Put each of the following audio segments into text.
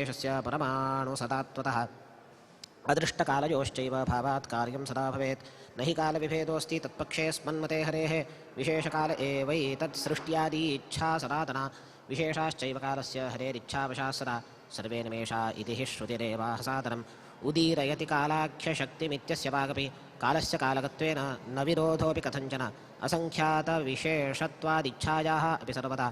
देशस्य परमाणुसदात्वतः अदृष्टकालयोश्चैव भावात् कार्यं सदा भवेत् न हि कालविभेदोऽस्ति तत्पक्षे स्मन्मते हरेः विशेषकाल एवैतत्सृष्ट्यादि इच्छा सनातना विशेषाश्चैव कालस्य हरेरिच्छावशाः सदा सर्वे निमेषा इति हि श्रुतिरेवाह सादरम् उदीरयति कालाख्यशक्तिमित्यस्य वागपि कालस्य कालकत्वेन न विरोधोऽपि कथञ्चन असङ्ख्यातविशेषत्वादिच्छायाः अपि सर्वदा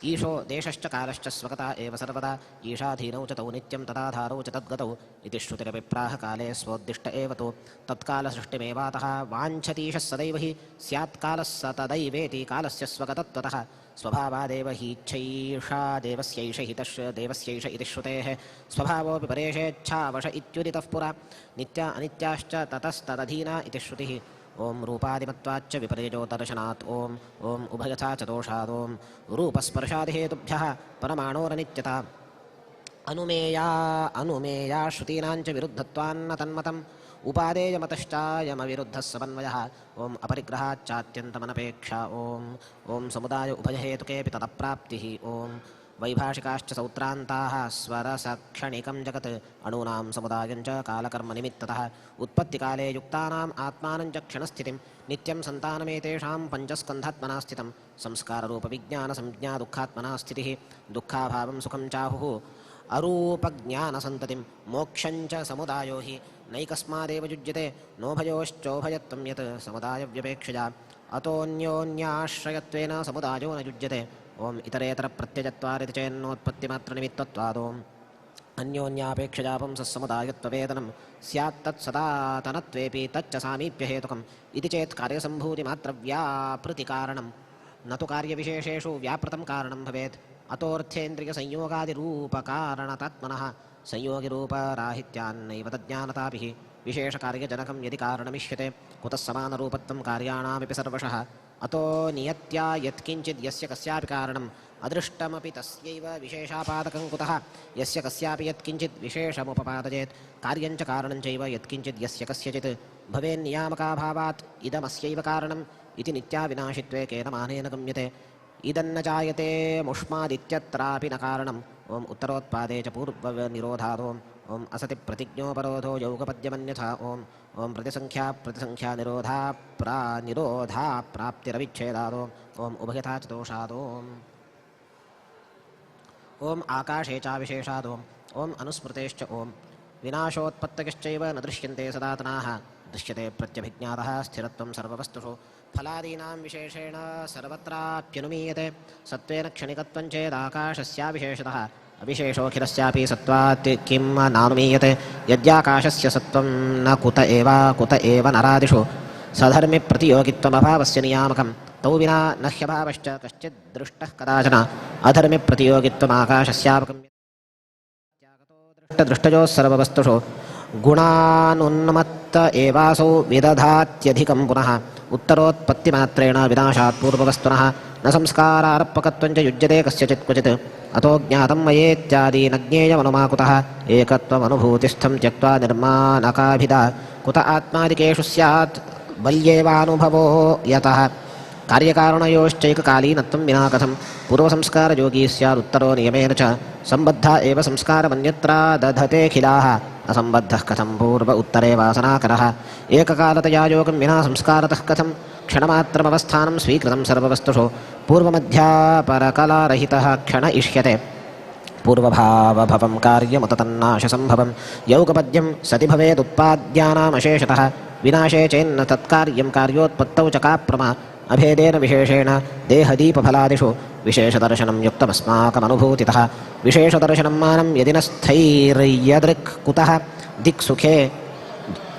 ईशो देशश्च कालश्च स्वगता एव सर्वदा ईशाधीनौ च तौ नित्यं तदाधारौ च तद्गतौ इति श्रुतिरभिप्राह काले स्वोद्दिष्ट एव तु तत्कालसृष्टिमेवातः वाञ्छतीशः सदैव हि स्यात् कालः स तदैवेति कालस्य स्वगतत्वतः स्वभावादेव हीच्छैषा देवस्यैष हितश्च देवस्यैष इति श्रुतेः स्वभावोऽपि परेशेच्छावश इत्युदितः पुरा नित्या अनित्याश्च ततस्तदधीना इति श्रुतिः ओं रूपादिमत्वाच्च विपर्ययो दर्शनात् ओं उभयथा च दोषात् ओं रूपस्पर्शादिहेतुभ्यः परमाणोरनित्यता अनुमेया श्रुतीनाञ्च विरुद्धत्वान्न तन्मतम् उपादेयमतश्चायमविरुद्धः समन्वयः ओं अपरिग्रहाच्चात्यन्तमनपेक्षा ओं समुदाय उभयहेतुकेऽपि तदप्राप्तिः ओं वैभाषिकाश्च सौत्रान्ताः स्वरसक्षणिकं जगत् अणूनां समुदायं च कालकर्मनिमित्ततः उत्पत्तिकाले युक्तानाम् आत्मानं च क्षणस्थितिं नित्यं सन्तानमेतेषां पञ्चस्कन्धात्मना स्थितं संस्काररूपविज्ञानसंज्ञा दुःखात्मना स्थितिः दुःखाभावं सुखं चाहुः अरूपज्ञानसन्ततिं मोक्षं च समुदायो हि नैकस्मादेव युज्यते नोभयोश्चोभयत्वं यत् समुदायव्यपेक्षया अतोऽन्योन्याश्रयत्वेन समुदायो न युज्यते ओं इतरेतरप्रत्ययत्वादिति चेन्नोत्पत्तिमात्रनिमित्तत्वादोम् अन्योन्यापेक्षया पुंसस्समुदायत्ववेदनं स्यात् तत्सदातनत्वेऽपि तच्च सामीप्यहेतुकम् इति चेत् कार्यसम्भूतिमात्रव्यापृतिकारणं न तु कार्यविशेषेषु व्यापृतं कारणं भवेत् अतोऽर्थेन्द्रियसंयोगादिरूपकारणतात्मनः संयोगिरूपराहित्यान्नैव तज्ज्ञानताभिः विशेषकार्यजनकं यदि कारणमिष्यते कुतः समानरूपत्वं कार्याणामपि सर्वशः अतो नियत्या यत्किञ्चित् यस्य कस्यापि कारणम् अदृष्टमपि तस्यैव विशेषापादकं कुतः यस्य कस्यापि यत्किञ्चित् विशेषमुपपादयेत् कार्यञ्च कारणञ्चैव यत्किञ्चित् यस्य कस्यचित् भवेन्नियामकाभावात् इदमस्यैव कारणम् इति नित्याविनाशित्वे केन मानेन गम्यते इदन्न जायते मुष्मादित्यत्रापि न कारणम् ओम् उत्तरोत्पादे च पूर्वनिरोधादोम् ओम् असति प्रतिज्ञोपरोधो यौगपद्यमन्यथा ओम् ओं प्रतिसंख्या निरोधा प्राप्तिरविच्छेदादो ओं उभयथा च दोषादोम् ओं आकाशे चाविशेषादोम् ओं अनुस्मृतेश्च ओं विनाशोत्पत्तयश्चैव न दृश्यन्ते सदातनाः दृश्यते प्रत्यभिज्ञातः स्थिरत्वं सर्ववस्तुषु फलादीनां विशेषेण सर्वत्राप्यनुमीयते सत्त्वेन क्षणिकत्वं चेदाकाशस्याविशेषतः अविशेषोऽखिलस्यापि सत्त्वात् किं नानुमीयते यद्याकाशस्य सत्त्वं न कुत एव नरादिषु सधर्मि प्रतियोगित्वमभावस्य नियामकं तौ विना न ह्यभावश्च कश्चित् दृष्टः कदाचन अधर्मि प्रतियोगित्वमाकाशस्यापकं दृष्टयोः सर्ववस्तुषु गुणानुन्मत्त एवासौ विदधात्यधिकं पुनः उत्तरोत्पत्तिमात्रेण विनाशात् पूर्ववस्तुनः न संस्कारार्पकत्वं च युज्यते कस्यचित् क्वचित् अतो ज्ञातं मयेत्यादि न ज्ञेयमनुमाकुतः एकत्वमनुभूतिस्थं त्यक्त्वा निर्माणकाभिदा कुत आत्मादिकेषु स्यात् बल्येवानुभवो यतः कार्यकारणयोश्चैककालीनत्वं विना कथं पूर्वसंस्कारयोगी स्यादुत्तरो नियमेन च सम्बद्धा एव संस्कारमन्यत्रा दधतेऽखिलाः असम्बद्धः कथं पूर्व उत्तरे वासनाकरः एककालतया योगं विना संस्कारतः कथं क्षणमात्रमवस्थानं स्वीकृतं सर्ववस्तुषु पूर्वमध्यापरकलारहितः क्षण इष्यते पूर्वभावभवं कार्यमुत तन्नाशसम्भवं यौगपद्यं सति भवेदुत्पाद्यानामशेषतः विनाशे चेन्न तत्कार्यं कार्योत्पत्तौ च काप्रमा अभेदेन विशेषेण देहदीपफलादिषु विशेषदर्शनं युक्तमस्माकमनुभूतितः विशेषदर्शनं मानं यदि न स्थैर्यदृक् कुतः दिक्सुखे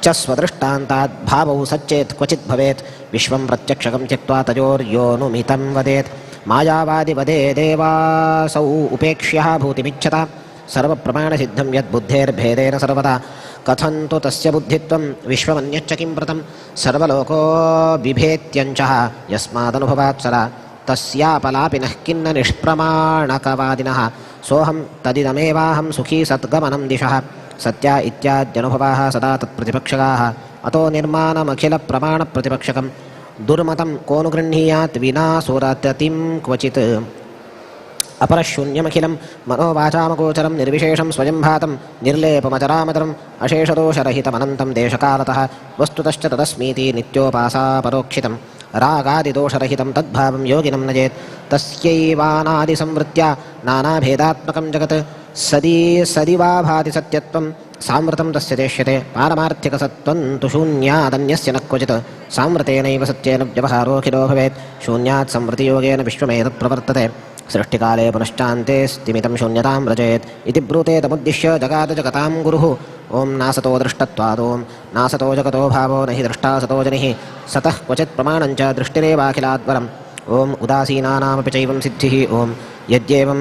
च स्वदृष्टान्ताद् भावौ सच्चेत् क्वचित् भवेत् विश्वं प्रत्यक्षकं त्यक्त्वा तयोर्योनुमितं वदेत् मायावादिवदेदेवासौ उपेक्ष्यः भूतिमिच्छता सर्वप्रमाणसिद्धं यद्बुद्धेर्भेदेन सर्वदा कथं तु तस्य बुद्धित्वं विश्वमन्यच्च किं प्रतं सर्वलोको बिभेत्यञ्चः यस्मादनुभवात् सदा तस्यापलापिनः किन्न निष्प्रमाणकवादिनः सोऽहं तदिदमेवाहं सुखी सद्गमनं दिशः सत्या इत्याद्यनुभवाः सदा तत्प्रतिपक्षकाः अतो निर्माणमखिलप्रमाणप्रतिपक्षकं दुर्मतं को नु गृह्णीयात् विना सुरततिं क्वचित् अपरशून्यमखिलं मनोवाचामगोचरं निर्विशेषं स्वयं भातं निर्लेपमचरामचरम् अशेषदोषरहितमनन्तं देशकालतः वस्तुतश्च तदस्मीति नित्योपासा परोक्षितं रागादिदोषरहितं तद्भावं योगिनं नजेत् तस्यैवानादिसंवृत्त्या नानाभेदात्मकं जगत् सदिवा भाति सत्यत्वं सामृतं तस्य देश्यते पारमार्थिकसत्त्वं तु शून्यादन्यस्य न क्वचित् सामृतेनैव सत्येन व्यवहारोऽखिलो भवेत् शून्यात् संवृतियोगेन विश्वमेतत् प्रवर्तते सृष्टिकाले पुनश्चान्ते स्तिमितं शून्यतां व्रजेत् इति ब्रूते तमुद्दिश्य जगाद जगतां गुरुः ॐ नासतो दृष्टत्वादों नासतो जगतो भावो न हि द्रष्टा सतो जनिः सतः क्वचित् प्रमाणञ्च दृष्टिरेवाखिलाद्वरम् ॐ उदासीनानामपि चैवं सिद्धिः ॐ यद्येवं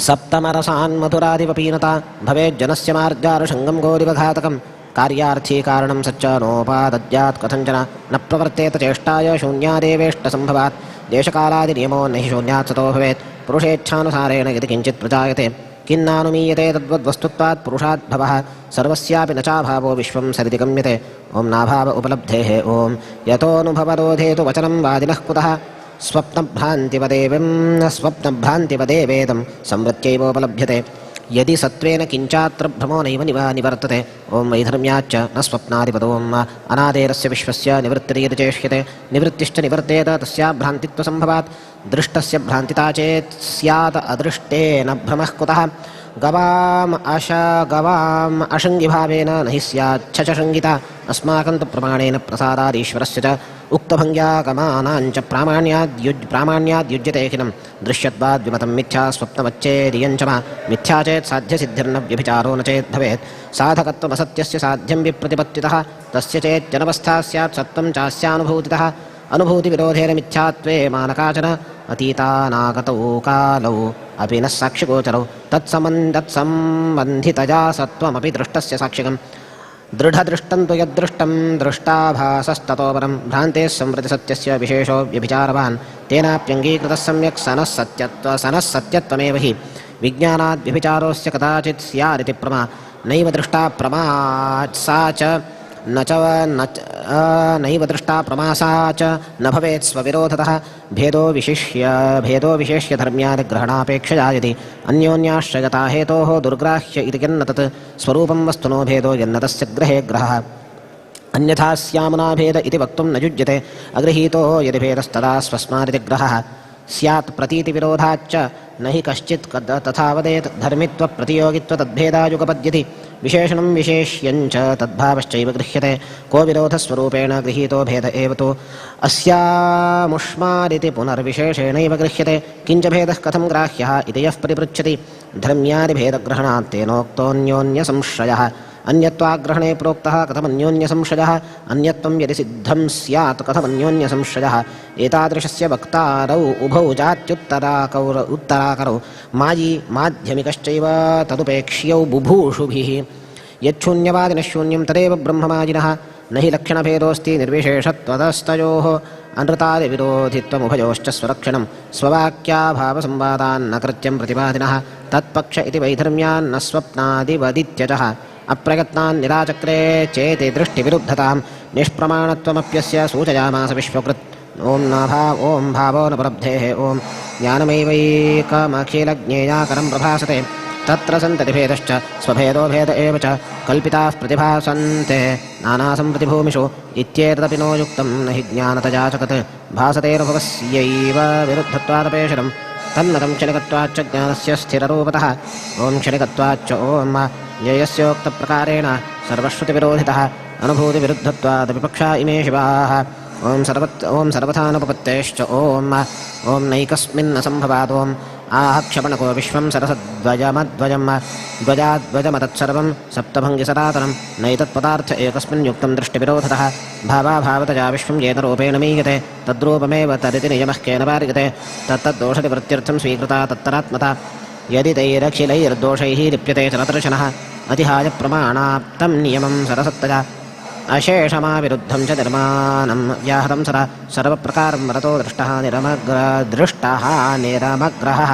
सप्तमरसान्मधुरादिवपीनता भवेज्जनस्य मार्जारुषङ्गं गोरिवघातकं कार्यार्थी कारणं सच्च नोपादद्यात् कथञ्चन न प्रवर्तेत चेष्टाय शून्यादेवेष्टसम्भवात् देशकालादिनियमो न हि शून्यात् सतो भवेत् पुरुषेच्छानुसारेण यदि किञ्चित् प्रजायते किन्नानुमीयते तद्वद्वस्तुत्वात् पुरुषाद्भवः सर्वस्यापि न चाभावो विश्वं सरिति गम्यते ॐ नाभाव उपलब्धेः ॐ यतोऽनुभवरोधे तु वचनं वादिनः कुतः स्वप्नभ्रान्तिवदेवेदं संवृत्त्यैवोपलभ्यते यदि सत्त्वेन किञ्चात्र भ्रमो नैव निवर्तते ॐ वैधर्म्याच्च न स्वप्नादिपदोम् अनादेरस्य विश्वस्य निवृत्तिर्यदि चेष्यते निवृत्तिश्च निवर्तेत तस्या भ्रान्तित्वसम्भवात् दृष्टस्य भ्रान्तिता चेत् स्यात् अदृष्टेन भ्रमः कुतः गवाम् अशङ्गिभावेन न हि स्याच्छशङ्गिता अस्माकं तु प्रमाणेन प्रसादादीश्वरस्य च उक्तभङ्ग्यागमानाञ्च प्रामाण्याद्युज्यतेऽखिलं दृश्यत्वाद्विमतं मिथ्या स्वप्नवच्चेदियञ्च मिथ्या चेत् साध्यसिद्धिर्न व्यभिचारो न चेत् भवेत् साधकत्वमसत्यस्य साध्यं विप्रतिपत्तितः तस्य चेत्यनवस्था स्यात् सत्त्वं चास्यानुभूतितः अनुभूतिविरोधेन मिथ्यात्वे मानकाचन अतीतानागतौ कालौ अपि न साक्षिगोचरौ तत्सम्बन्धितया सत्त्वमपि दृष्टस्य साक्षिकम् दृढदृष्टं तु यद्दृष्टं दृष्टाभासस्ततो परं भ्रान्तेः संवृतिसत्यस्य विशेषो व्यभिचारवान् तेनाप्यङ्गीकृतः सम्यक् सनः सत्यत्वमेव हि विज्ञानाद् व्यभिचारोऽस्य कदाचित् स्यादिति प्रमा नैव दृष्टा प्रमा सा च नैव दृष्टा प्रमासा च न भवेत् स्वविरोधतः भेदो विशेष्य धर्म्यादिग्रहणापेक्षया यदि अन्योन्याश्रयता हेतोः दुर्ग्राह्य इति यन्न तत् स्वरूपं वस्तुनो भेदो यन्न तस्य ग्रहे ग्रहः अन्यथा स्यामुना भेद इति वक्तुं न युज्यते अगृहीतो यदि भेदस्तदा स्वस्मादिति ग्रहः स्यात् प्रतीतिविरोधाच्च न हि कश्चित् तथा वदेत् धर्मित्वप्रतियोगित्वतद्भेदायुगपद्यति विशेषणं विशेष्यञ्च तद्भावश्चैव गृह्यते को विरोधस्वरूपेण गृहीतो भेद एव तु अस्यामुष्मादिति पुनर्विशेषेणैव गृह्यते किञ्च भेदः कथं ग्राह्यः इति यः परिपृच्छति धर्म्यादिभेदग्रहणात् तेनोक्तोऽन्योन्यसंशयः अन्यत्वाग्रहणे प्रोक्तः कथमन्योन्यसंशयः अन्यत्वं यदि सिद्धं स्यात् कथमन्योन्यसंशयः एतादृशस्य वक्तारौ उभौ जात्युत्तराकरौ मायी माध्यमिकश्चैव तदुपेक्ष्यौ बुभूषुभिः यच्छून्यवादिनः शून्यं तदेव ब्रह्ममायिनः न हि लक्षणभेदोऽस्ति निर्विशेषत्वतस्तयोः अनृतादिविरोधित्वमुभयोश्च स्वरक्षणं स्ववाक्याभावसंवादान्न कृत्यं प्रतिपादिनः तत्पक्ष इति वैधर्म्यान्न स्वप्नादिवदित्यजः अप्रयत्नान् निराचक्रे चेति दृष्टिविरुद्धतां निष्प्रमाणत्वमप्यस्य सूचयामास विश्वकृत् ॐ भावो न उपलब्धेः ॐ ज्ञानमेवैकमखिलज्ञेयाकरं प्रभासते तत्र सन्ततिभेदश्च स्वभेदो भेद एव च कल्पिताः प्रतिभासन्ते नानासंप्रतिभूमिषु इत्येतदपि नो युक्तं न हि ज्ञानतया च तत् भासतेऽनुभवस्यैव विरुद्धत्वादपेक्षितं तन्नतं क्षणिकत्वाच्च ज्ञानस्य स्थिररूपतः ॐ क्षणिकत्वाच्च ॐ ज्ञेयस्योक्तप्रकारेण सर्वश्रुतिविरोधितः अनुभूतिविरुद्धत्वादविपक्षा इमे शिवाः ॐ सर्वथानुपपत्तेश्च ॐ नैकस्मिन्नसम्भवात् ॐ आहक्षपणको विश्वं सरसद्वयमद्वयं द्वजाद्वयमतत्सर्वं सप्तभङ्गिसनातनं नैतत्पदार्थ एकस्मिन् युक्तं दृष्टिविरोधतः भावाभावतया विश्वं येन रूपेण मीयते तद्रूपमेव तदिति नियमः केन वार्यते तत्तद्दोषनिवृत्त्यर्थं स्वीकृता तत्तरात्मता यदि तैरखिलैर्दोषैः लिप्यते चरदर्शनः अतिहाय प्रमाणाप्तं नियमं सरसत्तया अशेषमाविरुद्धं च निर्माणं व्याहतं सदा सर्वप्रकारं वरतो दृष्टः निरमग्रहः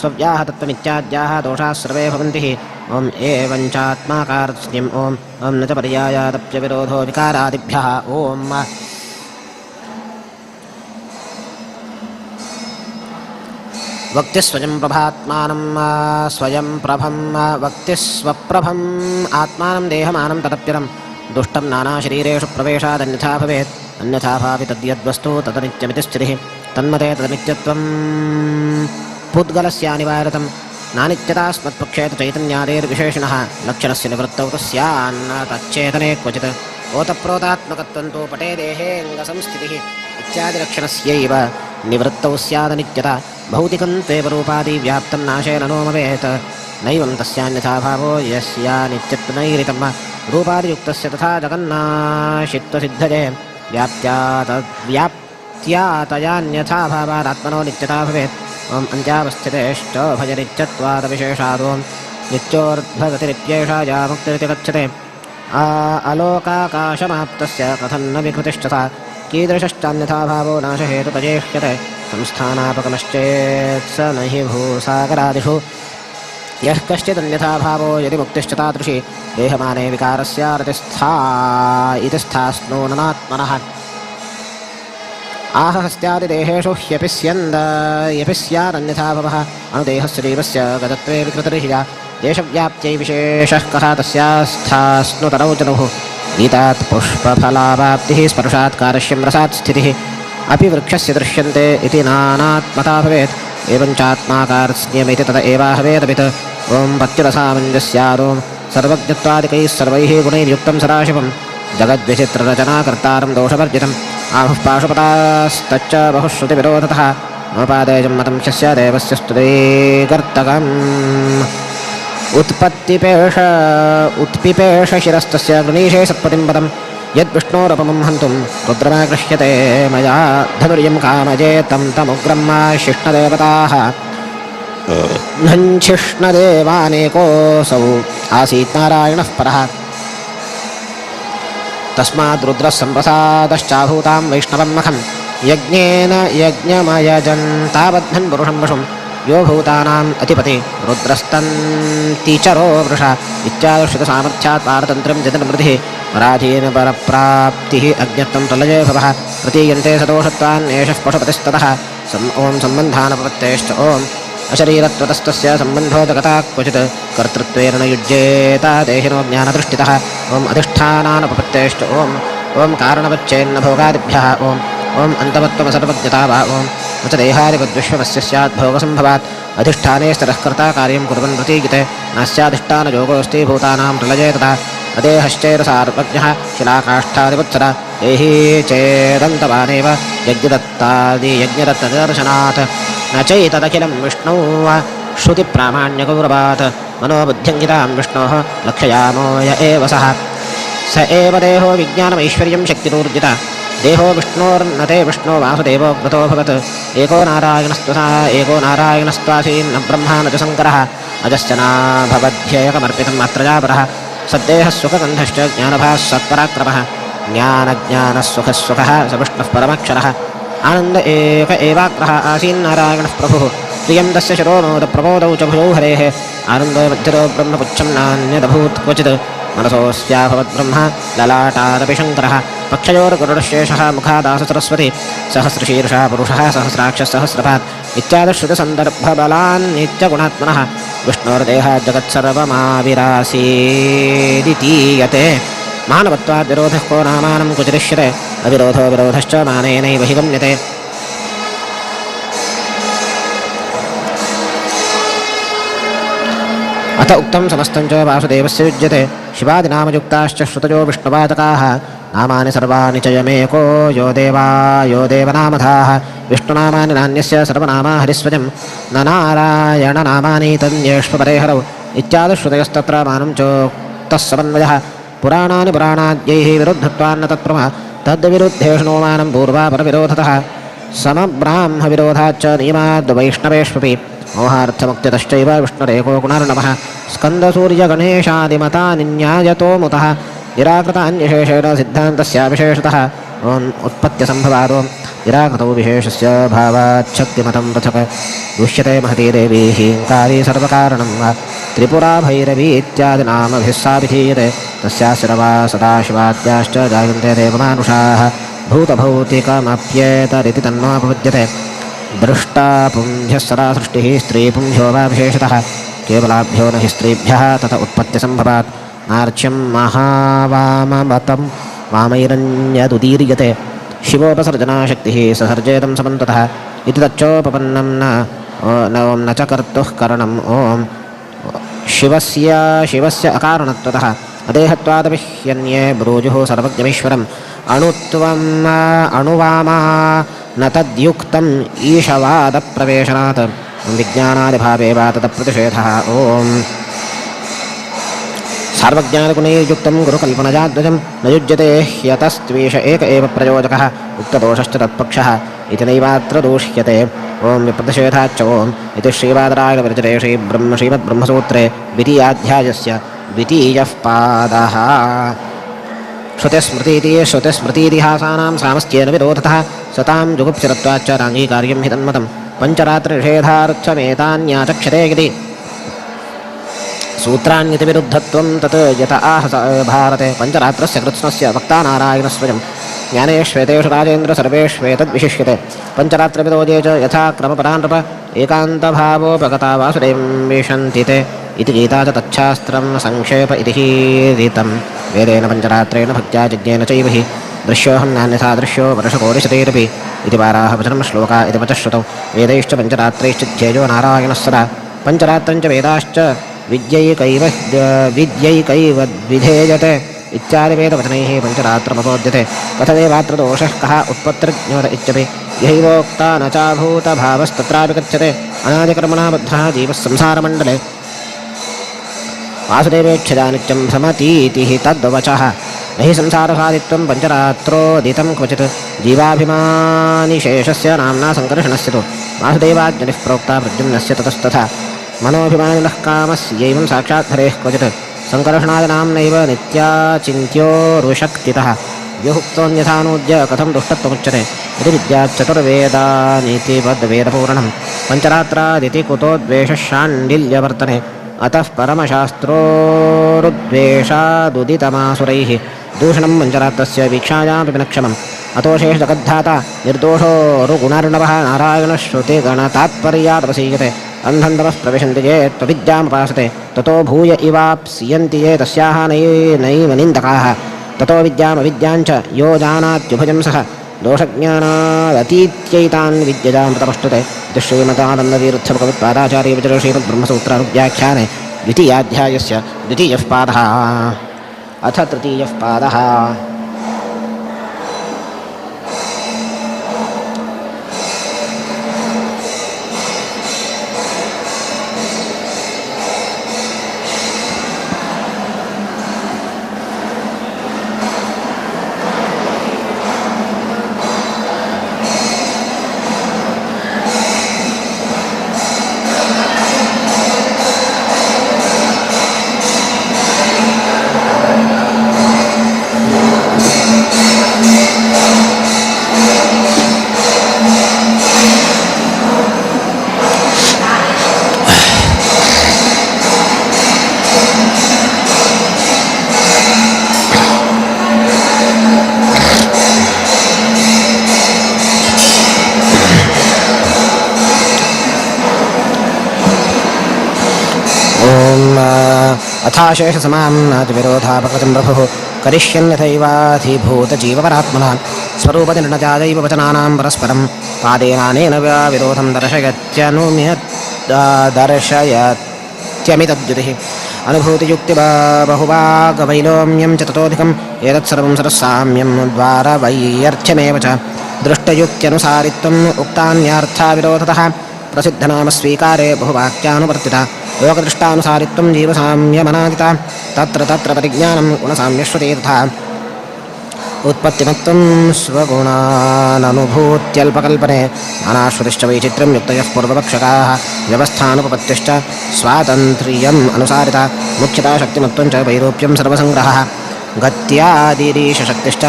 स्वव्याहतत्वमित्याद्याः दोषाः सर्वे भवन्ति ॐ एवञ्चात्माकारस्यम् ॐ न च पर्यायादप्यविरोधो विकारादिभ्यः ॐ। वक्ति स्वयं प्रभात्मानं स्वयं प्रभं वक्ति स्वप्रभम् आत्मानं देहमानं तदप्यरं दुष्टं नानाशरीरेषु प्रवेशादन्यथा भवेत् अन्यथा भावि तद्यद्वस्तु तदनित्यमिति स्थितिः तन्मते तदनित्यत्वं पुद्गलस्यानिवार्यतं नानित्यतास्मत्पक्षे चैतन्यादेर्विशेषणः लक्षणस्य निवृत्तौ तस्यान्न तच्चेतने क्वचित् ओतप्रोतात्मकत्वं तु पटे देहे अङ्गसंस्थितिः इत्यादिलक्षणस्यैव निवृत्तौ स्यादनित्यता भौतिकं त्वेव रूपादि व्याप्तं नाशेन नोमवेत् नैवं तस्यान्यथा भावो यस्यानित्यत्वनैरितं रूपादियुक्तस्य तथा जगन्नाशित्वसिद्धये व्याप्त्या तयान्यथा भावादात्मनो नित्यता भवेत् ओम् अन्त्यावस्थितेश्च भजनित्यत्वादविशेषादों नित्योर्ध्वगतिरित्येषा या मुक्तिरिति कथ्यते अलोकाकाशमाप्तस्य कथं न विकृतिश्चता कीदृशश्चान्यथा भावो नाशहेतुपजेष्यते संस्थानापकमश्चेत् स न हि भूसागरादिषु यः कश्चिदन्यथा भावो यदि मुक्तिश्च तादृशी देहमाने विकारस्यारतिस्था इति स्थास्नोननात्मनः आहस्त्यादिदेहेषु ह्यपि स्यादन्यथा भवः अणुदेहस्य जीवस्य गतत्वे विकृतिर्हि देशव्याप्त्यै विशेषः कः तस्यास्थास्नुतरौ जनुः गीतात् पुष्पफलावाप्तिः स्पर्शात् कारश्यं रसात् स्थितिः अपि वृक्षस्य दृश्यन्ते इति नानात्मता भवेत् एवं चात्माकारस्यमिति तद एवाहवेदपित् ॐ पत्युरसामञ्जस्यादों सर्वज्ञत्वादिकैः सर्वैः गुणैर्युक्तं सदाशिवं जगद्विचित्ररचनाकर्तारं दोषवर्जितम् आहुः पाशुपतास्तच्च बहुश्रुतिविरोधतः नोपादेयं मतं शस्य देवस्य स्तुतिकर्तकम् उत्पिपेष शिरस्तस्य गृणीशे सत्पतिं पदं यद्विष्णोरपमं हन्तुं रुद्रमागृह्यते मया धनुर्यं कामजे तं तमुग्रं शिष्णदेवताः नञ्छिष्णदेवानेकोऽसौ आसीत् नारायणः परः तस्माद् रुद्रः सम्प्रसादश्चाभूतां वैष्णवं मखं यज्ञेन यज्ञमयजन् तावद्धन् पुरुषं वशुं यो भूतानाम् अधिपति रुद्रस्तन्तिचरो वृषा इत्यादुश्रितसामर्थ्यात् पारतन्त्र्यं जगन्मृतिः पराधीन परप्राप्तिः अज्ञत्वं प्रलये भवः प्रतीयन्ते सदोषत्वान् एषः पशुपतिस्ततः ॐ सम्बन्धानपत्तेश्च ॐ अशरीरत्वतस्तस्य सम्बन्धो जगता क्वचित् कर्तृत्वेन न युज्येत देहिनो ज्ञानदृष्टितः ॐ अधिष्ठानानपत्तेश्च ॐ कारणवच्चेन्न भोगादिभ्यः ॐ अन्तवत्वमसर्वज्ञता वा ॐ न च देहादिवद्विश्वमस्य स्यात् भोगसम्भवात् अधिष्ठाने स्थिरः कर्ता कार्यं कुर्वन् प्रतीयते नास्याधिष्ठानयोगोऽस्ति भूतानां प्रलये तथा अदेहश्चेरसार्वज्ञः शिलाकाष्ठादिवत्सरा देही चेदन्तवानेव यज्ञदत्तदर्शनात् न चैतदखिलं विष्णौ श्रुतिप्रामाण्यगौरवात् मनोबुद्ध्यङ्गितां विष्णोः लक्षयामो य एव सः स एव देहो विज्ञानमैश्वर्यं शक्तिरूर्जिता देहो विष्णोर्न ते विष्णो वासुदेवो व्रतोऽभवत् एको नारायणस्त्वासीन्न ब्रह्मा न च शङ्करः अजश्च नाभवध्येकमर्पितं मात्रजापरः सद्देहः सुखगन्धश्च ज्ञानभाः सत्पराक्रमः ज्ञानज्ञानस्सुखः स विष्णुः परमक्षरः आनन्द एक एवाग्रः आसीन्नारायणः प्रभुः प्रियं तस्य शिरोमोदप्रमोदौ च भुजौ हरेः आनन्दो मध्यतो ब्रह्मपुच्छं नान्यदभूत् क्वचित् मनसोऽस्याभवद्ब्रह्म ललाटादपि शङ्करः पक्षयोर्गरुडशेषः मुखादाससरस्वती सहस्रशीर्षः पुरुषः सहस्राक्षसहस्रपात् इत्यादिश्रुतसन्दर्भबलान् नित्यगुणात्मनः विष्णोर्देहाज्जगत्सर्वमाविरासीदितीयते मानवत्वाद्विरोधः को नामानं कुचिरिष्यते अविरोधो विरोधश्च मानेनैव हि गम्यते अथ उक्तं समस्तं च वासुदेवस्य युज्यते शिवादिनामयुक्ताश्च श्रुतयो विष्णुवाचकाः नामानि सर्वाणि च यमेको यो देवनामधाः विष्णुनामानि नान्यस्य सर्वनामा हरिस्वजं न नारायणनामानि तन्येष्वपरेहरौ इत्यादिश्रुतयस्तत्र मानं चोक्तः समन्वयः पुराणानि पुराणाद्यैः विरुद्धत्वान्न तत्प्रमः तद्विरुद्धेषु नो मानं पूर्वापरविरोधतः समब्राह्मविरोधाच्च नियमाद्वैष्णवेष्वपि मोहार्थमुक्त्यतश्चैव विष्णुरेको गुणर्णवः स्कन्दसूर्यगणेशादिमतानिन्यायतो मुतः निराकृतान्यशेषेण सिद्धान्तस्याविशेषतः उत्पत्त्यसम्भवादो निराकृतौ विशेषस्य भावाच्छक्तिमतं पृथक् दुष्यते महती देवी हीङ्कारी सर्वकारणं वा त्रिपुरा भैरवी इत्यादिनामभिः सा विधीयते तस्यास्य रवा सदाशिवाद्याश्च जायन्ते देवमानुषाः भूतभौतिकमप्येतरिति तन्नोपपद्यते दृष्टा पुंभ्यः सदा सृष्टिः स्त्रीपुंभ्यो वा विशेषतः केवलाभ्यो न हि स्त्रीभ्यः तत उत्पत्तिसम्भवात् नार्च्यं महावाममतं वामैरन्यदुदीर्यते शिवोपसर्जनाशक्तिः ससर्जेदं समन्ततः इति तच्चोपपन्नं न च कर्तुः करणम् ॐ शिवस्य अकारणत्वतः अदेहत्वादपि ह्यन्ये ब्रूजुः सर्वज्ञमीश्वरम् अणुत्वम् अणुवामा न तद्युक्तम् ईशवादप्रवेशनात् विज्ञानादिभावे वा तदप्रतिषेधः ॐ सार्वज्ञानगुणैर्युक्तं गुरुकल्पनजाद्वजं न युज्यते ह्यतस्त्वेष एक एव प्रयोजकः उक्तदोषश्च तत्पक्षः इति नैवात्र दूष्यते ॐ विप्रतिषेधाच्च ॐ इति श्रीवादरायणविरचिते श्रीमद्ब्रह्मसूत्रे द्वितीयाध्यायस्य द्वितीयः पादः श्रुतिस्मृतीतिहासानां सामस्त्येन विरोधतः सतां जुगुप्सिरत्वाच्च राङ्गीकार्यं हि तन्मतं पञ्चरात्रनिषेधार्थमेतान्याचक्षते इति सूत्राण्यति विरुद्धत्वं तत् यत आह भारते पञ्चरात्रस्य कृत्स्नस्य वक्ता नारायणस्वयं ज्ञानेष्वेतेषु राजेन्द्र सर्वेष्वेतद्विशिष्यते पञ्चरात्रविरोधे च यथा क्रमपरान्नृप एकान्तभावोपगता वासुदेवं विशन्ति ते इति गीता च तच्छास्त्रं संक्षेप इति रीतं वेदेन पञ्चरात्रेण भक्त्या यज्ञेन चैव हि दृश्योऽहं नान्यथा दृश्यो वर्षकोटिशतैरपि इति वाराः वचनं श्लोका इति वचश्रुतौ वेदैश्च पञ्चरात्रैश्च ध्येयो नारायणः सदा पञ्चरात्रञ्च वेदाश्च विद्यैकैव विधेयते इत्यादिवेदवचनैः पञ्चरात्रमपोद्यते कथमेवात्र दोषः कः उत्पत्तिर्ज्ञोत इत्यपि यैवोक्ता न चाभूतभावस्तत्रापि कथ्यते अनादिकर्मणा बद्धः जीवः संसारमण्डले वासुदेवेच्छया नित्यं भ्रमतीति हि तद्वचः न हि संसारसादित्वं पञ्चरात्रोदितं क्वचित् जीवाभिमानिशेषस्य नाम्ना सङ्कर्षणस्य तु वासुदेवाज्ञनिः प्रोक्ता प्रद्युम्नस्य ततस्तथा मनोभिमानिनः कामस्यैवं साक्षाद्धरेः क्वचित् सङ्कर्षणादिनाम्नैव नित्याचिन्त्योरुशक्तितः व्युक्तोऽन्यथानूद्य कथं दुष्टत्वमुच्यते इति विद्याच्चतुर्वेदानीति वद्वेदपूरणं पञ्चरात्रादिति कुतो द्वेषः शाण्डिल्यवर्तने अतः परमशास्त्रोरुद्वेषादुदितमासुरैः दूषणं पञ्चरात्रस्य वीक्षायामपि न क्षमम् अतोषेष जगद्धाता निर्दोषोरुगुणार्णवः नारायणश्रुतिगणतात्पर्यादवसीयते अन्धन्तमः प्रविशन्ति ये त्वविद्यामुपासते ततो भूय इवाप्स्यन्ति ये तस्याः नैव निन्दकाः ततो विद्यामविद्याञ्च यो जानात्युभयं सः दोषज्ञानादतीत्यैतान् विद्यजामृतपष्टुते इति श्रीमदानन्दतीर्थभगवत्पादाचार्यविचर श्रीमद्ब्रह्मसूत्रानुव्याख्याने द्वितीयाध्यायस्य द्वितीयः पादः अथ तृतीयः पादः अथाशेषसमाम्नातिविरोधापकृतं प्रभुः करिष्यन्यथैवाधिभूतजीवपरात्मना स्वरूपनिर्णजादैव वचनानां परस्परं पादेनानेन विरोधं दर्शयत्यमितद्युतिः अनुभूतियुक्तिबहुभागवैलोम्यं च ततोऽधिकम् एतत्सर्वं सरसाम्यं द्वारवैयर्थ्यमेव च दृष्टयुक्त्यनुसारित्वम् उक्तान्यार्थाविरोधतः प्रसिद्धनामस्वीकारे बहुवाक्यानुवर्तिता लोकदृष्टानुसारित्वं जीवसाम्यमनादिता तत्र परिज्ञानं गुणसाम्यश्रुते तथा उत्पत्तिमत्वं स्वगुणाननुभूत्यल्पकल्पने नानाश्रुतिश्च वैचित्र्यं युक्तयः पूर्वपक्षकाः व्यवस्थानुपपत्तिश्च स्वातन्त्र्यम् अनुसारिता मुख्यता शक्तिमत्वं च वैरूप्यं सर्वसङ्ग्रहः गत्यादिरीशशक्तिश्च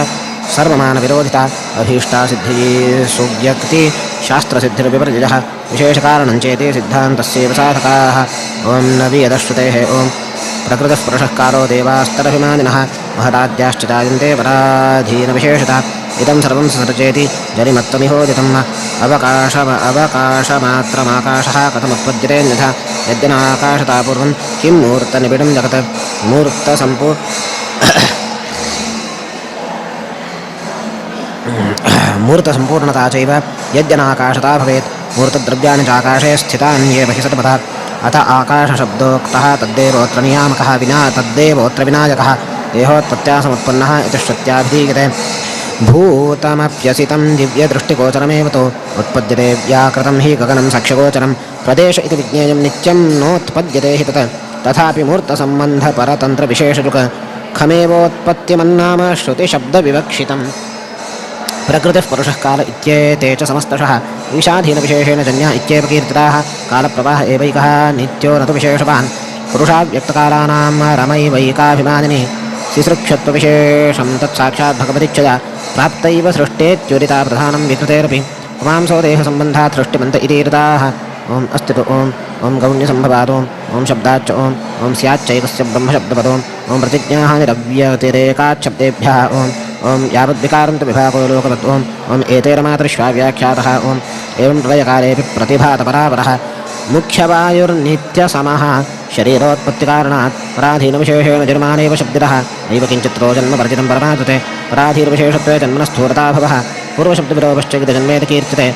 सर्वमानविरोधिता अभीष्टासिद्धिः सुव्यक्ति शास्त्रसिद्धिर्विपर्ययः विशेषकारणञ्चेति सिद्धान्तस्यैव साधकाः ॐ नवीयदश्रुतेः ॐ प्रकृतः पुरुषः कालो देवास्तरभिमानिनः महदाद्याश्च जायन्ते पराधीनविशेषता इदं सर्वं ससर्जेति जनिमत्तमिहोदितम् अवकाशमात्रमाकाशः कथमुत्पद्यते अन्यथा यद्यनाकाशता पूर्वं किं मूर्तनिबिडं जगत् मूर्तसम्पूर्णता चैव यद्यनाकाशता भवेत् मूर्तद्रव्याणि चाकाशे स्थितान्येव हि सत्पथः अथ आकाशशब्दोक्तः तद्देवोऽत्र नियामकः विना तद्देवोऽत्र विनायकः देहोत्पत्त्यासमुत्पन्नः इति श्रुत्याभिधीयते भूतमप्यसितं दिव्यदृष्टिगोचरमेव तु उत्पद्यते व्याकृतं हि गगनं साक्ष्यगोचरं प्रदेश इति विज्ञेयं नित्यं नोत्पद्यते हि तत् तथापि मूर्तसम्बन्धपरतन्त्रविशेषयुक् खमेवोत्पत्तिमन्नाम श्रुतिशब्दविवक्षितम् प्रकृतिः पुरुषः काल इत्येते च समस्तशः ईशाधीनविशेषेण जन्या इत्येव कीर्तिताः कालप्रवाह एवैकः नित्यो न तु विशेषवान् पुरुषाव्यक्तकालानां रमैवैकाभिमानिनि शिसृक्षत्वविशेषं तत्साक्षात् भगवदिच्छया प्राप्तैव सृष्टेत्युदिता प्रधानं विकृतेरपि पुमांसो देहसम्बन्धात् सृष्टिमन्त इति ऋताः ओम् अस्ति तु ओं गौण्यसम्भवादोम् ओं शब्दाच्च ओं स्याच्चैकस्य ब्रह्मशब्दपदोम् ओं प्रतिज्ञाहानिरव्यतिरेकात् शब्देभ्यः ओं यावद्विकारं तु विभागो लोकवत् ओं एतेरमातृश्वाव्याख्यातः ओम् एवं प्रलयकालेऽपि प्रतिभातपरावरः मुख्यवायुर्नित्यसमः शरीरोत्पत्तिकारणात् पराधीनविशेषेण जन्मानेव शब्दितः नैव किञ्चित्रो जन्मवर्जितं परमादुते पराधीनविशेषत्वे जन्मनस्थूरताभवः पूर्वशब्दविरोपश्चैव जन्मेति कीर्त्यते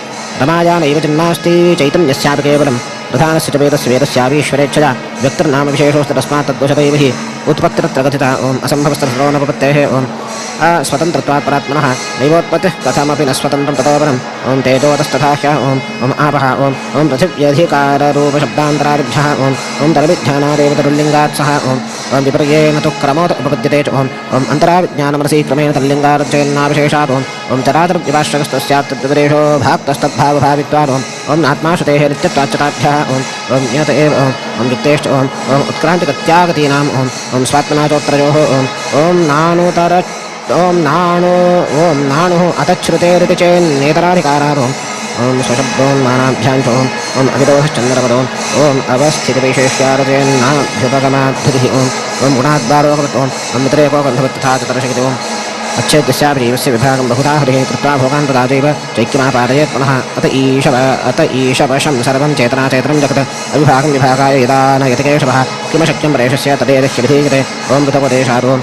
रमायानैव जन्मास्ति चैतन्यस्यापि केवलं प्रधानस्य च वेदस्य वेदस्यावीश्वरेच्छया व्यक्तिर्नाम विशेषोऽस्ति तस्मात् तद्दोषदैव हि उत्पत्तिरत्र कथिता ओम् असम्भवस्तर्वोपत्तेः ओम् स्वतन्त्रत्वात् परात्मनः नैवोत्पत्तिः कथमपि न स्वतन्त्रं ततोपरम् ओं तेजोतस्तथा ह्यः ओं आपः ओं पृथिव्यधिकाररूपशब्दान्तरादिभ्यः ओं तरविज्ञानादेव तरुल्लिङ्गात् सह ओं विपर्येण तु क्रमोत उपपद्यते च ओं अन्तराविज्ञानमनसि क्रमेण तल्लिङ्गार्जयन्नाविशेषात् ओं चरातरविभाषकस्तस्यात् तद्विदेशो भाक्तस्तद्भावभावित्वात् ओं नात्माश्रुतेः नित्यत्वाच्चताभ्यः ओं ज्ञात एव ओं युक्तेश्च ओं उत्क्रान्तिगत्यागतीनाम् ओं स्वात्मना चोत्तरयोः ओं नानुतर ओं नाणुः अतच्छ्रुतेरिति चेन्नेतराधिकारात् ओं स्वशब्दोन्मानाभ्यां च ओं अविरोधश्चन्द्रपदोम् ओं अवस्थितिविशेष्यारचेन्नाभ्युपगमाद्धुतिः ओं गुणाद्वारोगवत् ओं मित्रेको गन्धवत् तथा च तरशगिति ओम् अच्छेद्यस्यापि जीवस्य विभागं बहुधा हरिः कृत्वा भोगान् तदाचैव चैक्यमापादयेत् पुनः अत ईशवशं सर्वं चेतनाचेतनं जगत् अविभागं विभागाय यदा न यतिकेशवः किमशक्यं परेशस्य तदेदस्य विधीयते ओं मृतोपदेशात् ओं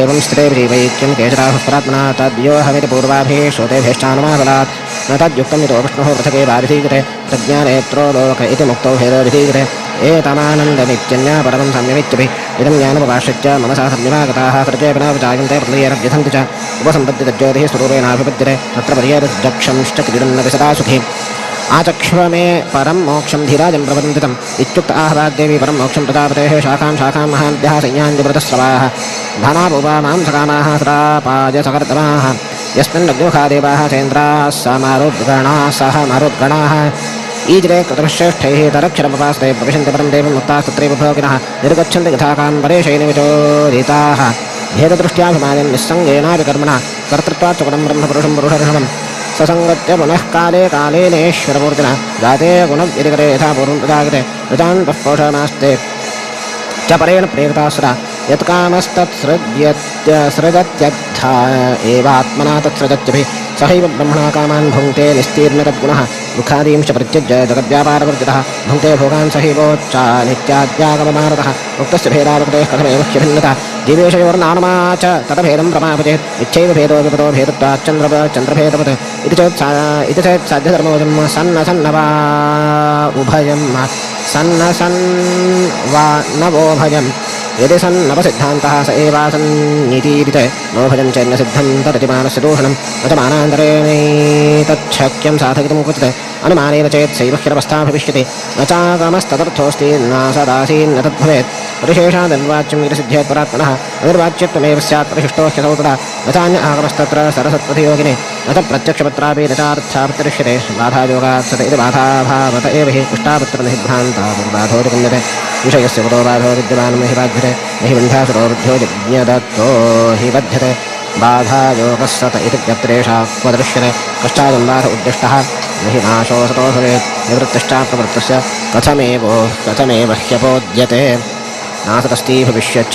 एवं स्थिते विजीवैक्यं केचराः परात्मना तद्योहमिति पूर्वाभिः श्रुतेभ्यश्चानुमाबलात् न तद्युक्तं यतो विष्णुः पृथगेवाभिधीयते प्रज्ञानेत्रो लोक इति मुक्तौ भेदो विधीयते एतमानन्दमित्यन्या परमं सम्यमित्यपि इदं ज्ञानमुपाश्रित्य मम साधर्म्यमागताः सर्गेऽपि न विचायन्ते प्रलयेरभ्यथन्ति च उपसम्पद्यतज्योतिः स्वरूपेणाभिपद्यते तत्र पर्येतज्जक्षंश्च क्रीडन्नपि सदा सुखी आचक्ष्वमे परं मोक्षं धीराजं प्रबन्धितम् इत्युक्त आहवाग्देवी परं मोक्षं प्रजापतेः शाखां महान्भ्यः संयान्तिव्रतस्रवाः धनापूपा मांसकामाः सरापाय सकर्दमाः यस्मिन्नग्निमुखादेवाः चेन्द्राः समारुद्गणाः सह मरुद्गणाः ईजरे कृतश्रेष्ठैः तरक्षरमुपास्ते प्रविशन्ति परं देवं मुक्तास्तत्रैव भोगिनः निर्गच्छन्ति यथाकान् परेशैर्विचोदिताः भेददृष्ट्याभिमानं निस्सङ्गेनापि कर्मणः कर्तृत्वात् सुगुणं ब्रह्मपुरुषं पुरुषर्षभं ससङ्गत्य पुनः काले कालेनेश्वरमूर्तिना जाते गुणव्यतिकरे यथा पूर्वं प्रजागते प्रजान्तः पोषमास्ते च परेण प्रेरितासुरा यत्कामस्तत्सृजत्यद्धा एवात्मना तत्सृजत्यभिः सहैव ब्रह्मणा कामान् भुङ्क्ते निस्तीर्णतद्गुणः मुखादींश्च परित्यज्य जगद्व्यापारवर्जितः भुङ्क्ते भोगान् सहैवोच्चा नित्याद्यागममानतः मुक्तस्य भेदावकृतेः कथमेव ह्यभिन्नता जीवेशयोर्नानमा च ततभेदं प्रमापचेत् इच्छैव भेदो विपदो भेदत्वाच्चन्द्रभेदवत् इति चेत् साध्यधर्मोजं सन्न वा उभयं सन्न वा नवोभयम् यदि सन्नपसिद्धान्तः स एवासन्नितीरिते नो भजं चेन्न सिद्धं तदतिमानस्य दूषणं न च मानान्तरेणैतच्छक्यं साधयितुं क्वचित् अनुमानेन चेत् सैव ह्यवस्था भविष्यति न चागमस्तदर्थोऽस्ति न सदासीन्न तद्भवेत् परिशेषादन्वाच्यं विरसिद्धेत् परात्मनः अनिर्वाच्यत्वमेव स्यात् परिशिष्टो ह्यसौ तदा न चान्य आगमस्तत्र सरसत्पथियोगिने न च प्रत्यक्षपत्रापि न चार्थापतिरिष्यते बाधायोगात् सत इति बाधाभावत एव हि इष्टापत्रनिभ्रान्ता बाधोऽधिगम्यते विषयस्य पुरो बाधो विद्यमानं हि बाध्यते न हि बन्धासुरो बुद्ध्यो यज्ञदत्तो हि बध्यते बाधायोगः सत इति व्यत्रेषा क्व दृश्यते कश्चादन्बाध उद्दिष्टः न हि नाशो सतो भवेत् निवृत्तिश्चाप्रवृत्तस्य कथमेव ह्यपोद्यते नासतस्ती भविष्यच्च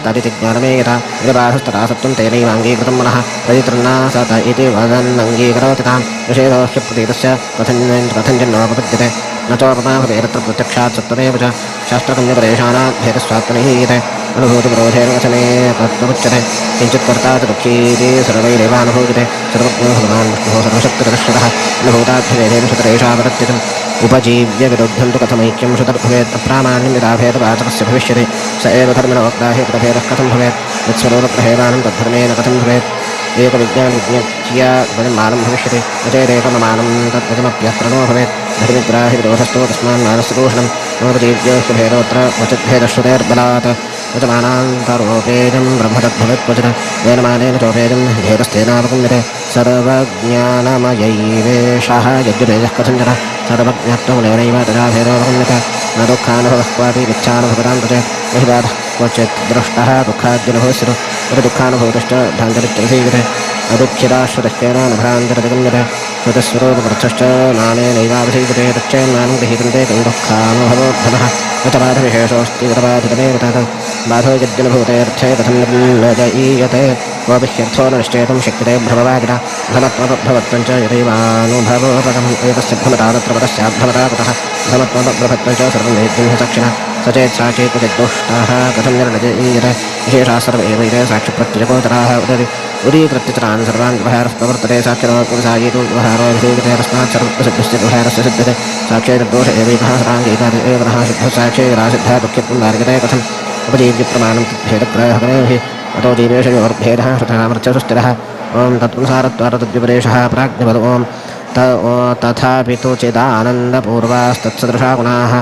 तदिति ज्ञानमे यथा निरबाधस्तथा सत्त्वं तेनैवाङ्गीकृतं मनः तदितृन्ना सत इति वदन्नङ्गीकरोति तां निषेधोह्यप्रतीतस्य कथञ्चिन्नोपपद्यते न चोपमा भवेदत्र प्रत्यक्षात् सत्त्वमेव च शास्त्रकन्यपरेशानाद्भेदस्वात्मनिहीयते अनुभूतिविरोधेन वचने तत्त्वमुच्यते किञ्चित् कर्ता च दुःखीति सर्वैरेवानुभूयते सर्वज्ञो भगवान् विष्णुः सर्वशक्तिरतश्रुतः अनुभूताभ्यवेदेन श्रुतरेषावदत्यतम् उपजीव्य विरुद्धं तु कथमैक्यं श्रुतर्भवेत् अप्रामाण्यं यदा भेदवाचकस्य भविष्यति स एव धर्मिणोक्ताहि तदभेदः कथं भवेत् यत्स्वरूपप्रभेदानं तद्धर्मेण कथं भवेत् एकविज्ञानविज्ञत्या वजन्मानं भविष्यति न चेदेकममानं तद्वजमप्यत्र नो भवेत् धर्मिग्राहिविरोधस्थो तस्मान् मानस्य दूषणं नोपजीव्योऽस्य भेदोऽत्र क्वचिद्भेदश्रुतेर्बलात् वचमानान्तरोपेजं ब्रह्मतद्भवेत् क्वचित् येन मानेन चोपेजं भेदस्तेनावगम्यते सर्वज्ञानमयैवेषः यद्युपेजः कथञ्चन सर्वज्ञत्वमुनेनैव तदा भेदोऽवगम्यते न दुःखानुभवः क्वापि मिथ्यानुभवतां तु चेत् न हि बाधः क्वचित् दृष्टः दुःखाद्यनुभवस्यतु यदि दुःखानुभूतश्च भ्रान्तरित्यभिधीयते अदुःखिताश्रुतश्चेन न भ्रान्तरिगम्यते श्रुतस्वरूपवृक्षश्च नानेनैवाभिधीयते तच्चैन्मानं गृहीतन्ते किं दुःखानुभवोद्धमः न च बाधविशेषोऽस्ति गतबाधितमेव तत् बाधो यद्यनुभूतेऽर्थे कथं न जयीयते कोऽपि ह्यर्थो न निश्चेतुं शक्यते भ्रमवादिना भ्रमत्वभवत्वं च यदैवानुभवोपगम् एतस्य भ्रमता तत्र पदस्याद्भवता कुतः भ्रमत्वभवत्वं च सर्वं वेद्यं हि साक्षिणः स चेत् साक्षी क्वचिद्दुष्टः कथं निर्णजयीयते विशेषाः सर्व एव इते साक्षिप्रत्यजगोचराः उदीकृत्यचरान् सर्वान् व्यवहारः प्रवर्तते साक्षिरोत्पुरुषायीतु व्यवहारोऽभिधीयते तस्मात् सर्वप्रसिद्धस्य व्यवहारस्य सिद्ध्यते साक्षे तद्दोष एवैकः सराङ्गीकात् एव नः सिद्धः साक्षे रासिद्धः दुःखित्वं मार्गते कथम् उपजीव्यप्रमाणं तद्भेदग्राहकरेः अतो जीवेशयोर्भेदः श्रुतसामर्थ्यसु स्थिरः ॐ तत्पुंसारत्वारतद्विपदेशः प्राज्ञपद ॐ तथापि तु चिदानन्दपूर्वास्तत्सदृशा गुणाः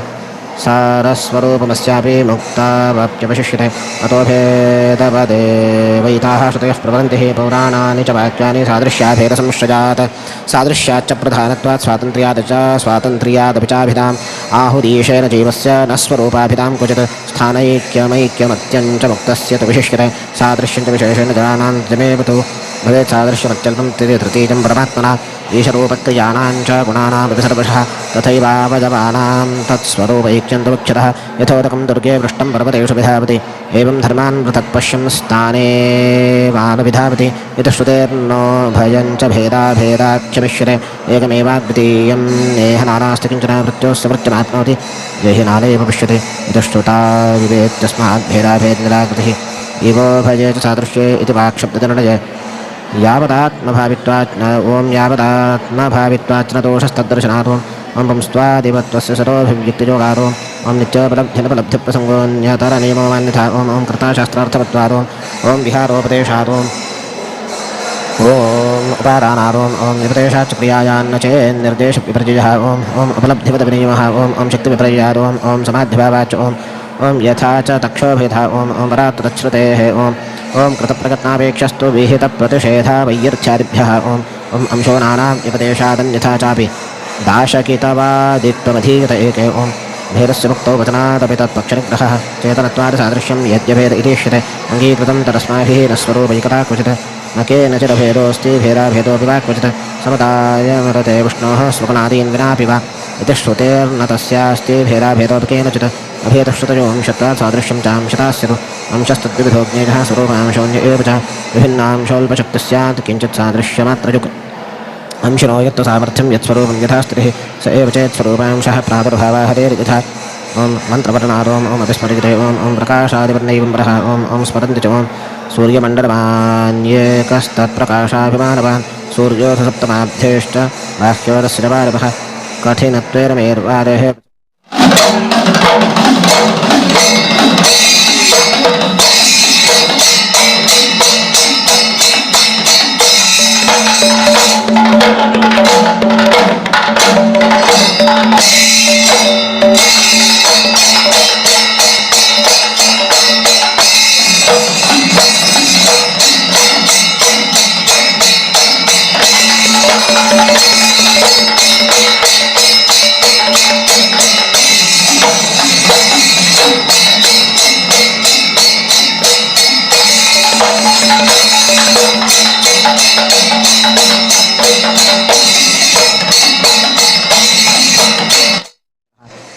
सारस्वरूपमस्यापि मुक्तावाप्यवशिष्यते अतो भेदपदेवैताः श्रुतयः प्रवदन्ति हि पौराणानि च वाक्यानि सादृश्याभेदसंश्रजात् सादृश्याच्च प्रधानत्वात् स्वातन्त्र्यादपि चाभिधाम् आहुदीशेन जीवस्य न स्वरूपाभिधां क्वचित् स्थानैक्यमैक्यमत्यञ्च मुक्तस्य तु विशिष्यते सादृश्यञ्च विशेषेण जनानाञ्जमेव तु भवेत् सादृश्यमत्यल्पं तृतीयं परमात्मना ईशरूपक्रियाणां च गुणानामपि सर्वशः तथैवावयवानां तत्स्वरूपैक्यं तु मुख्यतः यथोदकं दुर्गे पृष्टं पर्वतेषु विधावति एवं धर्मान् पृथक् पश्यं स्थानेवानुविधावति इति श्रुतेर्नो भयं च भेदाभेदाख्यमिष्यते एकमेवाद्वितीयं नेह नानास्ति किञ्चन मृत्योस्य मृत्युमाप्नोति देहि नानैव पश्यति इति श्रुता विवेत्यस्मात् भेदाभेदनिराकृतिः इवो भजे च सादृश्ये इति वाक्शब्दनिर्णये यावदात्मभावित्वात् ॐ यावदात्मभावित्वात् न दोषस्तद्दर्शनात् ॐ पुंस्त्वादिवत्वस्य सरोऽभिव्यक्तियोगारो ॐ नित्योपलब्ध्यनुपलब्धिप्रसङ्गोऽन्यतरनियमो मान्यथा ॐ कर्ताशास्त्रार्थवत्वादो ॐ विहारोपदेशादो ॐ उपादानादो ॐ विपदेशाच्च क्रियायान्न चेन्निर्देशविपर्ययः ॐ उपलब्धिपदविनियमः ॐ शक्तिविपर्ययादो ॐ समाधिभावाच्च ॐ यथा च तक्षोभेदः ॐ परात्तच्छ्रुतेः ॐ कृतप्रयत्नापेक्षस्तु विहितप्रतिषेधा वैयर्थ्यादिभ्यः ॐ अंशो नानाम् उपदेशादन्यथा चापि दाशकितवादित्वमधीयत एके ॐ भेदस्य मुक्तौ वचनादपि तत्पक्षनिग्रहः चेतनत्वात् सादृश्यं यद्यभेद इतीष्यते अङ्गीकृतं तदस्माभिः न स्वरूपैकता क्वचित् न केनचिदभेदोऽस्ति भेदाभेदोऽपि वा क्वचित् समुदायमरते विष्णोः स्वगुणादीन् विनापि वा इति श्रुतेर्न तस्यास्ति भेदाभेदोऽपि केनचित् अभेदश्रुतयो अंशत्वात् सादृश्यं चांशता स्युः अंशस्तद्विविधो ज्ञेयः स्वरूपांशोऽन्य एव च विभिन्नांशोऽल्पशक्तिः स्यात् किञ्चित् सादृश्यमात्रयुक् अंशिनो यत्तु सामर्थ्यं यत्स्वरूपं यथा स्थितिः स एव चेत् स्वरूपांशः प्रादुर्भावः हरेर्यथा ॐ मन्त्रवर्णादोम् ॐ अभिस्मरिते ॐ प्रकाशादिवर्णैवं परः ॐ स्मरन्ति च ॐ सूर्यमण्डलमान्येकस्तत्प्रकाशाभिमानवान् सूर्योऽथ सप्तमाब्धेश्च बाह्योरस्य च पारवः कठिनत्वेन मेर्वादेः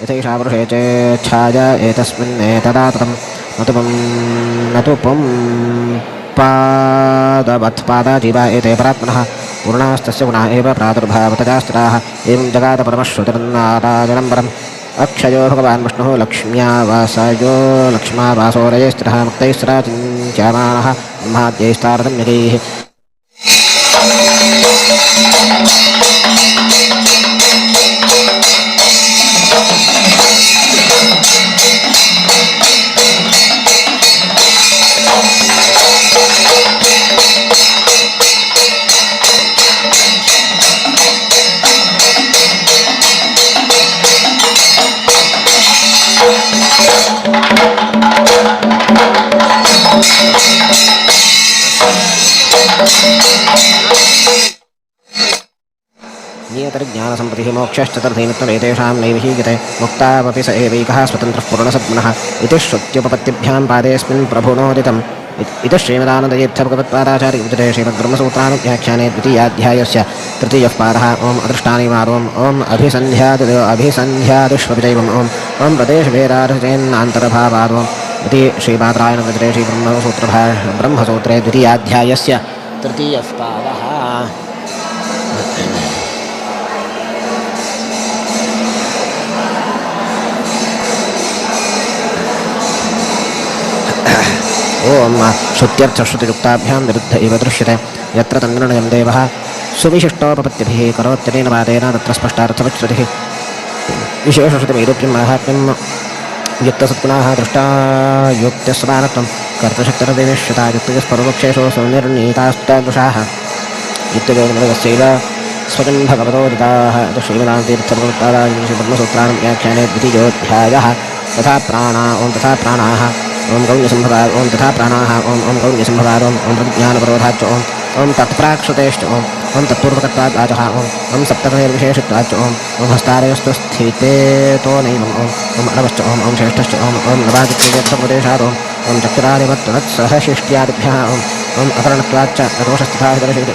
यथैषा पुरुषे चेच्छाय एतस्मिन्नेतदा ततं न तु पुं पादवत्पादाजीवा एते परात्मनः पूर्णास्तस्य गुणा एव प्रादुर्भावतजास्त्राः एवं जगाद परमश्रुतिर्नारायणं परम् अक्षयो भगवान् विष्णुः लक्ष्म्यावासायो लक्ष्मावासो रजैस्त्रः मुक्तैस्त्राचिन्त्यामानः ब्रह्माद्यैस्तारतम्यकैः नियतज्ञानसम्पत्तिः मोक्षश्चतुर्थीमित्वमेतेषां नैवहीयते मुक्तावपि स एवैकः स्वतन्त्रः पूर्णसद्गुणः इति श्रुत्युपपत्तिभ्यां पादेऽस्मिन् प्रभुनोदितम् इति श्रीमदानन्दतीर्थभगवत्पादाचार्यविजये श्रीमद्ब्रह्मसूत्रानुव्याख्याने द्वितीयाध्यायस्य तृतीयः पादः ओम् अदृष्टानिवारोम् ओम् अभिसन्ध्यादिष्वभिजैवम् ओम् प्रदेशभेदार्थचेन्नान्तरभावादोम् इति श्रीपादरायणविजये ब्रह्मसूत्रे द्वितीयाध्यायस्य तृतीयः पादः ओम श्रुत्यर्थश्रुतियुक्ताभ्यां विरुद्ध इव दृश्यते यत्र तन्निर्णयं देवः सुविशिष्टोपपत्तिभिः करोत्यनेन वादेन तत्र स्पष्टार्थवच्छ्रुतिः विशेषश्रुतिमैरूप्यं माहात्म्यं युक्तसत्गुणाः दृष्टा युक्त्यस्मानत्वं कर्तशक्तिरदेवेश्यता युक्तयस्परोक्षेषु सुनिर्णीतास्तादृशाः युक्तयोनिमृगस्यैव स्वयं भगवतोदिताः श्रीमदानतीर्थभगवत्पादाचार्यब्रह्मसूत्राणां व्याख्याने द्वितीयोऽध्यायः तथा प्राणाः ओम गौण्यसंभवाद ओम तथा प्राणाः ओम गौण्यसंभवाद ओम प्रज्ञानप्रबोधाच्च ओम तत्प्राक्षतेश्च ओम तत्पूर्वकत्वात् वाचः ओम सप्तकनिर्विशेषत्वाच्च ओम हस्तारयस्तु स्थितेतो नैवम् ओम अणवश्च ओम श्रेष्ठश्च ओम नवादित्येत्सप्रदेशात् ओम चक्षुरादिवत्तत्सह शिष्ट्यादिभ्यः ओम अकरणत्वाच्च दोषस्तथा दर्शयति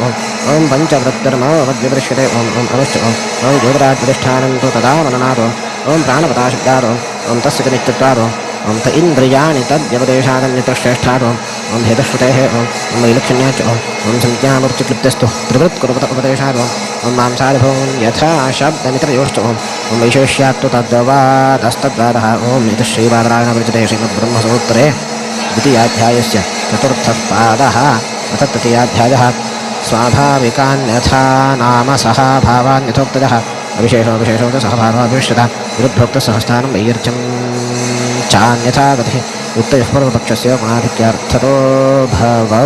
ओम पञ्चवृत्तिर्मवद्विदृश्यते ओम अवश्च ओम देवराजप्रतिष्ठानं तु तदा मननात् ओम प्राणपदाशब्दात् ओम तस्य च नित्यत्वात् ओम त इन्द्रियाणि तद्व्यपदेशादन्यतश्रेष्ठात् ओम भेदश्रुतेः ओम वैलक्षण्याच्च ओम संज्ञामूर्तिक्लिप्तस्तु त्रिवृत्कुरुपत उपदेशात् ओम मांसादिभून् यथा शब्दमित्रयोश्च ओम वैशेष्यात्तु तद्वादस्तद्वादः ओम इति श्रीपादरायणविरचिते श्रीमद्ब्रह्मसूत्रे द्वितीयाध्यायस्य चतुर्थः पादः अथ तृतीयाध्यायः स्वाभाविकान्यथा नाम सह भावान्यथोक्तयः अविशेषो विशेषो च सह भावाभिष्यता विरुद्धोक्तसहस्थानं वैयर्चं चान्यथा गतिः युक्तयः पूर्वपक्षस्य गुणाधिक्यार्थतो भवौ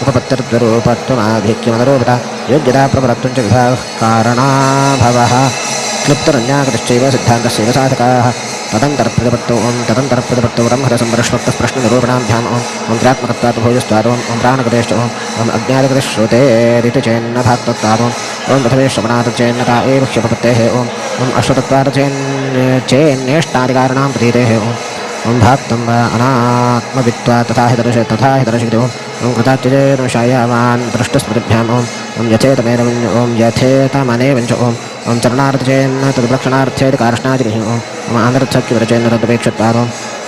उपपत्तिर्द्वरूपत्वमाधिक्यमदरोपिता योग्यता प्रबलत्वं च विभागः कारणाभवः क्लुप्तरन्यागतिश्चैव सिद्धान्तस्यैव साधकाः तदन्तरप्रतिपत्तौ ब्रह्मरसम्परश्वक्तः प्रश्ननिरूपणाभ्याम् ओम त्रात्मकत्वात् भोजस्त्वात् ओम प्राणगतेश्च ओम अज्ञातगतिश्रुतेरिति चेन्न भाक्तत्वात् ओम प्रथमे श्रवणात् चेन्नता एव ह्युपपत्तेः ओम अश्वतत्वात् चेन्नेष्टादिकारणां प्रतीतेः ओम भाक्तं वा अनात्मवित्वात् तथा हि दर्शयति ओम कृतात्यजेनुषायावान् दृष्टस्मृतिभ्याम् ओम यथेतमेनवञ्च ओम यथेतमनेवञ्च ओम चरणार्थचेन्न तद्लक्षणार्थेति कारष्णादिभिः ओम आनर्थक्यवरचेन्न तदपेक्षत्वात्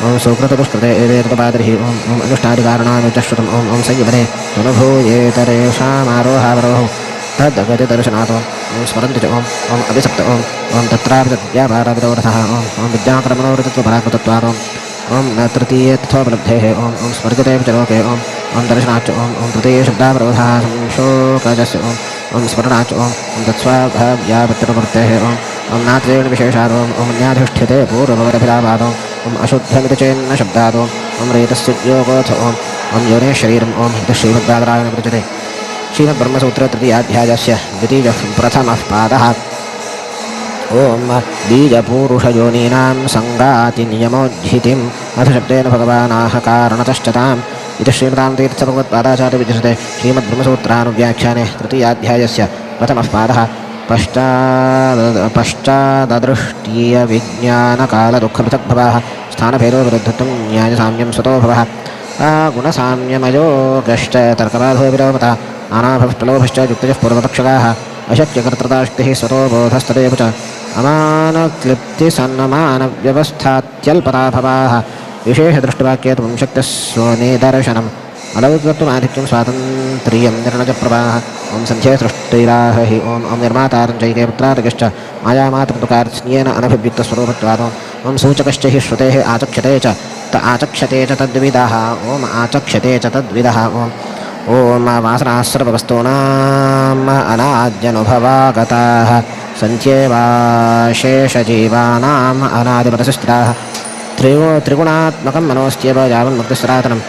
ओम सुकृतदुष्कृते एवेतपादरिः ओम अनुष्ठादिकारणानुचश्रुतम् ओम संयमने अनुभूयेतरेषामारोहावरोहौ तद्गतिदर्शनात् ओम स्मरन्ति च ओम अभिसप्त ओम तत्रापि तद्व्यापारविरोधः ओम विद्याक्रमणोरतत्वपराकृतत्वात् ओम न तृतीये तथोपलब्धेः ओम स्मर्यते च लोके ओम दर्शनाच्च ओम तृतीये शब्दावरोधः संशोकजस्य ओम स्मरणाच्च ओम तत्स्वाभाव्यापत्तिप्रवृत्तेः ओम नात्रेण विशेषात् ओम न्याधिष्ठ्यते पूर्ववदभिलाभात् ओम अशुद्धमिति चेन्न शब्दात् ओम रेतस्य योगोऽथ ओम योने शरीरम् ओम इति श्रीमद्बादरायणविरचिते श्रीमद्ब्रह्मसूत्रे तृतीयाध्यायस्य द्वितीयः प्रथमः पादः ओम बीजपूरुषयोनीनां सङ्गातिनियमोद्धृतिम् अथ शब्देन भगवानाह कारणतश्च ताम् इति श्रीमदानन्दतीर्थभगवत्पादाचार्यविजयते श्रीमद्ब्रह्मसूत्रानुव्याख्याने तृतीयाध्यायस्य प्रथमः पादः पश्चाददृष्टीयविज्ञानकालदुःखपृथग्भवः स्थानभेदो विरुद्धत्वं न्यायसाम्यं स्वतो भवः गुणसाम्यमयोगश्च तर्कबाधो विरोमता नानाभवः प्रलोभश्च युक्तयः पूर्वपक्षकाः अशक्यकर्तृताशक्तिः स्वतो बोधस्तदेव च अमानक्लिप्तिसन्नमानव्यवस्थात्यल्पताभवाः विशेषदृष्टिवाक्ये त्वं शक्तिः स्वनिदर्शनम् अलौकिकत्वमाधिक्यं स्वातन्त्र्यं निर्णयप्रवाहः ॐ सन्ध्ये सृष्टिराह हि ॐ निर्मातारञ्जैके पुत्रार्गश्च मायामातृतुकार्त्स्न्येन अनभिव्यक्तस्वरूपत्वात् ॐ सूचकश्च हि श्रुतेः आचक्षते च आचक्षते च तद्विदः ॐ आचक्षते च तद्विदः ॐ वासनाः सर्ववस्तूनाम् अनाद्यनुभवागताः सन्त्येवाशेषजीवानाम् अनादिपरसस्थिताः त्रिगुणात्मकं मनोस्त्येव यावन्मुक्तिस्सनातनम्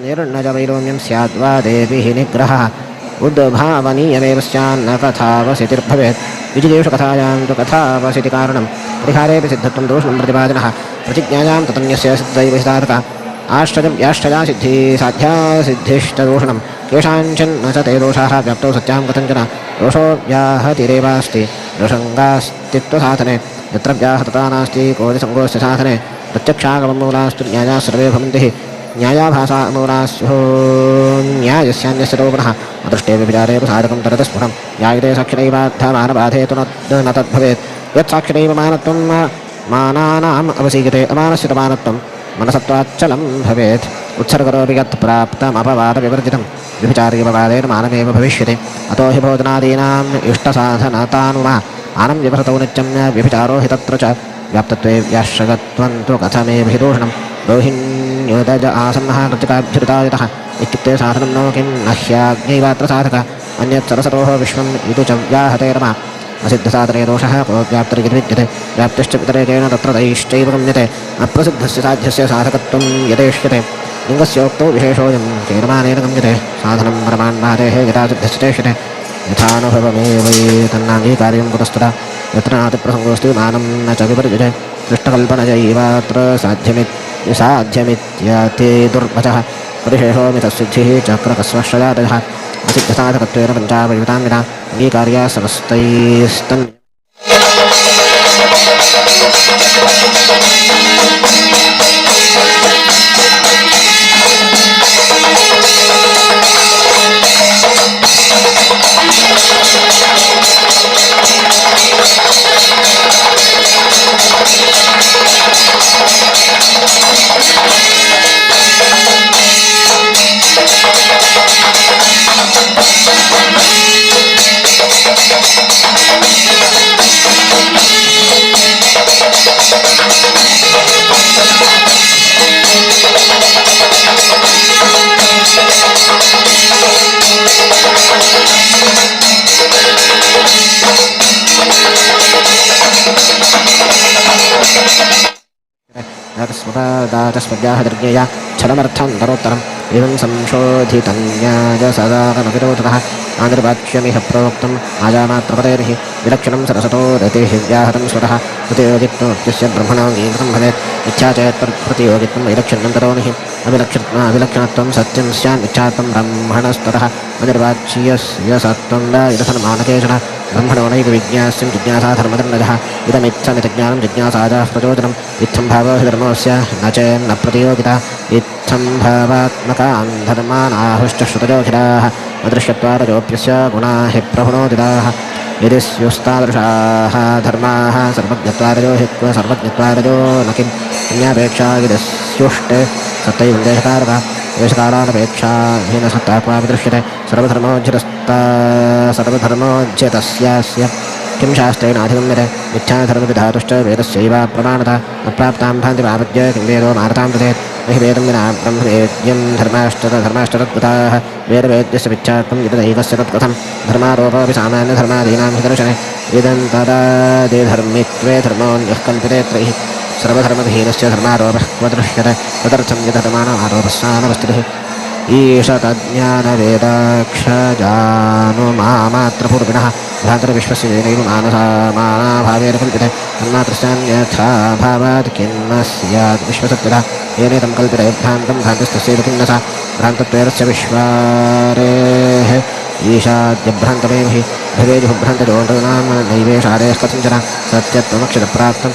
निर्णयवैरोम्यं स्याद्वा देवीः निग्रहः उद्भावनीयमेव स्यान्न कथावसितिर्भवेत् विजिगेषु कथायां तु कथावसिति कारणं परिहारेऽपि सिद्धत्वं दोषं प्रतिपादिनः प्रतिज्ञायां ततन्यस्य सिद्धैव हितार्थः आश्चर्यव्याश्चर्या सिद्धिः साध्या सिद्धिश्चदूषणं केषाञ्चन न च ते दोषाः व्याप्तौ सत्यां कथञ्चन दोषो व्याहतिरेवास्ति दोषङ्गास्तित्वसाधने यत्र व्याहतता नास्ति कोटिसङ्गोऽस्य साधने प्रत्यक्षागमं मूलास्तु न्यायाः सर्वे भवन्ति न्यायाभासा अमूलास्यो न्यायस्यान्यस्य लोपनः अदृष्टे विचारे साधकं तरतः स्फुटं न्यायते साक्षरैवार्थमानबाधेतु न तद्भवेत् यत् साक्षरैव मानत्वं मानानाम् अवसीयते अमानस्य मानत्वं मनसत्वाच्चलं भवेत् उत्सर्गरोपि यत् प्राप्तमपवादविवर्जितं व्यभिचार्यपवादेन मानमेव भविष्यति अतो हि भोजनादीनाम् इष्टसाधनतानुमा मानं व्यवहृतौ नित्यं व्यभिचारो हि तत्र च व्याप्तत्वे व्याश्रयत्वं तु कथमेभिदूषणं रोहिण्योदज आसन्नः कृतिकाभ्युतायतः इत्युक्ते साधनं नो किं न ह्याज्ञैवात्र साधकः अन्यत् सरसरोः विश्वं इति च व्याहते रमा असिद्धसाधने दोषः को व्याप्तरिति विद्यते व्याप्तिश्च वितरेकेण तत्र तैश्चैव गम्यते अप्रसिद्धस्य साध्यस्य साधकत्वं यथेष्यते लिङ्गस्योक्तौ विशेषोऽयं चैरमानेन गम्यते साधनं परमान्मादेः यथा सिद्धस्य चेष्यते यथानुभवमेवैतन्नाङ्गीकार्यं कुतस्तदा यत्र नातिप्रसङ्गोऽस्ति मानं न च विपर्यते दृष्टकल्पनजैवात्र साध्यमित्यते दुर्वचः परिशेषो मितसिद्धिः चक्रकस्वश्रयादयः असिद्धसाधकत्वेन पञ्चावयुतां विना अङ्गीकार्या समस्तैस्तन् दातस्मद्याः दुर्गेया छलमर्थं दरोत्तरम् एवं संशोधितं न्यायसदाकमविरोधतः आनिर्वाक्यमिह प्रोक्तम् आयामात्रपदेर्हि विलक्षणं सरसतो रतेः व्याहतं स्वतः प्रतियोगित्वस्य ब्रह्मणाङ्गीकृतं भवेत् इच्छा चेत् प्रतियोगित्वं वैलक्षण्यं तरोनिः अविलक्षणत्वं सत्यं स्यान्निच्छात्वं ब्रह्मणस्ततः अनिर्वाच्यस्य सत्त्वं वा इदधर्मानकेचन ब्रह्मणो नैव विज्ञास्यं जिज्ञासा धर्मधर्मजः इदमित्थमितज्ञानं जिज्ञासाजाः प्रचोदनम् इत्थं भावो हि धर्मोऽस्य न चेन्न प्रतियोगिता इत्थं भावात्मकान् धर्मानाहुश्च श्रुतजोखिलाः अदृश्यत्वारजोऽप्यस्य गुणा हि प्रभुणोदिताः यदि स्युस्तादृशाः धर्माः सर्वज्ञत्वारजो हि क्व सर्वज्ञत्वारजो न किं अन्यापेक्षा यदि स्युष्टे सत्यैव देशकारः देशकालानपेक्षा हीनसत्ता क्वापि दृश्यते सर्वधर्मोज्झितस्यास्य किं शास्त्रेण अधिगम्यते मिथ्याधर्मविधातुश्च वेदस्यैव प्रमाणतः अप्राप्तां भान्ति पापद्य किं वेदो मारतां तदेत् न हि वेदं विना ब्रह्मवेद्यं धर्माश्च तद्गताः वेदवेद्यस्य मिथ्यात्वं यदैकस्य तत्कथं धर्मारोपोऽपि सामान्यधर्मादीनां हि दर्शने इदं तदादिधर्मित्वे धर्मोऽन्यः कल्पते त्रैः सर्वधर्मविहीनस्य धर्मारोपः क्व दृश्यते तदर्थं यधर्माणामारोपस्सानवस्तुभिः ईश तज्ज्ञानवेदाक्षजानुमामात्रपूर्विणः भ्रान्तरविश्वस्य येनैव मानभावेन कल्प्यते तन्मात्रस्यान्यथा भावात् किन्न स्याद् विश्वसत्यतः येनैतं कल्प्यते भ्रान्तं भ्रान्तस्तस्यैव किन्न सा भ्रान्तत्वेरस्य विश्वारेः ईशाद्यभ्रान्तमेव हि भवेजुभ्रान्तजोनां नैवेशादेः कथञ्चन सत्यत्वमक्षतप्राप्तं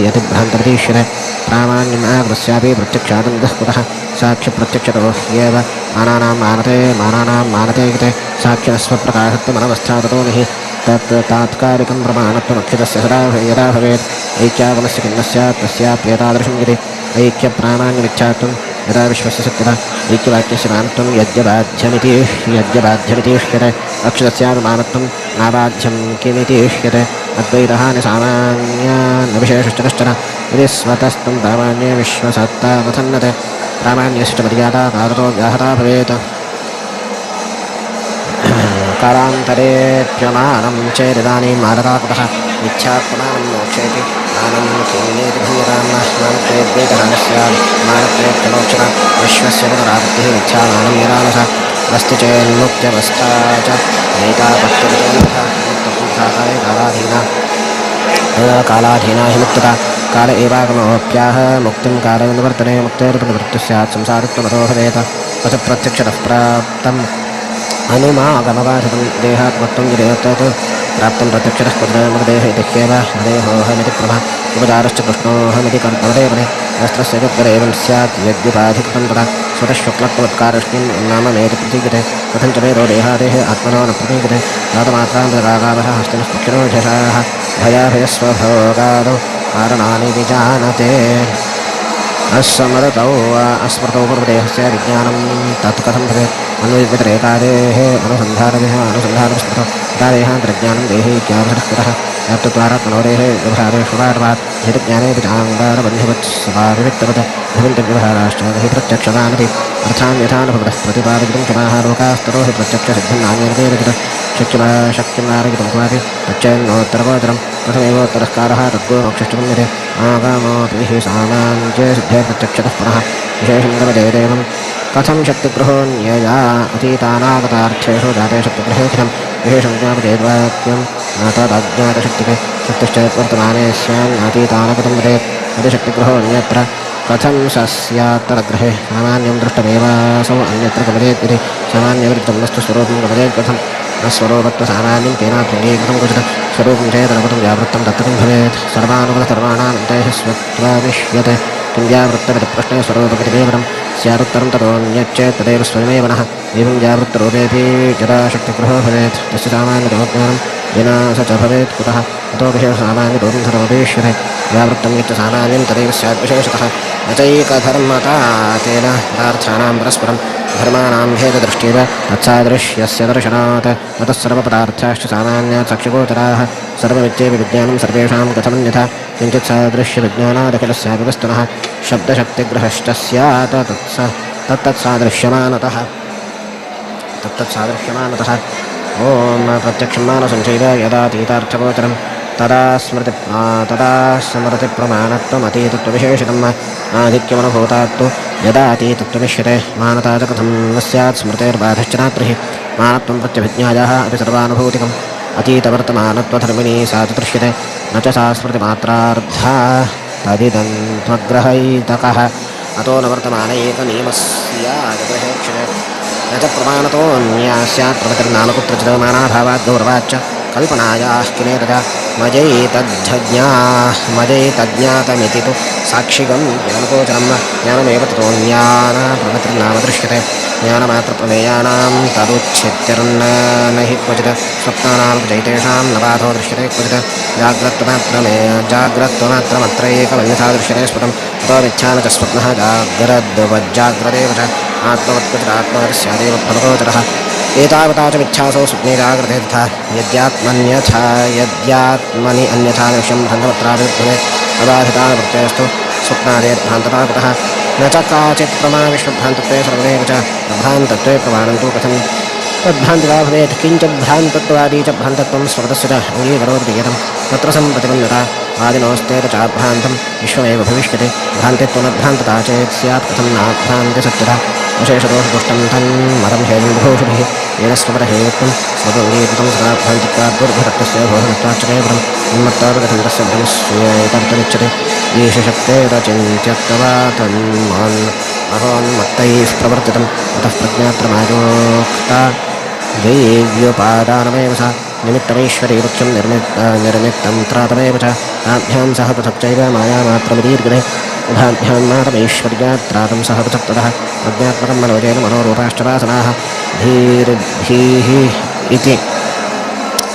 यतिभ्रान्तमतीष्यते प्रामाण्यमाग्रस्यापि प्रत्यक्षादन्तः कुतः साक्ष्यप्रत्यक्षतो ह्येव मानानां मानते कृते साक्ष्यस्वप्रकाशत्वमनवस्था ततो हि तत् तात्कालिकं प्रमाणत्वमक्षतस्य सदा यदा भवेत् ऐक्यागमस्य किन्न स्यात् तस्याप्येतादृशं यदि ऐक्यप्रामाण्यमिच्छात्वं यदा विश्वस्य सत्यता ऐक्यवाक्यस्य मानत्वं यद्यबाध्यमिति इष्यते अक्षतस्यानुमानत्वं नाबाध्यं किमिति इष्यते अद्वैतः निसामान्या न विशेषश्च कश्चन यदि स्वतस्तं प्रामाण्ये विश्वसत्ता कथन्नते प्रामाण्यस्य च मर्यादा कालतो व्याहता भवेत् कालान्तरेऽप्यमानं चेदिदानीं मानता कुतः मिथ्यात्मनानं मोक्षेति मानं किन्नेति भूयतां मानत्वेद्वैतः न स्यात् मानत्वेत्यमोक्षता विश्वस्य पुनरावृत्तिः मिथ्यामानं यदानस अस्ति चेन्मुक्त्यवस्था च नैतापत्यवितोऽन्यथा मुक्तपुंसा काले कालाधीना हि मुक्तता काल एवागमोऽप्याह मुक्तिं काले निवर्तने मुक्तेरुपनिवृत्तिः स्यात् संसारित्वमतो भवेत् अथ प्रत्यक्षतः प्राप्तम् अनुमागमवाधितं देहात्मत्वं यदेतत् प्राप्तं प्रत्यक्षतः कुतमदेह इति ह्येव मदेहोऽहमिति प्रभा उपचारश्च कृष्णोऽहमिति कर्तवदेवने वस्त्रस्य गद्गरेवं स्यात् यद्युपाधिकृतं तदा स्वतः शुक्लत्वत्कारष्ण्यं नाममेति प्रतीयते कथञ्च वेदो देहादेः आत्मनो न प्रतीयते जातमात्रान्तरागावः हस्तिनः पक्षिणो विशेषाः भयाभयस्वभोगादौ कारणानि विजानते अस्मृतौ अस्मृतौ पूर्वदेहस्य विज्ञानं तत् कथं भवेत् अन्वयव्यतिरेकादेः अनुसन्धानस्मृतौ देहान्तरज्ञानं देहैक्यावसरः कुतः व्याप्तद्वारात्मनोदेः व्यवहारेष्वपाठवात् हेतुज्ञानेऽपि चाङ्गारबन्धिवत् सभाविविक्तवत् भवन्तव्यवहाराश्च हि प्रत्यक्षतानति अर्थान् यथानुभवतः प्रतिपादितं क्षमाः लोकास्ततो हि प्रत्यक्षसिद्धिं नान्यन्ते रचितः शक्यं नारगितं क्वापि तच्चैन्नोत्तरगोचरं प्रथमेवोत्तरः कालः तद्गोमोक्षश्च मन्यते आगामोऽपि हि सामान्ये सिद्धे प्रत्यक्षतः पुनः विशेषं गमदेदेवं कथं शक्तिगृहोऽन्यया अतीतानागतार्थेषु जाते शक्तिगृहेखिलं विशेषं ज्ञापयेद्वाक्यं न तदज्ञातशक्तिके शक्तिश्चेत् स्यान्नातीतानगतं वदेत् यदि शक्तिगृहोऽन्यत्र कथं स स्यात्तदग्रहे सामान्यं दृष्टमेवासौ अन्यत्र गमदेत् इति सामान्यविरुद्धं वस्तु स्वरूपं गमदेत् कथं न स्वरूपत्वसामान्यं केनाभ्यङ्गीकृतं क्वचित् स्वरूपं चेदनुगतं व्यावृत्तं तत्र किं भवेत् सर्वानुगतसर्वाणान्ते स्वत्वानिष्यते किं व्यावृत्तमिति प्रश्ने स्वरूपगतिदेवनं स्यादुत्तरं ततोऽन्यच्चेत् तदेव स्वयमेव नः एवं व्यावृत्तरूपेऽपि यदा शक्तिगृहो भवेत् तस्य सामान्यतमज्ञानं विना स च भवेत् कुतः अतो विशेषसामान्यरूपं सर्वपेक्ष्यते व्यावृत्तं यच्च सामान्यं तदेव स्यात् विशेषतः न चैकधर्मता तेन पदार्थानां परस्परं धर्माणां भेददृष्टिव तत्सादृश्यस्य दर्शनात् ततः सर्वपदार्थाश्च सामान्यात् साक्षिगोचराः सर्वमित्येव विज्ञानं सर्वेषां कथमन्यथा किञ्चित् सादृश्यविज्ञानादखिलस्यापि वस्तुनः शब्दशक्तिग्रहश्च स्यात् तत्तत्सादृश्यमानतः ॐ प्रत्यक्षं मानसञ्चैव यदा तीतार्थगोचरं तदा स्मृतिप्रमाणत्वमतीतत्वविशेषितम् आधिक्यमनुभूतात्तु यदा अतीतत्वमिष्यते मानता च कथं न स्यात् स्मृतेर्बाधश्च नात्रिः मानत्वं प्रत्यभिज्ञायाः अपि सर्वानुभूतिकम् अतीतवर्तमानत्वधर्मिणी सा च दृश्यते न च सा स्मृतिमात्रार्धा तदिदं त्वग्रहैतकः अतो न वर्तमानैकनियमस्याग्रहेक्षते न च प्रमाणतोऽन्या स्यात् प्रवृत्तिर्नाम कुत्रचित् मानाभावात् गौरवाच्च कल्पनायाः किमेतजा मजैतज्ञातमिति तु साक्षिगं ज्ञानगोचरं ज्ञानमेव ततोऽन्यानाप्रवृत्तिर्नाम दृश्यते ज्ञानमात्रप्रमेयानां तदुच्छित्तिर्न हि क्वचित् स्वप्नानां चैतेषां न बाधो दृश्यते क्वचित् जाग्रत्वमात्रमत्रैकमन्यथा दृश्यते स्फुटं ततो मिथ्या न च स्वप्नः जाग्रद्वज्जाग्रदेव च आत्मवत्क्वचिदात्मा स्यादेव फलगोचरः एतावता च मिथ्यासौ स्वप्ने जाग्रते तथा यद्यात्मनि अन्यथा विषयं भ्रान्तवत्राभिर्भवे अबाधितानुवृत्तेस्तु स्वप्नादेर्भ्रान्तता कुतः न च काचित् प्रमा विश्वभ्रान्तत्वे सर्वमेव च प्रभ्रान्तत्वे प्रमाणं तु कथं तद्भ्रान्तिवा भवेत् किञ्चिद्भ्रान्तत्वादी च भ्रान्तत्वं स्वगतस्य च अङ्गीकरोति यतं तत्र सम्प्रतिबन्धता आदिनोस्तेन चाभ्रान्तं विश्वमेव भविष्यति भ्रान्तित्वमभ्रान्तता चेत् स्यात् कथं नाभ्रान्तिसत्यता विशेषदोषदुष्टं तन्मतं हेयं विभूषिभिः येन स्वपरहेयत्वं स्वगङ्गीकृतं सदाभ्रान्तित्वाद्बुद्धिरक्तस्य भोजनत्वाच्च केवलं उन्मत्तापगतं तस्य भ्रमस्येतर्तुमिच्छति ईशशक्तेरचिन्त्यत्वा तन्मान् अहोन्मत्तैः प्रवर्तितम् अतः प्रज्ञात्रमायोक्ता दैव्योपादानमेव सा निमित्तमैश्वर्यवृक्षं निर्मित्तं त्रातमेव च ताभ्यां सह पृथक् चैव मायामात्रमिदीर्घते उभाभ्यां मातमैश्वर्यात्रातं सह पृथक् ततः प्रज्ञात्मकं मनोजेन मनोरूपाश्च वासनाः धीर्भिः इति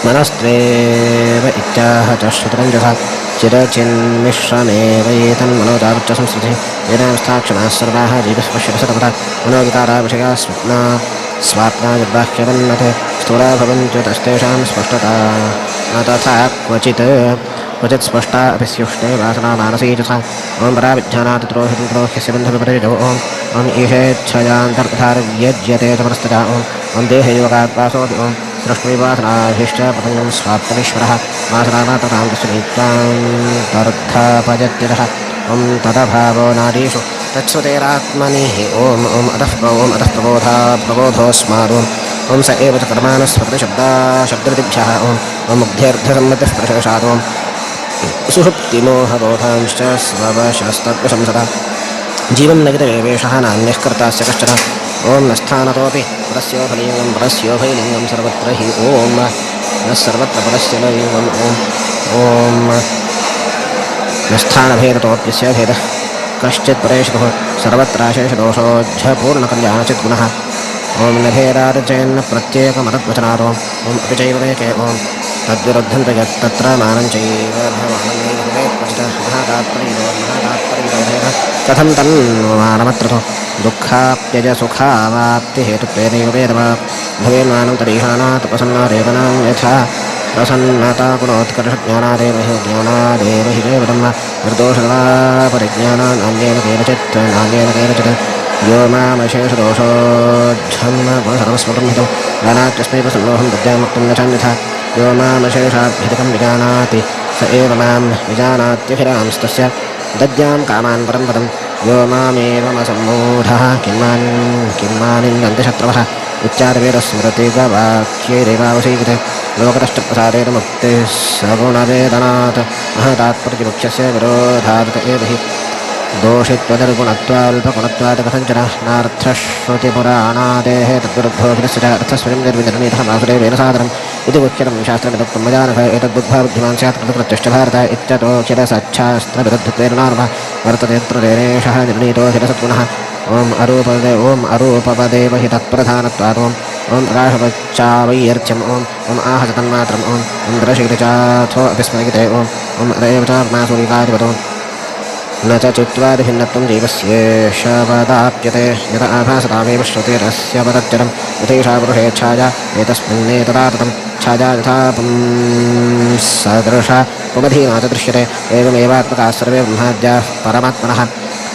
मनस्त्वेव इत्याह च श्रुतरञ्जसा चिरचिन्मिश्रमेवैतन्मनोजावच्च संस्कृतिः वेदांस्थाक्षणाः सर्वाः जीवः पश्यति सर्वथा मनोविकारा विषयाः स्वात्मा यद्बाह्यवन्नते स्थूला भवन्त्युतस्तेषां स्पष्टता तथा क्वचित् स्पष्टा अपि स्युष्टे वासना मानसी च सा ॐ पराविज्ञानात् द्रोह्यस्य बन्धविपरिजो ॐ ईशेच्छयान्तर्कथार्व्यज्यते च परस्तजा ॐ देहयोगात् वासोऽपि ॐ सृष्टिवासनाभिश्च प्रपञ्चं स्वाप्तमीश्वरः वासनामात्रतां तस्य नीत्वान्तर्थापजत्यतः ॐ तदभावो नाडीषु तच्छ्रुतेरात्मनि ॐ अतः प्रबोधोऽस्मादोम् ॐ स एव च कर्माणस्वप्रतिशब्दाशब्दृतिभ्यः ॐ मुग्ध्यर्थसम्मतिः प्रशशादोम् सुषुप्तिमोहबोधांश्च स्ववशस्तत्प्रशंसता जीवं नगितवेवेशः नान्यः कर्तास्य कश्चन ॐ न स्थानतोऽपि परस्योभलिङ्गं परस्योभयलिङ्गं सर्वत्र हि ॐ न सर्वत्र परस्य लिङ्गम् ॐ न स्थानभेदतोऽप्यस्य भेदः कश्चित् परेशतुः सर्वत्राशेषदोषोऽध्यपूर्णकल्याणचित् पुनः ॐ न भेदादचेन्न प्रत्येकमतद्वचनादो ॐ अपि चैवदेके ॐ तद्विरुद्धं यत्तत्र मानं चैव महातात्पर्यभेदः कथं तन्मानमत्रतो दुःखाप्यजसुखावाप्तिहेतुत्वेनैव वेदवा भवेन्मानं तरीशानात् प्रसन्नादेवनां यथा प्रसन्नता गुणोत्कर्षज्ञानादेव हि ज्ञानादेव हि केवलं निर्दोषता परिज्ञानान्येन केनचित् नान्येन केनचित् यो मामशेषदोषोऽध्यं सर्वस्वब्रह्मितं ज्ञानात्यस्मै प्रसन्नोऽहं विद्यामुक्तं न चान्यथा यो मामशेषाभ्यधिकं विजानाति स एव मां विजानात्यखिलांस्तस्य दद्यां कामान् परं पदं यो मामेवमसम्मूढः किम्मानिन्दन्तशत्रवः उच्चारवेदस्मृतिगवाक्यैरेवावशीकृते लोकतश्चप्रसादेन मुक्तिः सगुणवेदनात् महतात्पर्यमुख्यस्य विरोधात् एव हि दोषित्वदर्गुणत्वाल्पगुणत्वात् कथञ्चन नार्थश्रुतिपुराणादेः तद्विरुद्धोऽभिधस्य च अर्थस्वयं निर्विनिर्णीतः वासुदेवेन सादरम् इति उच्यतं शास्त्रविदुक्तं मजानघ एतद्बुद्ध्वा बुद्धिमान् स्यात् कृतकृत्यश्च भारत इत्यतोऽखिलसच्छास्त्रविदुद्धत्वेन नार्भ वर्तते यत्र देनेशः निर्णीतोऽखिलसद्गुणः ॐ अरूपदेव हि तत्प्रधानत्वात् ॐ प्रकाशवच्चावैर्च्यम् ॐ आहसतन्मात्रम् ॐ इन्द्रशीलचाथो अपि स्मरिते ॐ अतएव चात्मासुरिकाधिपतो न च चित्वादिभिन्नत्वं जीवस्येष वदाप्यते यत आभासतामेव श्रुतिरस्य पदच्चरं यथेषा पुरुषेच्छाया एतस्मिन्नेतदा ततं छाया यथा पुंसदृशा पुमधीना च दृश्यते एवमेवात्मकाः सर्वे ब्रह्माद्याः परमात्मनः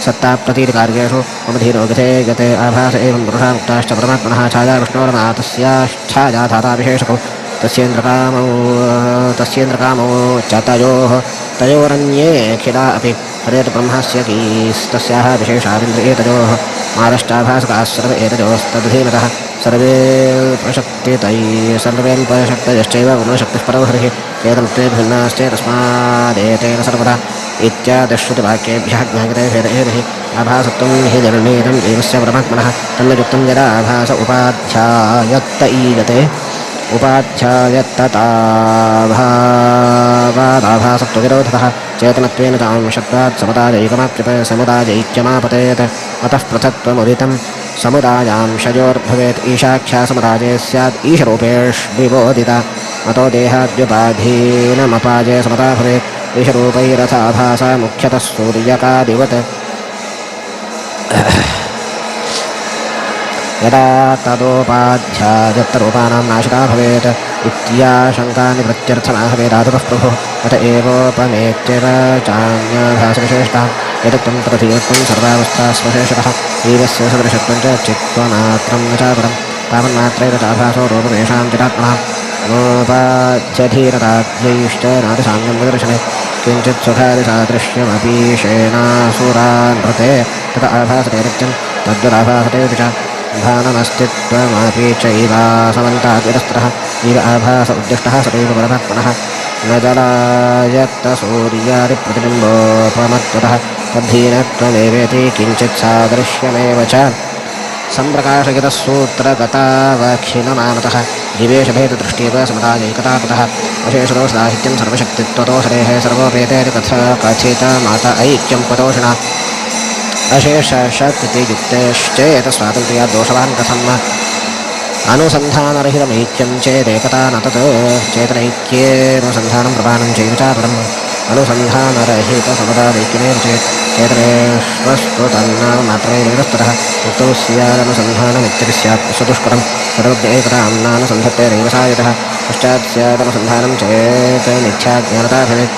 सत्ताप्रतीतिकार्येषु पुमधीनो गते आभास एवं पुरुषा मुक्ताश्च परमात्मनः छाया विष्णोरमा तस्याश्छाया धाताविशेषकौ तस्येन्द्रकामौ च तयोरन्येऽखिला अपि हरेत ब्रह्मस्य कीस्तस्याः विशेषादिन्द्रियेतयोः मारश्चाभासकाः सर्व एतयोस्तदधीनतः सर्वेऽल्पशक्तयश्चैव गुणशक्तिः परमहरिः चेतनत्वे भिन्नाश्चेतस्मादेतेन सर्वदा इत्यादिश्रुतिवाक्येभ्यः ज्ञायते भेद एव हि आभासत्वं हि निर्णीतं जीवस्य परमात्मनः तन्नयुक्तं यदा आभास उपाध्यायत्त ईयते उपाध्यायत्तताभावादाभासत्वविरोधतः चेतनत्वेन तांशत्वात् समुदायैक्यमापतेत् अतः पृथक्त्वमुदितं समुदायांशयोर्भवेत् ईशाख्या समुदाये स्यात् ईशरूपेष्विबोधिता अतो देहाद्युपाधीनमपाये समता भवेत् ईशरूपैरथाभासा मुख्यतः सूर्यकादिवत् यदा तदोपाध्यायत्तरूपाणां नाशिता भवेत् इत्याशङ्का निवृत्त्यर्थमाह वेदातुतः प्रभुः अत एवोपमेत्येव चान्याभासविशेषताम् एतत्त्वं तदधीनत्वं सर्वावस्थास्वशेषतः जीवस्य सदृशत्वं च चित्त्वमात्रं न चापरम् तावन्मात्रेण चाभासो रूपमेषां चिरात्मनां नोपाध्यधीरताद्यैश्चनादिसाङ्गं विदर्शने किञ्चित् सुखादिसादृश्यमपीशेनासुरानृते तत आभासते नित्यं तद्वदाभासते च भानमस्तित्वमपि चैवासमन्ताद्विरस्त्रः इव आभास उद्दिष्टः सदैव परमात्मनः न जलायत्तसूर्यादिप्रतिबिम्बोपमत्वतः तद्धीनत्वमेवेति किञ्चित् सादृश्यमेव च सम्प्रकाशयतः सूत्रगतावखिलमानतः जीवेशभेददृष्टिव समतायैकतापतः अशेषतो साहित्यं सर्वशक्तित्वतो हरेः सर्वोपेतेति कथा कथितमात ऐक्यं क्वतोषिणा अशेषशक्तियुक्तेश्चेतस्वातन्त्र्यात् दोषवान् कथम् अनुसन्धानरहितमैक्यं चेदेकता न तत् चेतनैक्येनुसन्धानं प्रमाणं चैव चापरम् अनुसन्धानरहितसमतादैक्यमेव चेत् चेतनेष्वस्तु तन्नाममात्रमेवस्ततः मुक्तौ स्यादनुसन्धानमित्यपि स्यात् सुदुष्करं सर्वज्ञ एकतां नानुसन्धत्तेनैव सायतः पश्चात् स्यादनुसन्धानं चेत् मिथ्याज्ञानता भवेत्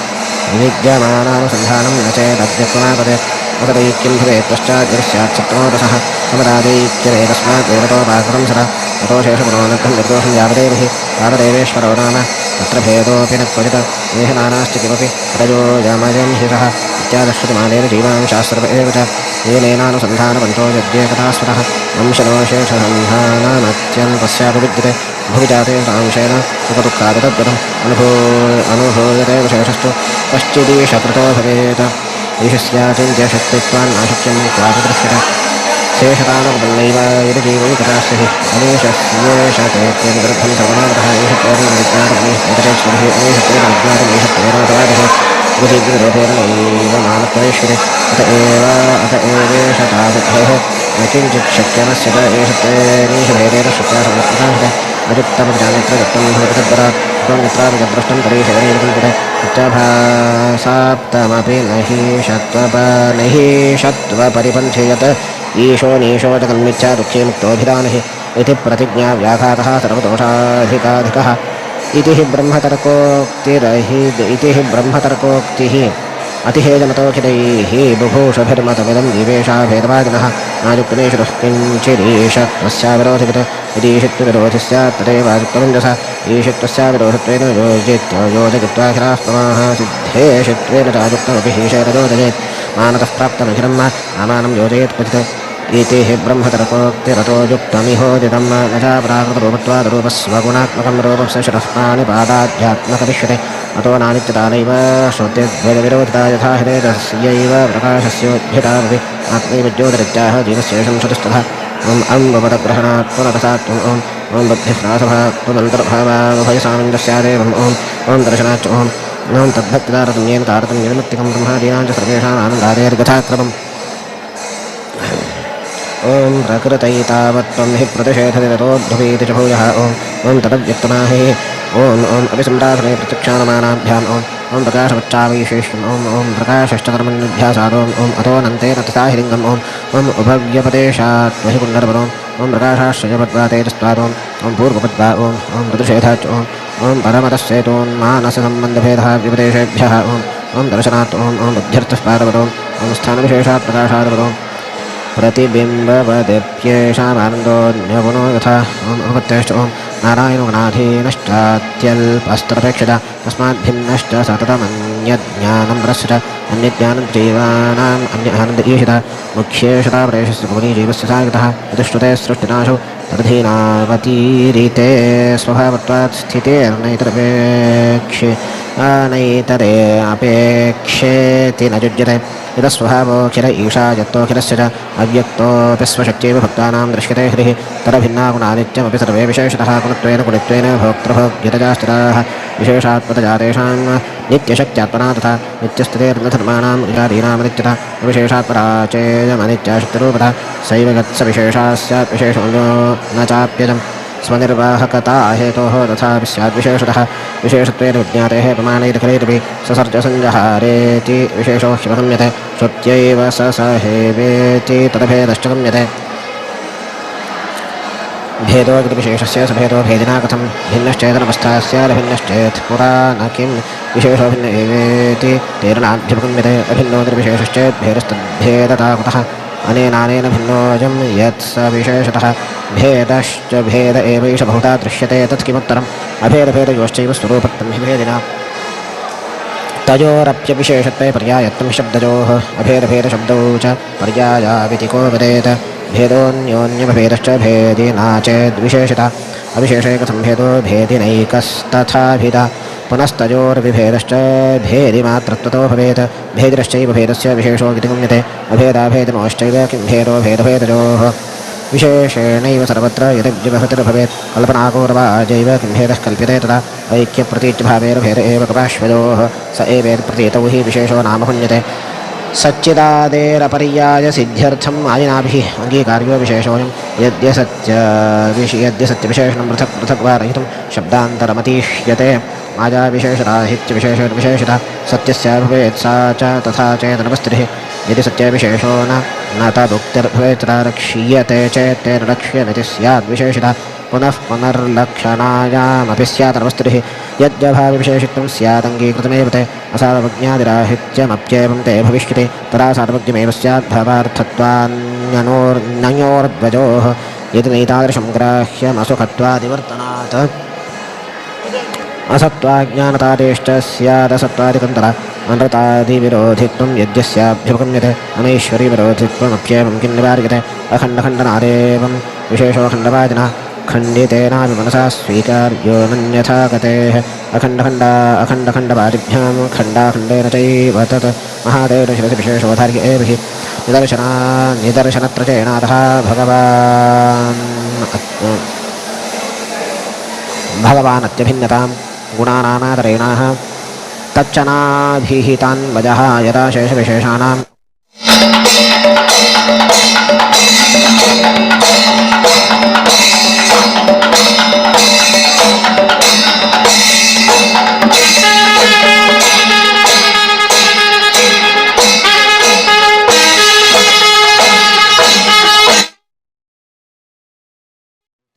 विविद्यमानानुसन्धानं न चेदव्यक्तमापदेत् तदैक्यं भवेत् पश्चात् स्यात् सप्तमोदशः समदादैक्यमेतस्मात् देवतोपाकृतं सदा ततो शेषपुरोनद्धं निर्दोषं यावदेव हि तावदेवेश्वरो नाम तत्र भेदोऽपि न क्वचित् देह नानाश्च किमपि रजोजमजं हि सः इत्यादश्रुतिमानेन जीवांशास्त्रप एव च येनेनानुसन्धानपन्थो यद्येकतास्वतः वंशदोषेषसन्धानमत्यन्तस्यापि विद्यते भुविजाते अंशेन सुखदुःखादितद्गतम् अनुभूयते विशेषस्तु कश्चिदीशकृतो भवेत् ईशस्याचिन्त्यशक्तित्वान् नाशक्यं क्वापि दृश्यते शेषतानुपन्नैव यदि जीवैकतास्य हि अनेशस्येषतेत्येन विरुद्धं सर्वमातः ईशत्वेन विज्ञातमनीशतेश्वरिः अनेशत्वेन विज्ञातमीशत्वेनातवादिः विधिविरोधेन नैव मानत्वैश्वरे अत एवेष तावद्धेः न किञ्चित् शक्यमस्य च ईशत्वेनीशभेदेन श्रुत्या संवर्तताः अयुक्तमजामित्र दत्तं भवति तद्वरात् त्वं यत्रापि परीशयनेन कल्पते इत्याभासाप्तमपि न हि षत्वपरिपन्थे यत् ईशो नीशो च कन्मिच्छा दुःखे मुक्तोऽभिधानहि इति प्रतिज्ञाव्याघातः सर्वदोषाधिकाधिकः इति हि ब्रह्मतर्कोक्तिः अतिहेजमतोखितैः बुभूषभिर्मतमिदं जीवेशा भेदवादिनः नायुक्तमेषु किञ्चिदीशत्वस्याविरोधिवित् यदीशित्वविरोधि स्यात् तदेवायुक्तमञ्जसा ईशित्वस्याविरोधत्वेन योजयित्वाखिलाः प्रमाः सिद्धेशित्वेन चायुक्तमपि हीशैरयोजयेत् मानतः प्राप्तमखिलं आमानं योजयेत् क्वचित् इति हि ब्रह्मतर्कोक्तिरतो युक्तमिहोदितं न च प्राकृतरूपत्वादरूपस्वगुणात्मकं रूपस्य शिरःपाणिपादाध्यात्मकमिष्यते अतो नानित्यतानैव श्रुतिद्वयविरोधिता यथा हृदयस्यैव प्रकाशस्योद्भितामपि आत्मैव ज्योतिरित्याह जीवस्येषं चतुस्तथा ॐ अङ्गपदग्रहणात् पुनरसात् ॐ बुद्धिह्रासभात् पुनन्तर्भावाभयसामञ्जस्यादेवम् ॐ दर्शनाच्च ॐ तद्भक्तितारतम्येन तारतम्यविमुक्तिकं ब्रह्मादीनां च सर्वेषाम् आनन्दादेर्गथाक्रमम् ॐ प्रकृतैतावत्त्वं हि प्रतिषेधति ततोऽध्वपीति च भूयः ॐ तदव्यक्तमाहि ॐ अभिसम्रासने प्रत्यक्षानुमानाभ्याम् ॐ प्रकाशवच्चावैशेष्यम् ॐ प्रकाशश्च कर्मण्यभ्यासादो ॐ अतोऽनन्तेन तथा हि लिङ्गम् ॐ उभव्यपदेशात् वहि पुण्डरपदो ॐ प्रकाशाश्रयपद्वातेजस्त्वादो ॐ पूर्वपद्वा ॐ प्रतिषेधाच्च ॐ परमतस्येतोन्मानससम्बन्धभेदः व्यपदेशेभ्यः ॐ दर्शनात् ॐ बुद्ध्यर्थः पादपदो ॐ स्थानविशेषात् प्रकाशादपदो प्रतिबिम्बवदेप्येषामानन्दोऽन्यगुणो यथा उपत्यश्च नारायणगुणाधीनश्चात्यल्पस्तरपेक्षित तस्माद्भिन्नश्च सततमन्यज्ञानं परस्य च अन्यज्ञानजीवानाम् अन्यानन्द ईशित मुख्येषता प्रेषस्य गुणी जीवस्य सागतः यतिश्रुते सृष्टिनाशौ तदधीनावतीरिते स्वभावत्वात् स्थितेर्नैतरपेक्षे अपेक्षेति न युज्यते यतस्वभावोऽखिल ईशा यत्तोऽखिलस्य च अव्यक्तोऽपि स्वशक्त्यैव भक्तानां दृश्यते हृदिः तदभिन्ना गुणानित्यमपि सर्वे विशेषतः गुणत्वेन गुणित्वेन भोक्तृभोग्यतजास्थिताः विशेषात्मतया तेषां नित्यशक्त्यात्मना तथा नित्यस्थितेर्नधर्माणां विचारीणामनित्यता विशेषात्पराचेयमनित्याशक्तिरूपता सैव गत्सविशेषा स्यात् विशेषो न चाप्यजम् स्वनिर्वाहकता हेतोः तथापि स्याद्विशेषतः विशेषत्वेन विज्ञातेः प्रमाणैर्खलेरपि ससर्जसञ्जहारेति विशेषो ह्यवगम्यते श्रुत्यैव सहेवेति तदभेदश्च गम्यते भेदो विशेषस्य सभेदो भेदिना कथं भिन्नश्चेतनवस्थास्यादभिन्नश्चेत् पुरा न किं विशेषो भिन्न एवेति तेन नाभ्युपगम्यते अभिन्नो निर्विशेषश्चेत् भेदस्तद्भेदता कुतः अनेनानेन भिन्नोऽयं यत् स विशेषतः भेदश्च भेद एवैष बहुधा दृश्यते तत् किमुत्तरम् अभेदभेदयोश्चैव स्वरूपत्वं हि भेदिना तयोरप्यविशेषत्वे पर्यायत्वं शब्दयोः अभेदभेदशब्दौ च पर्यायाविति को वदेत् भेदोऽन्योन्यमभेदश्च भेदिना चेद्विशेषता अविशेषे कथं भेदो भेदिनैकस्तथाभिधा पुनस्तयोर्विभेदश्च भेदिमात्रत्वतो भवेत् भेदिरश्चैव भेदस्य विशेषो इति गम्यते अभेदाभेदनोश्चैव किं भेदो भेदभेदयोः विशेषेणैव सर्वत्र यद्विभक्तिर्भवेत् कल्पनाकौरवाजैव किं भेदः कल्प्यते तदा ऐक्यप्रतीत्यभावेर्भेद एव कपाश्वयोः स एवेत्प्रतीतौ हि विशेषो नाम हुन्यते सच्चिदादेरपर्यायसिद्ध्यर्थम् आदिनाभिः अङ्गीकार्यो विशेषोऽयं यद्यसत्यविशेषणं पृथक् पृथक् वा रहितुं शब्दान्तरमतीष्यते मायाविशेषराहित्यविशेषविशेषता सत्यस्य भवेत् सा च तथा चेदनवस्त्रिः यदि सत्यविशेषो न तदुक्तिर्भवेत् तदा रक्ष्यते चेत् तेन रक्ष्यमिति स्याद्विशेषता पुनः पुनर्लक्षणायामपि स्यादनवस्त्रिः यद्यभावविशेषित्वं स्यादङ्गीकृतमेव ते असार्वज्ञादिराहित्यमप्येवं ते भविष्यति तदा सार्वज्ञमेव स्याद्भवार्थत्वान्यनयोर्ध्वजोः यदि नैतादृशं ग्राह्यमसुखत्वादिवर्तनात् असत्त्वाज्ञानतादेश्च स्यादसत्त्वादिकन्तरा अनृतादिविरोधित्वं यद्यस्याभ्युपगम्यते अनैश्वरीविरोधित्वमप्येवं किं निवार्यते अखण्डखण्डनादेवं विशेषोऽखण्डवादिना खण्डितेनापि मनसा स्वीकार्यो मन्यथा गतेः अखण्डखण्डवादिभ्यां खण्डाखण्डेन चैव तत् महादेव शिरसि विशेषोधार्य एव हि निदर्शनत्रचेणातः भगवानत्यभिन्नतां गुणानामादरेणाः तच्चनाभिहितान्वजः यदा शेषविशेषाणां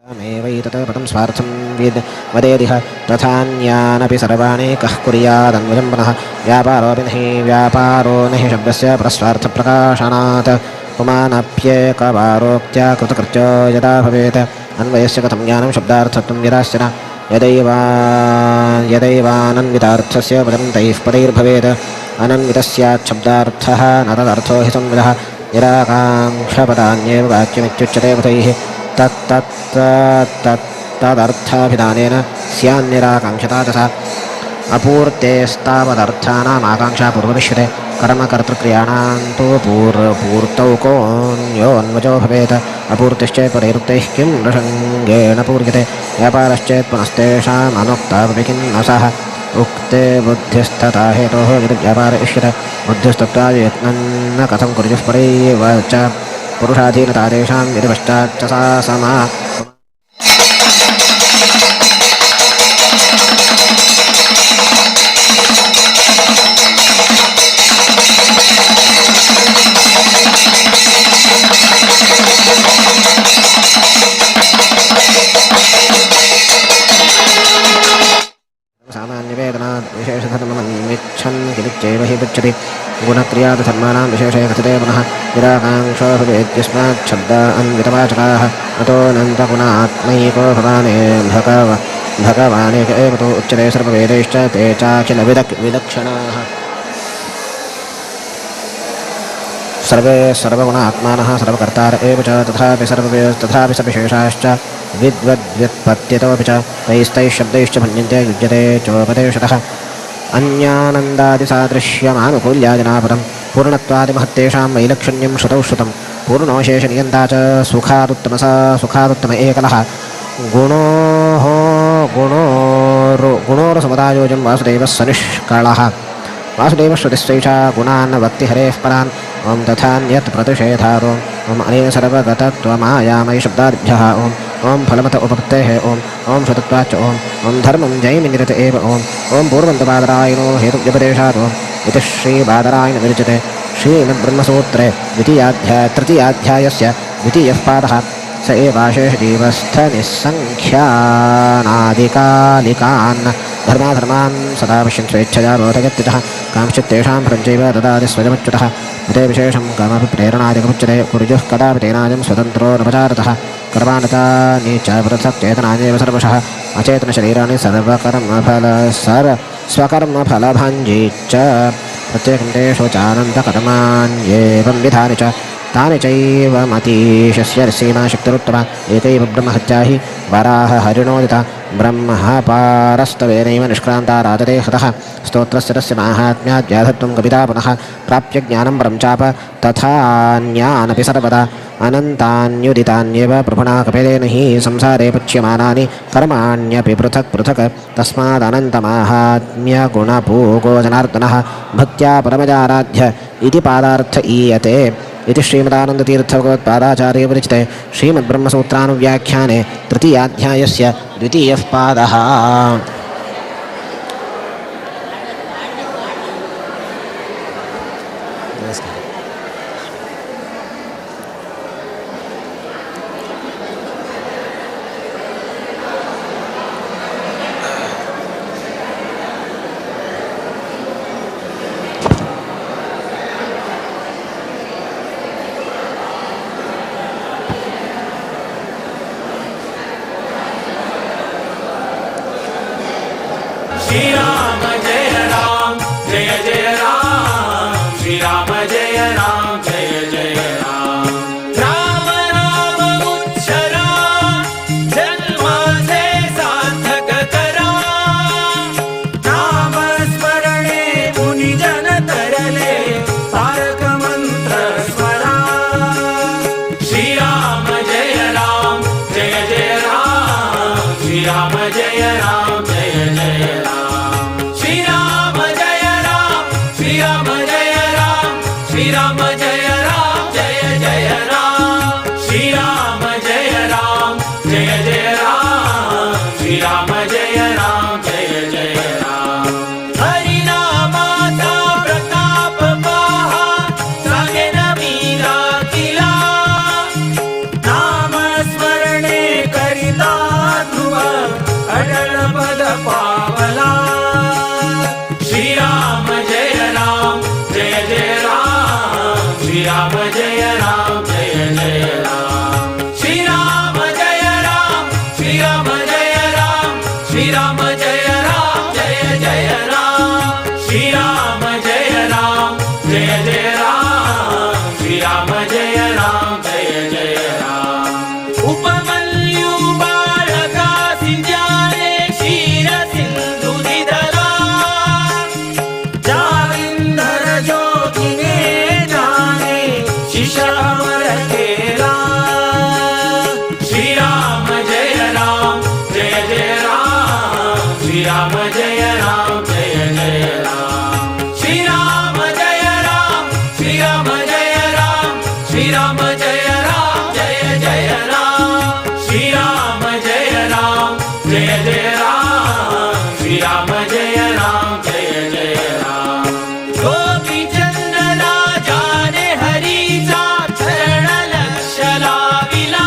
तमेवैतत् पदं स्वार्थं वदेदिह तथान्यानपि सर्वाणि कः कुर्यादन्वयं पुनः व्यापारोऽपि नहि व्यापारो नहि शब्दस्य परस्वार्थप्रकाशनात् पुमानप्येकवारोक्त्या कृतकृत्यो यदा भवेत् अन्वयस्य कथं ज्ञानं शब्दार्थत्वं यदाश्चन यदैवानन्वितार्थस्य पदं तैः पदैर्भवेत् अनन्वितस्यात् शब्दार्थः न तदर्थो हि संविदः निराकाङ्क्षपदान्येव वाक्यमित्युच्यते बुधैः तदर्थाभिधानेन स्यान्निराकाङ्क्षता तथा अपूर्तेस्तावदर्थानाम् आकाङ्क्षा पूर्वमिष्यते कर्मकर्तृक्रियाणां तु पूर्तौ कोऽन्योऽन्वजो भवेत् अपूर्तिश्चेत् पदैरुक्तैः किं नृशङ्गेण पूर्यते व्यापारश्चेत् पुनस्तेषाम् अनुक्तावपि किं न सः उक्ते बुद्धिस्तथा हेतोः यदि व्यापार इष्यते बुद्धिस्तत्त्वायत्नं न कथं कुर्युः परैव च पुरुषाधीनता तेषां यदि पश्चाच्च सा समा सामान्यवेदनात् विशेषधर्ममन्विच्छन् किमित्येव हि पृच्छति गुणक्रियाधर्माणां विशेषे कथिते पुनः निराकाङ्क्षो भवेद्यस्मात् शब्दा अन्वितवाचकाः अतोऽनन्तगुणात्मैको भगवानेक एव तु उच्यते सर्ववेदैश्च ते चाखिल विलक्षणाः सर्वे सर्वगुणात्मानः सर्वकर्तार एव च तथापि सविशेषाश्च विद्वद्व्युत्पत्तितोऽपि च तैस्तैः शब्दैश्च भण्यन्ते युज्यते चोपदेशतः अन्यानन्दादिसादृश्यमानुकूल्यादिनापदं पूर्णत्वादिमहत्तेषां वैलक्षण्यं श्रुतौ श्रुतं पूर्णोशेषनियन्ता च सुखादुत्तम एकलः गुणोरसमुदायोजं वासुदेवः सनिष्कळः वासुदेवः श्रुतिस्वैषा गुणान् वक्ति हरेः परान् ओं तथान्यत् प्रतिषेधारो ओम् अनेन सर्वगतत्वमायामयि शब्दादिभ्यः ओं फलमत उपपत्तेः ओं श्रुतत्वाच्च ओं धर्मं जैमिनिरत एव ओं पूर्वन्तपादरायणो हेतुव्यपदेशात् इति श्रीबादरायण विरचिते श्रीमद्ब्रह्मसूत्रे तृतीयाध्यायस्य द्वितीयः पादः स एवाशेषजीवस्थनिस्सङ्ख्यानादिकालिकान् धर्मान् सदा पश्यन् स्वेच्छया बोधयत्यतः कांश्चित् तेषां फलञ्चैव ददाति स्वयमच्युतः उते विशेषं कमपि प्रेरणादिकमुच्यते कुर्युः कदापि तेनादिं स्वतन्त्रो नपचारतः कर्माणतानि च पृथक् चेतनान्येव सर्वशः अचेतनशरीराणि स्वकर्मफलभाञ्जी च प्रत्येकं तेषु चानन्तकर्माण्येवं विधानि च तानि चैवमतीशस्य सीमाशक्तिरुत्तमा एकैव ब्रह्महत्या हि वराह हरिणोदिता ब्रह्मपारस्तवेनैव निष्क्रान्ता राजते हतः स्तोत्रस्य तस्य माहात्म्याद्व्याधत्वं कविता पुनः प्राप्य ज्ञानं परं चाप तथान्यानपि सर्वदा अनन्तान्युदितान्येव प्रभुना कपिलेन हि संसारे पच्यमानानि कर्माण्यपि पृथक् पृथक् तस्मादनन्तमाहात्म्यगुणपूगो जनार्दनः भक्त्या परमजाराध्य इति पादार्थ ईयते इति श्रीमदानन्दतीर्थभगवत्पादाचार्य विरचिते श्रीमद्ब्रह्मसूत्रानुव्याख्याने तृतीयाध्यायस्य द्वितीयः पादः। श्री राम जय राम जय जय राम श्री राम जय राम जय जय राम राम राम उच्चरा जन्माचे सार्थक करा नाम स्मरणे मुनिजन तरले तारक मंत्र स्मरा श्री राम जय राम जय जय राम श्री राम जय राम जय जय राम श्री राम जय राम श्री राम जय राम श्री राम जय राम जय जय राम श्री राम जय राम जय जय राम श्री राम जय राम जय जय राम हरि नामाचा प्रताप पहा सांगेन मीरा किला नाम स्मरणे करिता ध्रुव अटल पद पावला श्री राम जय राम जय जय राम श्री राम जय राम जय जय राम श्री राम जय राम श्री राम जय राम श्री राम जय राम जय जय राम श्री राम जय राम जय जय राम श्री राम जय राम जय जय राम उपमन्यु बालका सिंध्याने क्षीर सिंधु दिदला जाविंदर जोगिने जाने शिशावर केला श्री राम जय राम जय जय राम श्री राम जय राम जय जय राम श्री राम जय राम श्री राम जय राम श्री राम जय राम जय जय राम श्री राम जय राम जय जय राम श्री राम जय राम जय जय राम गोपी चंदना जाने हरीचा चरण लक्ष लाविला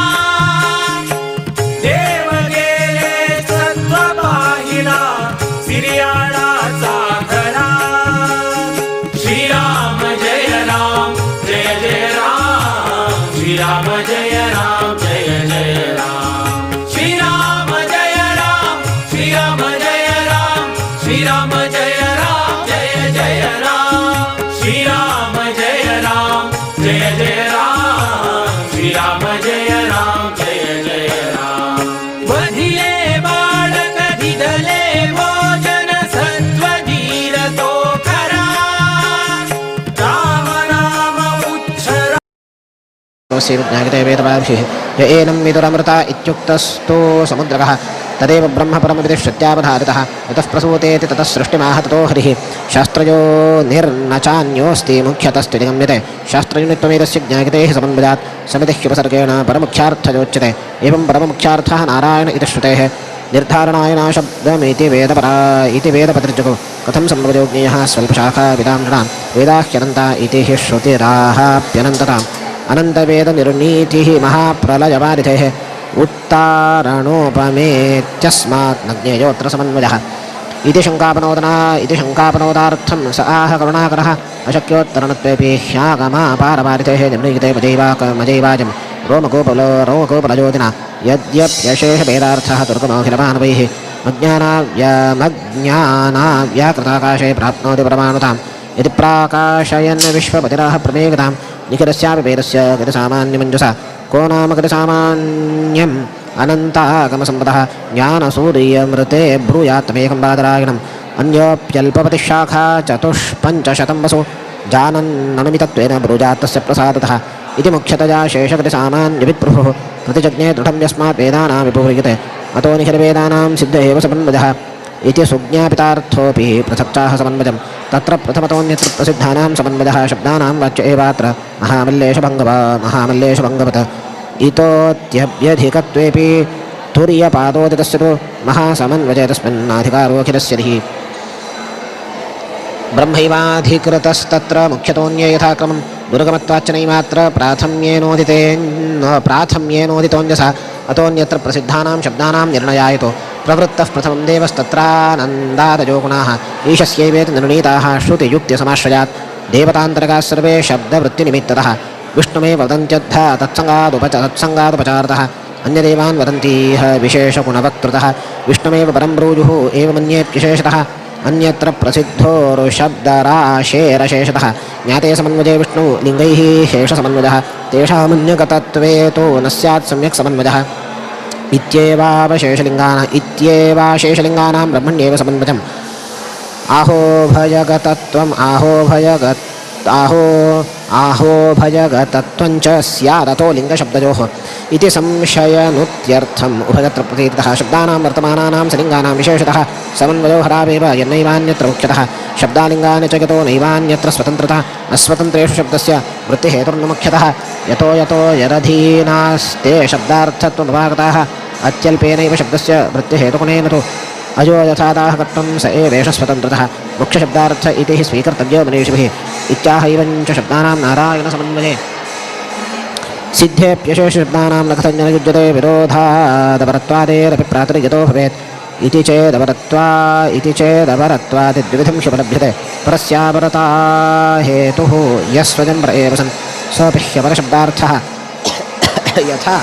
देव गेले सत्व पाहिला सिरियाळाचा खरा श्री राम जय राम जय जय राम श्री राम जय राम जय जय राम श्री राम जय राम श्री राम जय राम श्री राम जय राम जय जय राम श्री राम जय राम जय जय राम श्री राम जय राम जय जय राम वधिले बालक दिदले भोजन सत्व धीर तो खरा राम नाम उच्चरा ज्ञायते वेदपार्षिः य एनं विदुरमृता इत्युक्तस्तो समुद्रकः तदेव ब्रह्म परमविदिश्यत्यावधारितः यतः प्रसूतेति ततः सृष्टिमाह ततो हरिः शास्त्रयो निर्नचान्योऽस्ति मुख्यतस्त्विति गम्यते शास्त्रयुनित्वमेतस्य ज्ञायते हि समन्वयात् समितिह्युपसर्गेण परमुख्यार्थयोच्यते एवं परममुख्यार्थः नारायण इति श्रुतेः निर्धारणाय नाशब्दमिति वेदपरा इति वेदपतिर्जगौ कथं सम्भवयोज्ञेयः स्वल्पशाखाविदां वेदाह्यनन्ता इति हि श्रुतिराहाप्यनन्तताम् अनन्तवेदनिर्णीतिः महाप्रलयवारिधेः उत्तारणोपमेत्यस्मात् न ज्ञेयोऽत्र समन्वयः इति शङ्कापनोदार्थं स आह करुणाकरः अशक्योत्तरणत्वेऽपि ह्यागमापारवारितेः निर्णीयते मजैवाजं रोमकोपलज्योतिना यद्यप्यशेषभेदार्थः दुर्गमोऽखिलमानवैः मज्ञानाव्याकृताकाशे प्राप्नोति परमाणुताम् यदि प्राकाशयन् विश्वपतिराः प्रमेयतां निखिलस्यापि वेदस्य गतिसामान्यमञ्जुषा को नाम गतिसामान्यम् अनन्तागमसम्पदः ज्ञानसूर्यमृते ब्रूयात्तमेकं बादरायणम् अन्योऽप्यल्पपतिशाखा चतुष्पञ्चशतं वसु जानन्ननुमितत्वेन ब्रूजात्तस्य प्रसादतः इति मुख्यतया शेषगतिसामान्यविप्रुः प्रतिजज्ञे दृढं यस्मात् वेदानां विपूर्यते अतो निखिलवेदानां सिद्ध एव समन्वयः इति सुज्ञापितार्थोऽपि पृथक्चाह समन्वयं तत्र प्रथमतोऽन्यत्र प्रसिद्धानां समन्वयः शब्दानां वाच्य एवात्र महामल्लेशभङ्गवत् इतोऽत्यभ्यधिकत्वेऽपि तुर्यपादोदितस्य तु महासमन्वये तस्मिन्नाधिकारोऽखिलस्य ब्रह्मैवाधिकृतस्तत्र मुख्यतोऽन्ये यथाक्रमं दुर्गमत्वाच्च नैमात्र प्राथम्येनोदितोऽन्यसा अतोऽन्यत्र प्रसिद्धानां शब्दानां निर्णयायतो प्रवृत्तः प्रथमं देवस्तत्रानन्दादयो गुणाः ईशस्यैवेति निर्णीताः श्रुतियुक्त्यसमाश्रयात् देवतान्तरकाः सर्वे शब्दवृत्तिनिमित्ततः विष्णुमेव वदन्त्यद्धा तत्सङ्गादुपचारतः अन्यदेवान् वदन्तीह विशेषगुणवक्तृतः विष्णुमेव परं ब्रूजुः एवमन्येऽप्यशेषतः अन्यत्र प्रसिद्धोरुशब्दराशेरशेषतः ज्ञाते समन्वये विष्णु लिङ्गैः शेषसमन्वयः तेषामन्यगतत्वे तु न स्यात् सम्यक् समन्वयः इत्येवाशेषलिङ्गानां ब्रह्मण्येव समन्वयम् आहोभयगतत्वञ्च स्यादतो लिङ्गशब्दयोः इति संशयनुत्यर्थम् उभयत्र प्रतीतः शब्दानां वर्तमानानां सलिङ्गानां विशेषतः समन्वयो हरावेव यन्नैवान्यत्र मुख्यतः शब्दालिङ्गानि च यतो नैवान्यत्र स्वतन्त्रता अस्वतन्त्रेषु शब्दस्य वृत्तिहेतुर्न मुख्यतः यतो यरधीनास्ते शब्दार्थत्वमपागताः अत्यल्पेनैव शब्दस्य वृत्तिहेतुकुनेन तु अजो यथादाहकत्वं स एवेष स्वतन्त्रतः मुख्यशब्दार्थ इति हि स्वीकर्तव्यो मनीषिभिः इत्याहैवञ्च शब्दानां नारायणसमन्वये सिद्धेऽप्यशेषशब्दानां न कथञ्जन युज्यते विरोधादपरत्वादेरपि प्रातर्यतो भवेत् इति चेदपरत्वादिद्विविधं ह्युपलभ्यते परस्यापरता हेतुः यस्वयं पर एव सन् सोऽपि ह्यपरशब्दार्थः यथा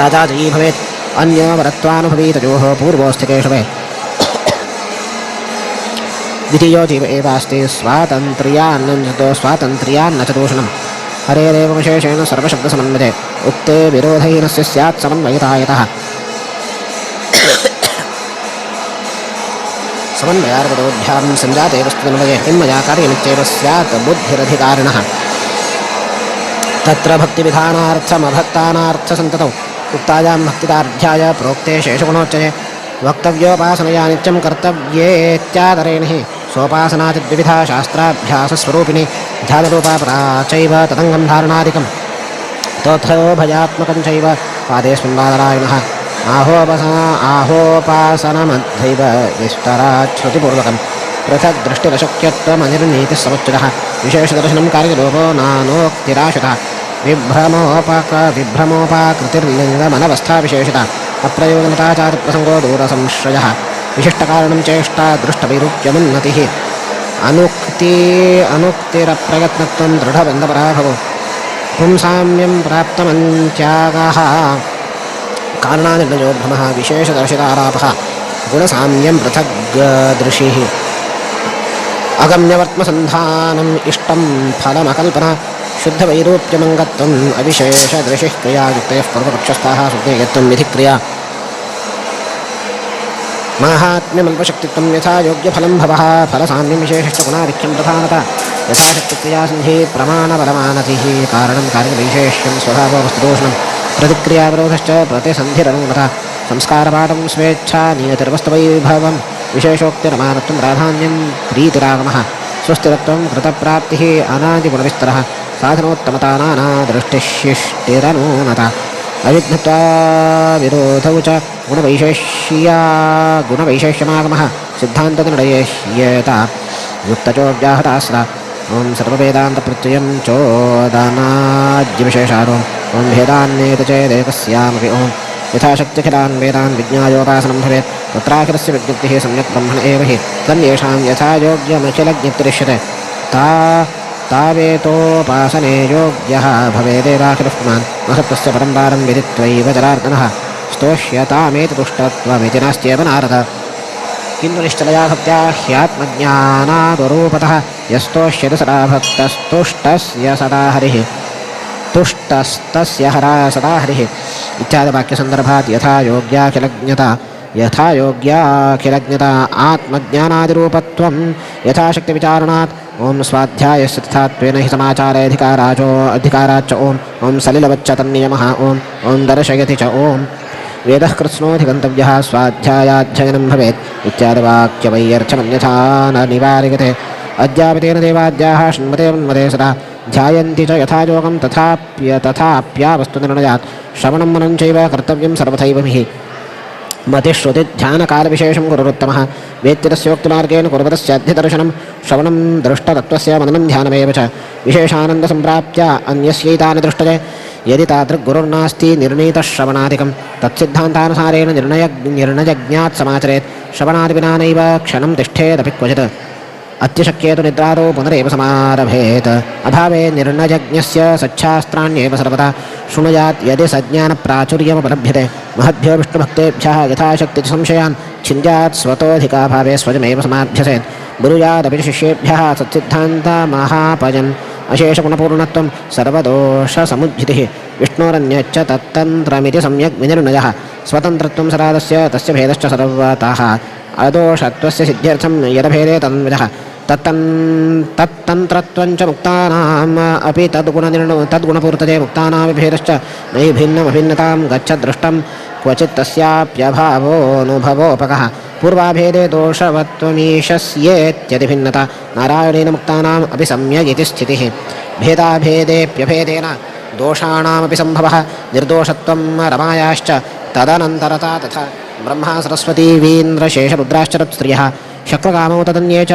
राजा जयी भवेत् अन्यपरत्वानुभवीतयोः पूर्वोऽस्थिकेषु वे द्वितीयो जीव एवास्ति स्वातन्त्र्यान्न च दूषणम् हरेरेव विशेषेण सर्वशब्दसमन्वये उक्ते विरोधहीनस्य स्यात् समन्वयितायतः समन्वयार्वदोभ्यां सञ्जाते वस्तुतन्वये किन्मया कार्यमित्येव स्यात् बुद्धिरधिकारिणः तत्र भक्तिविधानार्थमभक्तानार्थसन्ततौ उक्तायां भक्तितार्ध्याय प्रोक्ते शेषगुणोच्चये वक्तव्योपासनया नित्यं कर्तव्येत्यादरेण हि सोपासनादिद्विविधा शास्त्राभ्यासस्वरूपिणी ध्यानरूपा पराचैव तदङ्गं धारणादिकं तथोभयात्मकं चैव पादेऽस्मिन् बादरायणः आहोपासनमध्यैव विस्तराच्छ्रुतिपूर्वकं पृथक् दृष्टिरशक्यत्वमनिर्नीतिः समुच्चितः विशेषदर्शनं कार्यलोपो नानोक्तिराशतः विभ्रमोपाकृतिर्लिङ्गमनवस्थाविशेषता अप्रयोजनता चातिप्रसङ्गो दूरसंश्रयः विशिष्टकारणं चेष्टा दृष्टवैरूप्यमुन्नतिः अनुक्तिरप्रयत्नत्वं दृढबन्धपराभवो पुंसाम्यं प्राप्तमन्त्यागः कारणानिर्णयो भ्रमः विशेषदर्शितारापः गुणसाम्यं पृथग्दृशिः अगम्यवर्त्मसन्धानम् इष्टं फलमकल्पना शुद्धवैरूप्यमङ्गत्वम् अविशेषदृशिः क्रियायुक्तयः पूर्वपक्षस्थाः सुज्ञेयत्वं विधिक्रिया माहात्म्यमल्पशक्तित्वं यथा योग्यफलं भवः फलसाम्यं विशेषश्च गुणाधिक्यं प्रधानता यथाशक्तिक्रियासन्धिः प्रमाणबलमानतिः कारणं कार्यवैशेष्यं स्वभावो वस्तुदोषणं प्रतिक्रियाविरोधश्च प्रतिसन्धिरनुगता संस्कारपाठं स्वेच्छा नियतिर्वस्तुवैभवं विशेषोक्तिरमानत्वं प्राधान्यं प्रीतिरागमः सुस्थिरत्वं कृतप्राप्तिः अनादिगुणविस्तरः साधनोत्तमता नानादृष्टिशिष्टिरनूनता अविघ्नत्वा विरोधौ च गुणवैशेष्यमागमः सिद्धान्तनिर्णये ह्येता युक्तचोव्याहतास्रा ॐ सर्ववेदान्तप्रत्ययं चोदनाद्यविशेषादो ॐ भेदान्नेत चेदेकस्यामपि ॐ यथाशक्त्यखिलान् वेदान् विज्ञायोपासनं भवेत् तत्राखिलस्य विज्ञप्तिः सम्यक् ब्रह्मण एव हि तन्येषां यथा योग्यमखिलज्ञप्तिरिष्यते तावेतोपासने योग्यः भवेदेवाखिलः पुमान् महत्त्वस्य परम्पारं विदित्वैव जनार्दनः स्तोष्यतामेति तुष्टत्वमिति नास्त्येव नारद किन्तु निश्चलया भक्त्या ह्यात्मज्ञानादुरूपतः यस्तोष्यति सदा भक्तस्तुष्टस्य सदा हरिः तुष्टस्तस्य हरा सदा हरिः इत्यादिवाक्यसन्दर्भात् यथा योग्याखिलज्ञता आत्मज्ञानादिरूपत्वं यथाशक्तिविचारणात् ओं स्वाध्यायस्य तथात्वेन हि समाचारेऽधिकाराच्च ओं सलिलवच्च तन्नियमः ओं दर्शयति च ओं वेदः कृत्स्नोऽधिगन्तव्यः स्वाध्यायाध्ययनं भवेत् इत्यादिवाक्यवैयर्थमन्यथा न निवार्यते अद्यापि तेन देवाद्याः शृण्वते मन्वते सदा ध्यायन्ति च यथायोगं तथाप्यावस्तुनिर्णयात् श्रवणं मननं चैव कर्तव्यं सर्वथैव हि मतिश्रुतिध्यानकालविशेषं गुरुरुत्तमः वेत्ति तस्योक्तिमार्गेण कुर्वतस्याध्यदर्शनं श्रवणं दृष्टतत्त्वस्य मननं ध्यानमेव च विशेषानन्दसम्प्राप्त्या अन्यस्यैतानि दृष्टते यदि तादृग्गुरुर्नास्ति निर्णीतश्रवणादिकं तत्सिद्धान्तानुसारेण निर्णयज्ञात् समाचरेत् श्रवणादिविना नैव क्षणं तिष्ठेदपि क्वचित् अत्यशक्ये तु निद्रादौ पुनरेव समारभेत् अभावे निर्णयज्ञस्य सच्छास्त्राण्येव सर्वदा शृणुयात् यदि सज्ञानप्राचुर्यमुपलभ्यते महद्भ्यो विष्णुभक्तेभ्यः यथाशक्ति संशयान् छिन्द्यात् स्वतोऽधिकाभावे स्वयमेव समाभ्यसेत् ब्रूयादपि शिष्येभ्यः सत्सिद्धान्तमहापयन् अशेषगुणपूर्णत्वं सर्वदोषसमुद्धितिः विष्णोरन्यच्च तत्तन्त्रमिति सम्यग् विनिर्णयः स्वतन्त्रत्वं सरादस्य तस्य भेदश्च सर्वतः अदोषत्वस्य सिद्ध्यर्थं यदभेदे तन्विदः तत्तन्त्रत्वञ्च मुक्तानाम् अपि तद्गुणपूर्तते मुक्तानामपि भेदश्च नहि भिन्नमभिन्नतां गच्छद्दृष्टं क्वचित् तस्याप्यभावोऽनुभवोपकः पूर्वाभेदे दोषवत्वमीशस्येत्यधिभिन्नता नारायणेन मुक्तानाम् अपि सम्यगिति स्थितिः भेदाभेदेऽप्यभेदेन दोषाणामपि सम्भवः निर्दोषत्वं रमायाश्च तदनन्तरता तथा ब्रह्मा सरस्वती वीन्द्रशेषरुद्राश्च तत्स्त्रियः शक्रकामौ तदन्ये च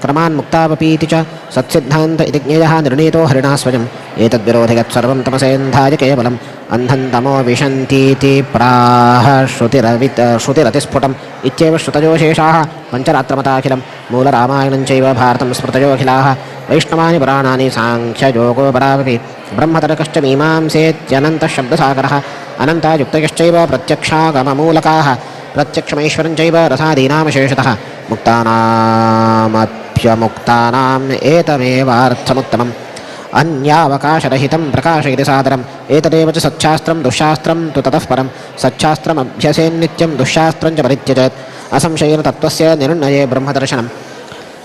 क्रमान्मुक्तावपीति च सत्सिद्धान्त इति ज्ञेयः निर्णीतो हरिणा स्वयम् एतद्विरोधिगत् सर्वं तमसेन्धाय केवलम् अन्धं तमो विशन्तीति प्राह श्रुतिरतिस्फुटम् इत्येव श्रुतयो शेषाः पञ्चरात्रमताखिलं मूलरामायणं चैव भारतं स्मृतयोऽखिलाः वैष्णवानि पुराणानि साङ्ख्ययोगोपरावपि ब्रह्मतर्कश्च मीमांसेत्यनन्तः शब्दसागरः अनन्तायुक्तयश्चैव प्रत्यक्षागममूलकाः प्रत्यक्षमैश्वरं चैव रसादीनामशेषतः मुक्तानामप्यमुक्तानाम् एतमेवार्थमुत्तमम् अन्यावकाशरहितं प्रकाशयति सादरम् एतदेव च सच्छास्त्रं दुःशास्त्रं तु ततः परं सच्छास्त्रमभ्यसेन्नित्यं दुःशास्त्रं च परित्यजेत् असंशयेन तत्त्वस्य निर्णये ब्रह्मदर्शनम्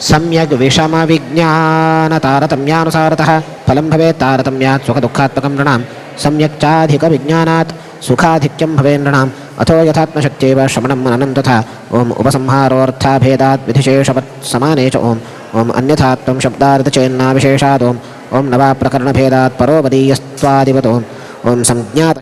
सम्यग् विषमविज्ञानतारतम्यानुसारतः फलं भवेत् तारतम्यात् सुखदुःखात्मकं नृणां सम्यक् चाधिकविज्ञानात् सुखाधिक्यं भवेन्नृणाम् अथो यथात्मशक्त्यैव श्रवणं मननं तथा ओम् उपसंहारोऽर्थाभेदात् विधिशेषवत् समाने च ओम् अन्यथात्वं शब्दार्थ चेन्ना विशेषात् ओम् नवाप्रकरणभेदात् परोपदीयस्त्वादिवत् ओम् संज्ञात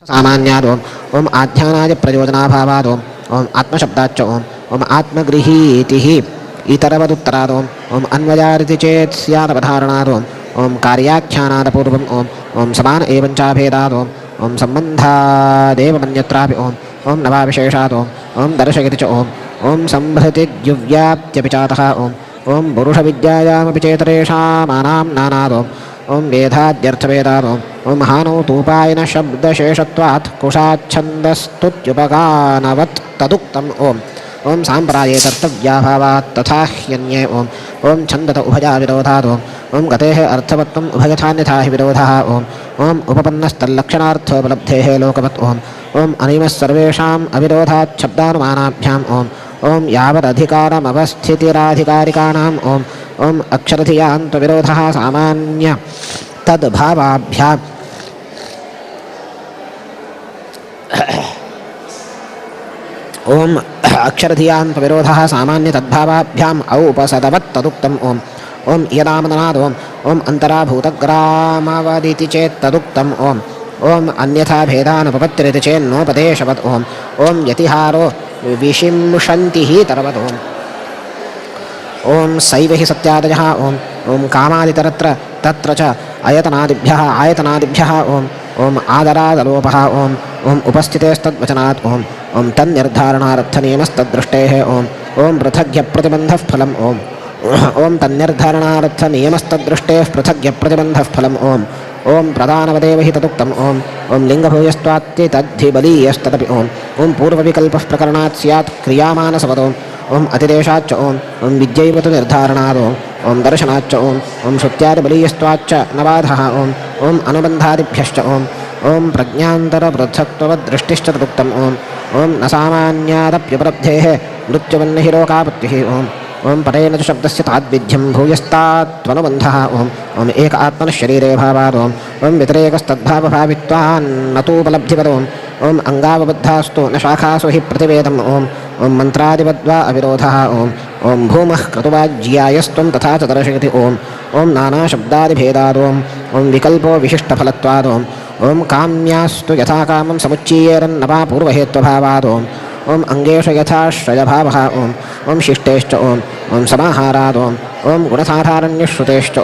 सामान्याद् ओम् आध्यानाय प्रयोजनाभावाद् ओम् आत्मशब्दाच्च ओम् आत्मगृहीतिः इतरवदुत्तराद् ओम् अन्वयारिति चेत् स्यादवधारणाद् ओम् कार्याख्यानादपूर्वम् ओम् समान एवञ्चाभेदाद् ओम् सम्बन्धादेव मन्यत्रापि ओम् नवाविशेषाद् ओम् दर्शयति च ओम् सम्भृतिद्युव्याप्त्यपि चातः ओम् पुरुषविद्यायामपि चेतरेषामानां नानाद् ओम् वेदाद्यर्थवेदाद् ओम् महानौ तूपायन शब्दशेषत्वात् कुशाच्छन्दस्तुत्युपगानवत् तदुक्तम् ओम् साम्प्राये कर्तव्याभावात् तथा ह्यन्ये ओम् छन्दत उभयाविरोधात् ओम् गतेः अर्थवत्वम् उभयथान्यथा हि विरोधः ओम् उपपन्नस्तल्लक्षणार्थोपलब्धेः लोकवत् ओम् अनिमः सर्वेषाम् अविरोधात् शब्दानुमानाभ्याम् ओम् यावदधिकारमवस्थितिराधिकारिकाणाम् ओम् अक्षरधियान्त्वविरोधः सामान्य तद्भावाभ्याम् ओम् अक्षरधियान्त्वविरोधः सामान्य तद्भावाभ्याम् औपसदवत् तदुक्तम् ओम् यदामदनाद् ओम् अन्तराभूतग्रामवदिति चेत् तदुक्तम् ओम अन्यथा भेदानुपपत्तिरिति चेन्नोपदेशवत् ओम ओम यतिहारो विशिंशन्ति हि तरवत् ओम ओम सैव हि सत्यादयः ओम ओम कामादितरत्र तत्र च आयतनादिभ्यः ओम ओम आदरादलोपः ओम ओम उपस्थितेस्तद्वचनात् ओम ओम तन्निर्धारणार्थनियमस्तद्दृष्टेः ओम ओम पृथग्यप्रतिबन्धः फलम् ओम ओम तन्निर्धारणार्थनियमस्तद्दृष्टेः पृथग्यप्रतिबन्धः फलम् ओम ओम प्रधानवदेव हि तदुक्तम् ओम ओम लिङ्गभूयस्त्वात्ति तद्धि बलीयस्तदपि ओम ओम पूर्वविकल्पः प्रकरणात् स्यात् क्रियामानसवदोम ओम अतिदेशाच्च ओम ओम विद्यैव तु निर्धारणात् ओम दर्शनाच्च ओम श्रुत्यादिबलीयस्त्वाच्च न बाधः ओम अनुबन्धादिभ्यश्च ओम प्रज्ञान्तरपृथक्त्ववद्दृष्टिश्च तदुक्तम् ओम न सामान्यादप्युपलब्धेः मृत्युवन्नहि लोकापत्तिः ओम परेण च शब्दस्य ताद्विध्यं भूयस्तात्त्वनुबन्धः ओम एक आत्मनः शरीरे भावात् ओम व्यतिरेकस्तद्भावभावित्वान्न तूपलब्धिपदोम ओम अंगावबद्धास्तु न शाखासु हि प्रतिवेदम् ओम मंत्रादिवद्वा अविरोधः ओम भूमः क्रतुवाज्यायस्त्वं तथा च दर्शयति ओम नानाशब्दादिभेदात् ओम विकल्पो विशिष्टफलत्वात् ओम काम्यास्तु यथा कामं समुच्चीयेरन्नवा पूर्वहेत्वभावात् ओम अंगेषु यथाश्रयभावः ओम शिष्टेश्च ओम समाहारात् ओम गुणसाधारण्यश्रुतेश्च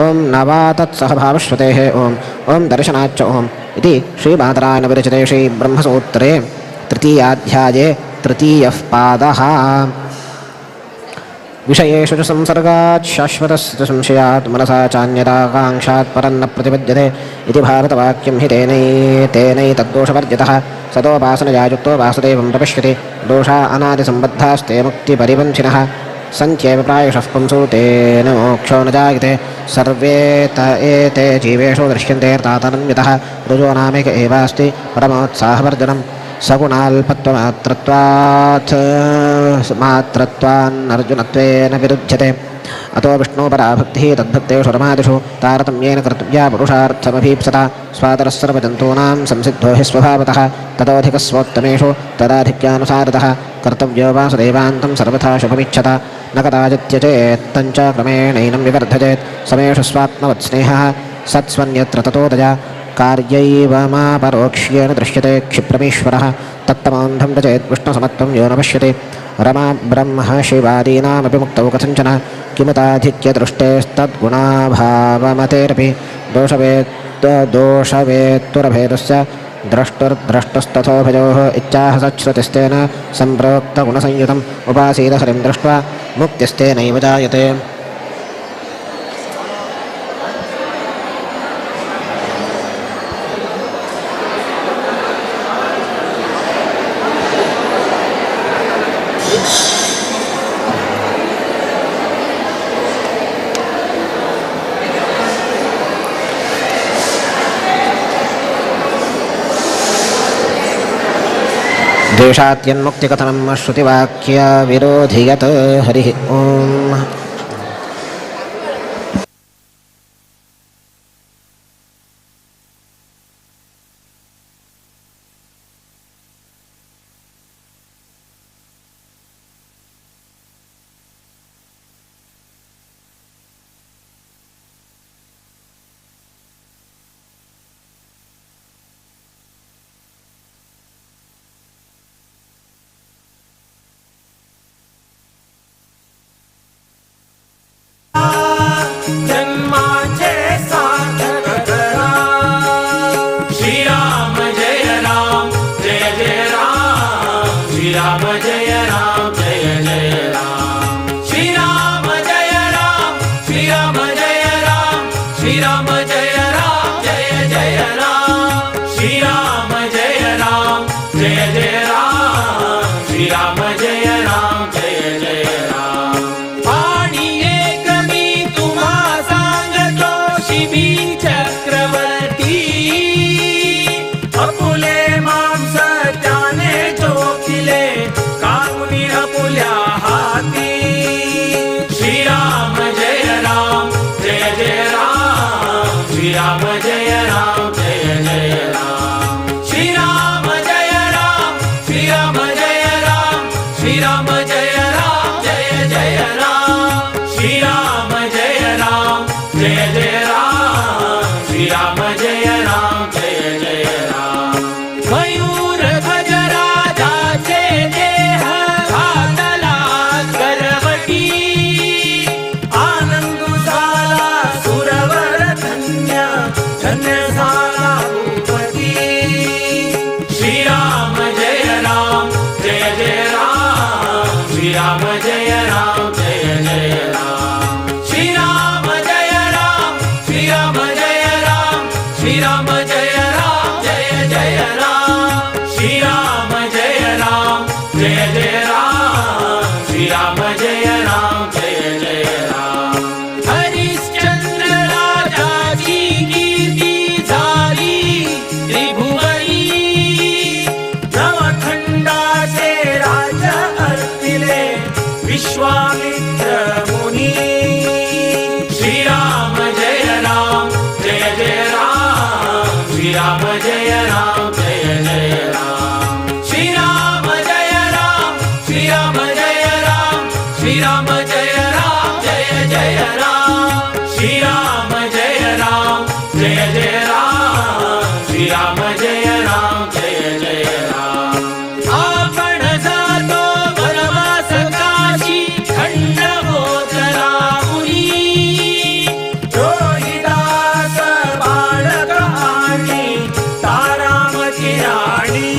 ओम नवा तत्सहभावश्रुतेः ओम दर्शनाच्च इति श्रीबादरायण विरचिते श्रीब्रह्मसूत्रे तृतीयाध्याये तृतीयः पादः। विषयेषु च संसर्गात् शाश्वतस्य संशयात् मनसा चान्यदाकाङ्क्षात् परन्न प्रतिपद्यते इति भारतवाक्यं हि तेनैतद्दोषवर्जितः सदोपासनया युक्तो वासुदेवं प्रपश्यति दोषा अनादिसम्बद्धास्ते मुक्तिपरिपन्थिनः सन्त्येव प्रायशः पुंसो तेन मोक्षो न जायते सर्वे त एते जीवेषु दृश्यन्तेऽर्थातनन्वितः रुजो नामेक एवास्ति परमोत्साहवर्जनं सगुणाल्पत्वमात्रत्वान्नर्जुनत्वेन विरुध्यते अतो विष्णुपराभक्तिः तद्भक्तेषु रमादिषु तारतम्येन कर्तव्या पुरुषार्थमभीप्सता स्वादरस्सर्वजन्तूनां संसिद्धो हि स्वभावतः ततोऽधिकस्वोत्तमेषु तदाधिक्यानुसारतः कर्तव्यो वासुदेवान्तं सर्वथा शुभमिच्छता न कदाचित्यचेत्तञ्च क्रमेणैनं विवर्धयेत् समेषु स्वात्मवत्स्नेहः सत्स्वन्यत्र ततोदया कार्यैवमापरोक्ष्येण दृश्यते क्षिप्रमीश्वरः तत्तमान्धं च चेत् विष्णुसमत्वं यो न पश्यति रमा ब्रह्म शिवादीनामपि मुक्तौ कथञ्चन किमुताधिक्यदृष्टेस्तद्गुणाभावमतेरपि दोषवेत्तुरभेदस्य द्रष्टुर्द्रष्टुस्तथोभयोः इच्छाः सच्छ्रुतिस्तेन सम्प्रोक्तगुणसंयुतम् उपासीद हरिं दृष्ट्वा मुक्तिस्तेनैव जायते। देशात्यन्मुक्तिकथनं श्रुतिवाक्यविरोधियत् हरिः ओम्। जय जय राम, श्री राम जय राम, जय जय वाला भूपती श्रीराम जय राम जय जय राम श्रीराम जय राम जय जय राम श्रीराम जय राम श्रीराम जय राम श्रीराम जय राम जय जय राम श्रीराम जय राम जय जय राम श्रीराम जय राम जय जय राम हरिश्चंद्र राजाची कीर्ती झाली त्रिभुवनी नवखंडाचे राजा असले विश्वामित्र मुनी श्रीराम जय राम जय जय राम श्रीराम जय राम जय जय राम श्रीराम जय राम श्रीराम जय राम श्रीराम जय राम जय जय राम श्रीराम जय राम जय जय राम श्रीराम जय राम जय जय राम आपण जातो वनवास काशी खंडगोचरा मुनी रोहिदास बाळक आणि तारामती राणी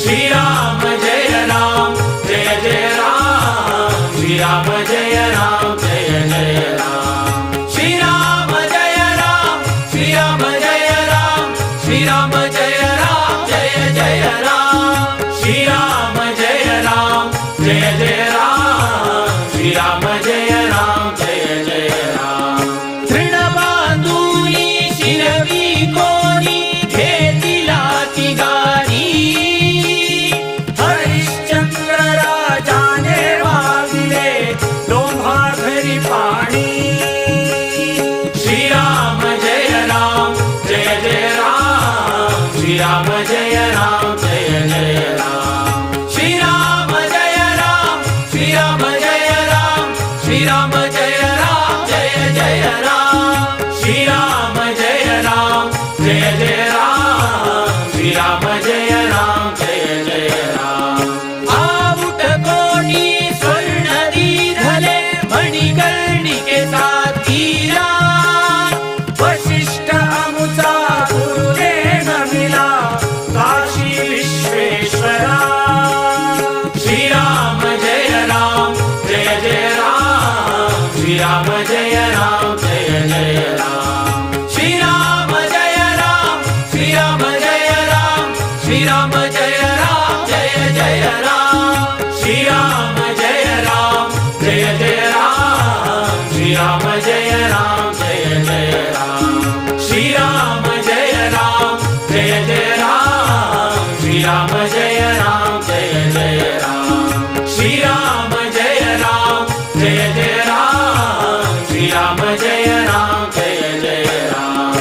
श्रीराम जय राम जय जय राम श्रीराम जय राम जय जय राम श्रीराम जय राम श्रीराम जय राम श्रीराम जय राम जय जय राम श्रीराम जय राम जय जय राम श्रीराम जय राम जय जय राम तृणबांधुनी शिरवी कोणी घेतिला ती गाणी हरिश्चंद्र राजाने वागिले लोंभाघरी पाणी श्रीराम जय राम जय जय राम श्रीराम जय राम जय जय राम श्रीराम जय राम श्रीराम जय राम श्रीराम जय राम जय जय राम श्रीराम जय राम जय जय राम श्रीराम जय राम जय जय राम आवुट कोणी स्वर्ण दीधले मणिकर्णिके साथीला वशिष्ठ अमुचा गुरुने नमिला काशी विश्वेश्वरा श्रीराम जय राम जय जय राम श्रीराम जय राम जय जय राम श्रीराम जय राम श्रीराम जय राम श्रीराम जय राम जय जय राम श्रीराम जय राम जय जय राम श्रीराम जय राम जय जय राम श्रीराम जय राम जय जय राम श्रीराम जय राम जय जय राम श्रीराम जय राम जय जय राम श्रीराम जय राम जय जय राम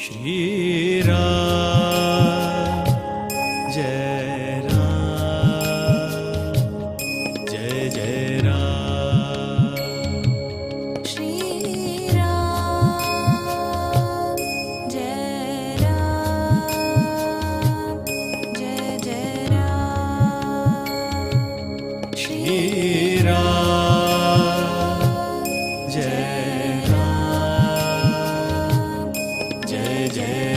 श्री राम जय राम जय जय राम श्री राम जय राम जय जय राम श्री राम जय राम जय जय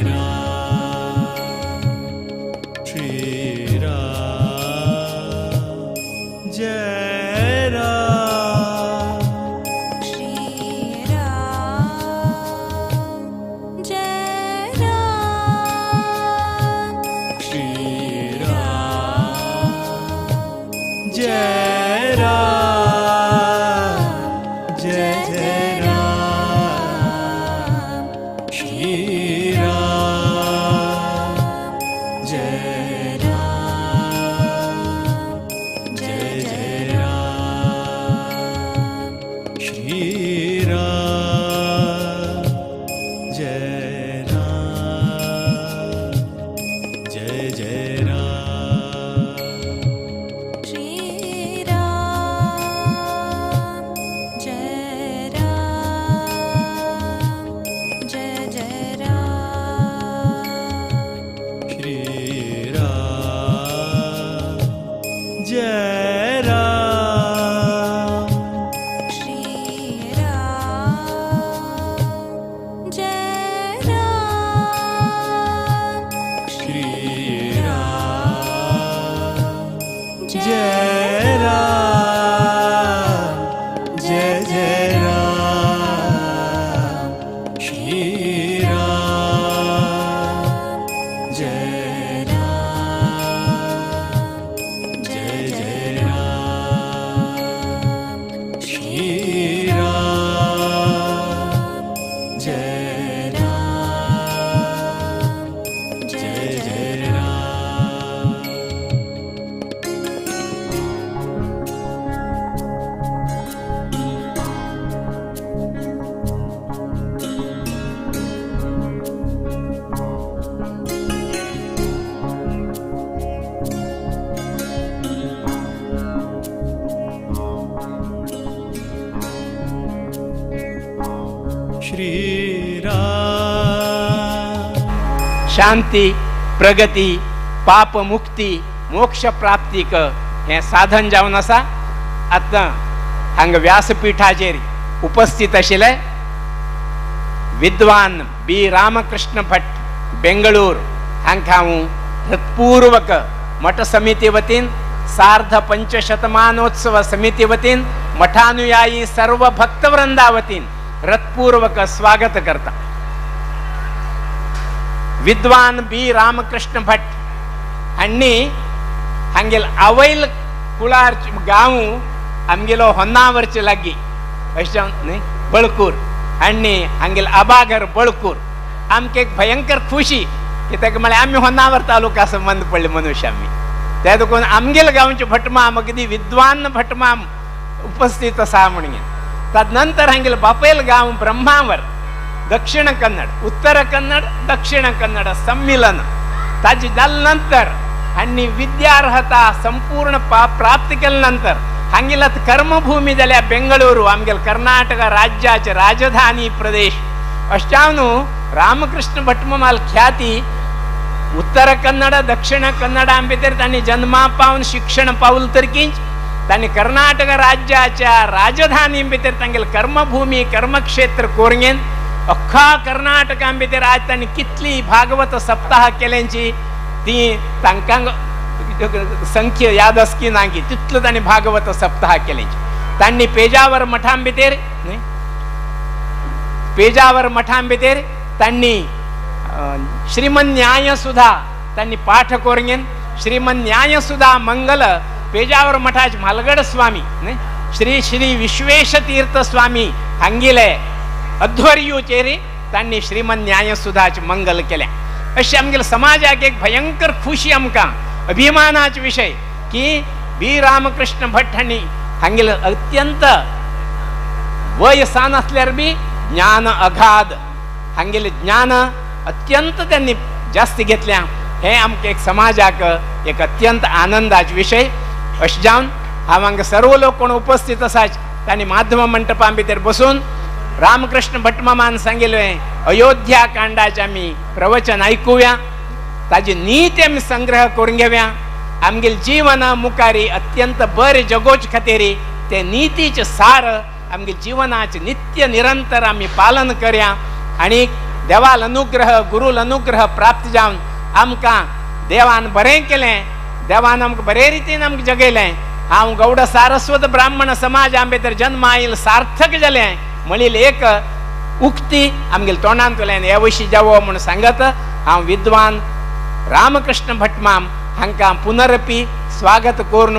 जय राम जय जय राम श्री राम जय राम जय जय राम श्रीराम शांती प्रगती पाप मुक्ती मोक्ष प्राप्तीक हे साधन जावन आसा. आता हांग व्यासपीठाचेर उपस्थित आशिल्ले विद्वान बी रामकृष्ण भट बेंगळूर हांकां हांव हृत्पूर्वक मठ समिती वतीन सार्ध पंचशतमानोत्सव समिती वतीन मठानुयायी सर्व भक्तवृंदा वतीन हृत्पूर्वक स्वागत करता. विद्वान बी रामकृष्ण भट हांणी हांगेल आवयल कुळार गांव आमगेलो होन्नावरचे लागीं अशें न्ही बळकूर हांणी हांगेल आबाघर बळकूर आमकां एक भयंकर खुशी कित्याक म्हळ्यार आमी होन्नावर तालुका संबंध पडले मनुश्य आमी त्या देखून आमगेल गांवचे भटमाम अगदी विद्वान भटमाम उपस्थित आसा म्हणून तदनंतर हांगेल बापेल गांव ब्रह्मावर दक्षिण कन्नड उत्तर कन्नड दक्षिण कन्नड संमिलन ताजे जाले नंतर हांणी विद्यार्हता संपूर्ण प्राप्त केले नंतर हांगेला कर्मभूमी जाल्या बेंगळूरू आमगेल कर्नाटक राज्याचे राजधानी प्रदेश अश्यान रामकृष्ण भटमाल ख्याती उत्तर कन्नड दक्षिण कन्नडा भितर तांणी जन्मा पावन शिक्षण पावल तरकींच तांणी कर्नाटक राज्याच्या राजधानी भितर तांगेल कर्मभूमी कर्मक्षेत्र कोरगेन अख्खा कर्नाटका भितर आज तांणी कितली भागवत सप्ताह केल्यांची ती तांकां संख्या याद आसकी ना की तितलो तांणी भागवत सप्ताह केल्यांची. तांणी पेजावर मठां भितर पेजावर मठां भितर तांणी श्रीमन न्याय सुधा तांणी पाठ कोरगेन श्रीमन न्याय सुधा मंगल पेजावर मठाचे म्हालगड स्वामी श्री श्री विश्वेश तीर्थ स्वामी हांगेले अध्वर्यूचेर तांणी श्रीमन न्याय सुधाचे मंगल केल्या. अशें आमगेल्या समाजाक एक भयंकर खुशी आमकां अभिमानाचो विषय की बी रामकृष्ण भट हांणी हांगेले अत्यंत वयसान आसल्यार बी ज्ञान अगाध हांगेले ज्ञान अत्यंत त्यांनी जास्त घेतल्या. हे आमकां एक समाजाक एक अत्यंत आनंदाचो विशय. अशें जावन हांव हांगा सर्व लोक कोण उपस्थित आसात तांणी माध्यम मंडपा भितर बसून रामकृष्ण भटमामान सांगिल्लें अयोध्या कांडाचें आमी प्रवचन आयकुया ताजी नीत आमी संग्रह करून घेवया. आमगेलें जीवन मुखारी अत्यंत बरें जगोच खातीर ते नीतीचें सार आमगे जीवनाचें नित्य निरंतर आमी पालन करया आनी देवाल अनुग्रह गुरूल अनुग्रह प्राप्त जावन आमकां देवान बरें केलें देवान आमकां बरे रितीन आमकां जगयलें. हांव गौड सारस्वत ब्राह्मण समाजा भितर जन्म आयिल्लें सार्थक जालें म्हणील एक उक्ती आमगेल्या तोंडांतल्यान हे वयशी जावो म्हूण सांगत हांव विद्वान रामकृष्ण भटमाम हांकां पुनरपी स्वागत करून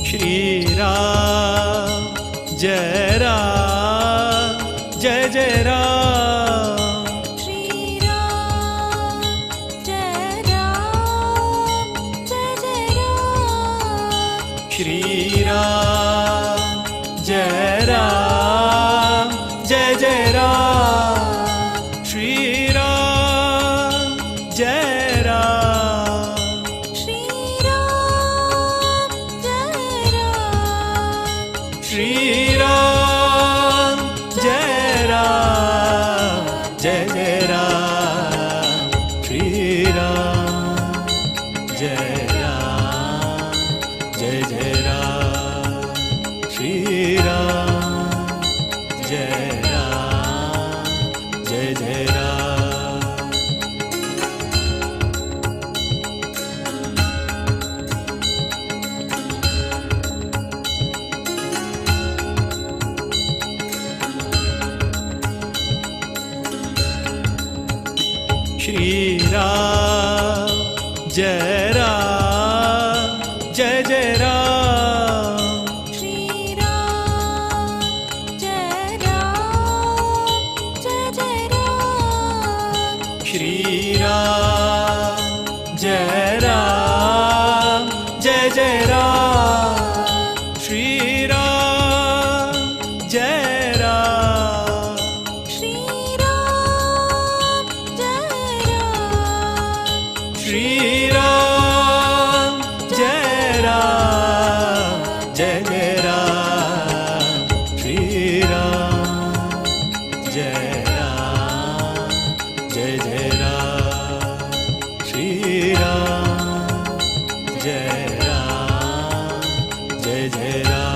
श्रीराम जय राम जय जय राम श्री राम जय राम जय जय राम श्रीराम जय राम जय जय राम श्रीराम जय राम श्री राम जय राम श्रीराम जय राम जय जय राम श्रीराम जय राम जय जय राम श्रीराम जय राम जय जय राम श्रीराम जय राम जय जय राम श्री राम जय राम जय जय राम श्रीराम जय राम जय जय राम श्रीराम जय राम श्री राम जय राम श्रीराम जय राम जय जय राम श्रीराम जय राम जय जय राम श्रीराम जय राम जय जय राम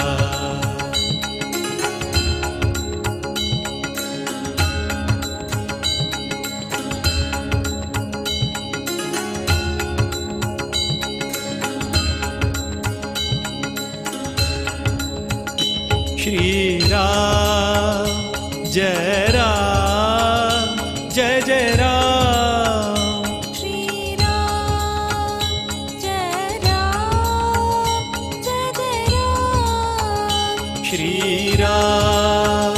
श्रीराम जय राम जय जय राम श्री राम जय राम जय जय राम श्रीराम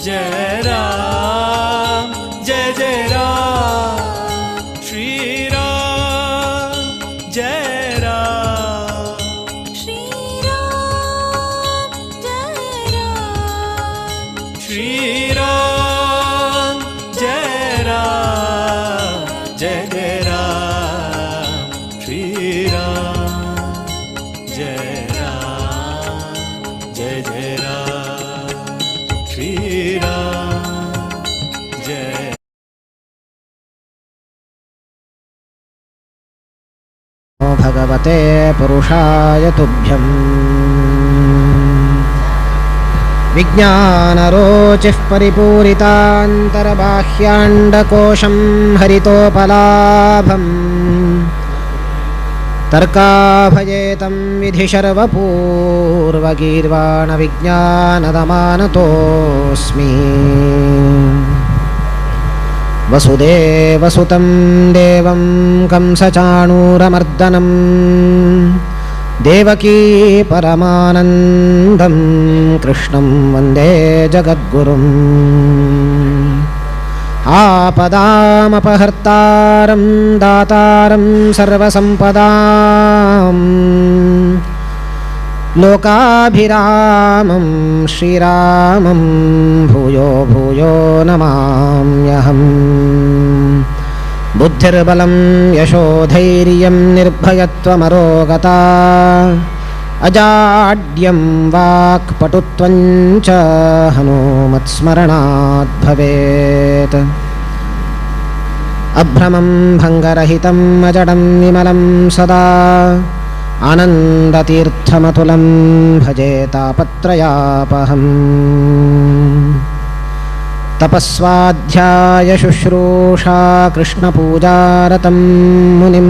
जय राम जय जय राम श्रीराम जय राम श्री राम जय राम श्रीराम जय राम जय जय राम श्रीराम जय राम जय जय राम श्रीराम जय नमो भगवते पुरुषाय तुभ्यम् विज्ञानरोचिः परिपूरितान्तर्बाह्याण्डकोशं हरितोपलाभम् तर्काभयेतं विधिशर्वपूर्वगीर्वाणविज्ञानदमानतोऽस्मि वसुदेवसुतं देवं कंसचाणूरमर्दनं देवकी परमानन्दं कृष्णं वन्दे जगद्गुरुम् आपदामपहर्तारं दातारं सर्वसम्पदाम् लोकाभिरामं श्रीरामं भूयो भूयो नमाम्यहम् बुद्धिर्बलं यशोधैर्यं निर्भयत्वमरोगता अजाड्यं वाक्पटुत्वं च हनुमत्स्मरणात् भवेत् अभ्रमं भङ्गरहितम् अजडं विमलं सदा आनन्दतीर्थमतुलं भजे तापत्रयापहम् तपस्वाध्यायशुश्रूषा कृष्णपूजारतं मुनिं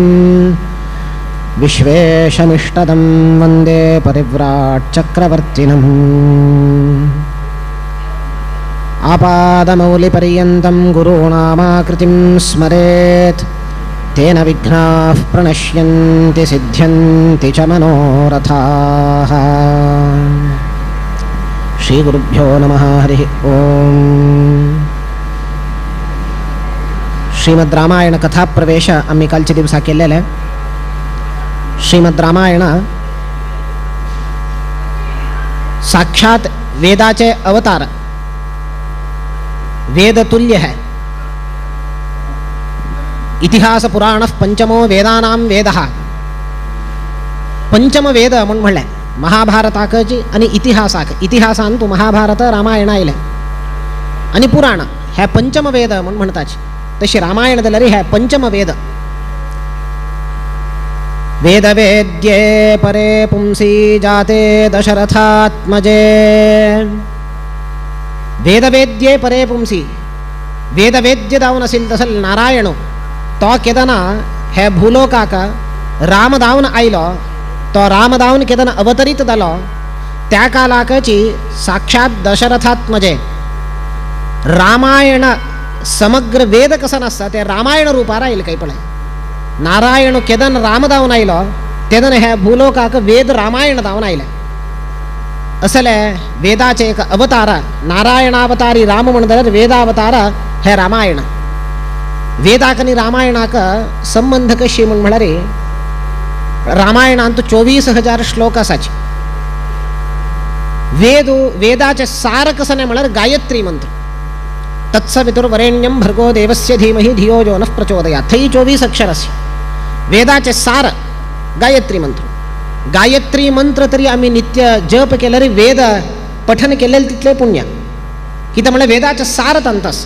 विश्वेशमिष्टदं वन्दे परिव्राट्चक्रवर्तिनम् आपादमौलिपर्यन्तं गुरूणामाकृतिं स्मरेत् तेन विघ्नाः प्रणश्यन्ति सिद्ध्यन्ति च मनोरथाः. श्रीगुरुभ्यो नमः. हरिः ओम्. श्रीमद रामायण कथा प्रवेश आम्ही कालच्या दिवसा केलेला आहे. श्रीमद रामायण साक्षात वेदाचे अवतार, वेदतुल्य है. इतिहास पुराण पंचमो वेदानाम वेद. पंचम वेद म्हणून म्हणले महाभारताकची आणि इतिहासाक. इतिहासान तू महाभारत रामायण आयले आणि पुराण हे पंचम वेद म्हणून म्हणतात. तशी रामायणदಲ್ಲರಿ हे पंचम वेद. वेदवेद्ये परे पुंसी जाते दशरथात्मजे. वेदवेद्ये परे पुंसी, वेदवेद्य जाऊन असेल तसं नारायण तो केदना हे भूलोकाक राम दावन आयलो. तो राम दावन केदना अवतरित जालो. त्या कालाकची साक्षात दशरथात्मजे रामायण समग्र वेद कसं नसतं ते रामायण रूपार आईल. काही पण नारायण केदन राम दावन आयलो तेदन हे भूलोकाक वेद रामायण दावन आयले. असले वेदाचे एक अवतार नारायणावतारी राम म्हणल्यार वेदावतार हे रामायण. वेदाक आणि रामायणाक संबंध कशी म्हणून म्हणारे रामायणांत 24,000 श्लोक असाचे. वेदाचे सार कसं नाही म्हणल्यार गायत्री मंत्र. तत्सवितुर्वरेण्यं भर्गो देवस्य धीमहि धियो यो नः प्रचोदयात्. थई 24 अक्षर असे वेदाचे सार गायत्री मंत्र. गायत्री मंत्र तरी आम्ही नित्य जप केले रे वेद पठन केलेले तिथले पुण्य किती म्हणजे वेदाचे सार तंतस.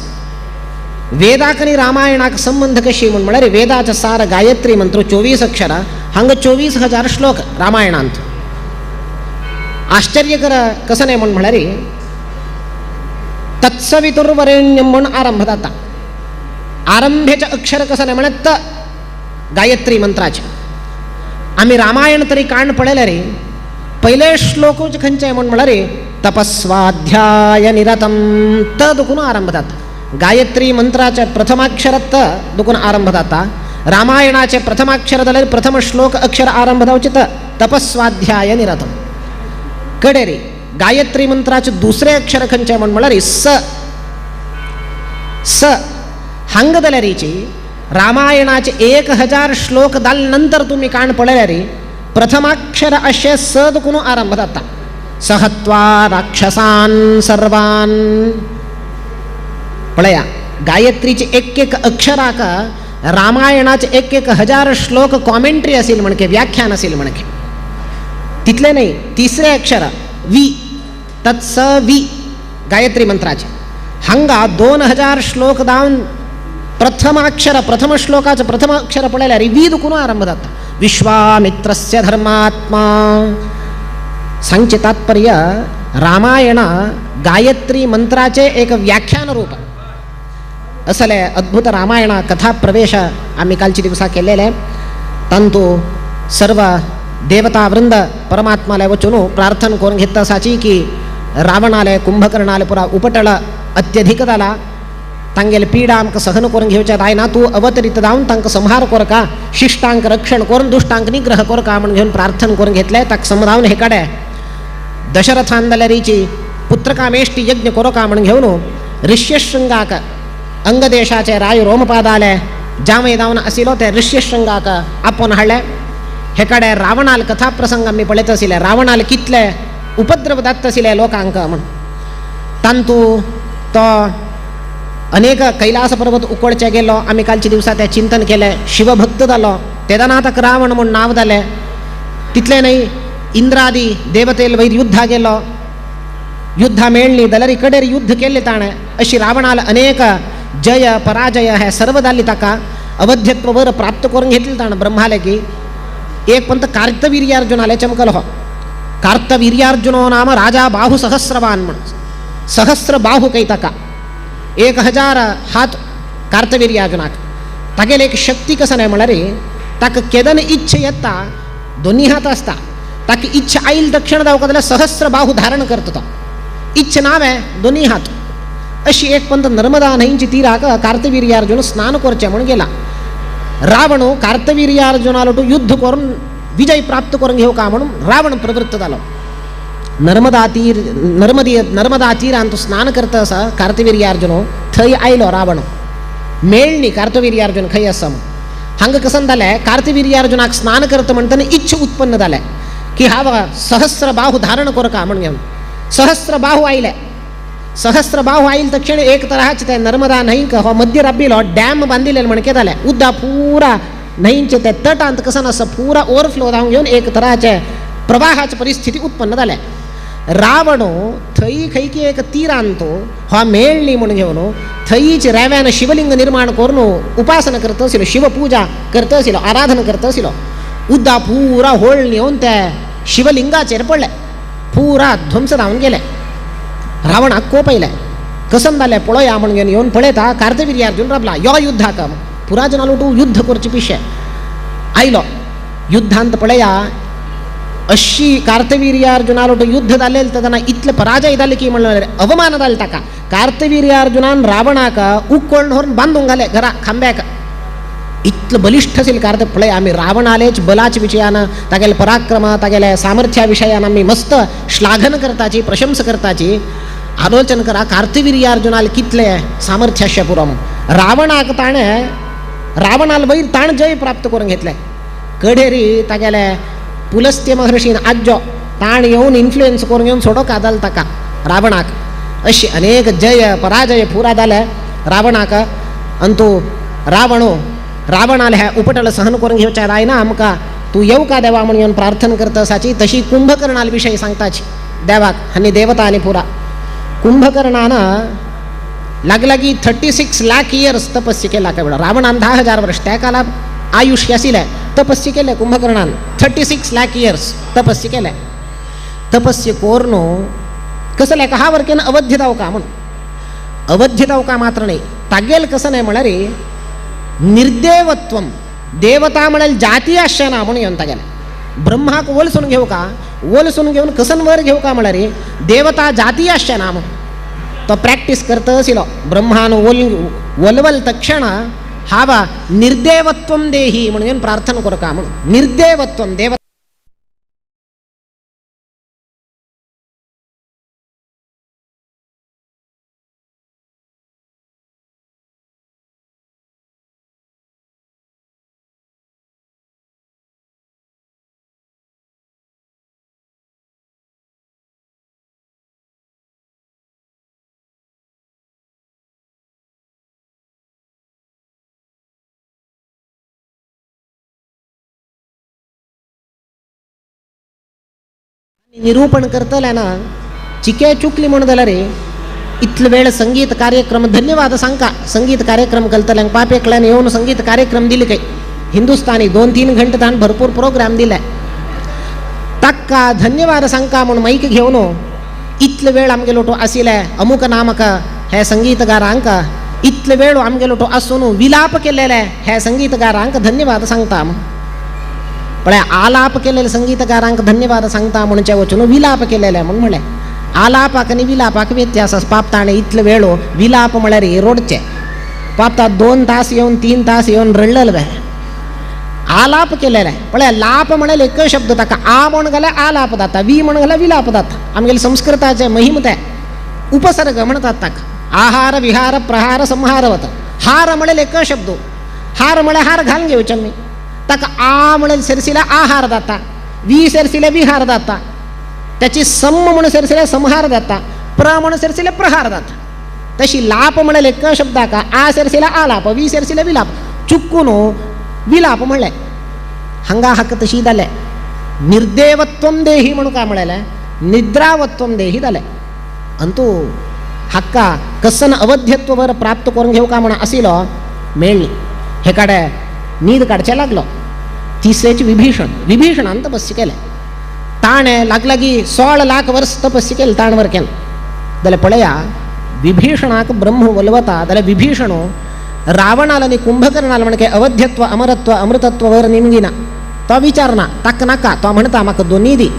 वेदाक आणि रामायणाक संबंध कशी म्हणून म्हणारे वेदाचे सार गायत्री मंत्र 24 अक्षर हंग 24,000 श्लोक रामायणांत. आश्चर्यकर कसं नाही म्हणून म्हणारे तत्सवितुर्वरेण्यं म्हणून आरंभ जाता. आरंभेचे अक्षर कसं नाही म्हणत त गायत्री मंत्राचे. आम्ही रामायण तरी कान पडेले रे पहिले श्लोक खंचे म्हणून म्हणा रे तपस्वाध्याय निरतम त दुखून आरंभ जाता. गायत्री मंत्राचे प्रथमाक्षर त दुखून आरंभ जाता. रामायणाचे प्रथमाक्षर झाले प्रथम श्लोक अक्षर आरंभ जावचे त तपस्वाध्याय निरतम. कडे रे गायत्री मंत्राचे दुसरे अक्षर खंचे म्हणून म्हणा रे स. स हंग दलरीची रामायणाचे 1,000 श्लोक दाल नंतर तुम्ही कान पडले रे प्रथमाक्षर असे स दुखून आरंभ जाता. सहत्वा राक्षसान् सर्वान्. पळया गायत्रीचे एक अक्षराक रामायणाचे 1,000 श्लोक कॉमेंट्री असेल म्हणके व्याख्यान असेल म्हणके. तिथले नाही तिसरे अक्षर वी तत्स वी गायत्री मंत्राचे हंगा 2,000 श्लोक दावन प्रथम श्लोकाचं प्रथम अक्षर पडायला वी दुखून आरंभ जाता. विश्वामित्रस्य धर्मात्मा. सांगचे तात्पर्य रामायण गायत्री मंत्राचे एक व्याख्यान रूप असले अद्भुत रामायण कथा प्रवेश आम्ही कालची दिवसा केलेले. तंतु सर्व देवता वृंद परमात्माला वचून प्रार्थना करून घेतला साची की रावणाले कुंभकर्णाले पुरा उपटळ अत्यधिक झाला. तांगेल पीडा आमक सहन करून घेवच्या आहे ना तू अवतरित जाऊन तांक संहार कर का शिष्टांक रक्षण करून दुष्टांक निग्रह कर का म्हणून घेऊन प्रार्थना करून घेतले. ताक समजावून हे काढे दशरथांदलरीची पुत्रकामेष्टी यज्ञ करो का म्हणून घेऊन ऋष्यशृंगाक अंगदेशाचे राय रोमपादाले जामय जाऊन असिलो ते ऋष्यशृंगाक आपण हाडले. हे काढे रावणाल कथा प्रसंग आम्ही पळत असिले. रावणाल कितले उपद्रव दात असिले लोकांक म्हणून. तांतू तो अनेक कैलास पर्वत उकडचे गेलो. आम्ही कालच्या दिवसात त्या चिंतन केले. शिवभक्त झालो. तेदनातक रावण म्हणून नाव झाले. तिथले नाही इंद्रादी देवतेल वैर युद्धा गेलो. युद्धा मेळली दलरी कडेर युद्ध केले ताणे. अशी रावणाला अनेक जय पराजय हे सर्व झाली ताका अवध्यत्व वर प्राप्त करून घेतली ताण ब्रह्माले की एक पंत कार्तवीर्यार्जुनाले चमकल हो. कार्तवीर्यार्जुनो नाम राजा बाहु सहस्रवान म्हणून सहस्र बाहू काही ताका 1,000 हात कार्तवीर्यार्जुनाक. तागेल एक शक्ती कसं नाही म्हणा रे ताक केदन इच्छ येता दोन्ही हात असता. ताकी इच्छ आईल दक्षिण जाऊ का सहस्र बाहू धारण करतो. तो इच्छ नाव आहे दोन्ही हात. अशी एक पंत नर्मदा नईंची तीराक कार्तवीर्यार्जुन स्नान करचे म्हणून गेला. रावण कार्तवीर्यार्जुनाला युद्ध करून विजय प्राप्त करून घेऊ का म्हणून रावण प्रवृत्त झाला. नर्मदा तीरांत स्नान करता असा कार्तवीर्यार्जुन थंय आयलो रावण मेळणी कार्तवीर्यार्जुन खंय आसा हांगा कसं जालें कार्तवीर्यार्जुनाक स्नान करता म्हणटना इच्छा उत्पन्न जाल्या की हांव सहस्र बाहू धारण कर का म्हण घेवन सहस्र बाहू आयले तक्षण एक तराचे ते नर्मदा न्हंयक हो मध्य रब्बिलो डॅम बांदिल्ले म्हणके जाले उद्दा पुरा न्हंयचे ते तटांत कसं आसा पुरा ओवरफ्लो जावन घेवन एक तराचे प्रवाहाची परिस्थिती उत्पन्न जाल्या. रावण थंय खंयकी एक तीरांत हो मेळणी म्हण घेवन थंयच रेव्यान शिवलिंग निर्माण करून उपासना करता आशिल्लो शिवपूजा करता आशिल्लो आराधना करता आशिल्लो उद्दा पुरा होळ येवन त्या शिवलिंगाचेर पडले पुरा ध्वंस जावन गेले. रावणाक कोप आयले कसं जालें पळया म्हण घेवन येवन पळयता कार्तवीर्यार्जुन राबला यो युद्धाक पुराजनालो तूं युद्ध करचे पिशे आयलो युद्धांत पळया अशी कार्तवीर्यार्जुनालो युद्ध जालें तेन्ना इतले पराजय जाले की म्हणल्यार अवमान जालें ताका. कार्तवीर्यार्जुनान रावणाक उकोळून व्हरून बांदूंक घाले घरा खांब्याक इतलें बलिश्ठ आशिल्लें कार्त पळय आमी रावणालेच बलाच्या विशयान तागेले पराक्रम तागेले सामर्थ्या विशयान आमी मस्त श्लाघन करताची प्रशंसा करताची आलोचन करा कार्तवीर्यार्जुनाल कितले सामर्थ्य आसचें पुरो रावणाक ताणें रावणाल वयर ताण जय प्राप्त करून घेतले कडेरी तागेले पुलस्त्य महर्षीन आज्जो ताण येवन इन्फ्लुएन्स करून घेवन सोडो कादल ताका रावणाक अशी अनेक जय पराजय पुरा जाले रावणाक अंतू रावणाल हे उपटल सहन करून घेवचें जायना आमकां तूं येवं का देवा म्हणून येवन प्रार्थना करता आसाची तशी कुंभकर्णाल विशयी सांगताची देवाक आनी देवता आनी पुरा. कुंभकर्णान लागलागी 36 लाख इयर्स तपस्या केला काय रावणान 10,000 वर्ष त्या काळात आयुष्य आशिल्लें तपस्या केले कुंभकर्णान 36 लाख इयर्स तपस्या केले तपस्या करून कसं लेका हा वरकेन अवध्य जावका म्हणून अवध्य जावका मात्र नाही तागेल कसं नाही म्हळ्यार निर्देवत्वम देवता म्हणाल जाती आसचे ना म्हणून येवन तागेले ब्रह्माक वलसून घेऊ का वलसून घेवन कसन वर घेऊ का म्हळ्यार देवता जाती आसचे ना म्हणून तो प्रॅक्टीस करता आशिल्लो ब्रह्मान वलवल तक्षण हावा निर्देवत्वम देही म्हणून प्रार्थना करू का म्हणून निर्देवत्वम देव निरूपण करतले ना चिके चुकली म्हणून जाल्यार रे इतले वेळ संगीत कार्यक्रम धन्यवाद सांगता संगीत कार्यक्रम करतल्यांक पापेकल्यान येवन संगीत कार्यक्रम दिले काही हिंदुस्तानी 2-3 घंटे ताण भरपूर प्रोग्राम दिले ताका धन्यवाद सांगता म्हणून माईक घेवन इतले वेळ आमगेलो तो आशिल्ले अमुक नामक हे संगीतकारांक इतले वेळ आमगेलो तो आसून विलाप केलेले हे संगीतकारांक धन्यवाद सांगता पण आलाप केलेले संगीतकारांक धन्यवाद सांगता म्हणचे वचून विलाप केलेले म्हणून म्हळें आलापाक आनी विलापाक व्यत्यास आसा पाप ताणें इतले वेळ विलाप म्हळ्यार रडचे पाप 2 तास येवन 3 तास येवन रडलेले आलाप केलेले पण लाप म्हळ्यार एक शब्द ताका आ म्हण गेल्यार आलाप जाता वी म्हण गेल्यार विलाप जाता आमगेले संस्कृताचे महिम ते उपसर्ग म्हणटात ताका आहार विहार प्रहार संहारवत हार म्हळ्यार एक शब्द हार म्हळ्यार हार घालून घेवचे आमी ताका आ म्हण सेरसिल्या आहार जाता वी सेरसिल्या विहार जाता त्याची सम म्हण सेरसिल्या संहार जाता प्र म्हण सेरसिल्या प्रहार जाता तशी लाप म्हळ्यार एक शब्दाका आ सेरसिल्या आलाप वी सेरसिल्या विलाप चुकून विलाप म्हणलें हांगा हाक तशी जालें निर्देवत्वम देही म्हणून काय म्हळेलें निद्रावत्वम देही जालें अंतू हाक्का कसन अवध्यत्व वर प्राप्त करून घेऊ का म्हण आशिल्लो मेळ्ळी हे काडे न्हीद काडचें लागलो तिसरेची विभीषणान तपस्या केले ताणें लागलागी 16 लाख वर्स तपस्या केली ताण वर केलें जाल्यार पळया विभीषणाक ब्रह्म वलवता जाल्यार विभीषण रावणाल आनी कुंभकर्णाल म्हणके अवध्यत्व अमरत्व अमृतत्व वर निमगिना तो विचारना ताका नाका तो म्हणटा म्हाका दोनी दी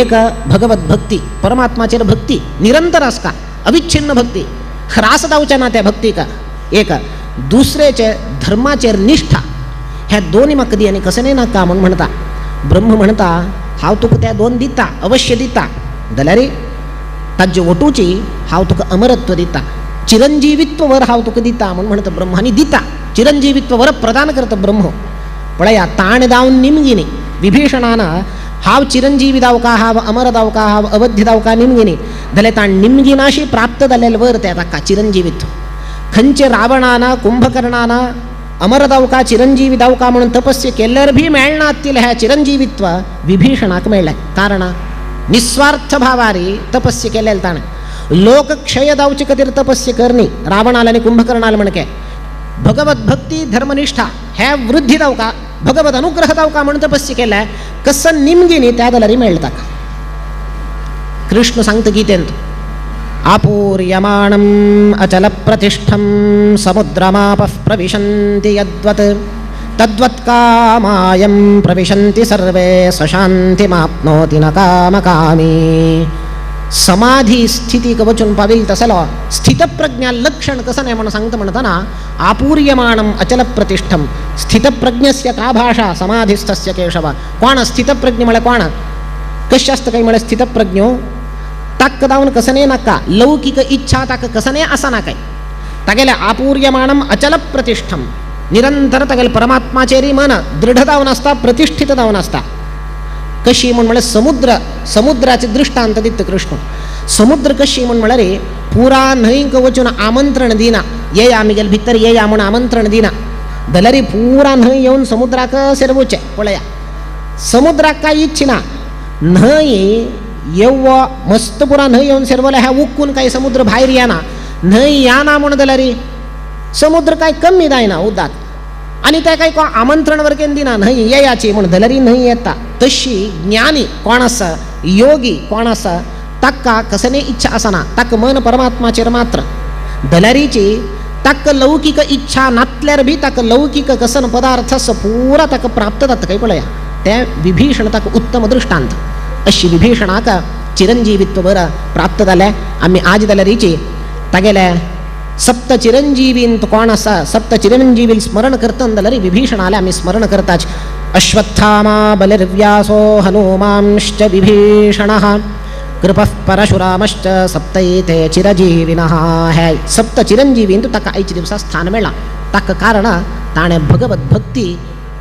एक भगवत भक्ती परमात्माचेर भक्ती निरंतर आसका अविच्छिन्न भक्ती ह्रास जावचे ना त्या भक्तीक एक दुसरेचे धर्माचेर निष्ठा ह्या दोन्ही म्हाका दी आनी कशें नाका म्हूण म्हणटा. ब्रह्म म्हणटा हांव तुका त्या दोन दिता, अवश्य दिता, जाल्यार ताजे वटूची हांव तुका अमरत्व दिता, चिरंजीवित्व वर हांव तुका दिता म्हूण म्हणटा ब्रह्म. आनी दिता चिरंजीवित्व वर प्रदान करता ब्रह्म. पळया ताण दावन निमगिनी विभीषणान हांव चिरंजीवी जावका, हांव अमर जावका, हांव अवध्य जावका निमगिनी जाल्यार ताण निमगिनाशी प्राप्त जालेले वर त्या ताका चिरंजीवित्व. खंयचे रावणान कुंभकर्णान अमर जावका चिरंजीवी जावका म्हणून तपस्या केल्यार बी मेळना आसलें हें चिरंजीवित्व विभीषणाक मेळ्ळें. कारण निस्वार्थ भावारी तपस्या केलेले ताणें. लोकक्षय जावचे खातीर तपस्या करनी रावणाल आनी कुंभकर्णाल म्हणके. भगवत भक्ती धर्मनिष्ठा हे वृद्धी जावका, भगवत अनुग्रह जावका म्हणून तपस्या केल्या. कसं निमगिनी त्या जाल्यार मेळटा ताका. कृष्ण सांगता गीतेंत आपूर्यमाणम् अचल प्रतिष्ठं समुद्रमापः प्रविशन्ति यद्वत् तद्वत् कामायं प्रविशन्ति सर्वे स्वशान्तिमाप्नोति न कामकामी. समाधी स्थिती वचून पाविल तसलो स्थितप्रज्ञा लक्षण कसं नाही म्हणून सांगतं म्हणताना आपूर्यमाणम् अचल प्रतिष्ठं. स्थितप्रज्ञस्य का भाषा समाधिस्थस्य केशव. कोण स्थितप्रज्ञ म्हळ्यार कोण, कशें आसता काय म्हळ्यार स्थितप्रज्ञो ताक जावन कसं नाही नाका, लौकिक इच्छा ताका कसं नाही आसा नाकाय. तागेले आपूर्यमाणम अचल प्रतिष्ठम निरंतर तागेले परमात्माचेरी मन दृढ जावन आसता, प्रतिष्ठित जावन आसता. कशी म्हण म्हळ्यार समुद्राचे दृश्टांत दिता कृष्ण. समुद्र कशी म्हण म्हळ्यार पुरा न्हंयक वचून आमंत्रण दिना, येया आमगेले भितर येया म्हूण आमंत्रण दिना जाल्यार पुरा न्हंय येवन समुद्राक सेरवचें. पळया समुद्राक काय इच्छिना, न्हंय येवो मस्त पुरा न्हंय येवन सेरवले ह्या उक्कून काही समुद्र भायर येना. न्हंय येना म्हण जाल्यार समुद्र काय कमी जायना उदक, आनी ते काय आमंत्रण वरकेन दिना न्हंय येयाची म्हण जाल्यार न्हंय येता. तशी ज्ञानी कोण आसा, योगी कोण आसा, ताका कसली इच्छा आसना, ताका मन परमात्माचेर मात्र जाल्यारीची ताका लौकिक इच्छा नातल्यार बी ताका लौकिक कसन पदार्थ पुरा ताका प्राप्त जाता. काय पळया ते विभीषण ताका उत्तम दृष्टांत. अशी विभीषणाक चिरंजीवित्व बरं प्राप्त जालें. आमी आज जाल्यारीची तागेले सप्त चिरंजीवींत कोण आसा, सप्त चिरंजीवी स्मरण करता जाल्यार विभीषणाले आमी स्मरण करताच. अश्वत्थामा बलिर्व्यासो हनुमांश्च विभीषणः कृपः परशुरामश्च सप्तैते चिरजीविनः. हे सप्त चिरंजीवींत ताका आयच्या दिवसा स्थान मेळ्ळां. ताका कारण ताणें भगवत भक्ती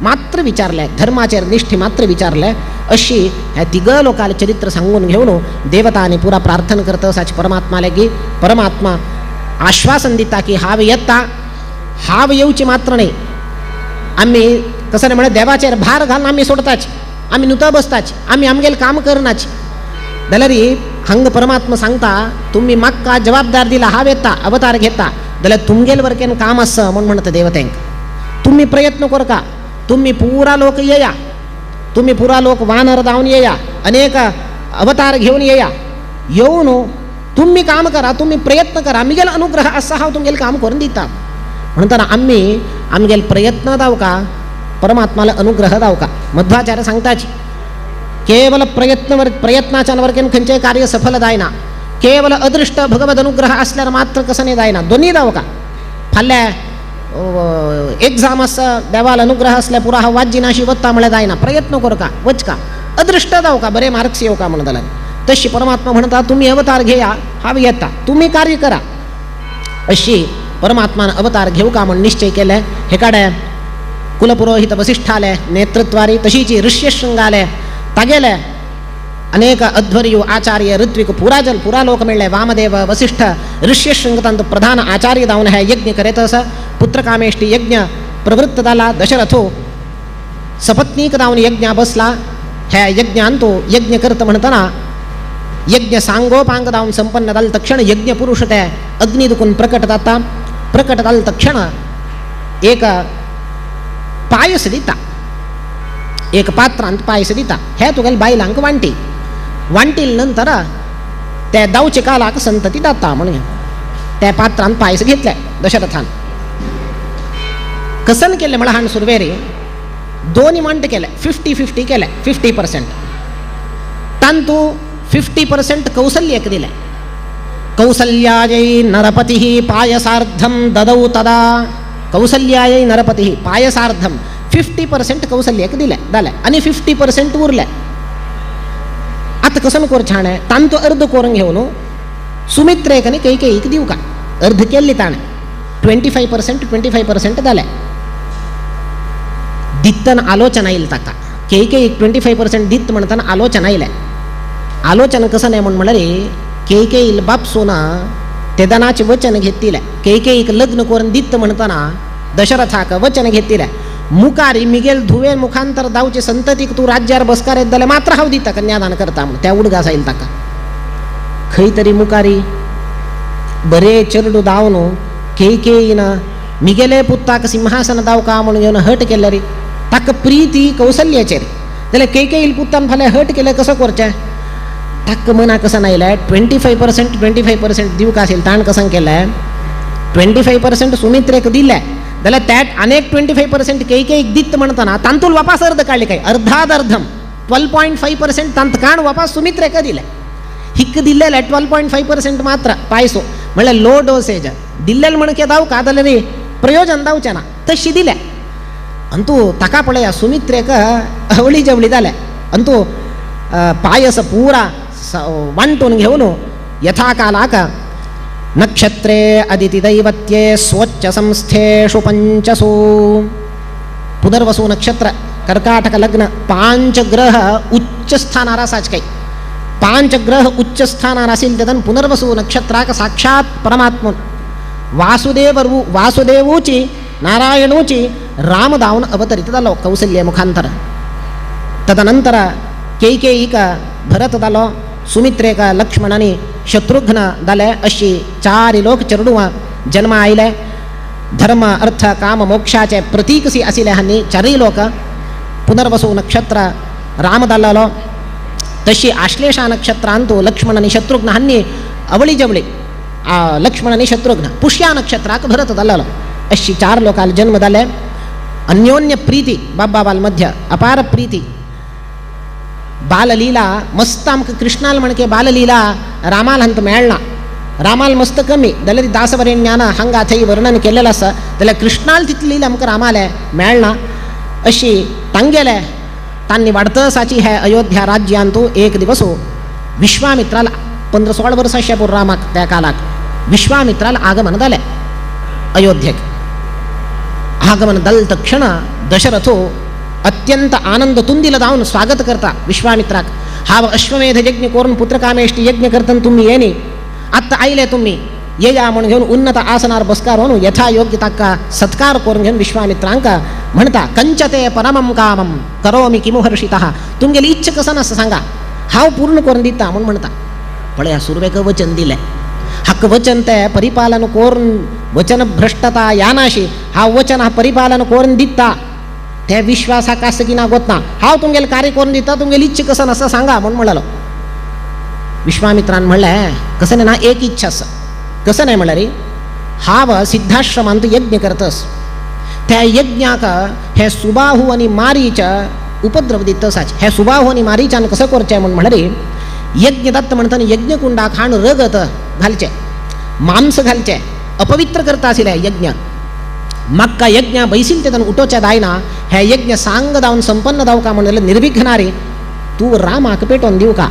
मात्र विचारले, धर्माचेर निष्ठे मात्र विचारले. अशी ह्या तिग लोकांले चरित्र सांगून घेवन देवता आनी पुरा प्रार्थना करता असाच परमात्मा लेगी परमात्मा आश्वासन दिता की हांव येता, हांव येवची मात्र न्ही, आमी कसं म्हळ्यार देवाचेर भार घालून आमी सोडताच, आमी नुता बसताच, आमी आमगेलें काम करनाच. जाल्यार हांग परमात्मा सांगता तुमी म्हाका जबाबदार दिला, हांव येता अवतार घेता जाल्यार तुमगेले वरकेन काम आसा म्हूण म्हणटा देवतेंक. तुमी प्रयत्न करका, तुम्ही पुरा लोक येया, तुम्ही पुरा लोक वानर जावन येया, अनेक अवतार घेऊन येया, येऊन तुम्ही काम करा, तुम्ही प्रयत्न करा, आमगेलो अनुग्रह आसा हांव तुमगेलें काम करून दिता. म्हणटना आमी आमगेले प्रयत्न जावका, परमात्माला अनुग्रह जावका. मध्वाचार्य सांगताच केवल प्रयत्नाच्या वरकेन खंयचें कार्य सफल जायना, केवल अदृष्ट भगवत अनुग्रह असल्यार मात्र कसं नाही जायना, दोन्ही जावका. फाल्या एग्जाम आसा देवाल अनुग्रह असल्या पुरा हांव वाज्यनाशी वता म्हळ्यार जायना, प्रयत्न करका वचका, अदृष्ट जावका, बरे मार्क्स येवका म्हणून जाल्यार. तशी परमात्मा म्हणटा तुम्ही अवतार घेया, हांव येता, तुम्ही कार्य करा. अशी परमात्मान अवतार घेवका म्हण निश्चय केले. हे काडे कुलपुरोहित वसिष्ठाले नेतृत्वारी, तशीच ऋष्यशृंगाले तागेले अनेक अध्वर्यु आचार्य ऋत्विक पुरा लोक मेळ्ळे. वामदेव वसिष्ठ ऋष्यशृंग तांचो प्रधान आचार्य जावन हे यज्ञ करीत आसा. पुत्रकामेष्टी यज्ञ प्रवृत्त जाला. दशरथो सपत्नीक जावन यज्ञा बसला. हे यज्ञान तो यज्ञ करता म्हणटना यज्ञ सांगोपांग जावन संपन्न जाले तक्षण यज्ञ पुरुष ते अग्नी दुखून प्रकट जाता. प्रकट जाले तक्षण एक पायस दिता, एक पात्रांत पायस दिता. हे तुगेले बायलांक वांटी, वांटील नंतर ते दावचे कालाक संतती जाता म्हणून त्या पात्रांत पायस घेतले दशरथान. कसन केले म्हळ्यार हाण सुरवेरी दोन्ही मांट केले, 50-50 केले, 50%. तांतू 50% कौसल्यक दिले. कौसल्यायै नरपतिः पायसार्धं ददौ तदा. कौसल्यायै नरपतिः पायसार्धं 50% कौसल्याक दिले जालें आनी 50% उरले. आतां कसो कोर छाण आहे तांतो अर्ध करून घेवन सुमित्रेक आनी कैकेयीक दिवका अर्ध केल्ली ताणें 25% जालें. दित्तन आलोचना येईल ताका कैकेयीक 25% दित्त म्हणटाना आलोचना येयलें. आलोचना कसं नाही म्हणल्यार कैकेयील बाप सोना तेदनाचें वचन घेतिलें. कैकेयीक लग्न करून दित्त म्हणटाना दशरथाक वचन घेतिलें मुखारी मिगेल धुवे मुखांतर जावचे संततीक तूं राज्यार बसकार येत जाल्यार मात्र हांव दिता कन्यादान करता म्हण त्या उडगास आयिल्लो ताका. खंय तरी मुखारी बरे चेडूं दावन कैकेयीन मिगेले पुताक सिंहासन दावका म्हणून घेवन हट केले रे. ताका प्रीती कौसल्याचेर जाल्यार कैकेयील पुतान फाल्यां हट केलें कसो करचें. ताका मना कसं नायलें 25% दिवका आशिल्लें ताण कसं केलें 25% सुमित्रेक दिलें जाल्यार त्यात अनेक 25% कैकेयीक दित्त म्हणटाना तांतून वापस अर्ध काडले काय अर्धाद अर्धम 12.5% तांत काण वापस सुमित्रेक दिले. हिक दिल्लेले 12.5% मात्र पायसो म्हणल्यार लो डोसेज दिल्लेले म्हणके दावका जाल्यार रे प्रयोजन दावचें ना तशी दिले. अंतू ताका पळया सुमित्रेक अवळी जवळी जाले. अंतू पायस पुरा वांटून घेवन यथा कालाक नक्षत्रे अदितिदैवत्ये स्वच्छ संस्थेषु पंचसु पुनर्वसु नक्षत्र कर्काटक लग्न 5 ग्रह उच्च स्थानार आसाच काही 5 ग्रह उच्च स्थानार आसिल तेदन पुनर्वसु नक्षत्राक साक्षात परमात्मन वासुदेवूची नारायणूची राम दावन अवतरित जालो कौसल्य मुखांतर. तदनंतर कैकेयीक भरत जालो सुमित्रेक लक्ष्मण आनी शत्रुघ्न जाले अशी 4 लोक चेडूं जन्म आयले. धर्म अर्थ काम मोक्षाचे प्रतीकसी आशिल्ले हांनी 4 लोक पुनर्वसु नक्षत्र राम जाल्लो. तशी आश्लेषा नक्षत्रांतू लक्ष्मण आनी शत्रुघ्न हांनी अवळी जवळी लक्ष्मण आनी शत्रुघ्न पुष्या नक्षत्राक भरत जाल्लो. अशी 4 लोकांक जन्म जाले. अन्योन्य प्रीती बाब बाबाल मध्य अपार प्रीती. बाललीला मस्त आमकां कृष्णाल म्हणके बाललीला रामाल हंत मेळना. रामाल मस्त कमी जाल्यार दासवरेण्यान हांगा थंय वर्णन केलेलें आसा जाल्यार कृष्णाल तितली लीला आमकां रामाले मेळना. अशी तांगेले तांणी वाडतसाची हे अयोध्या राज्यांतू एक दिवस विश्वामित्राल 15-16 वर्सां पुरो रामाक त्या कालाक विश्वामित्राल आगमन जालें अयोध्येक. आगमन जाले तक्षण दशरथो अत्यंत आनंद तुंदिल जावन स्वागत करता विश्वामित्राक. हांव अश्वमेध यज्ञ करून पुत्रकामेष्टी यज्ञ करतना तुम्ही येनी आत्ता आयले तुम्ही येया म्हणून घेवन उन्नत आसनार बसकार म्हणून यथा योग्य ताका सत्कार करून घेवन विश्वामित्रांक म्हणता कंचते परमम कामम करोमी किमु हर्षितः. तुमगेली इच्छा कसं आसा सांगा हांव पूर्ण करून दिता म्हणून म्हणता. पळया सुरवेक वचन दिलें हक्क वचन ते परिपालन करून वचन भ्रष्टता यानाशी हांव वचन परिपालन करून दिता त्या विश्वासाक आसा की ना गोतना हांव तुमगेलें कार्य करून दिता तुमगेली इच्छा कसं आसा सांगा म्हणून म्हणलो. विश्वामित्रान म्हणलें कसं नाही ना एक इच्छा आसा. कसं नाही म्हणल्यार हांव सिद्धाश्रमांत यज्ञ करतस त्या यज्ञाक हे सुबाहू आनी मारीच उपद्रव दितसाच. हे सुबाहू आनी मारीच्यान कसं करचें म्हणून म्हणल्यार यज्ञ दत्त म्हणटना यज्ञकुंडाक हाण रगत घालचें मांस घालचें अपवित्र करता आशिल्लें यज्ञ. म्हाका यज्ञ बैसील तेदन उठोवचें जायना. हे यज्ञ सांग जावन संपन्न जावका म्हणून निर्विघ्नारी तूं रामाक पेटोवन दिवका.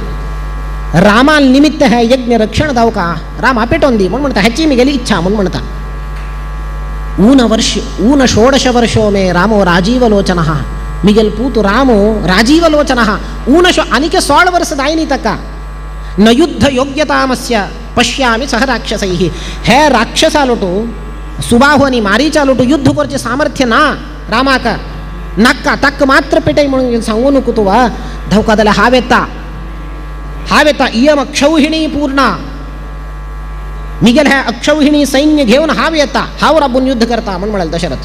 रामाल निमित्त हे यज्ञ रक्षण जावका रामा पेटोवन दी म्हणून म्हणटा. हेची म्हगेली इच्छा म्हणून म्हणटा. ऊन 16 वर्षो मे रामो राजीवलोचन मिगेल पूत रामो राजीवलोचन ऊन आनीक 16 वर्ष जायनी ताका. न युद्ध योग्यतामस्य पश्यामि सह राक्षसैः. हे राक्षसालोटू सुबाहू आनी मारीच्या लोटू युद्ध करचे सामर्थ्य ना रामाक नाका ताक मात्र पेटय म्हणून सांगू नको तू वा धावका जाल्यार हांव येता इयम अक्षौहिणी पूर्णा मिगेल हे अक्षौहिणी सैन्य घेवन हांव येता हांव राबून युद्ध करता म्हणून म्हणाल दशरथ.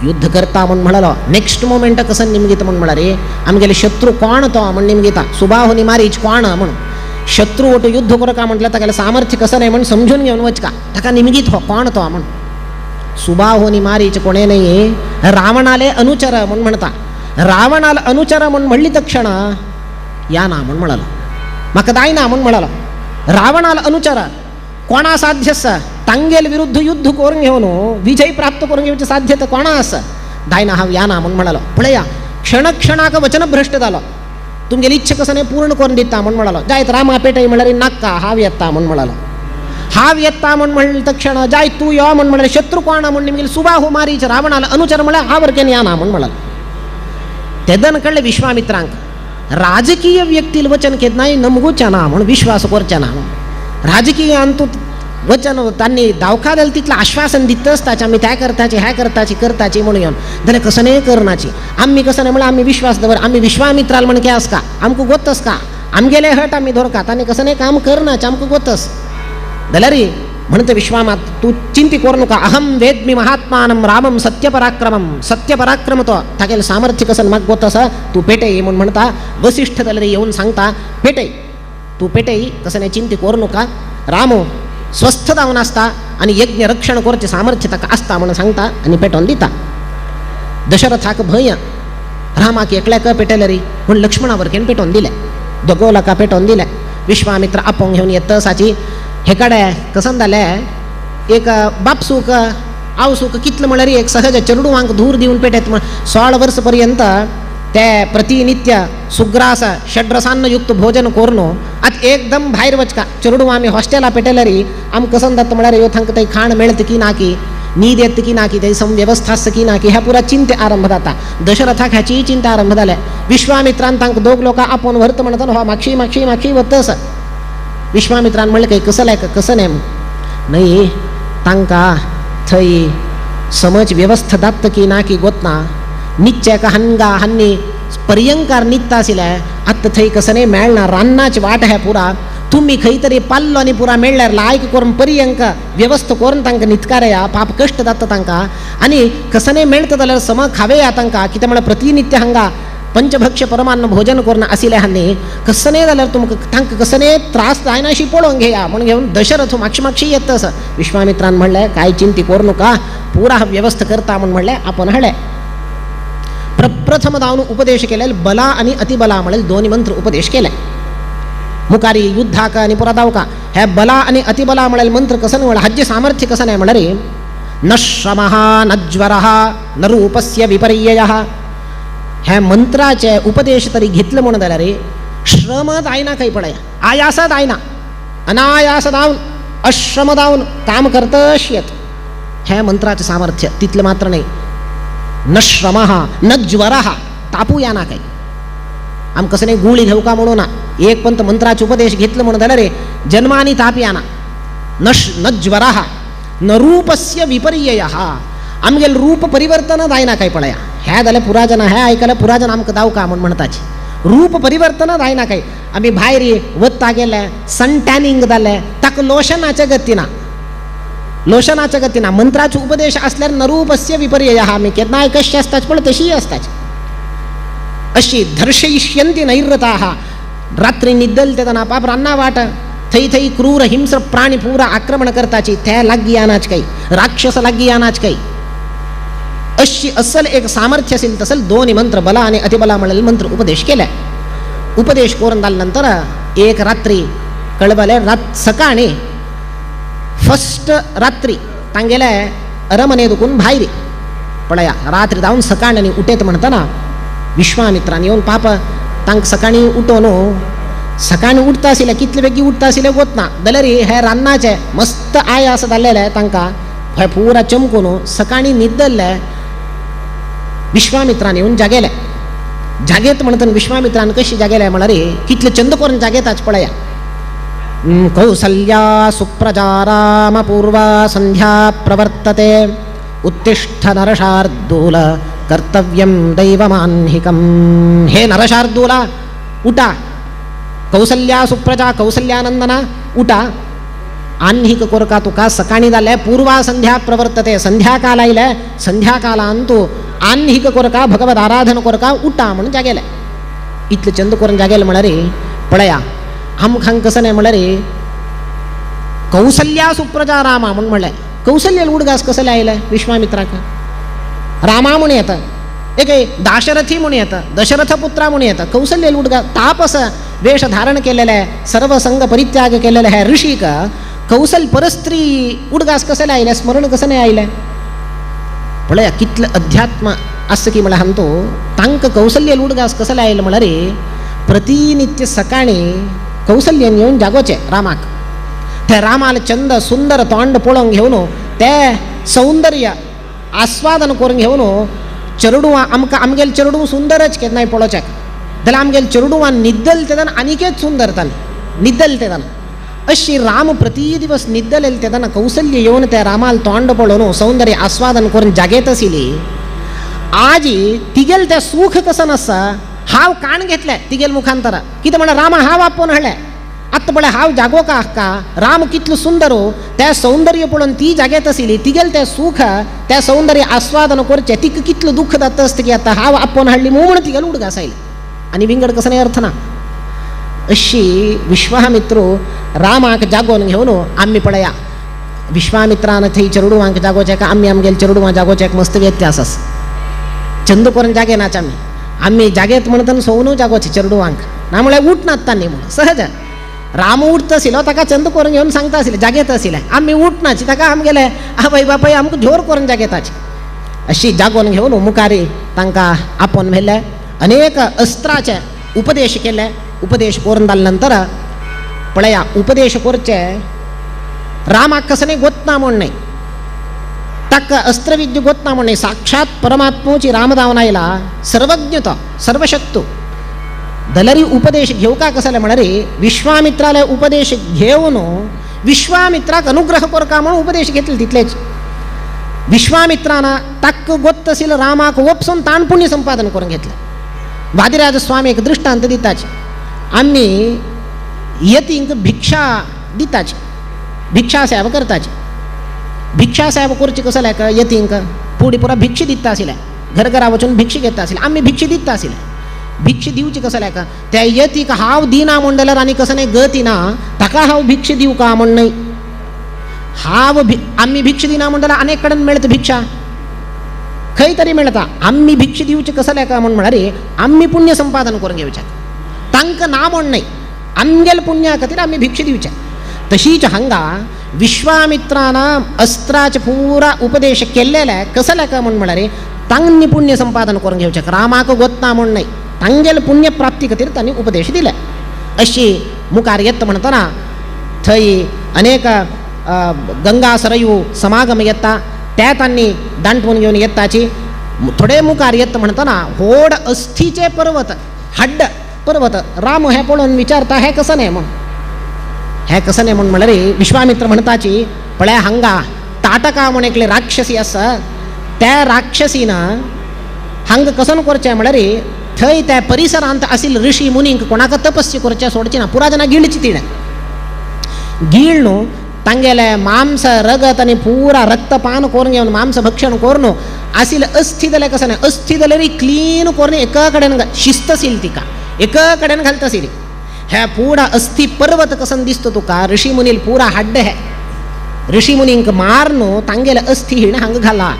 युद्ध करता म्हणून म्हणालो. नेक्स्ट मोमेंट कसं निमगीत म्हणून म्हणाले आमगेले शत्रू कोण तो म्हणून निमगीता सुबाहू आनी मारीच कोण म्हणून शत्रू वटू युद्ध करका म्हटलं ताका सामर्थ्य कसं नाही म्हणून समजून घेऊन वचका ताका निमगीत हो कोण तो म्हणून. सुबाहू आनी मारीच कोणे नाही रावणाले अनुचर म्हणून म्हणता. रावणाला अनुचर म्हणून म्हणली तक्षण या ना म्हणून म्हणालो म्हाका जायना म्हणून म्हणालो. रावणाला अनुचर कोणा साध्य आसा तांगेल विरुद्ध युद्ध करून घेवन विजय प्राप्त करून घेवचे साध्यता कोणा आसा दायना हांव याना म्हूण म्हणलो. पळया क्षणाक वचन भ्रश्ट जालो. तुमगेली इच्छा कसं नाही पूर्ण करून दिता म्हूण म्हणलो. जायत रामा पेटय म्हळ्यार नाका हांव येता म्हूण म्हणलो. हांव येता म्हूण म्हणले तक्षण जाय तूं यो म्हूण म्हणलें. शत्रू कोणा म्हूण निमगेली सुबाहू मारीच रावणाला अनुचर म्हळ्यार हांव वरकेन याना म्हूण म्हणलो. तेदन कळ्ळें विश्वामित्रांक राजकीय व्यक्तील वचन घेत नाही नमगूच्या ना म्हणून विश्वास करच्या ना. राजकीय अंतू वचन त्यांनी दावखा दिलं तिथलं आश्वासन दितच ताचे आम्ही त्या करताची म्हणून येऊन जाल्यार कसं नाही करनाची. आम्ही कसं नाही म्हणून आम्ही विश्वास दवर आम्ही विश्वामित्राल म्हण क्या का आमकां गोतस का आमगेले हट आम्ही धोरकात आनी कसं नाही काम करनाचे आमकां गोतस जाल्यार म्हणते विश्वामात तू चिंती करू नका. अहम वेद्मी महात्मानं रामम सत्यपराक्रम तो तागेलें सामर्थ्य कसं म्हाका गोतस तू पेटय म्हणून म्हणता. वसिष्ठ जाल्यार येऊन सांगता पेटय तू पेटय कसं नाही चिंती करू नका. राम स्वस्थ जावन आसता आनी यज्ञ रक्षण करचें सामर्थ्य ताका आसता म्हणून सांगता आनी पेटोवन दिता. दशरथाक भंय रामाक एकल्याक पेटयले रे म्हूण लक्ष्मणा वरकेन पेटोवन दिलें. दोगो लोकां पेटोवन दिलें. विश्वामित्र आपोवंक घेवन येत साची हे कडेन कसं जालें एक बापसूक आवसूक कितलें म्हळ्यार एक सहज चेडूवांक धूर दिवन पेटयत म्हण 16 वर्स पर्यंत ते प्रतिनित्य सुग्रास षड्रसान्न युक्त भोजन करून आतां एकदम भायर वचका चेडू आमी हॉस्टेला पेटयले रे आमकां कसं जाता म्हळ्यार ह्यो तांकां थंय खाण मेळत की ना की न्हीद येत की ना की थंय संवेवस्था आसता की ना की ह्या पुरा चिंते आरंभ जाता. दशरथाक ह्याची चिंता आरंभ जाल्या. विश्वामित्रान तांकां दोग लोकां आपोवन व्हरत म्हणटा हो मागशी वतस. विश्वामित्रान म्हणलें काही कसं नाही तांकां थंय समज व्यवस्था जाता की ना की गोतना. नित्याक हान्नी पर्यंकार नित्ता आशिल्ले आतां थंय कसं नाही मेळना. रान्नाची वाट है पुरा तुम्ही खंय तरी पाल्लो आनी पुरा मेळ्ळ्यार लायक करून पर्यंक व्यवस्था करून तांकां न्हिदकाराया पाप कश्ट जाता तांकां. आनी कसं नाही मेळटा जाल्यार सम खावेया तांकां कित्याक म्हळ्यार प्रतिनित्य हांगा पंचभक्ष्य परमान्न भोजन करून आशिल्ले हान्नी कसं नाही जाल्यार तुमकां तांकां कसं नाही त्रास जायना अशी पळोवंक घेया म्हणून घेवन दशरथ मागशी येतस. विश्वामित्रान म्हणलें कांय चिंती करू नका पुरा व्यवस्था करता म्हणून म्हणलें आपण हाडलें. प्रथम जावन उपदेश केले बला आणि अतिबला म्हणल्यार दोन्ही मंत्र उपदेश केले. मुखारी युद्धाक आणि पुरा दावका हे बला आणि अतिबला म्हळ्यार मंत्र कसं नाही म्हळ्यार हाजे सामर्थ्य कसं नाही म्हळ्यार न श्रमः न ज्वरः न रूपस्य विपर्ययः. ह्या मंत्राचे उपदेश तरी घेतलं म्हणून जाल्यार श्रम जायना काही पळय आयास जायना अनायास जावन अश्रम जावन काम करतश येत. हे मंत्राचे सामर्थ्य तितलं मात्र नाही. न श्रमः न ज्वरः तापू या ना काही आम कसं नाही गुळी घेऊ का म्हणून ना. एक पंत मंत्राचे उपदेश घेतलं म्हणून जाल्यार जन्मानी ताप या ना. न ज्वरः न रूपस्य विपर्ययः आमगेल रूप परिवर्तन जायना काही पळया. ह्या जाल्यार पुराजन हे आयकल्यार पुराजन आमकां दावका म्हूण म्हणटाची. रूप परिवर्तन जायना काही. आमी भायर वत्ता गेले सन टॅनिंग जालें ताका लोशनाच्या गतीना मंत्राचे उपदेश असल्यार नरूपस्य विपर्यय आमी केन्नाय कशी आसताच पण तशी आसताच. अशी धर्शयिष्यन्ति नैरताः रात्री निद्दल तेदना पाप रान्ना वाट थंय क्रूर हिंस्र प्राणी पुरा आक्रमण करताची त्या लागीं आनाच काही राक्षस लागीं आनाच काही. अशी असल एक सामर्थ्य असेल तसल दोन्ही मंत्र बला आणि अतिबला म्हणलेले मंत्र उपदेश केले. उपदेश करून जाल्यानंतर एक रात्री कळबले सकाळी फर्स्ट रात्री तांगेले अरमने दुखून भायर पळया रात्री जावन सकाळी उठेत म्हणतना विश्वामित्रान येवन पाप तांकां सकाळी उठोवन सकाळी उठता आशिल्ले कितले बेगी उठता आशिल्ले गोतना जाल्यार हे रान्नाचे मस्त आयास जाल्लेले तांकां हे पुरा चमकून सकाळी न्हिदल्ले. विश्वामित्रान येवन जागेले. जागेत म्हणटन विश्वामित्रान कशी जागेले म्हळ्यार कितले चंद करून जागेताच पळया. कौसल्या सुप्रजा रामपूर्वा संध्या प्रवर्तते उत्तिष्ठ नरशार्दूल कर्तव्यं दैवमान्हिकं. हे नरशार्दूला उठा. कौसल्या सुप्रजा कौसल्यानंदना उठा. आन्हिक कोरका तुका सकाळी जाले पूर्वा संध्या प्रवर्तते संध्याकाळ आयले संध्याकाळांतू आन्हिक कोरका भगवत आराधन कोरका उठा म्हणून जागेले. इतले चंद करून जागेले म्हळ्यार पळया आमकां कसं नाही म्हळ्यार कौसल्या सुप्रजा रामा म्हणून म्हणलें. कौसल्य उडगास कसले आयले विश्वामित्राक रामा म्हणून येता एक दाशरथी म्हणून येता दशरथ पुत्रा म्हणून येता. कौसल्य उडगास तापस वेश धारण केलेले सर्व संग परित्याग केलेले हे ऋषीक कौशल परस्त्री उडगास कसले आयले स्मरण कसं नाही आयले. पळया कितलं अध्यात्म असं की मला म्हणतो तांक कौशल्य लुडगास कसं लायल म्हणा रे प्रतिनित्य सकाळी कौशल्यान येऊन जागोचे रामाक त्या रामाला चंद सुंदर तोंड पळोवंक घेवन ते सौंदर्य आस्वादन करून घेवन चरडुवां आमकां आमगेले चरडू सुंदरच केन्नाय पळोवच्याक जाल्यार आमगेले चरडुवां निद्दल तेदान आनीकेच सुंदरतान निद्दल तेदान अशी राम प्रति दिवस निद्दलेले तेदान कौशल्य येवन त्या रामाल तोंड पळोवन सौंदर्य आस्वादन करून जागेत आशिल्ली आजी तिगेल त्या सुख कसं नसा हांव काण घेतले तिगेल मुखांतर कितें म्हणल्यार रामा हांव आपोवन हाडलें आत्ता पळय हांव जागो का हाका राम कितलो सुंदर त्या सौंदर्य पळोवन ती जागेत आशिल्ली तिगेल तें सुख त्या सौंदर्य आस्वादन करचें तिका कितलो दुख्ख जाता आसता की आतां हांव आपोवन हाडली म्हूण तिगेल उडगास आयली आनी विंगड कसो नाही अर्थ ना अशी विश्वामित्र रामाक जागोवन घेवन आमी पळया विश्वामित्रान थंय चरडुवांक जागोवचें का आमी आमगेले चरडुवां जागोवचें मस्त व्यत्यास आसा चंद करून जागे नाच आमी जागेत म्हणटन सोवनू जागोवचें चरडुवांक ना म्हळ्यार उठनात तांणी म्हणून सहज राम उठता आशिल्लो ताका चंद करून घेवन सांगता आशिल्लें जागेत आशिल्लें आमी उठनाची ताका आमगेले आवय बापाय आमकां झोर करून जागेताची अशी जागोवन घेवन मुखारी तांकां आपोवन व्हेले अनेक अस्त्राचे उपदेश केले उपदेश करून जाले नंतर पळया उपदेश करचे रामाक कसं नाही गोतना म्हण नाही ताका अस्त्रविद्य गोतना म्हण नाही साक्षात परमात्म्याची राम जावन आयला सर्वज्ञ तो सर्वशक्तो दलरी उपदेश घेवका कसले म्हणा रे विश्वामित्राले उपदेश घेवन विश्वामित्राक अनुग्रह करका म्हणून उपदेश घेतले तितलेच विश्वामित्राना ताक गोत्त आशिल्लो रामाक ओपसून ताण पुण्य संपादन करून घेतलें वादिराज स्वामी एक दृश्टांत दिताचे आमी यतींक भिक्षा दिताची भिक्षा सेवा करताची भिक्षा सेवा करची कसं का यतींक फुडें पुरा भिक्षा दिता आशिल्लें घरघरा वचून भिक्षा घेता आशिल्लें आमी भिक्षा दिता आशिल्लें भिक्षा दिवची कसं का त्या यतीक हांव दिना म्हण जाल्यार आनी कसं नाही गती ना ताका हांव भिक्षा दिवं का म्हण नाही आमी भिक्षा दिना म्हण जाल्यार अनेक कडेन मेळटा भिक्षा खंय तरी मेळटा आमी भिक्षा दिवची कसं का म्हण म्हळ्यार आमी पुण्य संपादन करून घेवचें तांकां ना म्हण नाही आमगेले पुण्या खातीर आमी भिक्षा दिवचें तशीच हांगा विश्वामित्राना अस्त्राचे पुरा उपदेश केल्लेले कसले का म्हण म्हळ्यार तांणी पुण्य संपादन करून घेवचें रामाक गोतना म्हण नाही तांगेले पुण्य प्राप्ती खातीर तांणी उपदेश दिले अशी मुखार येता म्हणटना थंय अनेक गंगा सरयू समागम येता त्या तांणी दांटवून घेवन येताची थोडे मुखार येता म्हणटना व्हड अस्थीचे पर्वत हड्ड पर्वत राम हे पळोवन विचारता हे कसं नाही म्हण हे कसं नाही म्हण म्हळ्यार विश्वामित्र म्हणताची पळय हांगा ताटका म्हण एकले राक्षसी आसा त्या राक्षसीन हांगा कसं करचें म्हळ्यार थंय त्या परिसरांत आशिल्ले ऋषी मुनींक कोणाक तपस्या करचें सोडचें ना पुरा जाणां गिळची तिणें गिळ न्हू तांगेले मांस रगत आनी पुरा रक्तपान करून घेवन मांस भक्षण करून आशिल्ले अस्थी जाल्यार कसं नाही अस्थी जाल्यार क्लीन करून एका कडेन शिस्त आशिल्ली तिका एका कडेन घालता आशिल्ली हे पुरा अस्थी पर्वत कसं दिसता तुका ऋषी मुनील पुरा हाड्ड हे ऋषी मुनींक मार न्हू तांगेले अस्थी हिण हांगा घाला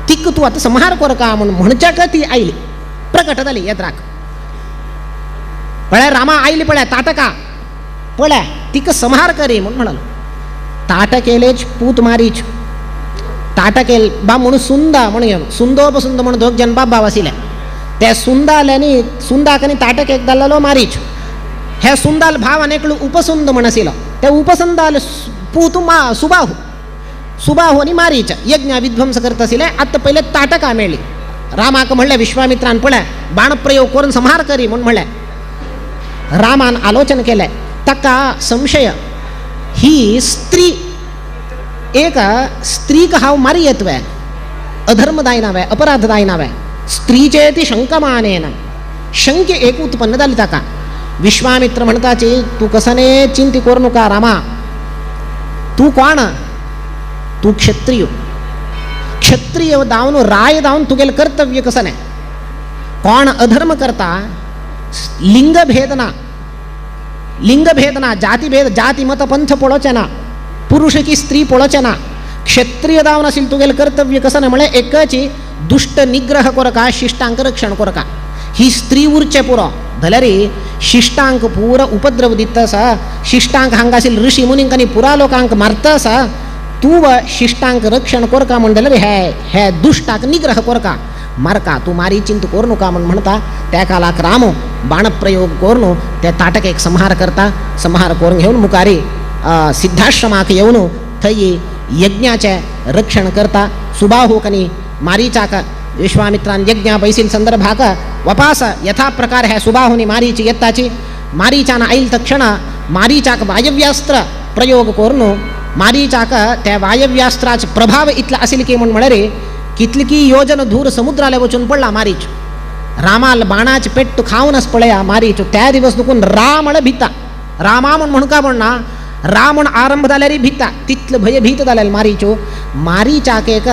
तिक तूं आतां संहार करका म्हूण म्हणच्याक ती आयली प्रकट जाली येद्राक पळय रामा आयली पळय ताटका पळय तिका संहार करी म्हूण म्हणालो ताटकेलेच पूत मारीच ताटकेल बा म्हणून सुंदा म्हणून घेवन सुंदोपसुंद म्हणून दोग जन बाब आशिल्ले त्या सुंदाल्यानी सुंदाक आनी ताटकेक जाल्लो मारीच हे सुंदाल भाव आनेकलो उपसुंद म्हण आशिल्लो त्या उपसुंदाल पूत सुबाहू आनी मारीच यज्ञ विध्वंस करता आशिल्ले आतां पयले ताटका मेळ्ळी रामाक म्हणलें विश्वामित्रान पळय बाण प्रयोग करून संहार करी म्हूण म्हणलें रामान आलोचन केलें ताका संशय ही स्त्री एक स्त्रीक हांव मारी येतवे अधर्म दायनावे अपराध दायनावे स्त्रीचे ती शंकमानेन शंके एक उत्पन्न जाली ताका विश्वामित्र म्हणटाची तूं कसने चिंती करूं नका रामा तूं कोण तूं क्षत्रिय क्षत्रिय जावन राय जावन तुगेलें कर्तव्य कसं नाही कोण अधर्म करता लिंगभेदना जातीभेद जाती मत पंथ पळोवचें ना पुरुष की स्त्री पळोवचें ना क्षत्रिय जावन आशिल्लें तुगेलें कर्तव्य कसं नाही म्हळ्यार एकाची दुष्ट निग्रह करका शिष्टांक रक्षण करका ही स्त्री उरचें पुरो जाल्यार शिष्टांक पुरो उपद्रव दिता आसा शिष्टांक हांगा आशिल्ले ऋषी मुनींक आनी पुरा लोकांक मारता आसा तूं शिष्टांक रक्षण करका म्हण जाल्यार हे दुश्टाक निग्रह करका मारका तू मारी चिंत कोर नका म्हणून म्हणता त्या कालाक राम बाणप्रयोग कोरनो त्या ताटक एक संहार करता संहार करून घेऊन मुकारी सिद्धाश्रमाक येऊन थई यज्ञाचे रक्षण करता सुबाहुकनी मारीचाक विश्वामित्रान यज्ञा बैसील संदर्भाक वपास यथा प्रकार है सुबाहुनी मारीची येत्ताची मारीचान आईल तक्षण मारीचाक वायव्यास्त्र प्रयोग करून मारीचाक त्या वायव्यास्त्राचे प्रभाव इतला असेल की म्हणून म्हणे कितली की योजन दूर समुद्राला वचून पडला मारीच रामाल बाणाचे पेट्ट खाऊनच पळया मारीच त्या दिवस दुखून रामण भिता रामा म्हणून का म्हणना रामण आरंभ जाल्यारी भिता तिथलं भय भीत जाल्याला मारीचो मारीचाक एक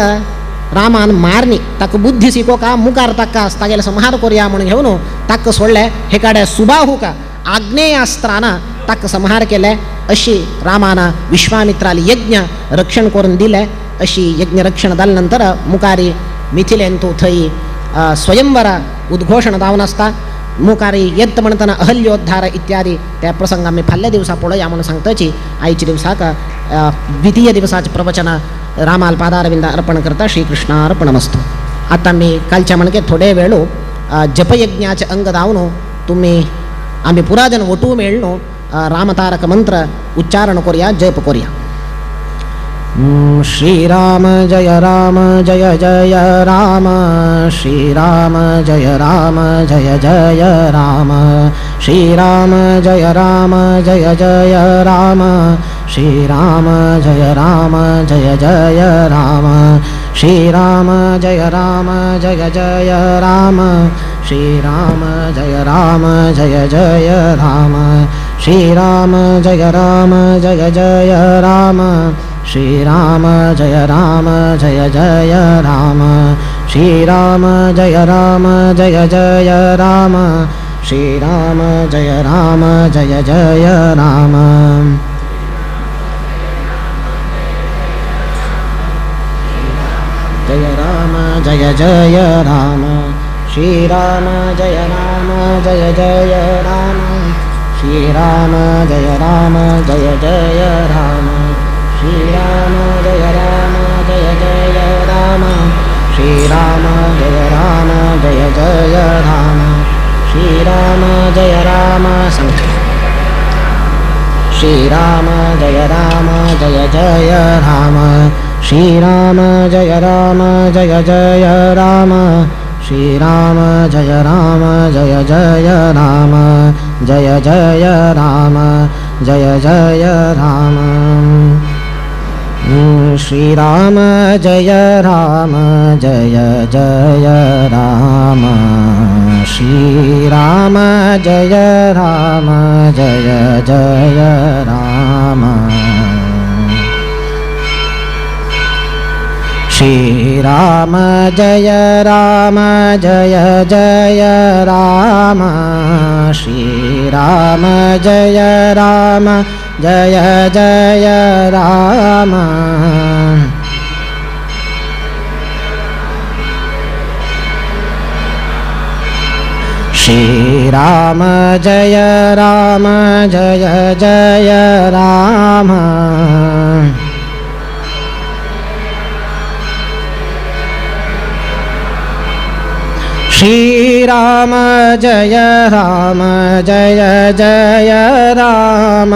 रामान मारणी ताक बुद्धी शिको का मुकार ताका तागेला संहार करूया म्हणून घेऊन ताक सोडले हे काड्या सुबाहू का आग्नेयास्त्रानं ताक संहार केले अशी रामानं विश्वामित्राला यज्ञ रक्षण करून दिले अशी यज्ञ रक्षण झाल्यानंतर मुकारी मिथिलेन तो थई स्वयंवर उद्घोषण जावन असता मुकारी येत म्हणताना अहल्योद्धार इत्यादी त्या प्रसंग आम्ही फाल्ल्या दिवसा पळया म्हणून सांगताची आईच्या दिवसाक द्वितीय दिवसाचे प्रवचन रामाल पादारविंद अर्पण करता श्रीकृष्णार्पणमस्तु. आता मी कालच्या म्हणके थोडे वेळो जपयज्ञाचे अंग दावनो तुम्ही आम्ही पुराजन वटू मेळनो रामतारक मंत्र उच्चारण करूया जप करूया. श्रीराम जय जय राम श्रीराम जय जय राम श्रीराम जय जय राम श्रीराम जय जय राम श्रीराम जय जय राम श्रीराम जय जय राम श्रीराम जय जय राम श्रीराम जय जय राम श्रीराम जय जय राम श्रीराम जय जय राम जय जय राम श्रीराम जय जय राम श्रीराम जय जय राम श्रीराम जय जय राम श्रीराम जय जय राम श्रीराम जय श्रीराम जय जय राम श्रीराम जय जय राम श्रीराम जय जय राम जय जय राम जय जय राम श्रीराम जय जय राम श्रीराम जय जय राम श्रीराम जय जय राम श्रीराम जय जय राम श्रीराम जय जय राम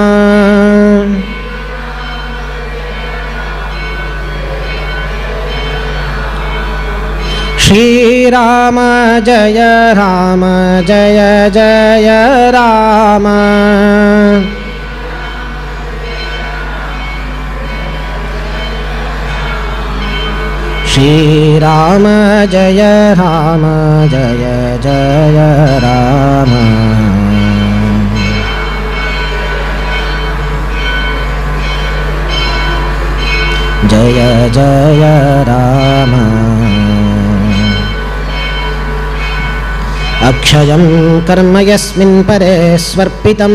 श्रीराम जय जय राम श्रीराम जय जय राम श्रीराम जय जय राम जय जय राम अक्षयं कर्म यस्मिन् परे स्वर्पितं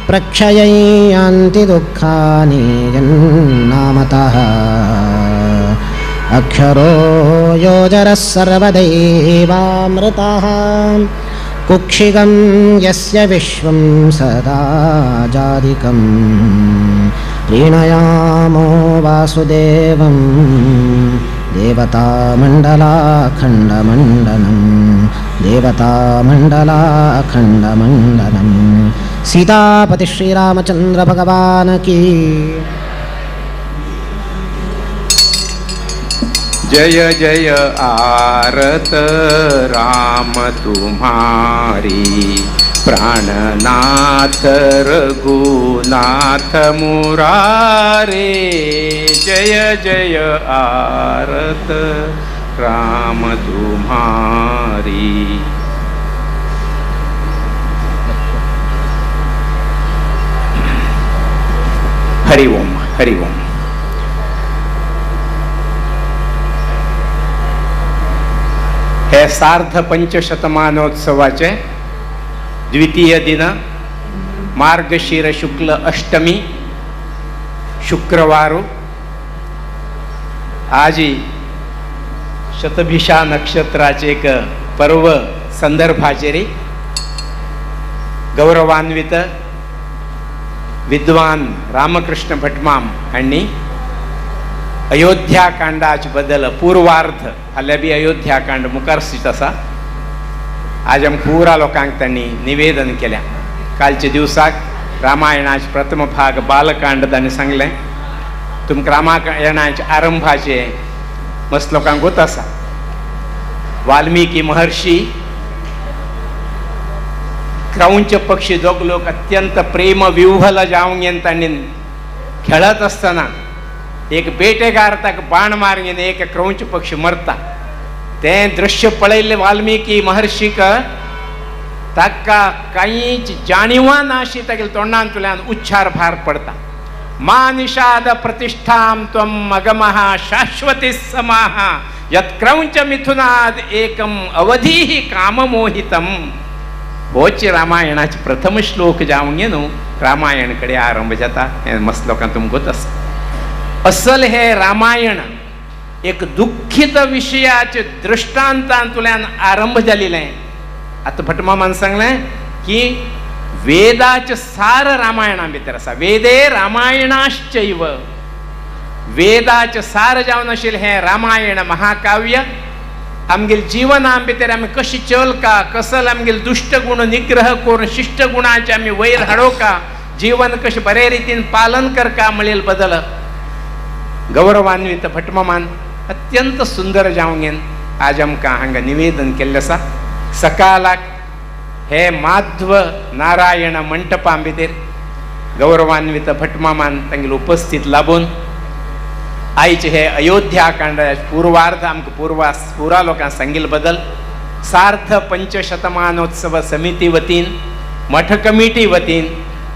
प्रक्षयै यान्ति दुःखानि यन्नामतः अक्षरो योजरः सर्वदैवामृतः कुक्षिगं यस्य विश्वं सदा जादिकं प्रीणयामो वासुदेवं देवतामण्डलाखण्डमण्डनं देवतामण्डलाखण्डमण्डनं सीतापति श्रीरामचन्द्र भगवान की। जय जय आरत राम तुम्हारी, प्राणनाथ रघुनाथ मुरारे। जय जय आरत राम तुम्हारी। हरि ओम हरि ओम। हे सार्ध पंचशतमानोत्सवाचे द्वितीय दिन, मार्गशीर शुक्ल अष्टमी शुक्रवार। आजी शतभिषा नक्षत्राचे एक पर्व संदर्भाचेरी गौरवान्वित विद्वान रामकृष्ण भटमाम हांणी अयोध्याकांडाच बद्दल पूर्वार्ध हाल्या बी अयोध्याकांड मुखारशीच आसा। आज आम पुरा लोकांक तांणी निवेदन केल्या। कालच्या दिवसाक रामायणाचे प्रथम भाग बालकांड तांणी सांगलें। तुमकां रामायणाच्या आरंभाचे मस्त लोकांक गोत आसा। वाल्मिकी महर्षी क्रौंच पक्षी जो लोक अत्यंत प्रेम विव्हल जावंक गेन तांणी खेळत असतना एक बेटेगार ताका बाण मारून एक क्रौंच पक्षी मरता। तें दृश्य पळयल्लें वाल्मिकी महर्षीक ताका कांयच जाणीवा नाशी तागेल्या तोंडांतल्यान उच्चार भार पडता। मा निषाद प्रतिष्ठां त्वं मगमः शाश्वती समाः यत् क्रौंच मिथुनाद एकम अवधीः काममोहितम। होच रामायणाचे प्रथम श्लोक जावंक न्हू रामायण कडेन आरंभ जाता। हें मस्त लोकांक तुमकां गोत आसा। असल हे रामायण एक दुःखित विशयाचे दृष्टांतांतल्यान आरंभ जाल्लें। आतां भटमामान सांगलें की वेदाचे सार रामायणा भितर आसा। वेदे रामायणाश्चैव, वेदाचे सार जावन आशिल्लें हें रामायण महाकाव्य आमगेल जिवना भितर आमी कशी चलका, कसल आमगेल दुष्ट गुण निग्रह करून शिष्ट गुणाचे आमी वयर हाडोवका, जीवन कशें बरे रितीन पालन करका म्हणलेल बदल गौरवान्वित भटमामान अत्यंत सुंदर जावंक आज आमकां हांगा निवेदन केल्लें आसा। सकाळाक हे माध्व नारायण मंटपा भितर गौरवान्वित भटमामान तांगेले उपस्थित लाभून आयचे हे अयोध्याकांडाचे पूर्वार्ध आमकां पुरा लोकांक सांगिल्ले बदल सार्थ पंचशतमानोत्सव समिती वतीन, मठ कमिटी वतीन,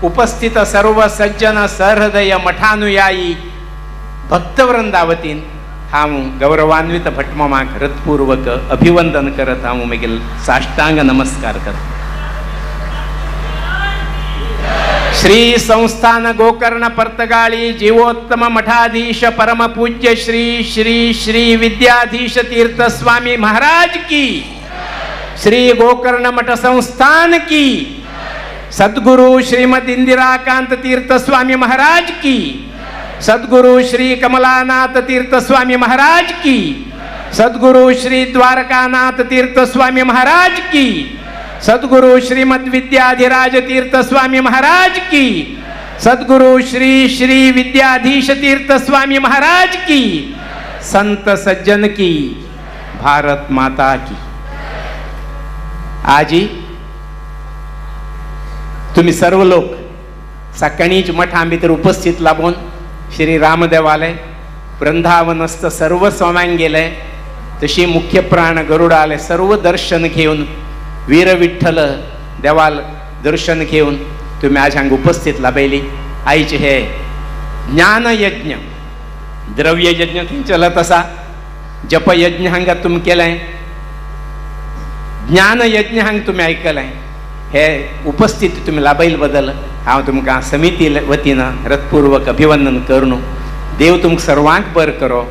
उपस्थित सर्व सज्जन सहृदय मठानुयायी भक्तवृंदा वतीन हांव गौरवान्वित भटमामाक हृदपूर्वक अभिवंदन करत हांव म्हगेल साष्टांग नमस्कार करता। श्री संस्थान गोकर्ण पर्तगाळी जीवोत्तम मठाधीश परम पूज्य श्री श्री श्री विद्याधीश तीर्थ स्वामी महाराज की, श्री गोकर्ण मठ संस्थान की, सद्गुरु श्रीमद इंदिराकांत तीर्थ स्वामी महाराज की, सद्गुरु श्री कमलानाथ तीर्थ स्वामी महाराज की, सद्गुरु श्री द्वारकानाथ तीर्थ स्वामी महाराज की, सद्गुरु श्रीमद विद्याधिराज तीर्थ स्वामी महाराज की, सद्गुरु श्री श्री विद्याधीश तीर्थ स्वामी महाराज की, संत सज्जन की, भारत माता की। आजी तुम्ही सर्व लोक सकाळीच मठा भितर उपस्थित लाभून श्री रामदेवालय वृंदावनस्थ सर्व स्वाम्यांक गेले, तशी मुख्य प्राण गरुडालय सर्व दर्शन घेऊन वीर विठ्ठल देवाल दर्शन घेऊन तुम्ही आज हांगा उपस्थित लाभयली। आयचे हे ज्ञान यज्ञ द्रव्य यज्ञ थंय चलत आसा, जप यज्ञ हांगा तुमी केलें, ज्ञान यज्ञ हांगा तुमी आयकलें। हे उपस्थिती तुम्ही लाभयले बदल हांव तुमकां समिती वतीन हृदपूर्वक अभिवंदन करून देव तुमकां सर्वांक बरें करो,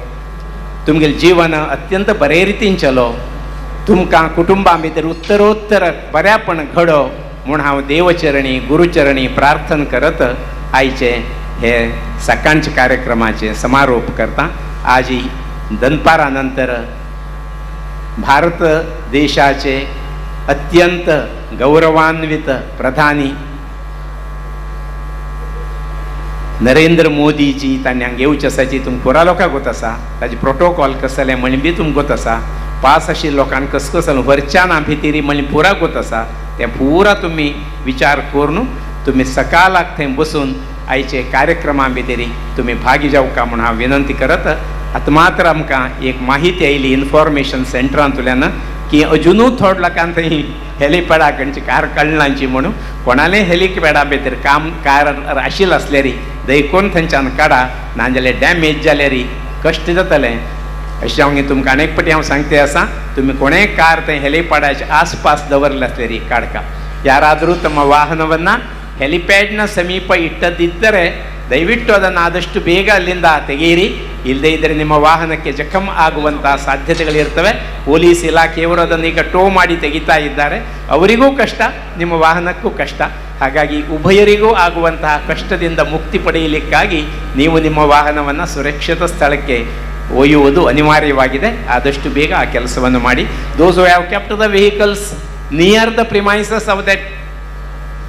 तुमगेलें जीवन अत्यंत बरे रितीन चलो, तुमकां कुटुंबा भितर उत्तरोत्तर बऱ्यापण घडो म्हूण हांव देवचरणी गुरुचरणी प्रार्थना करत आयचे हे सकाळच्या कार्यक्रमाचे समारोप करता। आज दनपारानंतर भारत देशाचे अत्यंत गौरवान्वित प्रधानी नरेंद्र मोदीजी तांण्याक येवचे आसाची तुमकां पुरा लोकांक गोत आसा. ताजे प्रोटोकॉल कसो जालें म्हण बी तुमकां गोत आसा. पास आशिल्ल्या लोकांक कसो कसो वरच्यान भितरी म्हण पुरा गोत आसा. तें पुरा तुमी विचार करून तुमी सकाळाक थंय बसून आयचे कार्यक्रमां भितरी तुमी भागी जावका म्हूण हांव विनंती करत. आतां मात्र आमकां एक माहिती आयली इन्फॉर्मेशन सेंटरांतल्यान की अजुनूय थोड लोकांक थंय हेलिपॅडा खंयची कार कळनाची म्हणून कोणालें हेलिपॅडा भितर कार आशिल्लो आसल्यार देखून थंयच्यान काडा, नाजाल्यार डॅमेज जाल्यार कश्ट जातलें अशें हांव तुमकां अनेक फावटी हांव सांगते आसा. तुमी कोणेंय कार थंय हेलिपॅडाच्या आसपास दवरले आसल्यार काडका. ಯಾರಾದರೂ ತಮ್ಮ ವಾಹನವನ್ನು ಹೆಲಿಪ್ಯಾಡ್ನ ಸಮೀಪ ಇಟ್ಟದಿದ್ದರೆ ದಯವಿಟ್ಟು ಅದನ್ನು ಆದಷ್ಟು ಬೇಗ ಅಲ್ಲಿಂದ ತೆಗೆಯಿರಿ. ಇಲ್ಲದೇ ಇದ್ದರೆ ನಿಮ್ಮ ವಾಹನಕ್ಕೆ ಜಖಂ ಆಗುವಂಥ ಸಾಧ್ಯತೆಗಳಿರ್ತವೆ. ಪೊಲೀಸ್ ಇಲಾಖೆಯವರು ಅದನ್ನು ಈಗ ಟೋ ಮಾಡಿ ತೆಗಿತಾ ಇದ್ದಾರೆ. ಅವರಿಗೂ ಕಷ್ಟ, ನಿಮ್ಮ ವಾಹನಕ್ಕೂ ಕಷ್ಟ. ಹಾಗಾಗಿ ಉಭಯರಿಗೂ ಆಗುವಂತಹ ಕಷ್ಟದಿಂದ ಮುಕ್ತಿ ಪಡೆಯಲಿಕ್ಕಾಗಿ ನೀವು ನಿಮ್ಮ ವಾಹನವನ್ನು ಸುರಕ್ಷಿತ ಸ್ಥಳಕ್ಕೆ ಒಯ್ಯುವುದು ಅನಿವಾರ್ಯವಾಗಿದೆ. ಆದಷ್ಟು ಬೇಗ ಆ ಕೆಲಸವನ್ನು ಮಾಡಿ. Those who have kept the vehicles near the premises of that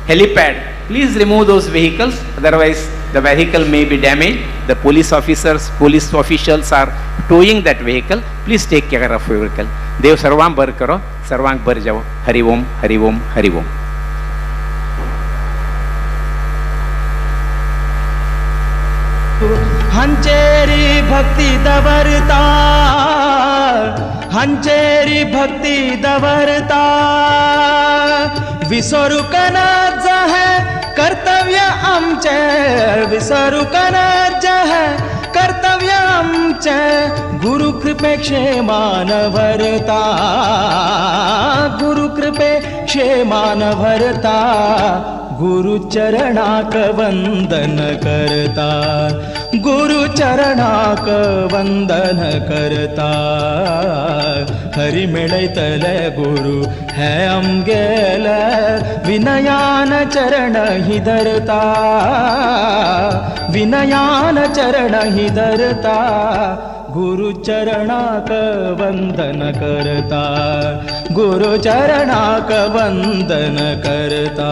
helipad, please remove those vehicles, otherwise the vehicle may be damaged. The police officials are towing that vehicle. Please take care of your vehicle. देव सर्वांक बर करो, सर्वांक बर जाओ. हरि ओम, हरि ओम, हरि ओम. हंचेरी भक्ति दवरता, हंचेरी भक्ति दवरता, विसरू कनाच है कर्तव्य आमचे, विसरू कनाच है कर्तव्य आमचे. गुरु कृपे क्षेमान भरता, गुरु कृपे क्षेमान भरता, गुरु चरणाक वंदन करता, गुरु चरणाक वंदन करता. हरि मेळयतले गुरु हे आमगेले, विनयान चरण हि धरता, विनयान चरण हि धरता, गुरु चरणाक वंदन करता, गुरु चरणाक वंदन करता.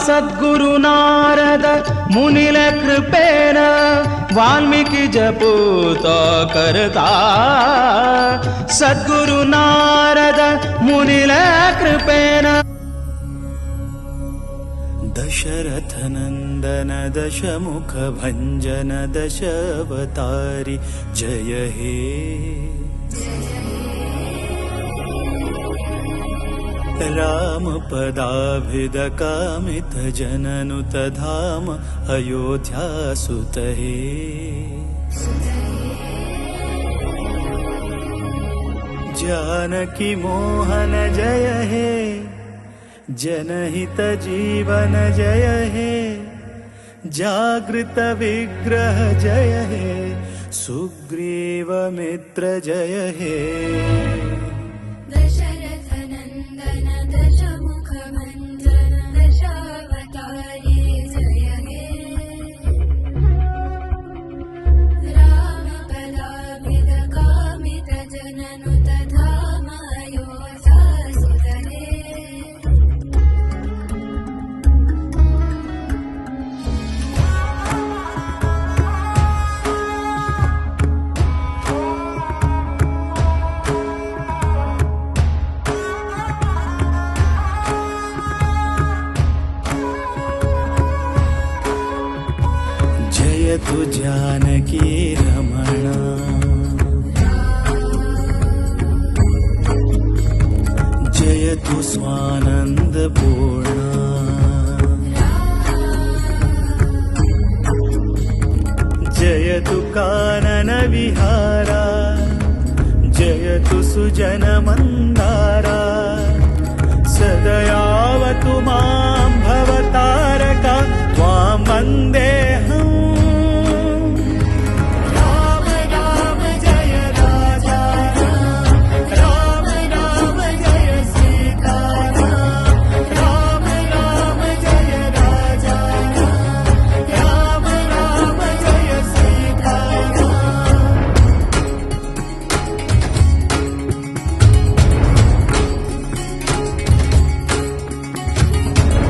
सद्गुरु नारद मुनिले कृपेन वाल्मीकि जपूतो करता, सद्गुरु नारद मुनिले कृपेन. दशरथ नंदन दशमुख भंजन दशावतारी जय हे. राम पदाभिद कामित जननुत धाम अयोध्या सुत हे. जानकी मोहन जय हे, जनहित जीवन जय हे, जागृत विग्रह जय हे, सुग्रीव मित्र जय हे. तु जानकी रमणा, जय तु स्वानंद पूर्णा, जय तु कानन विहारा, जय तु सुजन मंदारा, दयावतु मां भवतारका त्वां वन्देऽहम् राम राम जय राजा राम राम जय सीता राम राम जय राजा राम राम जय सीता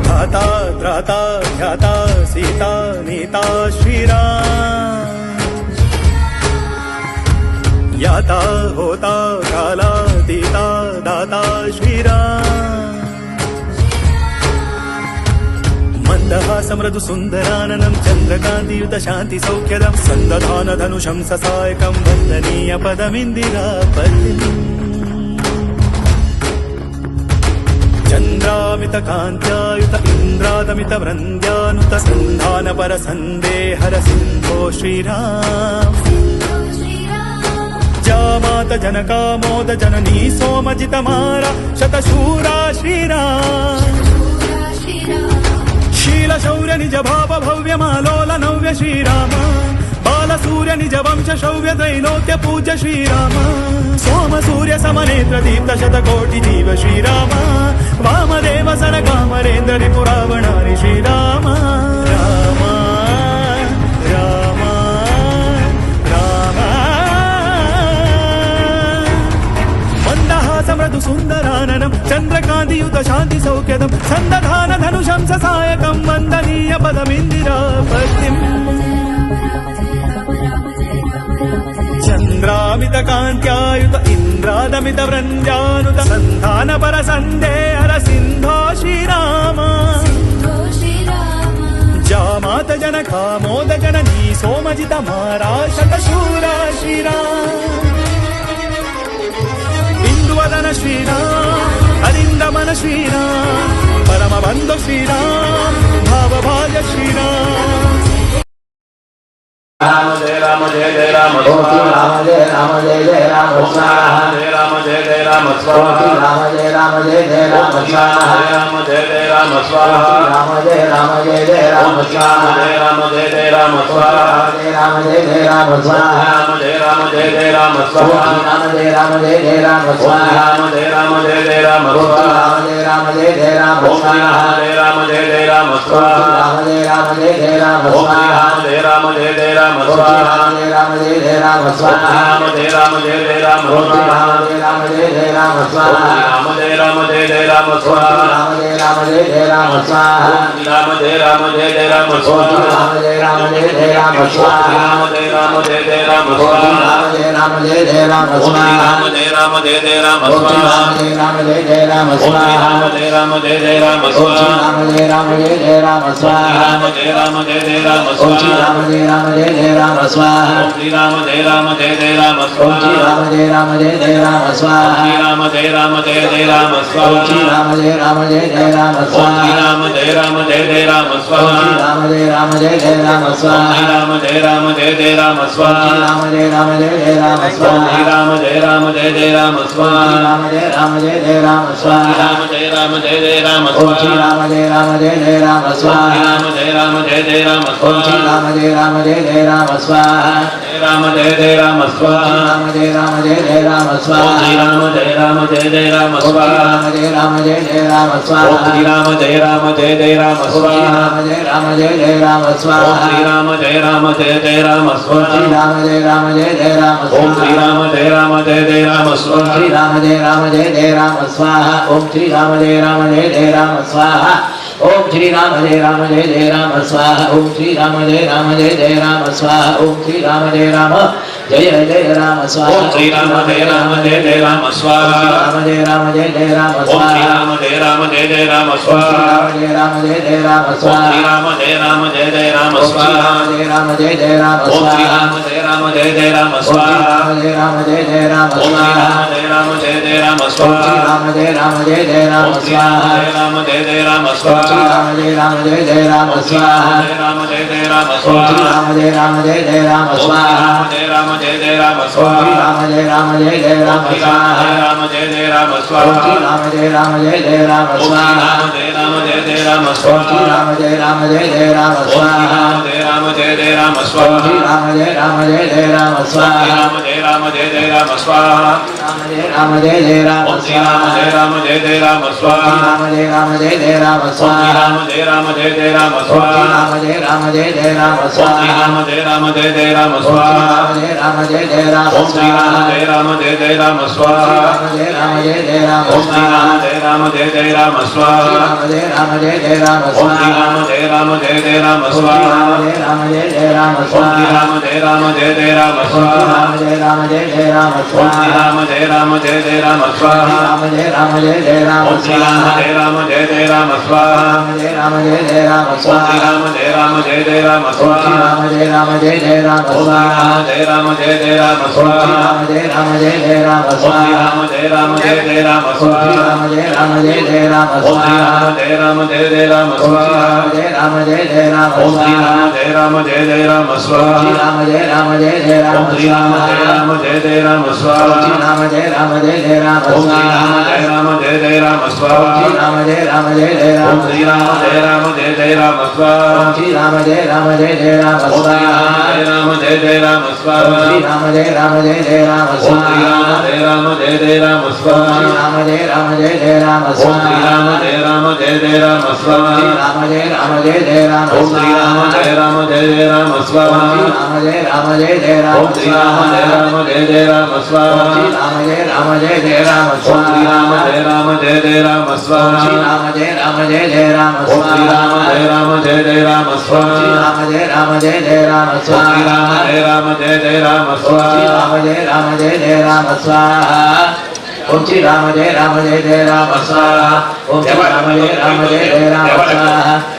धाता त्राता ध्याता सीता नीता श्रीराम याता होता कालातीता दाता श्रीराम मन्दहासं मृदु सुन्दराननं चन्द्रकान्तियुत शान्ति सौख्यदं सन्दधान धनुषं ससायकं वन्दनीय पदमिन्दिरापतिम् चन्द्रामित कान्त्यायुत इन्द्रादमित वृन्द्यानुत सन्धान पर सन्देहर सिन्धो श्रीराम जामात जनकामोद जननी सोमजित मारा शतशूरा श्रीराम शील शौर्य निज भाव भव्य मालोल नव्य श्रीराम बाल सूर्य निज वंश शौर्य त्रैलोक्य पूज्य श्रीराम सोम सूर्य समनेत्र दीप्त शतकोटि जीव श्रीराम वामदेव सनकामरेन्द्र रिपुरावणारि श्रीराम राम राम राम मन्दहास मृदु सुन्दराननं चन्द्रकान्तियुत शान्ति सौख्यदं सन्दधान धनुषं ससायकं वन्दनीय पदमिन्दिरापतिम् चन्द्रामित कान्त्यायुत इन्द्रादमित वृन्द्यानुत सन्धान पर सन्देहर सिन्धो श्रीराम जामात जनकामोद जननी सोमजित मारा शतशूरा श्रीराम इंदुवदन श्रीराम अरिन्दमन श्रीराम परमबन्धु श्रीराम भावभाग्य श्रीराम राम जय राम जय जय राम राम जय राम जय जय राम जय राम जय जय राम राम जय राम जय जय राम राम जय जय राम राम जय राम जय जय राम जय राम जय जय राम राम जय जय राम राम जय राम जय जय राम राम जय राम जय जय राम राम जय राम जय जय राम राम जय राम जय जय राम जय राम जय जय राम राम जय राम जय जय राम जय राम जय जय राम राम जय राम जय जय राम राम जय राम जय जय राम राम जय राम जय जय राम राम जय राम जय जय राम राम जय राम जय जय राम राम जय राम जय जय राम राम जय राम जय जय राम राम जय राम जय जय राम राम जय राम जय जय राम राम जय राम जय जय राम राम जय राम जय जय राम राम जय राम जय जय राम राम जय राम जय जय राम राम जय राम जय जय राम राम जय राम जय जय राम श्री राम जय राम जय जय राम श्री राम जय राम जय जय राम श्री राम जय राम जय जय राम श्री राम जय राम जय जय राम श्री राम जय राम जय जय राम श्री राम जय राम जय जय राम श्री राम जय राम जय जय राम श्री राम जय राम जय जय राम श्री राम जय राम जय जय राम श्री राम जय राम जय जय राम श्री राम जय राम जय जय राम श्री राम जय राम जय जय राम श्री राम जय राम जय जय राम श्री राम जय राम जय जय राम जय राम जय जय राम राम जय राम जय जय राम श्री राम जय राम जय जय राम राम जय राम जय जय राम श्री राम जय राम जय जय राम राम जय राम जय जय राम श्री राम जय राम जय जय राम श्री राम जय राम जय जय राम ओम श्री राम जय राम जय जय राम श्री राम जय राम जय जय राम स्वाहा ओम श्री राम जय राम जय जय राम स्वाहा ओम श्री राम जय राम जय जय राम स्वाहा ओम श्री राम जय राम जय जय राम स्वाहा ओम श्री राम जय राम जय जय राम स्वाहा ओम श्री राम जय राम जय जय राम स्वाहा राम जय राम जय जय राम ओम श्री स्वाहा राम जय राम जय जय राम स्वाहा राम जय राम जय जय राम ओम स्वाहा श्री राम जय राम जय जय राम श्री स्वाहा राम जय राम जय जय राम ओम श्री स्वाहा राम जय राम जय जय राम श्री स्वाहा राम जय राम जय जय राम ओम श्री स्वाहा राम जय राम जय जय राम श्री स्वाहा राम जय राम जय जय राम ओम श्री स्वाहा राम जय राम जय जय राम श्री स्वाहा राम जय राम जय जय राम ओम श्री स्वाहा राम जय राम जय जय राम श्री स्वाहा राम जय राम जय जय राम ओम श्री स्वाहा राम जय राम जय जय राम ओम श्री स्वाहा राम जय राम जय जय राम श्री स्वाहा राम जय जय राम ओम स्वाहा श्री राम जय राम जय जय राम ओम स्वाहा जय राम जय जय राम ओम श्री स्वाहा राम जय राम जय जय राम ओम स्वाहा जय राम जय जय राम ओम स्वाहा श्री राम जय राम जय जय राम स्वाहा राम जय राम जय जय राम स्वाहा राम जय राम जय जय राम ओम श्री राम स्वाहा जय राम जय जय राम स्वाहा राम जय राम जय जय राम ओम स्वाहा राम जय राम जय जय राम ओम स्वाहा राम जय राम जय जय राम ओम स्वाहा राम जय राम जय जय राम ओम स्वाहा राम जय राम जय जय राम ओम श्री राम स्वाहा जय राम जय जय राम स्वाहा राम जय राम जय जय राम ओम श्री स्वाहा राम जय राम जय जय राम स्वाहा राम जय राम जय जय राम ओम श्री स्वाहा राम जय राम जय जय राम राम स्वाहा जय राम जय जय राम ओम श्री स्वाहा राम जय राम जय जय राम स्वाहा राम जय राम जय जय राम ओम श्री स्वाहा राम जय राम जय जय राम स्वाहा राम जय राम जय जय राम ओम श्री राम स्वाहा जय राम जय जय राम स्वाहा राम जय राम जय जय राम ओम श्री स्वाहा राम जय राम जय जय राम स्वाहा राम जय राम जय जय राम ओम श्री स्वाहा राम जय राम जय जय राम स्वाहा राम जय राम जय जय राम ओम श्री स्वाहा राम जय राम जय जय राम स्वाहा राम जय राम जय जय राम ओम श्री स्वाहा राम जय राम जय जय राम स्वाहा राम जय राम जय जय राम ओम श्री स्वाहा राम जय राम जय जय राम स्वाहा राम जय राम जय जय राम ओम श्री राम जय स्वाहा राम जय जय राम स्वाहा राम जय राम जय जय राम ओम श्री राम स्वाहा जय राम जय जय राम स्वाहा राम जय राम जय जय राम ओम श्री राम जय राम जय जय राम स्वाहा राम जय राम जय जय राम ओम श्री स्वाहा राम जय राम जय जय राम स्वाहा राम जय राम जय जय राम ओम श्री स्वाहा राम जय राम जय जय राम स्वाहा राम जय राम जय जय राम ओम श्री स्वाहा राम जय राम जय जय राम स्वाहा राम जय राम जय जय राम ओम श्री राम जय राम जय जय राम स्वाहा राम जय राम जय जय राम ओम श्री राम जय राम जय जय राम स्वाहा राम जय राम जय जय राम ओम श्री राम जय राम जय जय राम स्वाहा राम जय राम जय जय राम ओम श्री राम जय राम जय जय राम स्वाहा राम जय राम जय जय राम ओम श्री राम जय राम जय जय राम स्वाहा राम जय राम जय जय राम स्वाहा ओम श्री राम जय राम जय जय राम स्वाहा ओम श्री राम जय राम जय जय राम स्वाहा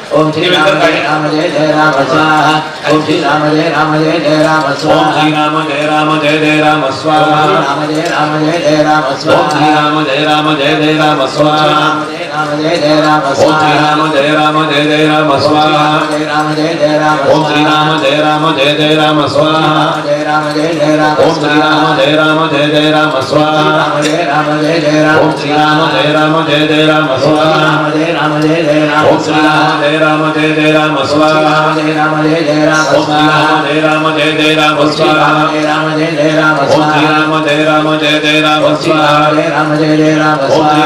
ओम श्री राम जय राम जय जय राम स्वाहा ओम श्री राम जय राम जय जय राम ओम स्वाहा श्री राम जय राम जय जय राम स्वाहा राम जय राम जय जय राम ओम श्री स्वाहा राम जय राम जय जय राम स्वाहा राम जय जय राम ओम श्री स्वाहा राम जय राम जय जय राम स्वाहा जय राम जय जय राम ओम श्री राम जय राम जय जय राम स्वाहा जय राम जय जय राम ओम श्री राम जय राम जय जय राम स्वाहा जय राम जय जय राम ओम श्री राम जय राम जय जय राम स्वाहा जय राम जय जय राम ओम श्री राम जय राम जय जय राम स्वाहा जय राम जय जय राम ओम श्री राम जय राम जय जय राम स्वाहा जय राम जय जय राम ओम श्री राम जय राम जय जय राम स्वाहा जय राम जय जय राम ओम श्री राम जय राम जय जय राम स्वाहा राम जय राम जय जय राम ओम श्री राम जय राम जय जय राम स्वाहा राम जय राम जय जय राम ओम श्री राम जय राम जय जय राम स्वाहा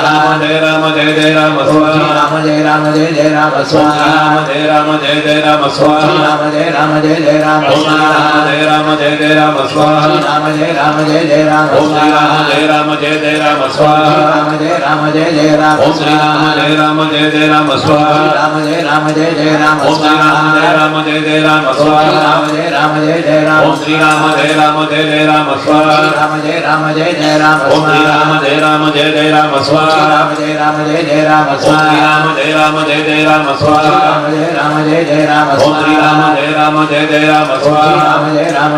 राम जय राम जय जय राम ओम श्री राम जय राम जय जय राम स्वाहा राम जय राम जय जय राम ओम श्री राम जय राम जय जय राम स्वाहा राम जय राम जय जय राम ओम श्री राम जय राम जय जय राम स्वाहा राम जय राम जय जय राम ओम श्री राम जय राम जय जय राम स्वाहा राम जय राम जय जय राम ओम श्री राम जय राम जय जय राम स्वाहा राम जय राम जय जय राम ओम श्री राम जय राम जय जय राम स्वाहा राम जय राम जय जय राम ओम श्री राम जय राम जय जय राम स्वाहा राम जय राम जय जय राम ओम श्री राम जय राम जय जय राम स्वाहा राम जय राम जय जय राम ओम श्री राम जय राम जय जय राम स्वाहा राम जय राम जय जय राम ओम श्री राम जय राम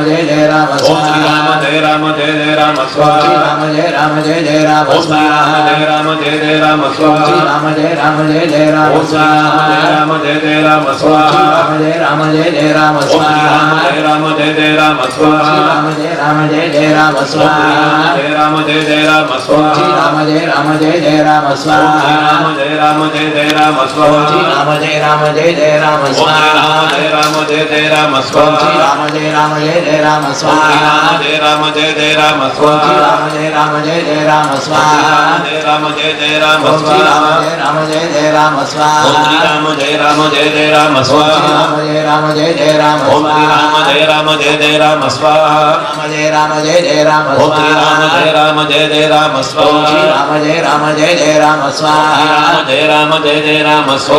जय जय राम स्वाहा राम जय राम जय जय राम ओम श्री राम जय राम जय जय राम स्वाहा राम जय राम जय जय राम ओम श्री राम जय राम जय जय राम स्वाहा राम जय राम जय जय राम ओम श्री राम जय राम जय जय राम स्वाहा राम जय राम जय जय राम ओम श्री राम जय राम जय जय राम स्वाहा राम जय राम जय जय राम ओम श्री राम जय राम जय जय राम स्वाहा राम जय राम जय जय राम जय राम जय जय राम राम स्वाहा राम जय जय राम ओम श्री राम जय राम जय जय राम स्वाहा राम जय राम जय जय राम ओम श्री राम जय राम जय जय राम स्वाहा राम जय राम जय जय राम ओम श्री राम जय राम जय जय राम स्वाहा राम जय राम जय जय राम स्वाहा राम जय राम जय जय राम स्वाहा राम जय राम जय जय राम ओम श्री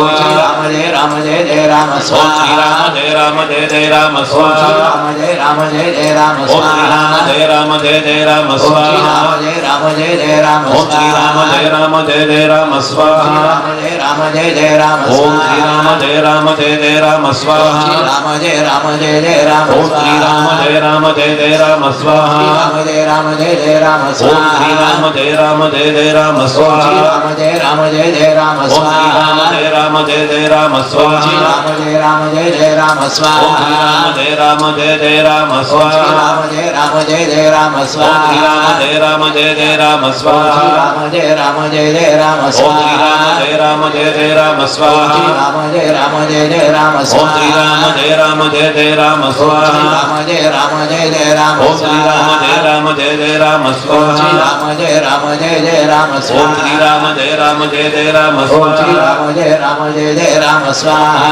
स्वाहा राम जय राम जय जय राम स्वाहा राम जय राम जय जय राम ओम श्री राम स्वाहा जय राम जय जय राम ओम स्वाहा श्री राम जय जय राम ओम श्री राम जय राम जय जय राम स्वाहा राम जय जय राम ओम श्री राम जय राम जय जय राम स्वाहा राम जय जय राम ओम श्री राम जय राम जय जय राम स्वाहा राम जय जय राम ओम श्री राम जय राम जय जय राम स्वाहा राम जय जय राम ओम श्री राम जय राम जय जय राम स्वाहा राम जय जय राम ओम श्री राम जय राम जय जय राम स्वाहा राम जय जय राम ओम श्री राम जय राम जय जय राम स्वाहा राम जय जय राम ओम श्री राम जय राम जय जय राम स्वाहा राम जय जय राम ओम श्री राम जय राम जय जय राम स्वाहा राम जय जय राम ओम श्री राम जय राम जय जय राम स्वाहा राम जय जय राम ओम श्री राम जय राम जय जय राम स्वाहा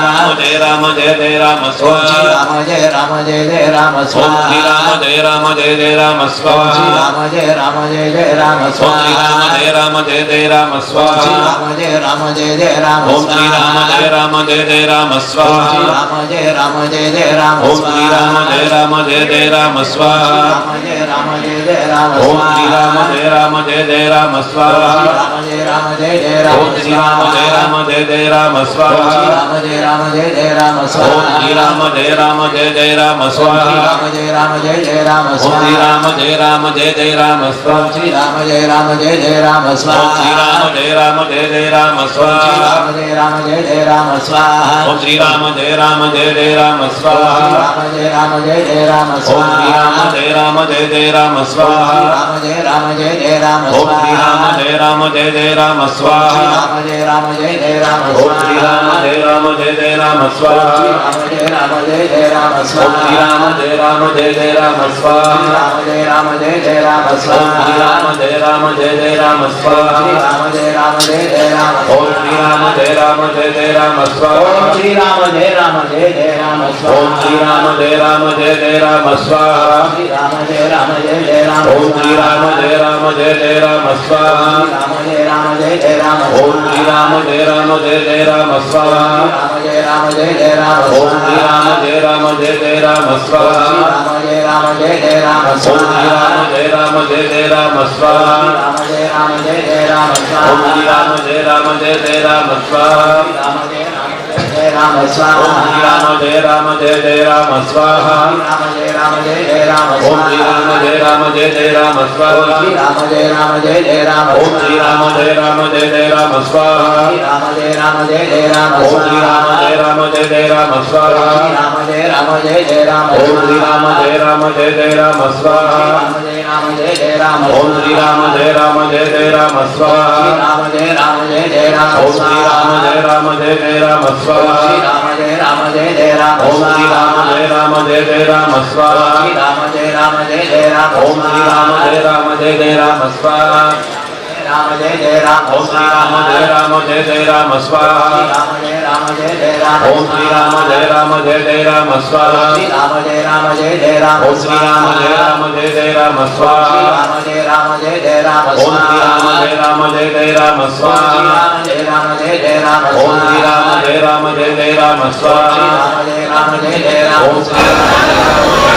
राम जय जय राम स्वाहा राम जय राम जय जय राम स्वाहा राम जय जय राम ओम स्वाहा श्री राम जय राम जय जय राम स्वाहा राम जय जय राम ओम स्वाहा श्री राम जय राम जय जय राम स्वाहा राम जय जय राम ओम श्री राम जय राम जय जय राम स्वाहा राम जय जय राम ओम श्री राम जय राम जय जय राम स्वाहा राम जय जय राम ओम श्री राम जय राम जय जय राम स्वाहा राम जय जय राम ओम श्री राम जय राम जय जय राम स्वाहा राम जय जय राम ओम स्वाहा श्री राम जय राम जय जय राम स्वाहा राम जय जय राम ओम श्री स्वाहा राम जय राम जय जय राम स्वाहा श्री राम जय जय राम ओम स्वाहा श्री राम जय राम जय जय राम स्वाहा राम जय जय राम स्वाहा ओम श्री राम जय राम जय जय राम स्वाहा राम जय जय राम ओम श्री स्वाहा राम जय राम जय जय राम स्वाहा राम जय जय राम ओम श्री राम जय राम जय जय राम स्वाहा राम जय जय राम ओम श्री राम जय राम जय जय राम स्वाहा राम जय जय राम ओम श्री स्वाहा राम जय राम जय जय राम स्वाहा राम जय जय राम ओम श्री स्वाहा राम जय राम जय जय राम स्वाहा राम जय जय राम ओम श्री राम जय राम जय जय राम स्वाहा श्री राम जय जय राम ओम श्री राम जय राम जय जय राम स्वाहा श्री राम जय जय राम ओम श्री राम जय राम जय जय राम स्वाहा राम जय जय राम ओम श्री राम जय राम जय जय राम स्वाहा राम जय जय राम ओम श्री राम जय राम जय जय राम स्वाहा राम जय जय राम ओम श्री राम जय राम जय जय राम स्वाहा राम जय जय राम ओम श्री राम जय राम जय जय राम स्वाहा राम जय राम ओम श्री राम जय राम जय जय राम स्वाहा राम जय जय राम ओम श्री राम जय राम जय जय राम स्वाहा राम जय जय राम ओम श्री राम जय राम जय जय राम स्वाहा राम जय जय राम ओम श्री राम जय राम जय जय राम स्वाहा राम जय जय राम ओम श्री राम जय राम जय जय राम स्वाहा राम जय जय राम ओम श्री राम जय राम जय जय राम स्वाहा राम जय जय राम ओम श्री राम जय राम जय जय राम स्वाहा राम जय जय राम ओम श्री राम जय राम जय जय राम स्वाहा राम जय जय राम ओम श्री राम जय राम जय जय राम स्वाहा राम जय राम ओम श्री राम जय राम जय जय राम स्वाहा राम जय राम ओम श्री राम जय राम जय जय राम स्वाहा राम जय जय राम ओम श्री राम जय राम जय जय राम स्वाहा राम जय जय राम ओम श्री राम जय राम जय जय राम स्वाहा राम जय जय राम ओम श्री राम जय राम जय जय राम स्वाहा राम जय जय राम ओम श्री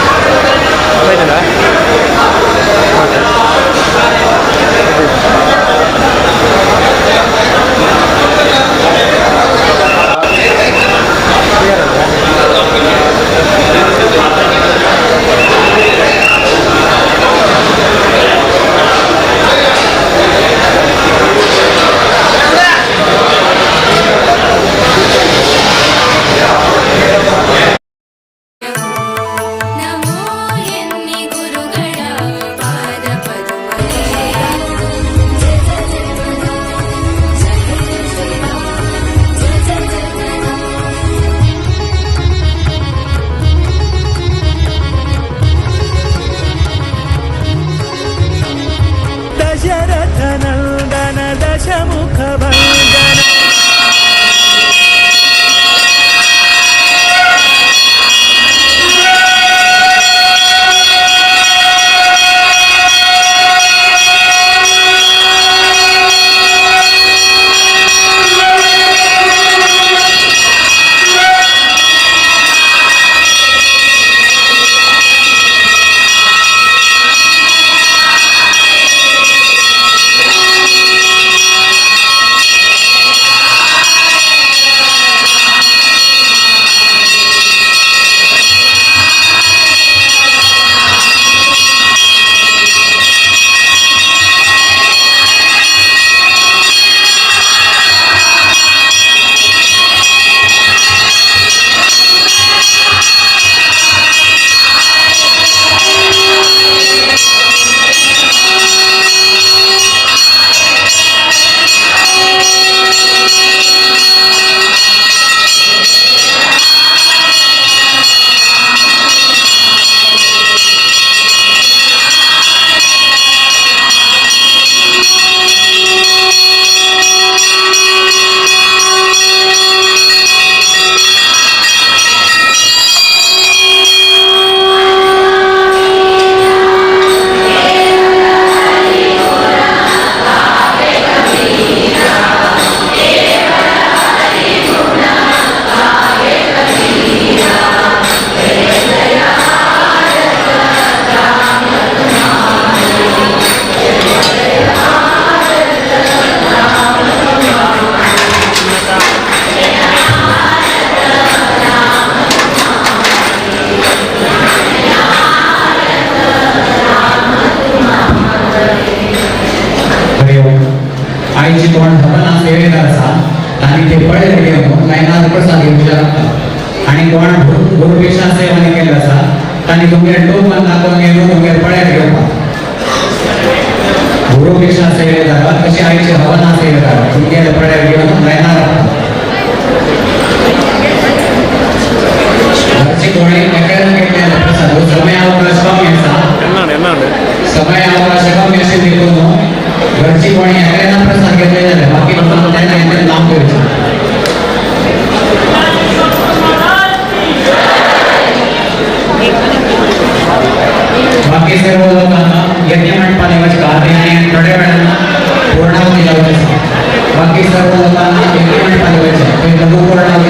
ನಮೋ ಎನ್ನಿ ಗುರುಗಳ ಪಾದ ಪದ್ಮಗಳೇ दशरथ नंदन दशमुख भंजन येतात गुरुपेक्षा सेवेदार कशी आईचे हवना सेवेदार तुमगे लपड्या घेऊन राहणार घरची कोणी एकाला घेतलेला प्रसाद समय अवकाश कमी समय अवकाश कमी असे देखून घरची कोणी एकाला प्रसाद घेतलेला बाकी लोकांना त्यांना इथे लांब द्यायचं बाकी सर्व लोकांना यज्ञ मंडपाने कार्य आणि थोड्या वेळांना पूर्णावधी लावायची बाकी सर्व लोकांना यज्ञ मंडपाने व्हायचे लघु पूर्णावधी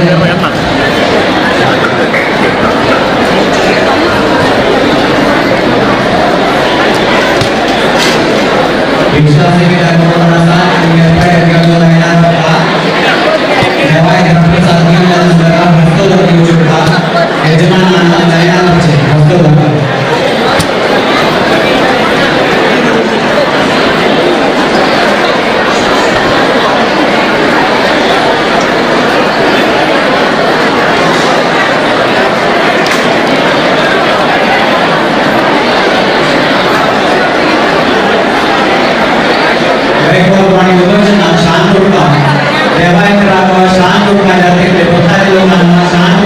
यजमानांना शांत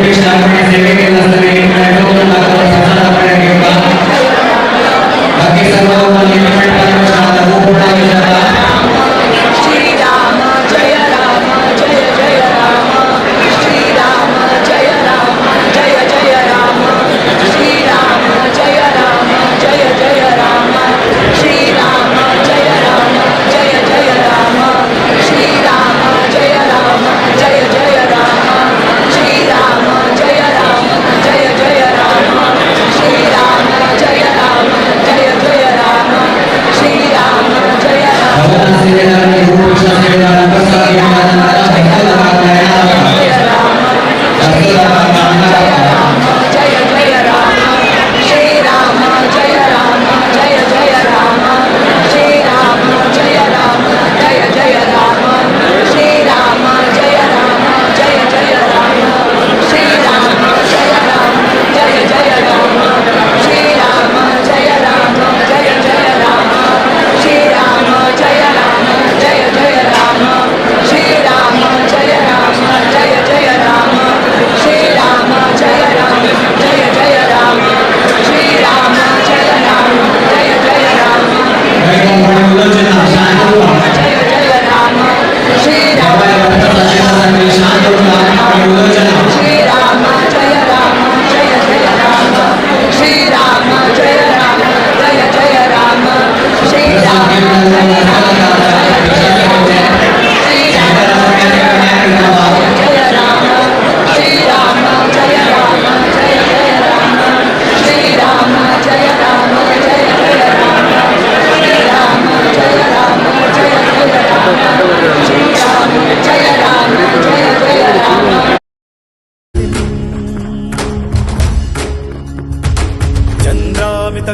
कृष्णार्पण सेवे केला असताना एक मिनिट प्रसाद आपण घेऊया. बाकी सर्व लिमिटेड परमेश्वर लागू होता जाता.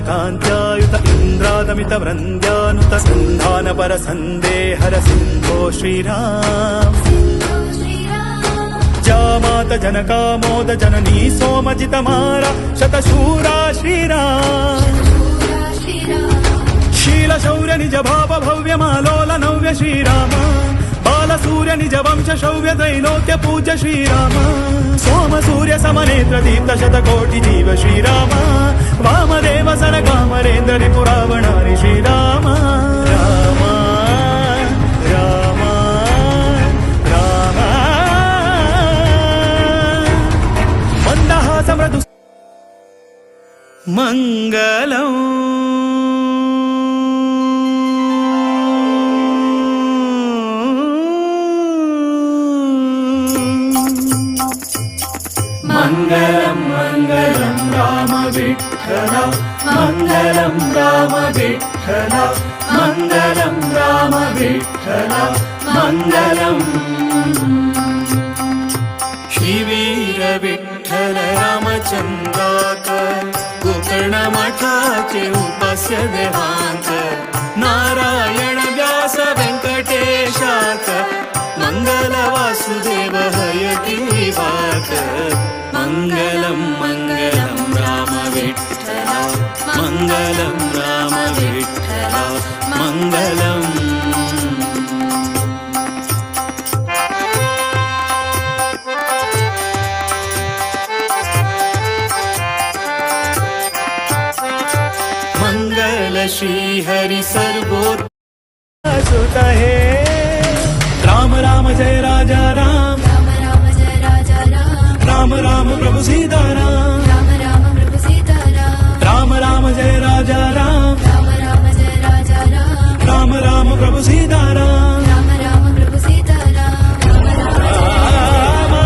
कान्त्यायुत इन्द्रादमित वृन्द्यानुत सन्धानपर सन्देहर सिन्धो श्रीराम जामात जनकामोद जननी सोमजितमारा शतशूरा श्रीराम शील शौर्य निज भाव भव्य मालोल नव्य श्रीराम बाल सूर्य निज वंश शौर्य त्रैलोक्य पूज्य श्रीराम सोम सूर्य समनेत्र दीप्त शतकोटि जीव श्रीराम वामदेव सरकामरेन्द्र रिपुरावणारि श्रीराम राम राम राम मन्दहास मृदु मङ्गलम् मङ्गलं मङ्गलं राम विठ्ठल मङ्गलं राम विठ्ठल मङ्गलं राम विठ्ठल मङ्गलम् श्रीवीर विठ्ठल रामचंद्राकर गोकर्ण मठाचे उपास्य देवांकर नारायण व्यास व्यंकटेशाकर मंगल वासुदेव हयती वाकर मंगलम मंगलम राम विठ्ठल मंगलम राम विठ्ठल मंगलम मंगल श्री हरि सर्वोत्तम है राम राम जय राजा राम राम राम जय राजा राम राम राम प्रभु सीताराम राम राम प्रभु सीताराम राम राम जय राजा राम राम राम जय राजा राम राम राम प्रभु सीताराम राम राम प्रभु सीताराम राम राम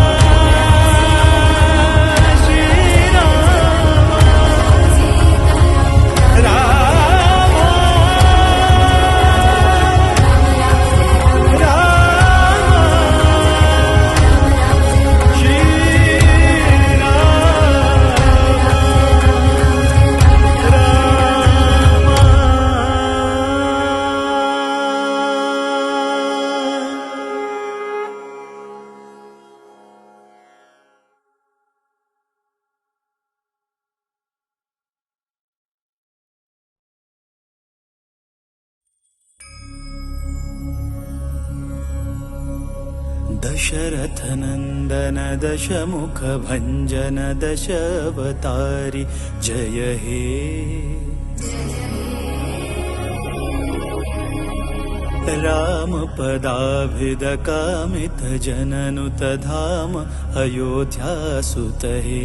दशरथनन्दन दशमुखभञ्जन दशावतारि जय हे रामपदाभिदकामितजननुतधाम अयोध्यासुत हे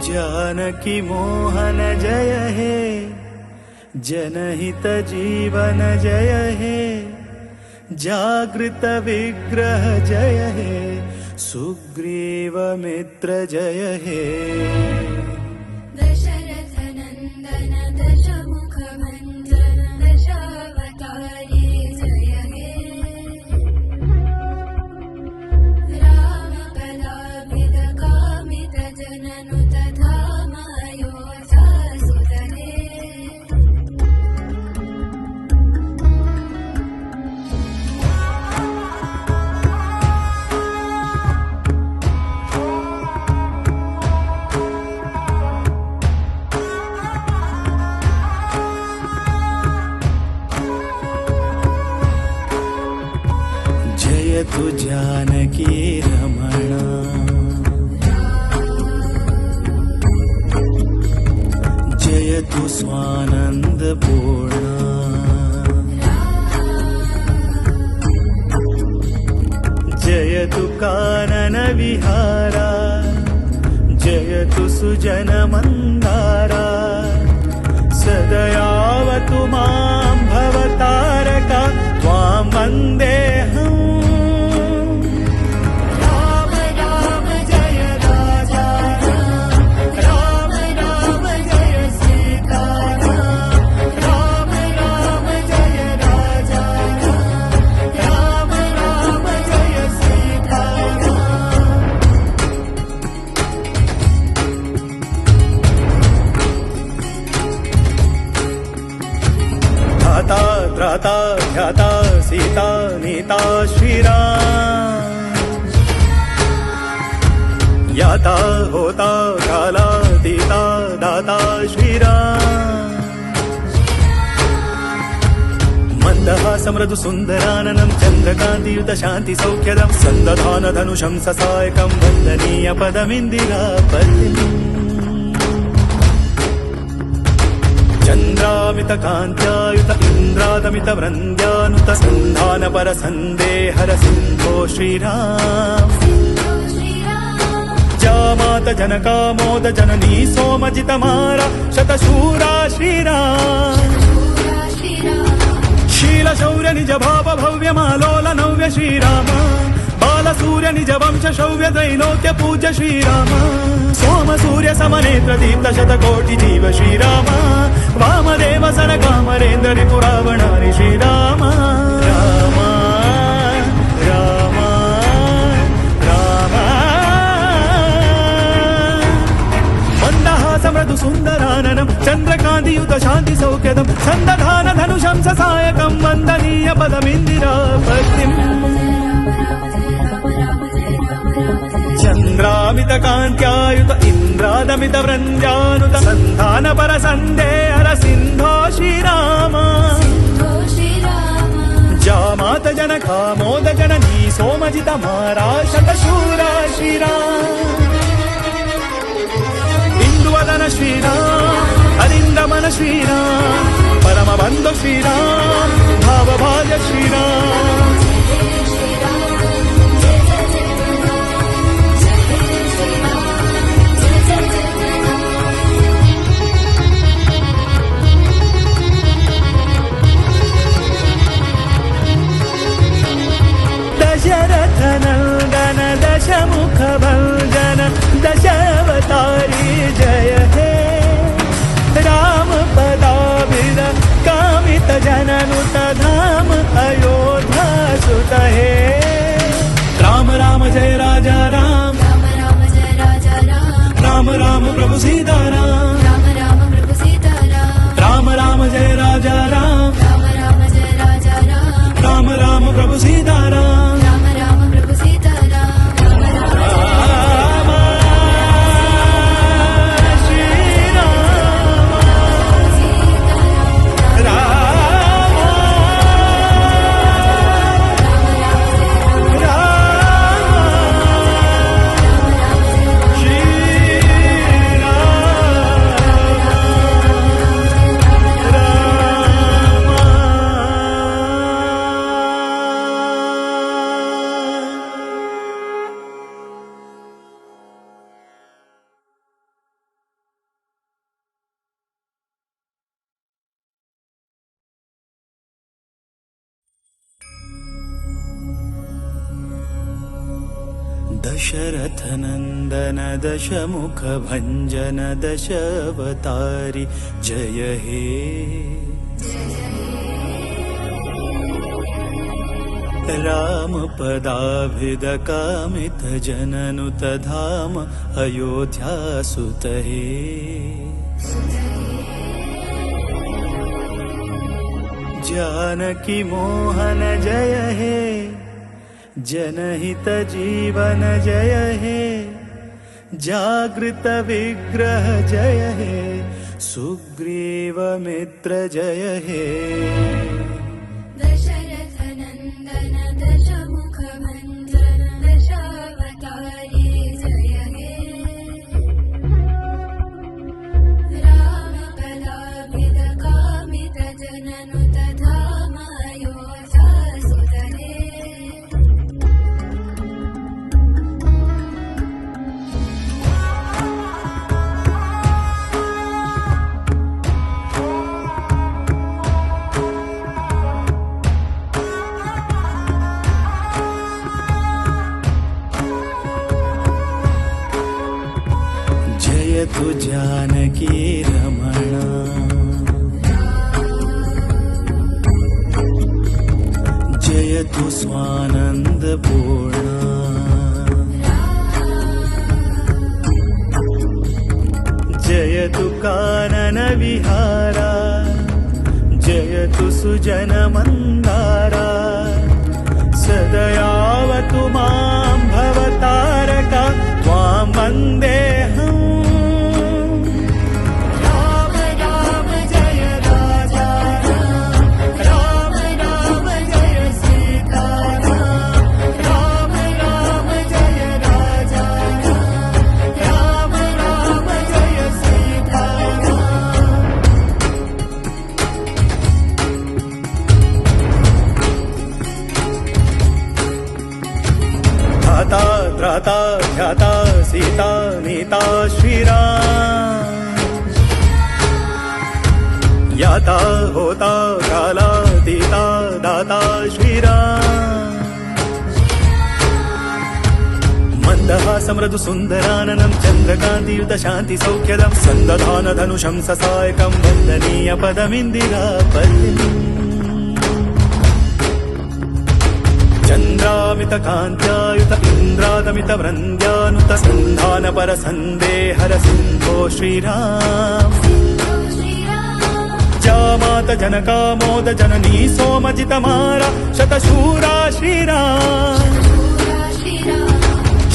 जानकी मोहन जय हे जनहित जीवन जय हे जागृत विग्रह जय हे सुग्रीव मित्र जय हे दशरथनन्दन दशमुखभञ्जन दशावतारि जय हे रामपदाभिदकामितजननुतधाम अयोध्यासुत हे जयतु जानकी रमण जयतु स्वानंद पूर्ण जयतु कानन विहारा जयतु सुजन मंदारा सदयावतु मां भवतारका त्वां वन्देऽहम् त्राता ध्याता सीता नीता श्रीराम याता होता काला दीता दाता श्रीराम मन्दहास मृदु सुन्दराननं चन्द्रकान्तियुत शान्ति सौख्यदं सन्दधान धनुषं ससायकं वन्दनीय पदमिन्दिरापतिम् चन्द्रामित कान्त्यायुत इन्द्रादमित वृन्द्यानुत सन्धान पर सन्देहर सिन्धो श्रीराम जामात जनकामोद जननी सोमजित मारा शतशूरा श्रीराम शील शौर्य निज भाव भव्य मालोल नव्य श्रीराम बाल सूर्य निज वंश शौर्य त्रैलोक्य पूज्य श्रीराम सोम सूर्य समनेत्र दीप्त शतकोटि जीव श्रीराम वामदेव सन कामरेन्द्र रिपुरावणारि श्रीराम राम राम राम मन्दहास मृदु सुन्दराननं चन्द्रकान्तियुत शान्ति सौख्यदं सन्दधान धनुषं ससायकं वन्दनीय पदमिन्दिरापतिम् चन्द्रामित कान्त्यायुत इन्द्रादमित वृन्द्यानुत सन्धान पर सन्देहर सिन्धो श्रीराम जामात जनकामोद जननी सोमजित मारा शतशूरा श्रीराम इंदुवदन श्रीराम अरिन्दमन श्रीराम परमबन्धु श्रीराम भावभाग्य श्रीराम दशरथनन्दन दशमुखभञ्जन दशावतारि जय हे रामपदाभिद कामितजननुतधाम अयोध्यासुत हे राम राम जय राजा राम राम राम जय राजा राम राम राम प्रभु सीताराम राम राम प्रभु सीताराम राम राम जय राजा राम राम राम जय राजा राम राम राम प्रभु सीताराम राम राम प्रभु सीताराम राम राम राम दशरथनन्दन दशमुखभञ्जन दशावतारि जय हे रामपदाभिदकामितजननुतधाम अयोध्यासुत हे जानकी मोहन जय हे जनहित जीवन जय हे जागृत विग्रह जय हे सुग्रीव मित्र जय हे दशरथ नंदन दशमुख भंजन दशावतारी जय हे राम पदाभिद कामित जननुत धाम अयोध्यासुत हे जयतु जानकी रमणा जयतु स्वानंद पूर्णा जयतु कानन विहारा जयतु सुजन मंदारा सदयावतु मां भवतारका त्वां वन्देऽहम् राम राम जय राजा राम राम जय सीता राम राम जय राजा राम राम जय सीता धाता त्राता ध्याता सीता नीता श्रीराम याता होता काला दीता दाता श्रीराम मन्दहासं मृदु सुन्दराननं चन्द्रकान्तियुत शान्ति सौख्यदं सन्दधान धनुषं ससायकं वन्दनीय पदमिन्दिरापतिम् चन्द्रामित कान्त्यायुत इन्द्रादमित वृन्द्यानुत सन्धान पर सन्देहर सिन्धो श्रीराम जामात जनकामोद जननी सोमजित मारा शतशूरा श्रीराम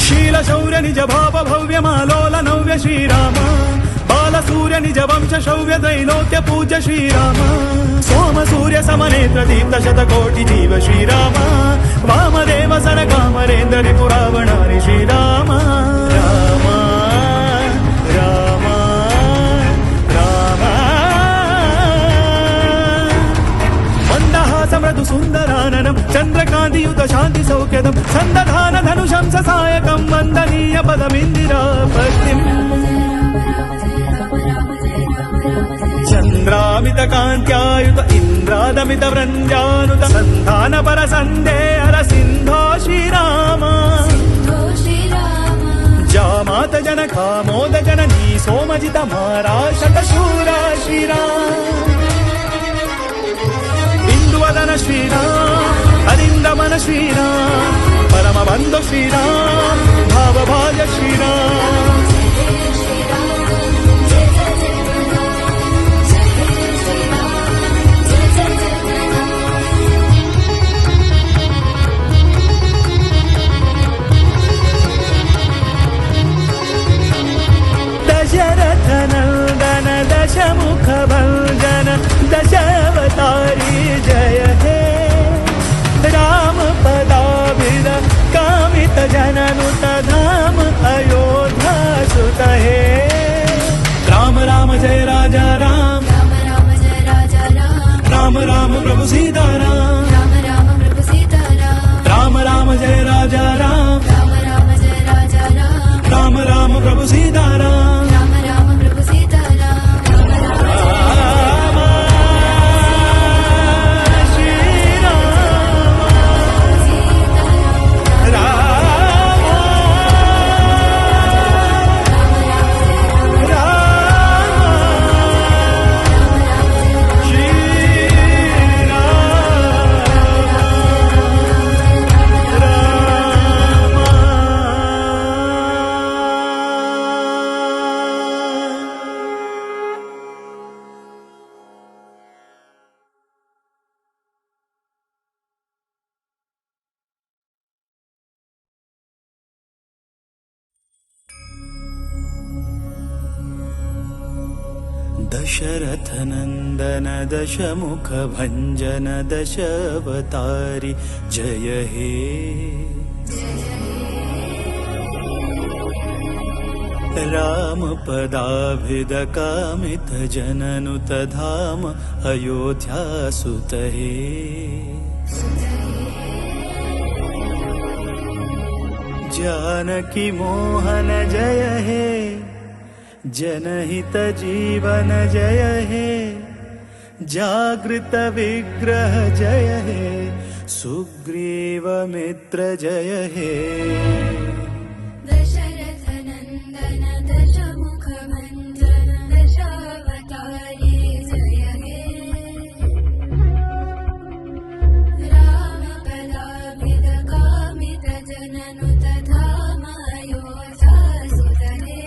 शील शौर्य निज भाव भव्य मालोल नव्य श्रीराम बाल सूर्य निज वंश शौर्य दैलोक्य पूज्य श्रीराम सोम सूर्य समनेत्र दीप्त शतकोटि जीव श्रीराम वामदेव सरकामरेन्द्र रिपुरावणारि श्रीराम राम राम राम मन्दहास मृदु सुन्दराननं चन्द्रकान्तियुत शान्ति सौख्यदं सन्दधान धनुषं ससायकं वन्दनीय पदमिन्दिरापतिम् चन्द्रामित कान्त्यायुत इन्द्रादमित वृन्द्यानुत सन्धान पर सन्देहर सिन्धो श्रीराम जामात जनकामोद जननी सोमजित मारा शतशूरा श्रीराम इंदुवदन श्रीराम अरिन्दमन श्रीराम परमबन्धु श्रीराम भावभाग्य श्रीराम दशरथनन्दन दशमुखभञ्जन दशावतारी जय हे रामपदाभिद कामितजननुत धाम अयोध्यासुत दशरथनन्दन दशमुखभञ्जन दशावतारि जय हे रामपदाभिदकामितजननुत धाम अयोध्यासुत हे जानकी मोहन जय हे जनहित जीवन जय हे जागृत विग्रह जय हे सुग्रीव मित्र जय हे दशरथनन्दन दशमुखभञ्जन दशावतारि जय हे रामपदाभिदकामितजननुत धाम अयोध्यासुत हे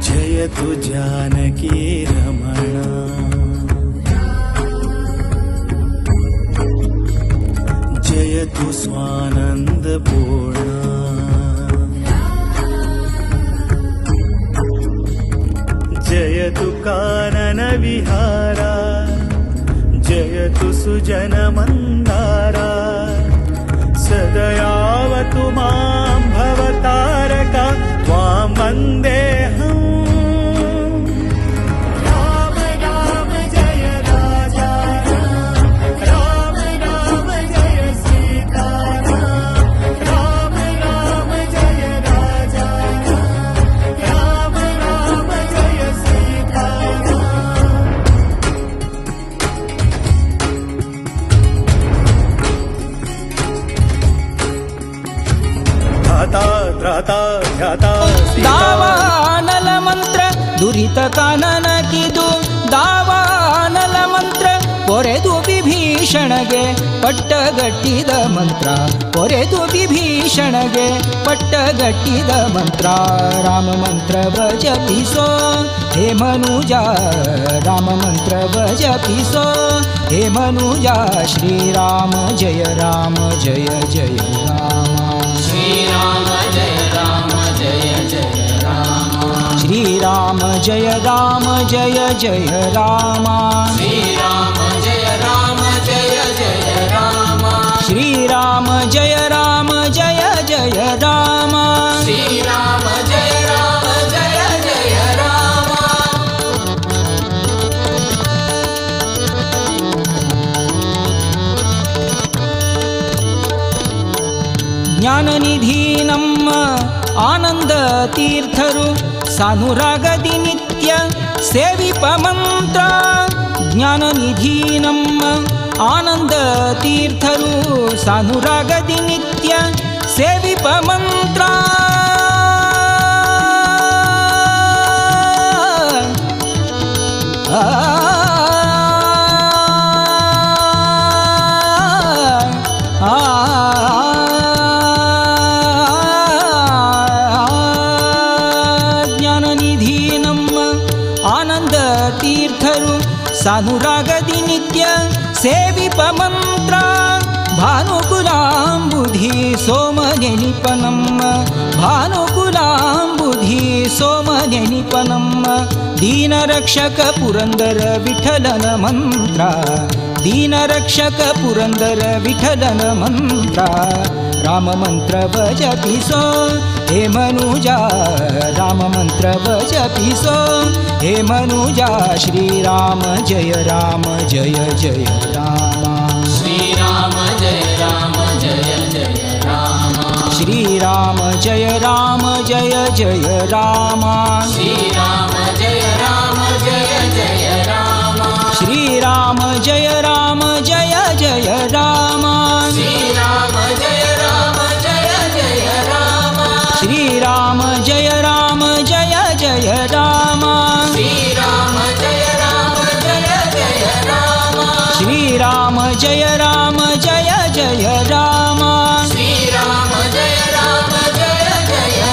जयतु जानकी रमण जयतु स्वानंद पूर्ण जयतु कानन विहारा जयतु सुजन मंदारा सदयावतु मां भवतारका त्वां वन्देऽहम् राम राम जय राजा राम राम जय सीताराम राम राम जय राजा राम राम जय सीताराम धाता ध्राता ध्याता दावानल मंत्र दुरित कानन ಕಿದು ದಾವಾನಲ ಮಂತ್ರ ಪೊರೆದು ವಿಭೀಷಣಗೆ ಪಟ್ಟಗಟ್ಟಿದ ಮಂತ್ರ ಪೊರೆದು ವಿಭೀಷಣಗೆ ಪಟ್ಟಗಟ್ಟಿದ ಮಂತ್ರ ರಾಮ ಮಂತ್ರವ ಜಪಿಸೋ ಹೇ ಮನುಜ ರಾಮ ಮಂತ್ರವ ಜಪಿಸೋ ಹೇ ಮನುಜ ಶ್ರೀರಾಮ ಜಯ ರಾಮ ಜಯ ಜಯ ರಾಮ श्रीराम जय राम जय जय राम श्रीराम जय राम जय जय राम श्रीराम जय राम जय जय राम श्रीराम जय राम जय जय राम श्रीराम जय राम जय जय राम ಜ್ಞಾನನಿಧಿ ನಮ್ಮ ಆನಂದ ತೀರ್ಥರು ಸಾನುರಾಗದಿ ನಿತ್ಯ ಸೇವಿಪ ಮಂತ್ರ ಜ್ಞಾನನಿಧಿ ನಮ್ಮ ಆನಂದ ತೀರ್ಥರು ಸಾನುರಾಗದಿ ನಿತ್ಯ ಸೇವಿಪ ಮಂತ್ರ ಜ್ಞಾನನಿಧಿ ನಮ್ಮ ಆನಂದ ತೀರ್ಥರು ಸಾನುರಾಗದಿ ನಿತ್ಯ ಸೇವಿಪ ಮಂತ್ರ ಭಾನುಕುಲಾಂಬುಧಿ ಸೋಮ ನೆನಿಪ ನಮ್ಮ ಭಾನುಕುಲಾಂಬುಧಿ ಸೋಮ ನೆನಿಪ ನಮ್ಮ ದೀನರಕ್ಷಕ ಪುರಂದರ ವಿಠಲನ ಮಂತ್ರ ದೀನರಕ್ಷಕ ಪುರಂದರ ವಿಠಲನ ಮಂತ್ರ ರಾಮ ಮಂತ್ರವ ಜಪಿಸೋ ಹೇ ಮನುಜ ರಾಮ ಮಂತ್ರವ ಜಪಿಸೋ ಹೇ ಮನುಜ ಶ್ರೀರಾಮ ಜಯ ರಾಮ ಜಯ ಜಯ ರಾಮ श्रीराम जय राम जय जय राम श्रीराम जय राम जय जय राम श्रीराम जय राम जय जय राम श्रीराम जय राम जय जय राम श्रीराम जय राम जय जय राम श्रीराम जय राम जय जय राम श्रीराम जय राम जय जय राम श्रीराम जय राम जय जय राम श्रीराम जय राम जय जय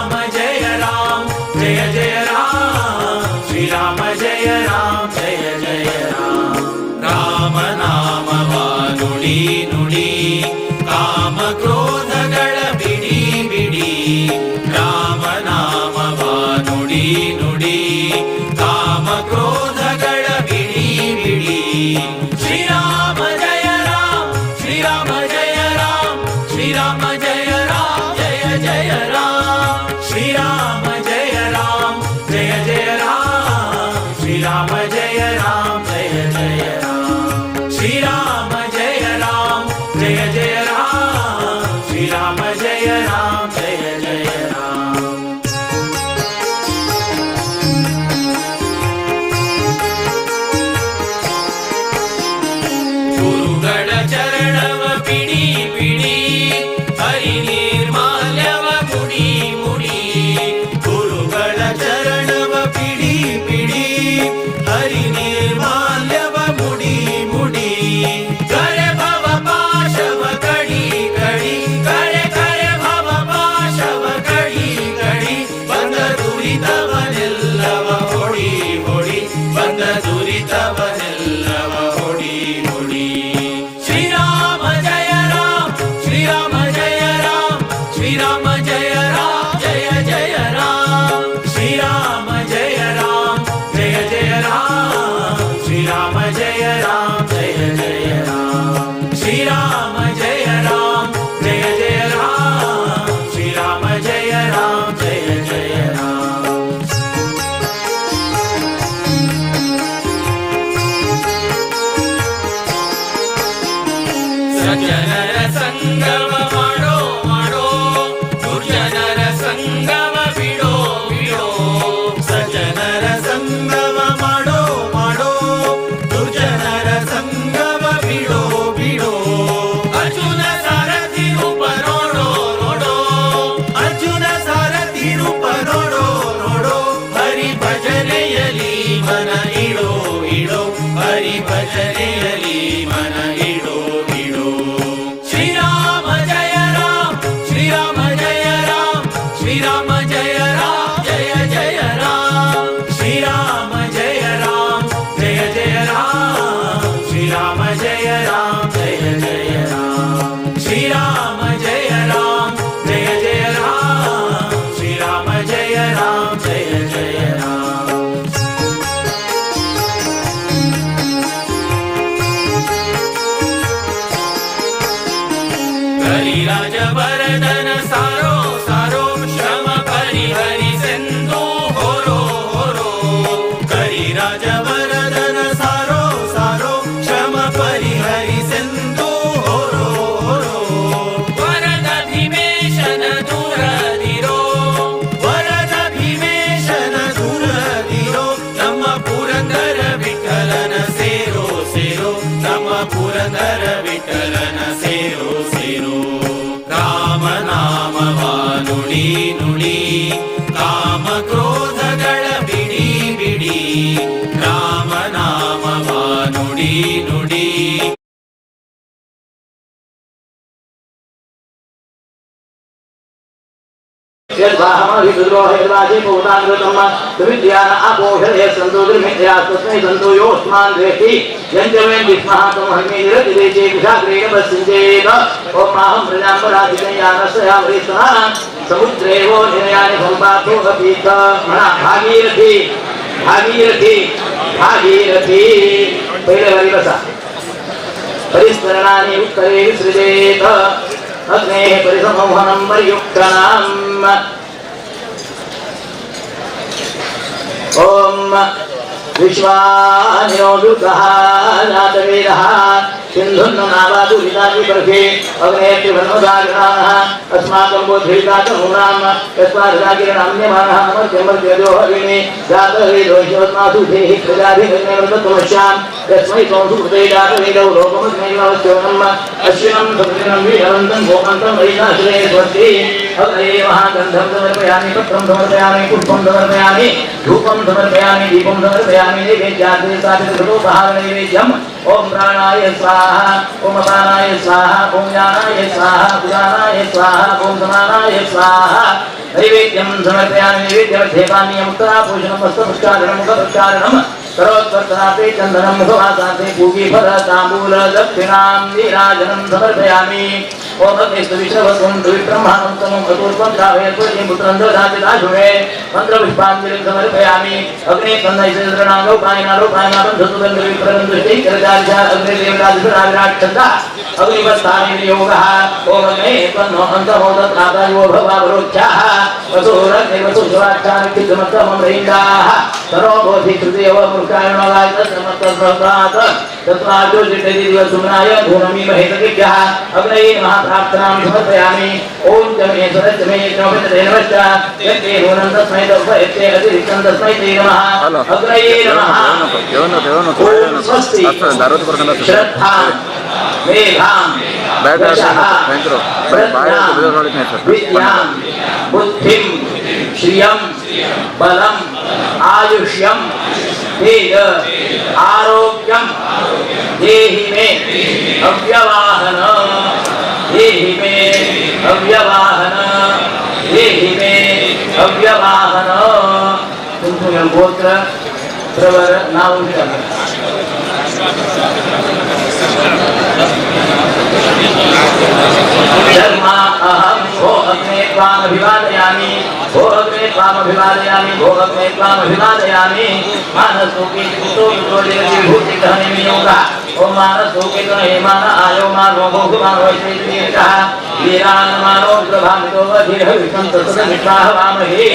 राम जय राम जय जय राम श्री राम जय राम जय जय राम राम नामवा ನುಡಿ ನುಡಿ ಕಾಮ ಕ್ರೋಧಗಳ ಬಿಡಿ ಬಿಡಿ ರಾಮ ನಾಮವ ನುಡಿ ನುಡಿ ಕಾಮ ಕ್ರೋಧಗಳ ಬಿಡಿ ಬಿಡಿ ಶ್ರೀರಾಮ ಜಯ ರಾಮ ಶ್ರೀರಾಮ ಜಯ ರಾಮ ಶ್ರೀರಾಮ ಜಯ ರಾಮ ಜಯ ಜಯ ರಾಮ ಶ್ರೀರಾಮ ಜಯ ರಾಮ ಜಯ ಜಯ ರಾಮ ಶ್ರೀರಾಮ ಜಯ ರಾಮ ಜಯ ಜಯ ರಾಮ ಶ್ರೀರಾಮ ಜಯ ರಾಮ ಜಯ ಜಯ ರಾಮ ಶ್ರೀರಾಮ ಜಯ ರಾಮ ಜಯ ಜಯ ರಾಮ ಗುರುಗಳ ಚರಣವ ಪಿಡಿ ಪಿಡಿ ಹರಿ ನಿರ್ಮಾಲ್ಯವ ಮುಡಿ ಮುಡಿ ಗುರುಗಳ ಚರಣವ ಪಿಡಿ ಪಿಡಿ ಹರಿ ನಿರ್ಮಾಲ್ಯವ ಮುಡಿ ಮುಡಿ ಕರೆ ಭವ ಪಾಶವ ಕಡಿ ಕಡಿ ಕರೆ ಕರೆ ಭವ ಪಾಶವ ಕಡಿ ಕಡಿ ಬಂದ ದುರಿತವನೆಲ್ಲವ ಹೊಡಿ ಹೊಡಿ ಬಂದ ದುರಿತವನೆಲ್ಲವ ಹೊಡಿ ಹೊಡಿ ಶ್ರೀರಾಮ ಜಯ ರಾಮ ಶ್ರೀರಾಮ ಜಯ ರಾಮ ಶ್ರೀರಾಮ ಜಯ ರಾಮ ಜಯ ಜಯ ರಾಮ ಶ್ರೀರಾಮ ಜಯ ರಾಮ ಜಯ ಜಯ ರಾಮ ಶ್ರೀರಾಮ ಜಯ ರಾಮ ಜಯ ಜಯ ರಾಮ ಶ್ರೀರಾಮ ಜಯ ರಾಮ ಜಯ ಜಯ ರಾಮ ಶ್ರೀರಾಮ ಜಯ ರಾಮ ಜಯ ಜಯ ರಾಮ ಸಜ್ಜನರ ಸಂಗಮ ಮಾಡೋ ಮಾಡೋ ದುರ್ಜನರ ಸಂಗಮ ಬಿಡೋ ಬಿಡೋ ಸಜ್ಜನರ ಸಂಗಮ ಮಾಡೋ ಮಾಡೋ ದುರ್ಜನರ ಸಂಗಮ ಬಿಡೋ ಬಿಡೋ ಅರ್ಜುನ ಸಾರಥಿ ರೂಪ ನೋಡೋ ನೋಡೋ ಅರ್ಜುನ ಸಾರಥಿ ರೂಪ ನೋಡೋ ನೋಡೋ ಹರಿ ಭಜನೆಯಲಿ ಮನ ಇಡೋ ಇಡೋ ಹರಿ ಭಜನೆಯಲಿ ಮನ ಇಡೋ ಇಡೋ ಶ್ರೀರಾಮ ಜಯ ರಾಮ ಶ್ರೀರಾಮ ಜಯ ರಾಮ ಶ್ರೀರಾಮ ಜಯ ರಾಮ ಜಯ ಜಯ ರಾಮ ಶ್ರೀರಾಮ ಜಯ ರಾಮ ಜಯ ಜಯ ರಾಮ ಶ್ರೀರಾಮ ಜಯ ರಾಮ ಜಯ ಜಯ ರಾಮ ಶ್ರೀರಾಮ ಜಯ ರಾಮ ಜಯ ಜಯ ರಾಮ ಶ್ರೀರಾಮ ಜಯ ರಾಮ ಜಯ ಜಯ ರಾಮ ಕಲಿರಾಜ ವರದನ ಸಾರೋ ಸಾರೋ ಶ್ರಮ ಪರಿಹರಿಸೆಂದು ಹೊರೋ ಹೊರೋ ಕಲಿರಾಜ ವರದನ ಸಾರೋ ಸಾರೋ ಶ್ರಮ ಪರಿಹರಿಸೆಂದು ಹೊರೋ ಹೊರೋ ವರದ ಭೀಮೇಶನ ದೂರದಿರೋ ವರದ ಭೀಮೇಶನ ದೂರದಿರೋ ನಮ್ಮ ಪುರಂದರ ವಿಠಲನ ಸೇರೋ ಸೇರೋ ನಮ್ಮ ಪುರಂದರ ವಿಠಲನ ಸೇರೋ ಸೇರೋ ರಾಮ ನಾಮವ ನುಡಿ ನುಡಿ ಕಾಮ ಕ್ರೋಧಗಳ ಬಿಡಿ ಬಿಡಿ ರಾಮ ನಾಮವ ನುಡಿ ನುಡಿ विद्यान अपोषधे सन्तु दुर्मित्यास्तस्मै सन्तु योऽस्मान् द्वेष्टि यञ्जमेन विद्मः तं हन्मेनिरतिदेशे कुशाग्रेण पश्चिञ्चेत ॐ माहं प्रजाम्बराधिकञ्जानस्यामृतः समुद्रेवो निरयानि सम्पातो अपीत भागीरथी भागीरथी भागीरथी पहिले वाली बसा परिस्मरणानि उत्तरे विसृजेत अग्नेः परिसंहनं परियुक्तानाम् ओम विश्वानिनो दुर्गः जातवेदः सिन्धुन्नो नावादु विदाति परखे अग्नेत्रि वन्मदागणाः अस्माकं बोधैकातमूनां यस्मादुरागिरणाम्यमानः अमर्त्यमर्त्यजो हरिणे जातवेदोषोत्मासु धेहि प्रजाभिगण्यमृतत्वमस्यां यस्मै त्वं सुकृते जातवेदौ लोकमस्मैवावस्योनम् अश्विनं समुद्रं वीरवन्तं गोमन्तं वैनाश्रये स्वस्ति अग्रे महागन्धं समर्पयामि पत्रं समर्पयामि पुष्पं समर्पयामि धूपं समर्पयामि दीपं समर्पयामि नैवेद्याग्रे साधितघटोपहारनैवेद्यम् ओम प्राणाय स्वाहा ओम अपानाय स्वाहा ओम ज्ञानाय स्वाहा उदानाय स्वाहा ओम समानाय स्वाहा नैवेद्यं समर्पयामि नैवेद्यमध्ये पानीयम् उत्तराभूषणं वस्त्रपुष्टारणं मुखपुष्टारणं करोत्वर्तनाते चन्दनं मुखवासाते पूगीफल ताम्बूल दक्षिणां नीराजनं समर्पयामि ओम अग्निस्तु विश्ववसुं द्विब्रह्माणं तमं कतूर्पं श्रावयत्वं पुत्रं ददाति दाशुमे मन्त्रपुष्पाञ्जलिं समर्पयामि अग्ने कन्नैश्वर्णालोपायनालोपायनाबन्धुसुगन्धविप्रबन्धुष्टैकरचार्या अग्ने देवतादिविराजराक्षसा अग्निवस्थाने योगः ओम अग्ने तन्नो अन्तमोदत्रातायो भवावरोच्याः वसुरग्निवसुशिवाक्षानिकितमत्तमं तरो बोधि तृतीयव मृकायणवाय तत्समस्तस्मृतात् तत्त्वाजो जिष्टदिवसुमनाय भूमि महेतकिभ्यः अग्नये नमः प्रार्थनां समर्पयामि ओम जमे सरस्मे नमस्ते नमस्ते यत्ते नूनं तस्मै तस्मै अतिरिक्तं तस्मै ते नमः अग्नये नमः ओम स्वस्ति श्रद्धा मेधां विद्यां बुद्धिं श्रियं बलं आयुष्यं तेज आरोग्यं देहि मे अव्यवाहन देहि मे अव्यवाहन देहि मे अव्यवाहन तुमचं गोत्र प्रवर नाव धर्मा अहं भो अग्ने त्वामभिवादयामि भो अग्ने त्वामभिवादयामि भो अग्ने त्वामभिवादयामि मानसोके कुतो विभूति विभूतिग्रहणे योगः ओम मानसोके हेमान आयो मानो भोगमानो वैश्वेश्वरः वीरान्मानो प्रभामितो वधिरः विष्णं तत्सदमिष्टाहवामहे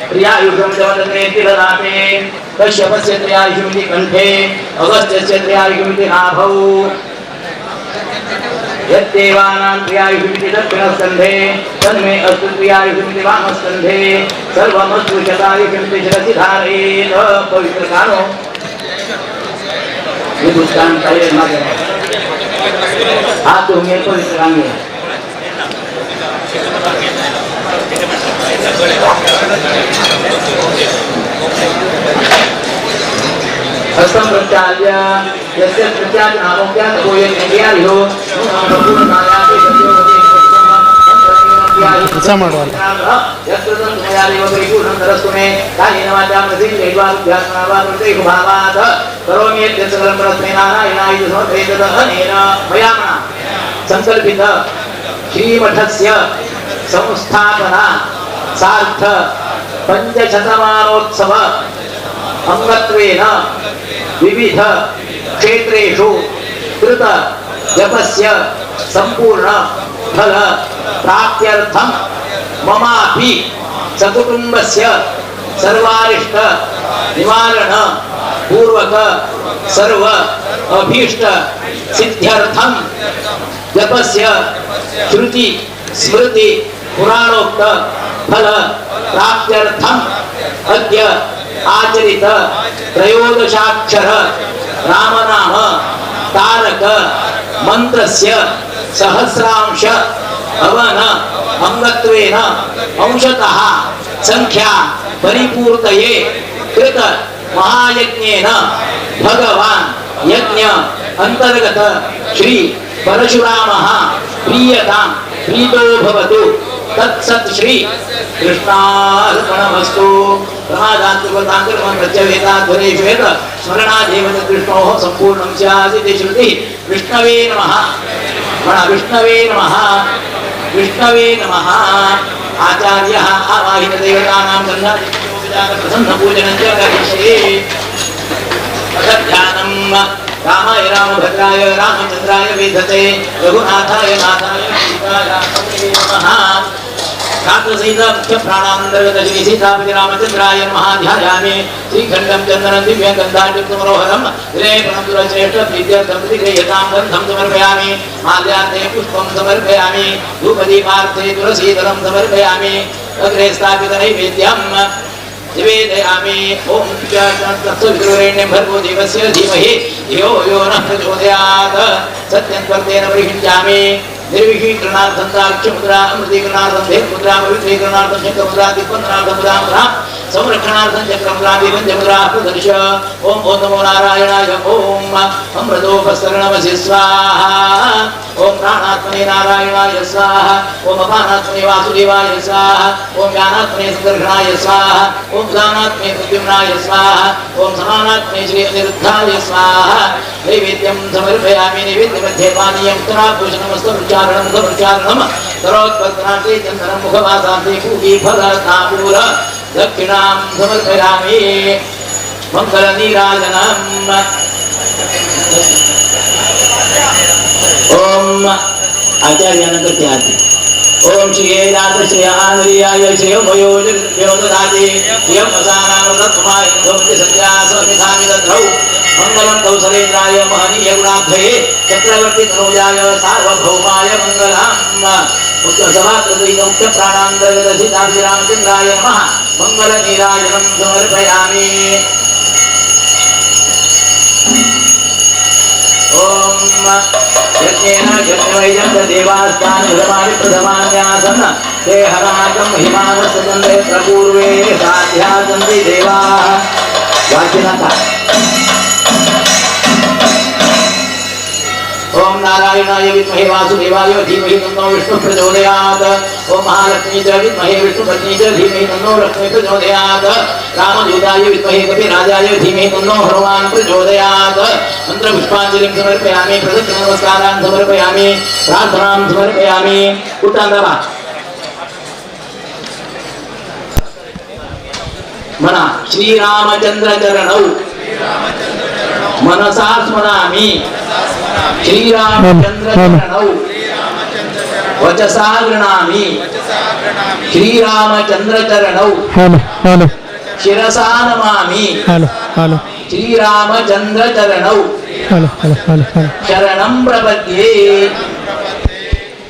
प्रियायुषं जवदग्ने तिलदाते कश्यपस्य त्रियायुषमिति कण्ठे अगस्त्यस्य त्रियायुषमिति नाभौ यद्देवानां क्रियायुषमिति दक्षिणस्कन्धे तन्मे अस्तु क्रियायुषमिति वामस्कन्धे सर्वमस्तु शतायुषमिति शिरसि धारयेत् पवित्रकानो हिंदुस्तान ताये मागे हाथ होंगे पवित्रकांगे हस्तम प्रचार्य यस्य प्रचार्य नामों क्या तो ये इंडिया हो संपूर्ण नायाबी सत्यों ऐसा मॉडल यत्र संयाली वगैरह को नंदरस्तुमे काली नवाचार नदी लेवार ध्यानवार उते भावाद करोमि यत्सकलं प्रस्मेनारायणाय समर्पयेत अनेन मयामना संकल्पित श्रीमठस्य संस्थापना सार्थ पंचशतमानोत्सव अंगत्वेन विविध क्षेत्रेषु कृत जपस्य संपूर्ण फल प्राप्त्यर्थं ममापि सकुटुम्बस्य सर्वारिष्ट निवारण पूर्वक सर्व अभीष्ट सिद्ध्यर्थं जपस्य श्रुति स्मृति पुराणोक्त फल प्राप्त्यर्थं अद्य आचरित त्रयोदशाक्षर रामनाम तारक मंत्रस्य सहस्रांश हवन अंगत्वेन अंशतः संख्या परिपूर्तये कृत महायज्ञेन भगवान यज्ञ अंतर्गत श्री परशुरामः प्रीयतां प्रीतो भवतु तत्सत् श्री कृष्णार्पणमस्तु प्रमादान्तर्गतान्तर्मन्त्रवेदाध्वरेश्वेत स्मरणादेव कृष्णोः सम्पूर्णं स्यादिति श्रुतिः विष्णवे नमः विष्णवे नमः विष्णवे नमः आचार्यः आवाहितदेवतानां प्रसन्नपूजनं च करिष्ये ध्यानं रामाय रामभद्राय रामचन्द्राय वेधते रघुनाथाय नाथाय सीताय नमः शास्त्रसहित मुख्य प्राणान्तर्गत श्री सीतापति रामचन्द्राय महाध्यायामि श्रीखण्डं चन्दनं दिव्यगन्धाढ्यमरोहरं विलेपनसुरश्रेष्ठ प्रीत्यर्थं प्रतिगृह्यतां गन्धं समर्पयामि माल्यार्थे पुष्पं समर्पयामि धूपदीपार्थे तुलसीदलं समर्पयामि अग्रे स्थापितनैवेद्यं निवेदयामि ओम तत्सवितुरेण्यं भर्गो देवस्य धीमहि धियो यो नः प्रचोदयात् सत्यं त्वत्तेन प्रयुञ्जामि निर्विशीकरणार्थं साक्ष्यमुद्रा अमृतीकरणार्थं भेदमुद्रा पवित्रीकरणार्थं शङ्खमुद्रा दिक्पन्नार्थमुद्रा संरक्षणार्थं चक्रमुद्रा विभञ्जमुद्रा प्रदर्श ओम ओम नमो नारायणाय ओम अमृतोपसरणमसि स्वाहा ओम प्राणात्मने नारायणाय स्वाहा ओम अपानात्मने वासुदेवाय स्वाहा ओम ज्ञानात्मने संकर्षणाय स्वाहा ओम दानात्मने प्रद्युम्नाय स्वाहा ओम समानात्मने श्री अनिरुद्धाय स्वाहा नैवेद्यं समर्पयामि नैवेद्यमध्ये पानीयं उत्तराभूषणमस्तरुच्चारणं समुच्चारणं करोत्पत्नाते चन्दनं मुखवासान्ते कूकी फलताम्बूल दक्षिणां समर्पयामि मङ्गलनीराजनम् ओम आचार्यानंतर त्याती ओम श्री श्री आनंदयाय श्री मयोजयो ददाति यम असानामृतत्माय भवति संज्ञासमिधानि दधौ मंगलं कौसलेन्द्राय महनीय गुणाध्वये चक्रवर्ती तनूजाय सार्वभौमाय मंगलम् मुख्य सभाकृतैक मुख्य प्राणान्तर्गत श्री रामचन्द्राय नमः मंगलनीराजनं समर्पयामि ओम यज्ञेन यज्ञवैजं देवास्तानि धर्माणि प्रथमान्यासन् ते हरमाकं हिमानसचन्द्रे प्रपूर्वे साध्यासन्ति देवाः वाचिनता ओम नारायणाय विद्महे वासुदेवाय धीमहि तन्नो विष्णु प्रचोदयात् ओम महालक्ष्मी च विद्महे विष्णुपत्नी च धीमहि तन्नो लक्ष्मी प्रचोदयात् रामदूताय विद्महे कपिराजाय धीमहि तन्नो हनुमान् प्रचोदयात् मंत्रपुष्पाञ्जलिं समर्पयामि प्रदक्षिणनमस्कारान् समर्पयामि प्रार्थनां समर्पयामि उत्तंदवा मना श्रीरामचंद्र चरणौ मनसा स्मरामि श्रीरामचंद्र चरणौ वचसा गृणामि श्रीरामचंद्र चरणौ शिरसा नमामि श्रीरामचंद्र चरणौ शरणं प्रपद्ये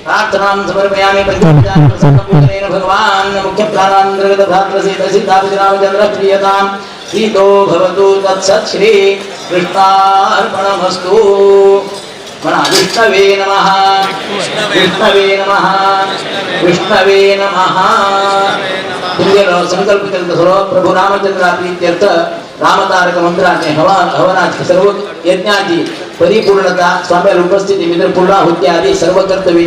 प्रार्थनां समर्पयामि पंचोपचारेण भगवान् मुख्य प्राणान्तर्गत धात्रसेत सिद्धाभिरामचंद्र प्रियतां प्रीतो भवतु तत्सत् श्री कृष्णार्पणमस्तु मना विष्णवे नमः विष्णवे नमः विष्णवे नमः तुमगेलो संकल्प केलं सर्व प्रभू रामचंद्र प्रीत्यर्थ रामतारक मंत्राने हवनाची सर्व यज्ञाची परिपूर्णता स्वामीला उपस्थिती मित्र पूर्णाहुती आदी सर्व कर्तव्य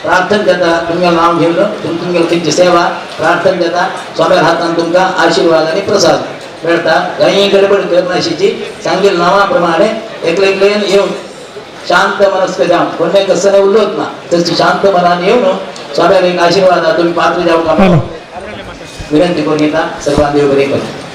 प्रार्थना जाता तुम्हाला नाव घेऊन तुमच्या त्यांची सेवा प्रार्थना जाता स्वामीला हातान तुमका आशीर्वाद आणि प्रसाद मिळता काही गडबड करण्याची सांगेल नावाप्रमाणे एकले येऊन शांत मनस्क जाऊन कोणी कसं नाही उलट ना तशी शांत मनाने येऊन स्वामीला एक आशीर्वाद तुम्ही पात्र जाऊ का विनंती करून येता सर्वांनी वगैरे करतो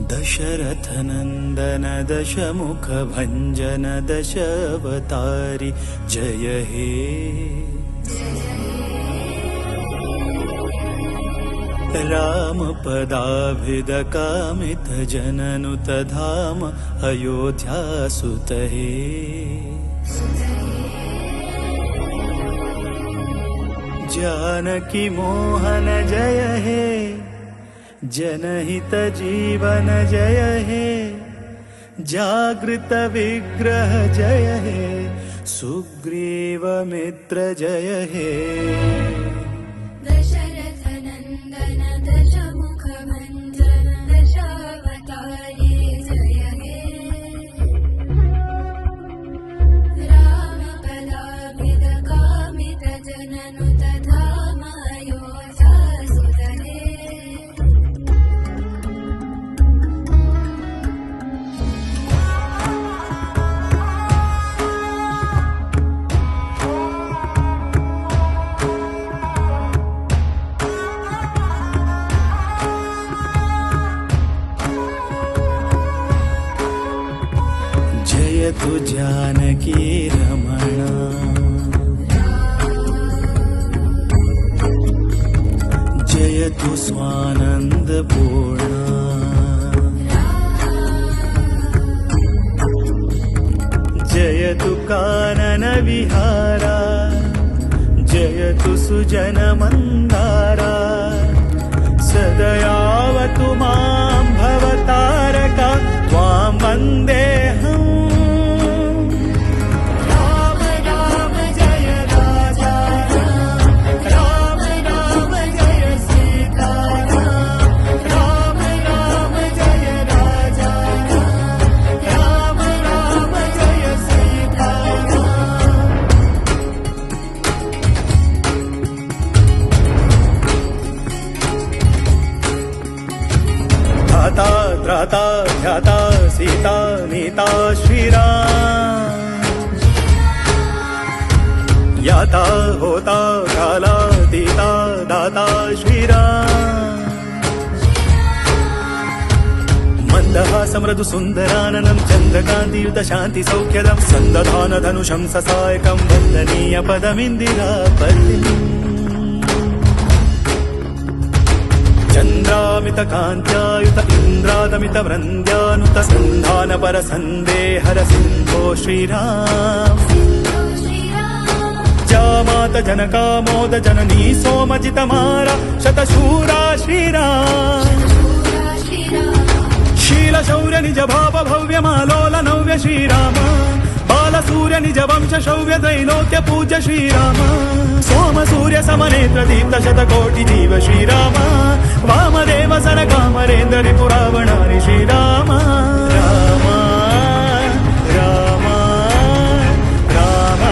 दशरथनन्दन दशमुखभञ्जन दशावतारि जय हे रामपदाभिदकामितजननुतधाम अयोध्यासुत हे जानकी मोहन जय हे जनहित जीवन जय हे जागृत विग्रह जय हे सुग्रीव मित्र जय हे दशरथ नंदन दशमुख भंजन दशावतारी जय हे जयतु जानकी रमण जयतु स्वानंद पूर्ण जयतु कानन विहारा जयतु सुजन मंदारा सदयावतु मां भवतारका त्वां वन्देऽहम् राम राम जय राजा राम राम जय सीता राम राम जय राजा राम राम जय सीता धाता त्राता ध्याता सीता नीता श्रीराम याता होता कालातीता दाता श्रीराम मन्दहासं मृदु सुन्दराननं चन्द्रकान्तियुत शान्ति सौख्यदं सन्दधान धनुषं ससायकं वन्दनीय पदमिन्दिरापतिम् चन्द्रामित कान्त्यायुत इन्द्रादमित वृन्द्यानुत सन्धान पर सन्देहर सिन्धो श्रीराम जामात जनकामोद जननी सोमजित मारा शतशूरा श्रीराम शील शौर्य निज भाव भव्य मालोल नव्य श्रीराम बाल सूर्य निज वंश शौर्य त्रैलोक्य पूज्य श्रीराम सोम सूर्य समनेत्र दीप्त शतकोटि जीव श्रीराम वामदेव सन कामरेन्द्र रिपुरावणानि श्रीराम राम राम राम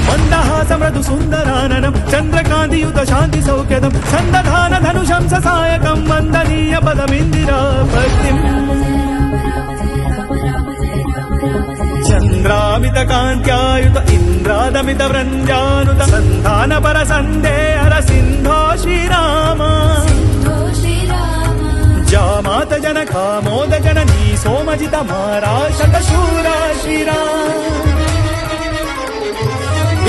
मन्दहास मृदु सुन्दराननं चन्द्रकान्तियुत शान्ति सौख्यदं सन्दधान धनुषं ससायकं वन्दनीय पदमिन्दिरापतिम् चन्द्रामित कान्त्यायुत इन्द्रादमित वृन्द्यानुत सन्धान पर सन्देहर सिन्धो श्रीराम जामात जनकामोद जननी सोमजित मारा शतशूरा श्रीराम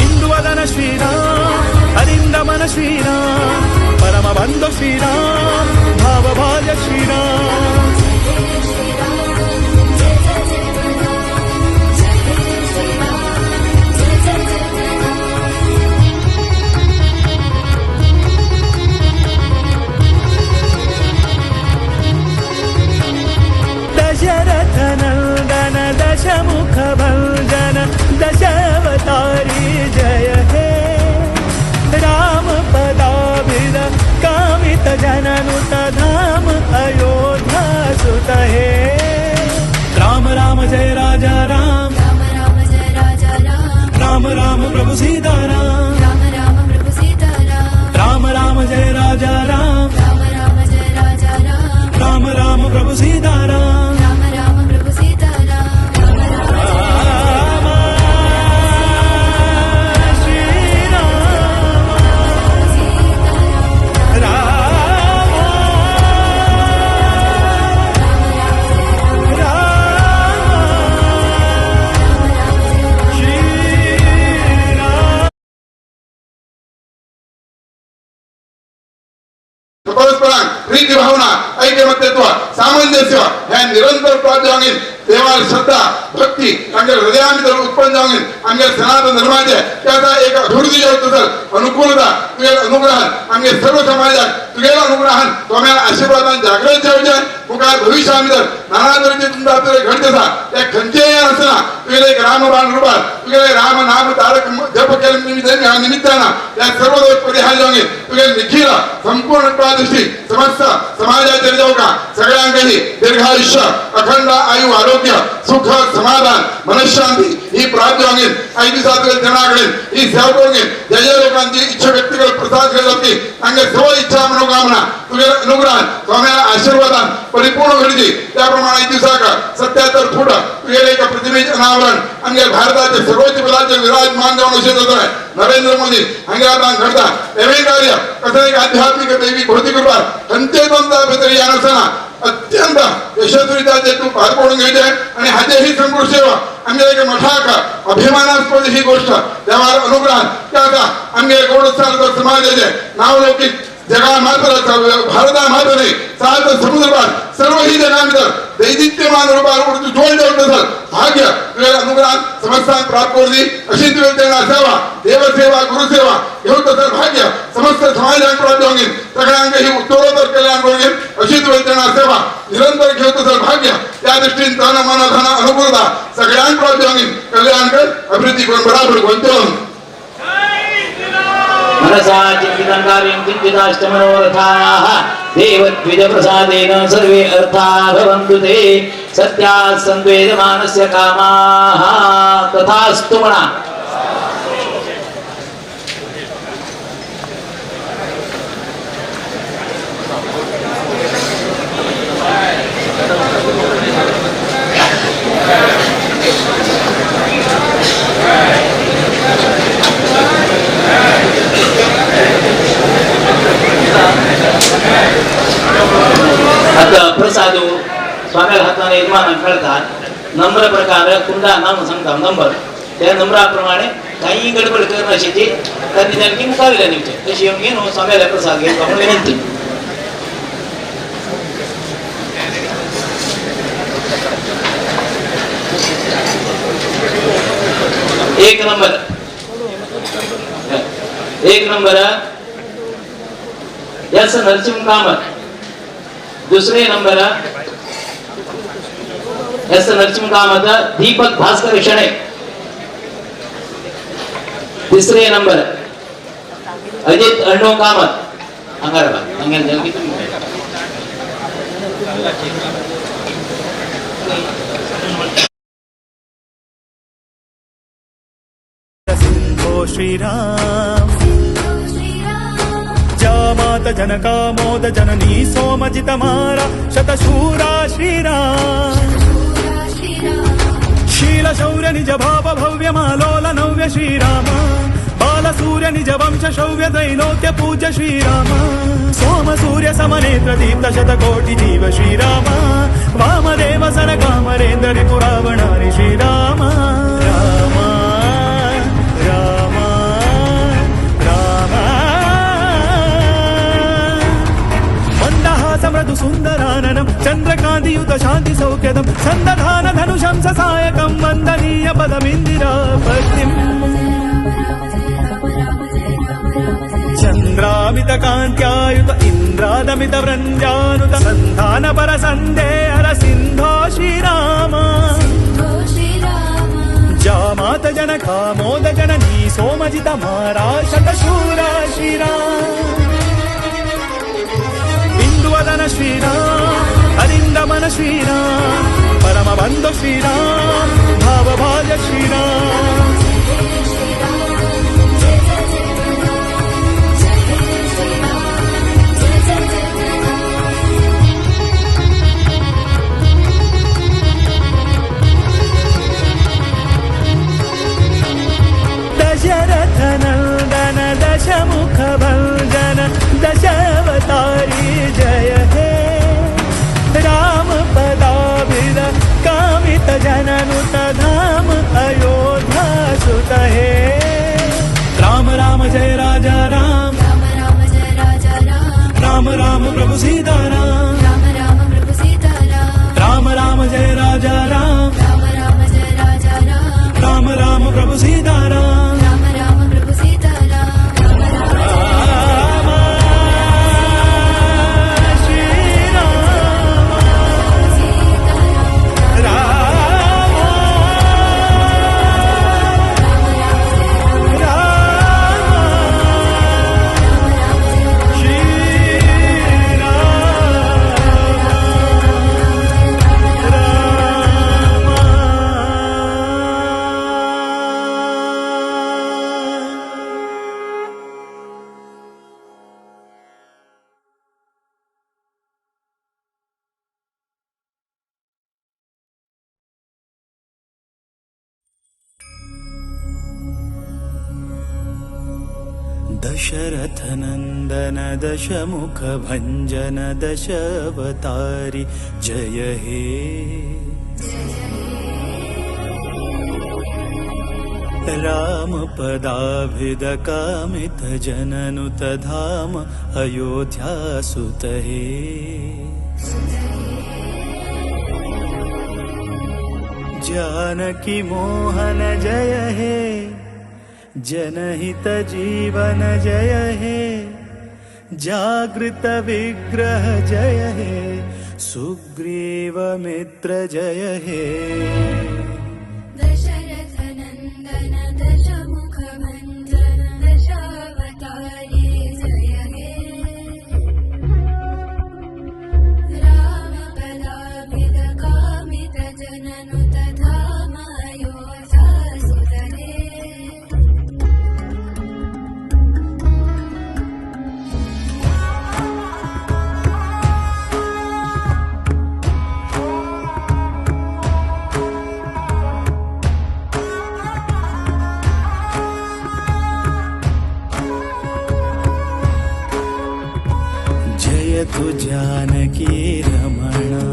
इंदुवदन श्रीराम अरिन्दमन श्रीराम परमबन्धु श्रीराम भावभाज श्रीराम दशरथनन्दन दशमुख भञ्जन दशावतारी जय हे राम पदाभिद कामित जननुत धाम अयोध्या सुत हे राम राम जय राजा राम राम राम जय राजा राम राम राम प्रभु सीताराम राम राम प्रभु सीताराम राम राम जय राजा राम राम राम जय राजा राम राम राम प्रभु सीताराम राम राम प्रभु सीताराम परस्परांक प्रीती भावना ऐक्यमत्यत्व सामंजस्य ह्या निरंतर प्राप्त जावंगेन देवार श्रद्धा भक्ती आमच्या हृदयात जर उत्पन्न जावंगेन आमच्या सनातन धर्माचे त्याचा एक अभिवृद्धी जावं तर अनुकूलता तुझ्या अनुग्रहान आमच्या सर्व समाजात तुझ्या अनुग्रहान तुम्हाला आशीर्वादान जागृत जावचे मुखार भविष्यामध्ये नाना तऱ्हेचे तुमचा आपल्याला घडत असा त्या खंचे असताना तुझ्या एक रामबाण रूपात तुझ्या राम नाम तारक जप केल्या निमित्तानं या सर्व परिहार जावंगेन तुझ्या निखिल संपूर्ण प्रादृष्टी समस्त समाजाचे जाऊ का सगळ्यांकडे दीर्घायुष्य अखंड आयु आरोग्य सुख समाधान मनशांती ही प्राप्त जावंगेन काही दिवसात जनाकडे ही सेवा करून ज्या ज्या लोकांची इच्छा व्यक्त करत प्रसाद केला जाते तांच्या सर्व इच्छा मनोकामना तुझ्या अनुग्रहान स्वाम्याला आशीर्वादान परिपूर्ण घडली त्याप्रमाणे दिवसाका 77 फूट तुझ्या एका प्रतिमेचे अनावरण आमच्या भारताचे सर्वोच्च पदाचे विराजमान जाऊन असे होत आहे नरेंद्र मोदी हांगा घडता एवढे कार्य कसं एक आध्यात्मिक दैविक भौतिक रूपात खंते दोनदा भितर या नसताना अत्यंत यशस्वीता ते तू पार पडून घ्यायचे आणि हाचेही संपूर्ण सेवा आमच्या एक मोठा अभिमानास्पद ही गोष्ट देवार अनुग्रह त्याचा आमच्या गौरव समाजाचे नावलौकिक जगा मात्र भारता मात्र नाही सात समुद्रपार सर्व ही जगांतर दैदित्यमान रूपार तू जोड देऊ तसं भाग्य तुझ्या अनुग्रहात समस्तान प्राप्त करू अशी तुझ्या त्यांना सेवा देवसेवा गुरुसेवा घेऊ तसं भाग्य समस्त समाजांक प्राप्त होईल सगळ्यांक ही उत्तरोत्तर कल्याण करून अशी तुझ्या त्यांना सेवा निरंतर घेऊ तसं भाग्य त्या दृष्टीने तन मन धन अनुकूलता सगळ्यांक प्राप्त होईल कल्याण कर अभिवृद्धी करून बराबर गुंतवून मनसा चिंतितं कार्यं चिंतिताष्टमनोरथाः देवद्विजप्रसादेन सर्वे अर्था भवन्तु ते सत्यात् संवेदमानस्य कामाः तथास्तु म्हणा. आता प्रसादो स्वाम्याला हाताने यजमान कळतात नम्र प्रकार कुंडा नाम सांगता नंबर त्या नंबराप्रमाणे काही गडबड करणं अशी ती त्यांनी नेमकी मुखावेला निघते तशी येऊन घेऊन स्वाम्याला प्रसाद घेऊन आपण विनंती. एक नंबर यस नरसिंह कामत. दुसरे नंबर यस नरसिंह कामत दीपक भास्कर शणे. तिसरे नंबर अजित अण्णू कामत. सिंधो श्रीराम जामात जनकामोद जननी सोमजितमारा शतशूरा श्रीराम शील शौर्य निज भाव भव्य मालोल नव्य श्रीराम बालसूर्य निज वंश शौर्य दैलोक्य पूज्य श्रीराम सोम सूर्य समनेत्र दीप्त शतकोटि जीव श्रीराम वामदेव सन कामरेन्द्र रिपुरावणारि श्रीराम राम राम राम मृदु सुंदराननं चंद्रकांतियुत शांति सौख्यदं संदधान धनुषं ससायकं वंदनीय पदमिंदिरापतिम् चंद्रामित कांत्यायुत इंद्रादमित व्रंजानुत संधान पर संदेहर सिंधो श्रीराम जामात जनकामोद जननी सोमजित मारा शतशूरा श्रीराम वदन श्रीराम अरिंदमन श्रीराम परम बंधु श्रीराम भावभाज श्रीराम दशरथ नंदन दशमुख भंजन दशावतारी जय हे राम पदाभिद कामित जननुत धाम अयोध्या सुत हे राम राम जय राजा राम राम राम जय राजा राम राम राम प्रभु सीताराम राम राम प्रभु सीताराम राम राम जय राजा राम राम राम जय राजा राम राम राम प्रभु सीताराम राम राम प्रभु सीताराम दशरथनन्दन दशमुखभञ्जन दशावतारि जय हे रामपदाभिदकामितजननुतधाम अयोध्यासुत हे जानकी मोहन जय हे जनहित जीवन जय हे जागृत विग्रह जय हे सुग्रीव मित्र जय हे दशरथनन्दन दशमुखभञ्जन दशावतारि जय हे रामपदाभिदकामितजननुतधाम अयोध्यासुत हे जयतु जानकी रमणा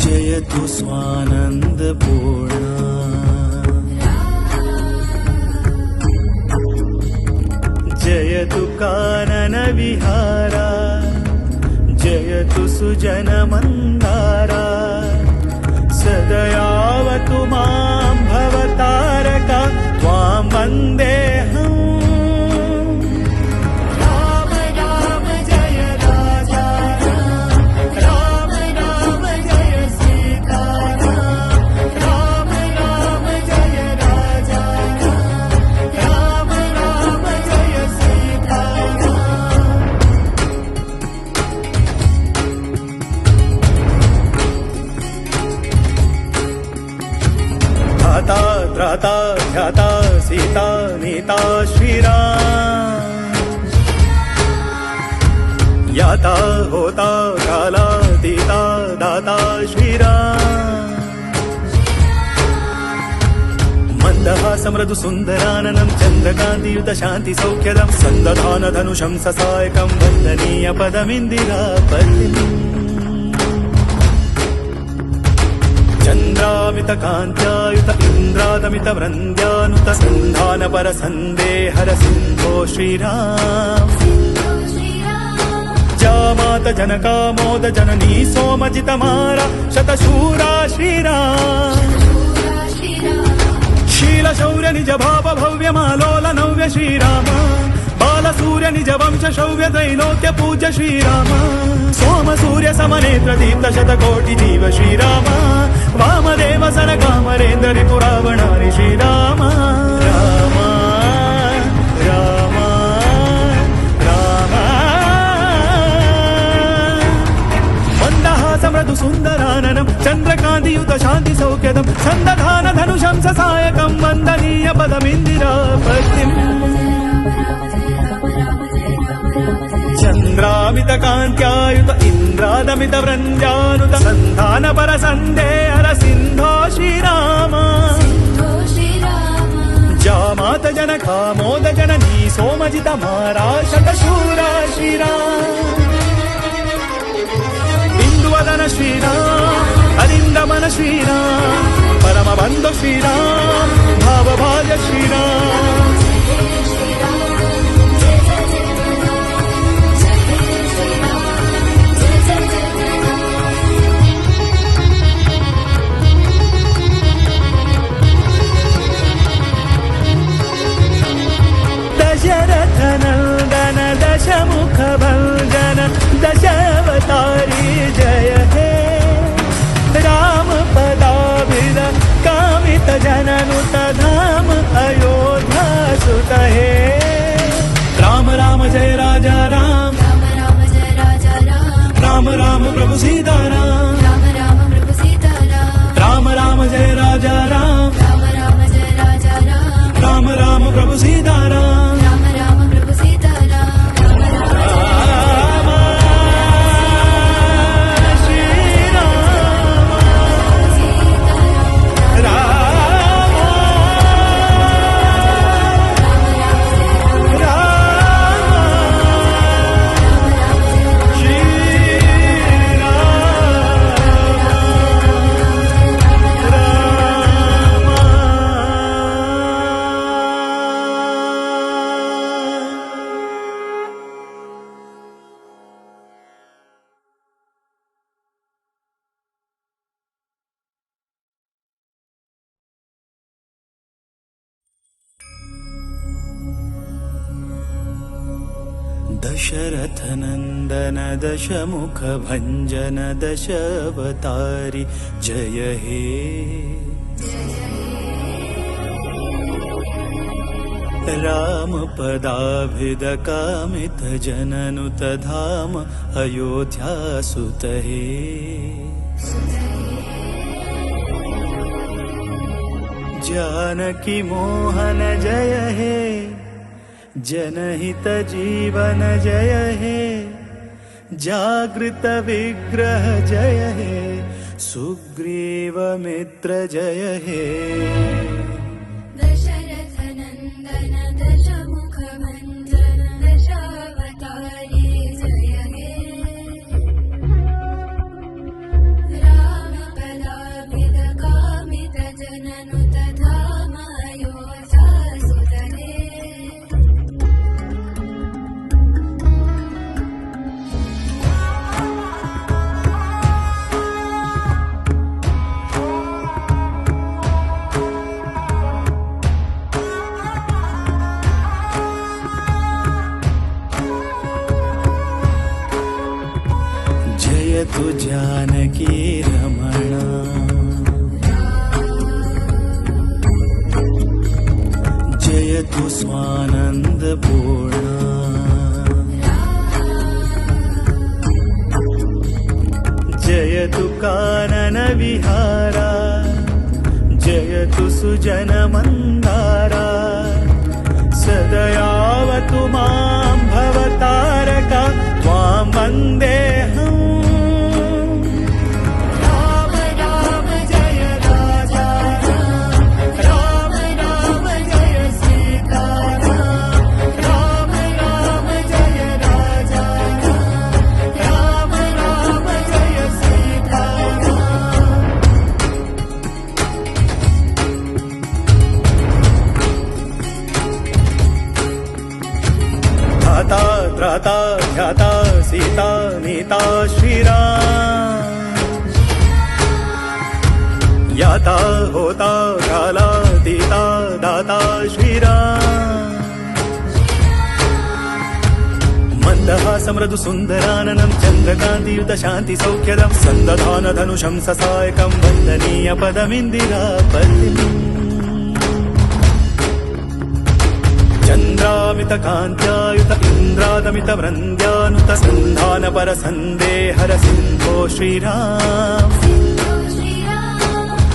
जयतु स्वानंद पूर्णा जयतु कानन विहारा जयतु सुजन मंदारा सदयावतु मां भवतारका त्वां वन्देऽहम् त्राता ध्याता सीता नीता श्रीराम याता होता काला दीता दाता श्रीराम मन्दहासमृदु सुन्दराननं चन्द्रकान्तियुत शान्ति सौख्यदं सन्दधान धनुषं ससायकं वन्दनीय पदमिन्दिरापतिम् चन्द्रामित कान्त्यायुत इन्द्रादमित वृन्द्यानुत सन्धानपर सन्देहर सिन्धो श्रीराम जामात जनकामोद जननी सोमजितमारा शतशूरा श्रीराम शील शौर्य निज भाव भव्यमालोल नव्य श्रीराम बालसूर्य निज वंश शौर्य त्रैलोक्य पूज्य श्रीराम सोम सूर्य समनेत्र दीप्त शतकोटि जीव श्रीराम वामदेव सरकामरेन्द्र रिपुरावणारि श्रीराम राम राम राम मन्दहासमृदु सुन्दराननं चन्द्रकान्तियुत शान्ति सौख्यदं सन्दधान धनुषं ससायकं वन्दनीय पदमिन्दिरापतिम् चन्द्रामित कान्त्यायुत इन्द्रादमित वृन्द्यानुत सन्धानपर सन्देहर सिन्धो श्रीराम जामात जनकामोद जननी सोमजित मारा शतशूरा श्रीराम बिन्दुवदन श्रीराम अरिन्दमन श्रीराम परमबन्धु श्रीराम भावभाज श्रीराम दशरथनन्दन दशमुखभञ्जन दशावतारि जय हे रामपदाभिद कामितजननुतधाम अयोध्या दशरथनन्दन दशमुखभञ्जन दशावतारि जय हे रामपदाभिदकामितजननुतधाम अयोध्यासुत हे जानकी मोहन जय हे जनहित जीवन जय हे जागृत विग्रह जय हे सुग्रीव मित्र जय हे दशरथनन्दन दशमुखभञ्जन दशावतारि जय हे रामपदाभिदकामितजननुतधाम अयोध्यासुत हे जयतु जानकी रमण जयतु स्वानंद पूर्ण जयतु कानन विहारा जयतु सुजन मंदारा सदयावतु मां भवतारका त्वां वन्देऽहम् त्राता ध्याता सीता नीता श्रीराम याता होता काला दीता दाता श्रीराम मन्दहासं मृदु सुन्दराननं चन्द्रकान्तियुत शान्ति सौख्यदं सन्दधान धनुषं ससायकं वन्दनीय पदमिन्दिरापतिम् चन्द्रामित कान्त्यायुत इन्द्रादमित वृन्द्यानुत सन्धान पर सन्देहर सिन्धो श्रीराम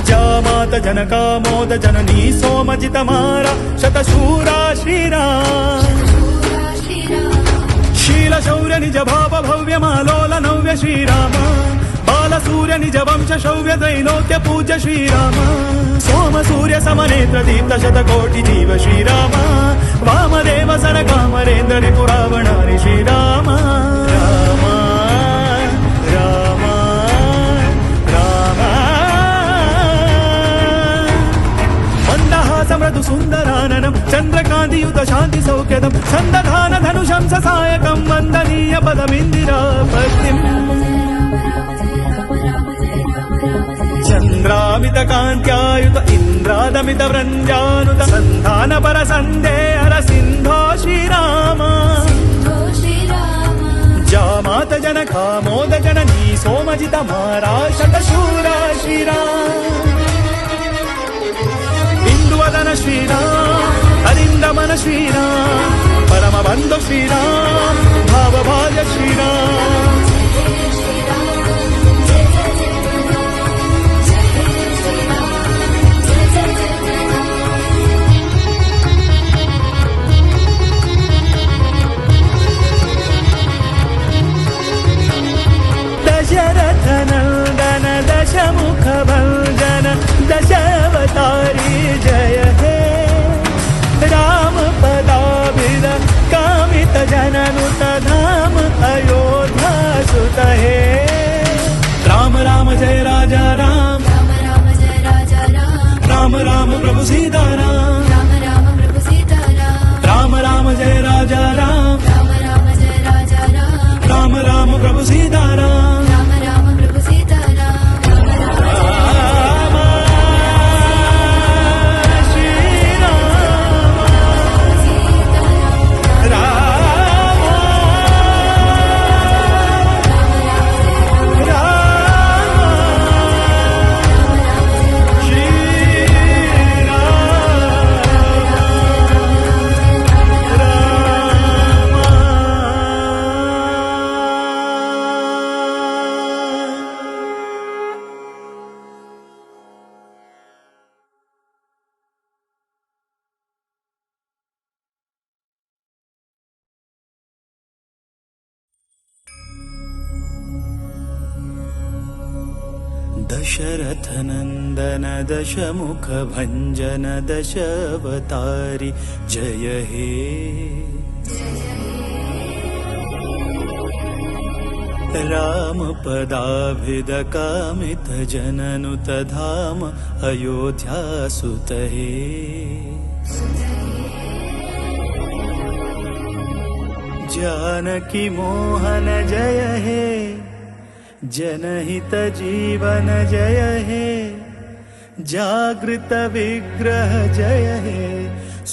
जामात जनकामोद जननी सोमजित मारा शतशूरा श्रीराम शील शौर्य निज भाव भव्य मालोल नव्य श्रीराम बाल सूर्य निज वंश शौर्य दैलोक्य पूज्य श्रीराम सोम सूर्य समनेत्र दीप्त शतकोटि जीव श्रीराम वामदेव सन कामरेन्द्र रिपुरावणारि श्रीराम राम राम राम मन्दहास मृदु सुन्दराननं चन्द्रकान्तियुत शान्ति सौख्यदं सन्दधान धनुषं ससायकं वन्दनीय पदमिन्दिरापतिम् चन्द्रामित कान्त्यायुत इन्द्रादमित वृन्द्यानुत सन्धान पर सन्देहर सिन्धो श्रीराम जामात जनकामोद जननी सोमजित मारा शतशूरा श्रीराम इंदुवदन श्रीराम अरिन्दमन श्रीराम परमबन्धु श्रीराम भावभाग्य श्रीराम दशरथनन्दन दशमुखभञ्जन दशावतारि जय हे रामपदाभिद कामितजननुतधाम अयोध्यासुत हे राम राम जय राजा राम राम राम प्रभु सीताराम राम राम जय राजा राम राम राम प्रभु सीताराम दशरथनन्दन दशमुख भञ्जन दशावतारि जय हे रामपदाभिद कामित जननुत धाम अयोध्यासुत हे जानकी मोहन जय हे जनहित जीवन जय हे जागृत विग्रह जय हे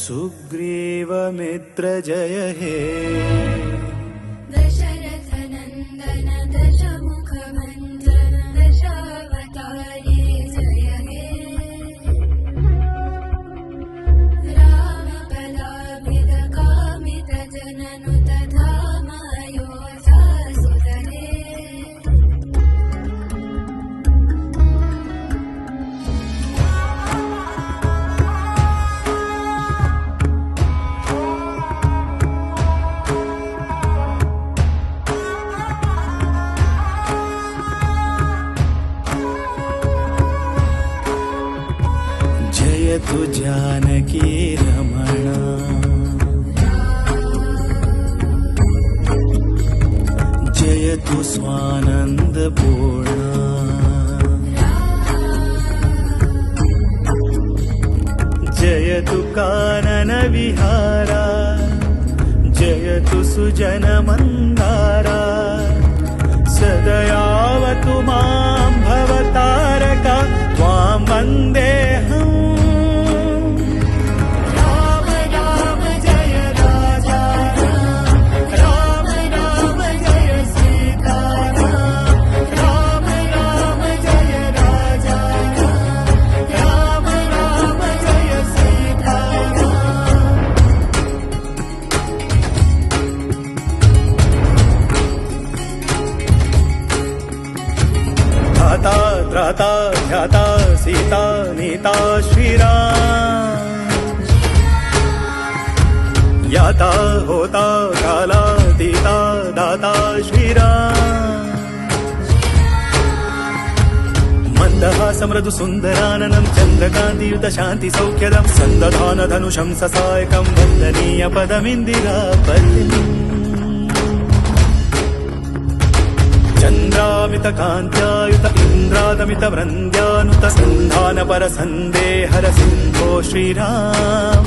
सुग्रीव मित्र जय हे दशरथनन्दन दशमुख भञ्जन दशावतारि जय हे रामपदाभिद कामित जननुत धाम अयोध्यासुत हे जयतु जानकी रमण जयतु स्वानंद पूर्ण जयतु कानन विहारा जयतु सुजन मंदारा सदयावतु मां भवतारका त्वां वन्देऽहम् राम राम जय राजा राम राम जय सीता राम राम जय राजा राम राम जय सीता धाता त्राता ध्याता सीता नीता श्रीराम याता होता काला दीता दाता श्रीराम मंदहास मृदु सुंदराननं चंद्रकांतियुत शांति सौख्यदं संदधान धनुषं ससायकं वंदनीय पदमिंदिरापतिम् चन्द्रामित कान्त्यायुत इन्द्रादमित वृन्द्यानुत सन्धान पर संदेहर सिन्धो श्रीराम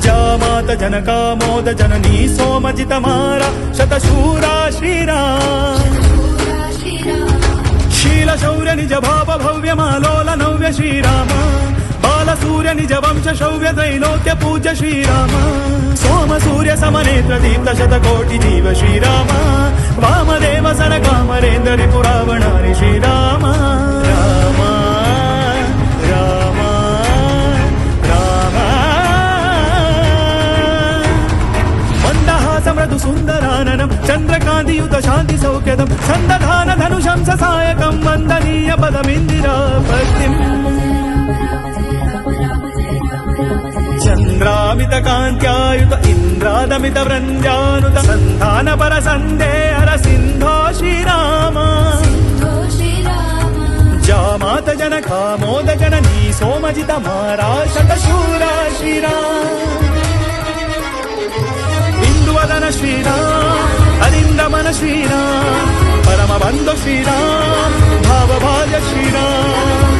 जामात जनकामोद जननी सोमजित मारा शतशूरा श्रीराम शील शौर्य निज भाव भव्य मालोल नव्य श्रीराम बाल सूर्य निज वंश शौर्य त्रैलोक्य पूज्य श्रीराम सोम सूर्य समनेत्र दीप्त शतकोटि जीव श्रीराम वामदेव सनकामरेन्द्र रिपुरावणानि श्रीराम राम राम राम मन्दहास मृदु सुन्दराननं चन्द्रकान्तियुत शान्ति सौख्यदं सन्दधान धनुषं ससायकं वन्दनीय पदमिन्दिरापतिम् चन्द्रामित कान्त्यायुत इन्द्रादमित वृन्द्यानुत सन्धान पर सन्देहर सिन्धो श्रीराम जामात जनकामोद जननी सोमजित मारा शतशूरा श्रीराम इंदुवदन श्रीराम अरिन्दमन श्रीराम परमबन्धु श्रीराम भावभाग्य श्रीराम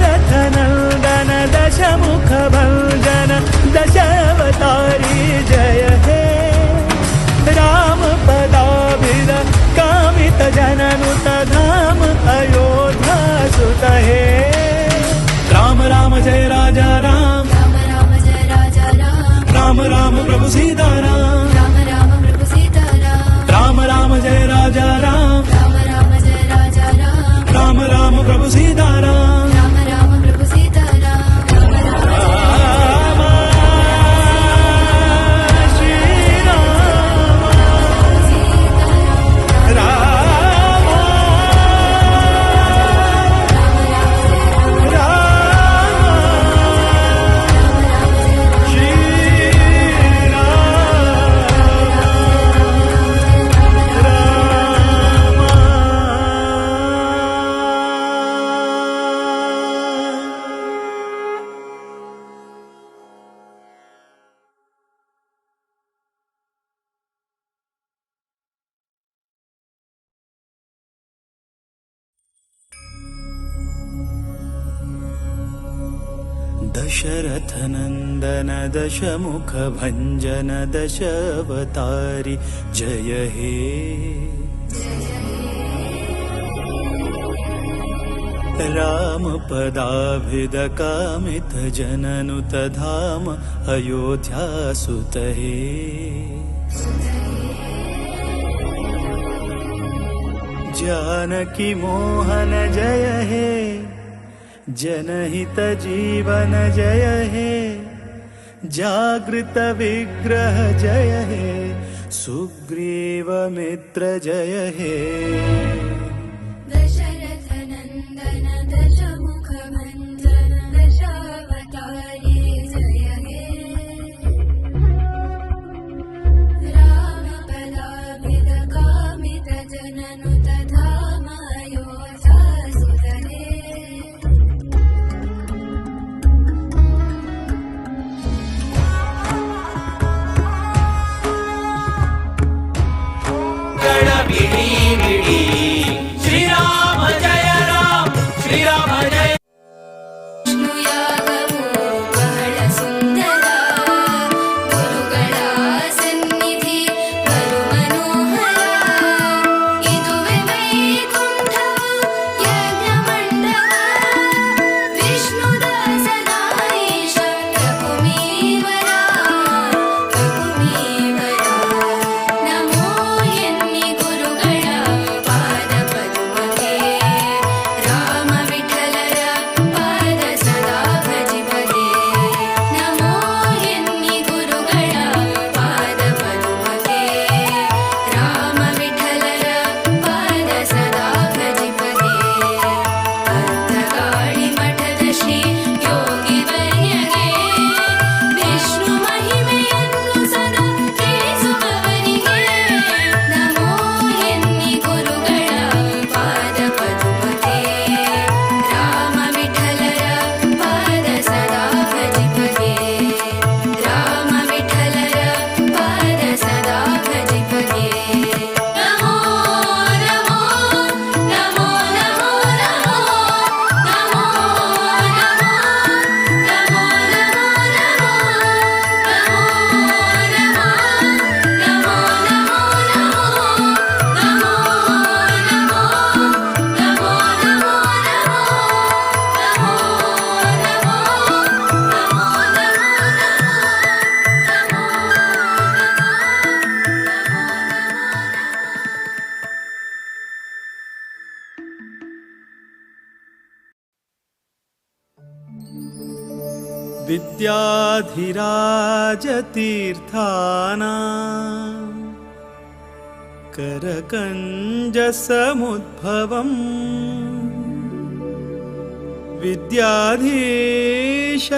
दशरथनन्दन दशमुख भञ्जन दशावतारि जय हे रामपदाभिद कामित जननुत धाम अयोध्यासुत हे राम राम जय राजा राम राम राम जय राजा राम राम राम प्रभु सीताराम राम राम प्रभु सीताराम राम राम जय राजा राम राम राम जय राजा राम राम राम प्रभु सीताराम राम राम प्रभु सीताराम राम राम राम दशरथनन्दन दशमुखभञ्जन दशावतारि जय हे रामपदाभिदकामितजननुत धाम अयोध्यासुत हे जानकी मोहन जय हे जनहित जीवन जय हे जागृत विग्रह जय हे सुग्रीव मित्र जय हे दशरथनन्दन दशमुखभञ्जन दशावतारि जय हे रामपदाभिदकामितजननुत धाम अयोध्यासुत हे बिडी बिडी श्रीराम जय राम श्रीराम जय ವಿಷ್ಣುಯಾಗವು ಬಹಳ ಸುಂದರ ಗುರುಗಳ ಸನ್ನಿಧಿ ಬಲು ಮನೋಹರ ಇದುವೆ ವೈಕುಂಠವು ಯಜ್ಞ ಮಂಡಪ ವಿಷ್ಣುದಾಸನಾಯೀಶ ರಘುಮೀವರ ನಮೋ ಎನ್ನಿ ಗುರುಗಳ ಪಾದ ಪದ್ಮಕ್ಕೆ ರಾಮ ವಿಠಲರ ಪಾದ ಸದಾ ಭಜಿಬಗೆ ನಮೋ ಎನ್ನಿ ಗುರುಗಳ ಪಾದ ಪದ್ಮಕ್ಕೆ ರಾಮ ವಿಠಲರ ಪಾದ ಸದಾ ಭಜಿಬಗೆ ಅರ್ಧಗಾಳಿ ಮಠದ ಶ್ರೀ ಯೋಗಿ ವರ್ಯಗೆ ವಿಷ್ಣು ಮಹಿಮೆಯನ್ನು ಸದಾ ತಿಳಿಸುವವರಿಗೆ ನಮೋ ಎನ್ನಿ ಗುರುಗಳ ಪಾದ ಪದ್ಮಕ್ಕೆ ರಾಮ ವಿಠಲರ ಪಾದ ಸದಾ ಭಜಿಬಗೆ ರಾಮ ವಿಠಲರ ಪಾದ ಸದಾ ಭಜಿಬಗೆ ನಮೋ ನಮೋ ನಮೋ ನಮೋ ನಮೋ ನಮೋ ನಮೋ विद्याधिराजतीर्थाना करकञ्जसमुद्भवम् विद्याधीश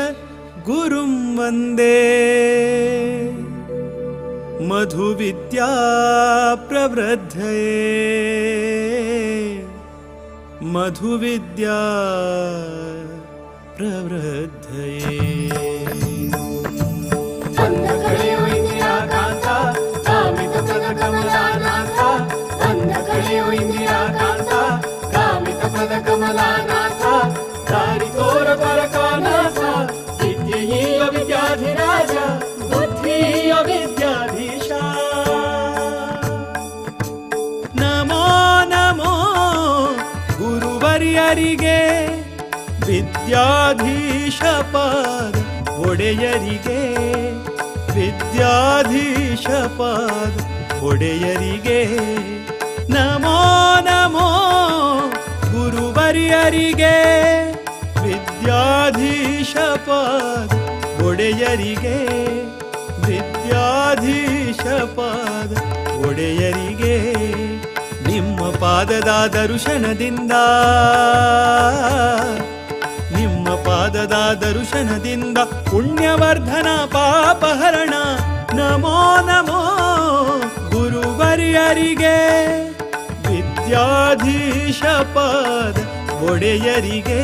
गुरुं वन्दे मधुविद्या प्रवृद्धये मधुविद्या प्रवृद्धये ನಮೋ ನಮೋ ಗುರುವರ್ಯರಿಗೆ ವಿದ್ಯಾಧೀಶ ಪಾದ ಒಡೆಯರಿಗೆ ವಿದ್ಯಾಧೀಶ ಪಾದ ಒಡೆಯರಿಗೆ ನಮೋ ನಮೋ ಗುರುವರ್ಯರಿಗೆ ವಿದ್ಯಾಧೀಶ ಪಾದ ಒಡೆಯರಿಗೆ ವಿದ್ಯಾಧೀಶ ಪಾದ ಒಡೆಯರಿಗೆ ನಿಮ್ಮ ಪಾದದ ದರ್ಶನದಿಂದ ನಿಮ್ಮ ಪಾದದ ದರ್ಶನದಿಂದ ಪುಣ್ಯವರ್ಧನ ಪಾಪಹರಣ ನಮೋ ನಮೋ ಗುರುವರ್ಯರಿಗೆ ವಿದ್ಯಾಧೀಶ ಪಾದ ಒಡೆಯರಿಗೆ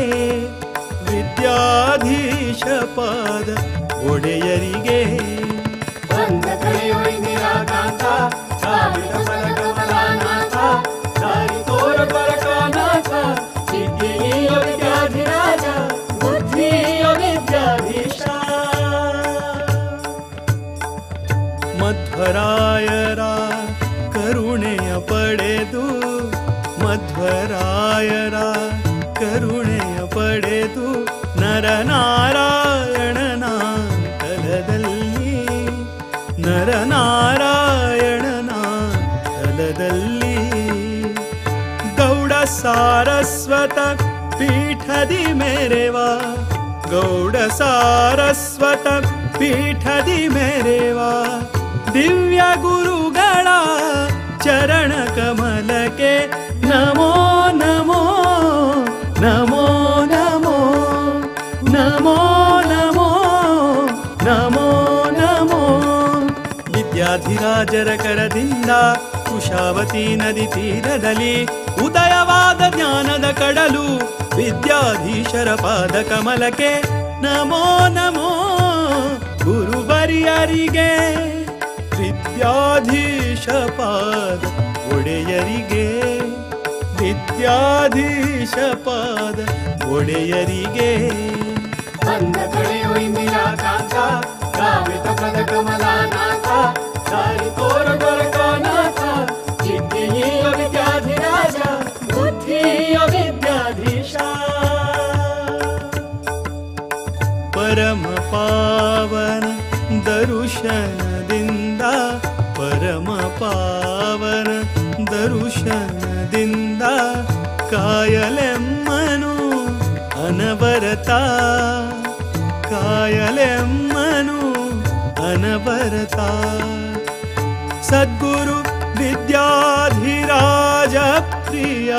ವಿದ್ಯಾಧೀಶ ಪಾದ ಒಡೆಯರಿಗೆ ಬಂದ ಕಳೆಯೋ ಇಂದಿರಾಕಾಂತ ಸಾವಿರ ಫಲಕಮಲಾನಾಥ ದಾರಿ ತೋರ ಪರಕಾನಾಥ ವಿದ್ಯೆಯ ವಿದ್ಯಾಧಿರಾಜ ಬುದ್ಧಿಯ ವಿದ್ಯಾಧಿ ಧ್ರುವರಾಯರ ಕರುಣೆಯ ಪಡೆದು ನರನಾರಾಯಣನ ತಲದಲ್ಲಿ ನರನಾರಾಯಣನ ತಲದಲ್ಲಿ ಗೌಡ ಸಾರಸ್ವತ ಪೀಠದಿ ಮೆರೆವ ಗೌಡ ಸಾರಸ್ವತ ಪೀಠದಿ ಮೆರೆವ ದಿವ್ಯ ಗುರುಗಳ ಚರಣ ಕಮಲಕ್ಕೆ ನಮೋ ನಮೋ ನಮೋ ನಮೋ ನಮೋ ನಮೋ ನಮೋ ನಮೋ ವಿದ್ಯಾಧಿರಾಜರ ಕರದಿಂದ ಕುಶಾವತಿ ನದಿ ತೀರದಲ್ಲಿ ಉದಯವಾದ ಜ್ಞಾನದ ಕಡಲು ವಿದ್ಯಾಧೀಶರ ಪಾದ ಕಮಲಕ್ಕೆ ನಮೋ ನಮೋ ಗುರುವರಿಯರಿಗೆ ವಿದ್ಯಾಧೀಶ ಪಾದ ಒಡೆಯರಿಗೆ ವಿದ್ಯಾಧೀಶ ಪಾದ ಒಡೆಯರಿಗೆ ಬಂದ ಕಳೆಯೋ ಇಂದಿರಾ ಕಾಂತ ಕಾಮಿತ ಪದ ಕಮಲಾನಾಥ ದಾರಿ ತೋರ ದೊರಕನಾಥ ವಿದ್ಯೆಯ ವಿದ್ಯಾಧಿರಾಜ ಬುದ್ಧಿಯ ವಿದ್ಯಾಧೀಶ ಪರಮ ಪಾವನ ದರುಶನದಿಂದ ಪರಮ ಪಾವನ ದರುಶನದಿಂದ ಕಾಯಲೆಮ್ಮನು ಅನವರತ ಕಾಯಲೆಮ್ಮನು ಅನವರತ ಸದ್ಗುರು ವಿದ್ಯಾಧಿರಾಜ ಪ್ರಿಯ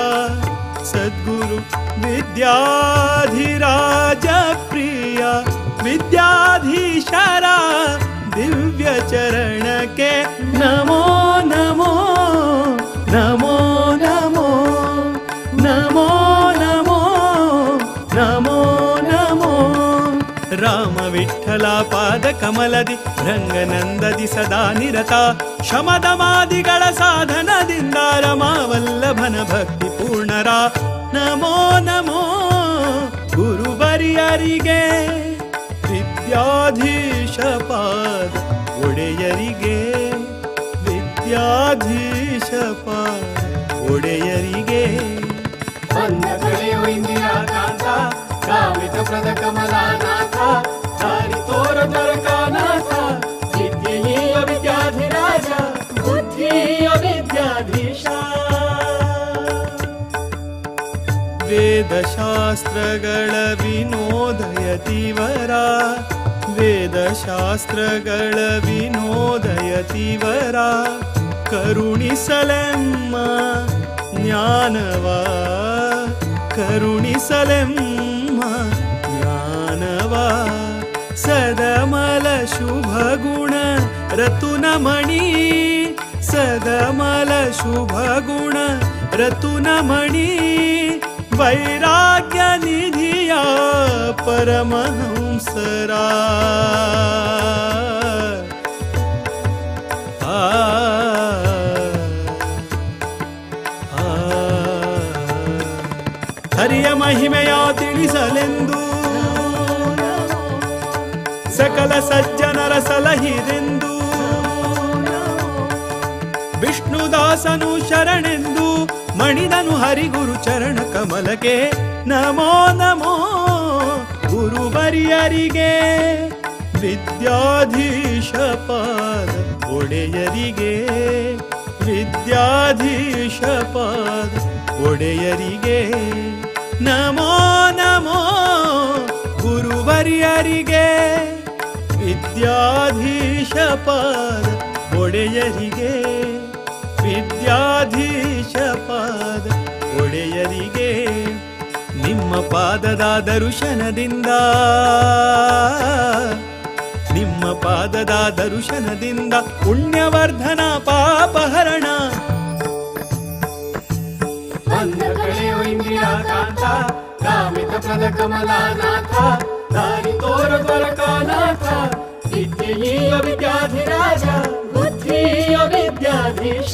ಸದ್ಗುರು ವಿದ್ಯಾಧಿರಾಜ ಪ್ರಿಯ ವಿದ್ಯಾಧೀಶರ ದಿವ್ಯ ಚರಣಕ್ಕೆ ನಮೋ ನಮೋ ನಮೋ ನಮೋ ನಮೋ ನಮೋ ನಮೋ ನಮೋ ರಾಮ ವಿಠಲ ಪಾದ ಕಮಲದಿ ರಂಗನಂದದಿ ಸದಾ ನಿರತ ಶಮದಮಾದಿಗಳ ಸಾಧನದಿಂದ ರಮಾವಲ್ಲಭನ ಭಕ್ತಿ ಪೂರ್ಣರ ನಮೋ ನಮೋ ಗುರುವರಿಯರಿಗೆ ವಿದ್ಯಾಧೀಶ ಪಾದ ಒಡೆಯರಿಗೆ ವಿದ್ಯಾಧೀಶ ಪಾದ ಒಡೆಯರಿಗೆ ಬಂದ ಕಳೆಯೋ ಇಂದಿರಾ ಕಾಂತ ಕಾಮಿತ ಪದ ಕಮಲಾನಾಥ ದಾರಿ ತೋರ ದೊರಕನಾಥ ವಿದ್ಯೆಯ ವಿದ್ಯಾಧಿರಾಜ ಬುದ್ಧಿಯ ವಿದ್ಯಾಧೀಶ ವೇದಶಾಸ್ತ್ರಗಳ ವಿನೋದಯತಿವರ ವೇದಶಾಸ್ತ್ರಗಳ ವಿನೋದಯತಿವರ ಕರುಣಿಸಲೆಮ್ಮ ಜ್ಞಾನವ ಕರುಣಿಸಲೆಮ್ಮ ಜ್ಞಾನವ ಸದಮಲ ಶುಭ ಗುಣ ರತುನಮಣಿ ಸದಮಲ ಶುಭ ಗುಣ ರತುನಮಣಿ ವೈರಾಗ್ಯ ನಿಧಿಯ ಪರಮಹಂಸರ ಹರಿಯ ಮಹಿಮೆಯ ತಿಳಿಸಲೆಂದು ಸಕಲ ಸಜ್ಜನರ ಸಲಹಿರೆಂದು ವಿಷ್ಣುದಾಸನು ಶರಣೆಂದು ಮಣಿದನು ಹರಿಗುರು ಚರಣ ಕಮಲಕ್ಕೆ ನಮೋ ನಮೋ ಗುರುವರಿಯರಿಗೆ ವಿದ್ಯಾಧೀಶ ಪಾದ ಒಡೆಯರಿಗೆ ವಿದ್ಯಾಧೀಶ ಪಾದ ಒಡೆಯರಿಗೆ ನಮೋ ನಮೋ ಗುರುವರಿಯರಿಗೆ ವಿದ್ಯಾಧೀಶ ಪಾದ ಒಡೆಯರಿಗೆ ವಿದ್ಯಾಧೀಶ ಪಾದ ಒಡೆಯರಿಗೆ ನಿಮ್ಮ ಪಾದದ ದರ್ಶನದಿಂದ ನಿಮ್ಮ ಪಾದದ ದರ್ಶನದಿಂದ ಪುಣ್ಯವರ್ಧನ ಪಾಪಹರಣ ಬಂದ ಕಳೆಯೋ ಇಂದಿರಾ ಕಾಂತ ಕಾಮಿತ ಪದ ಕಮಲಾನಾಥ ದಾರಿ ತೋರ ದೊರಕನಾಥ ವಿದ್ಯೆಯ ವಿದ್ಯಾಧಿರಾಜ ಬುದ್ಧಿಯ ವಿದ್ಯಾಧೀಶ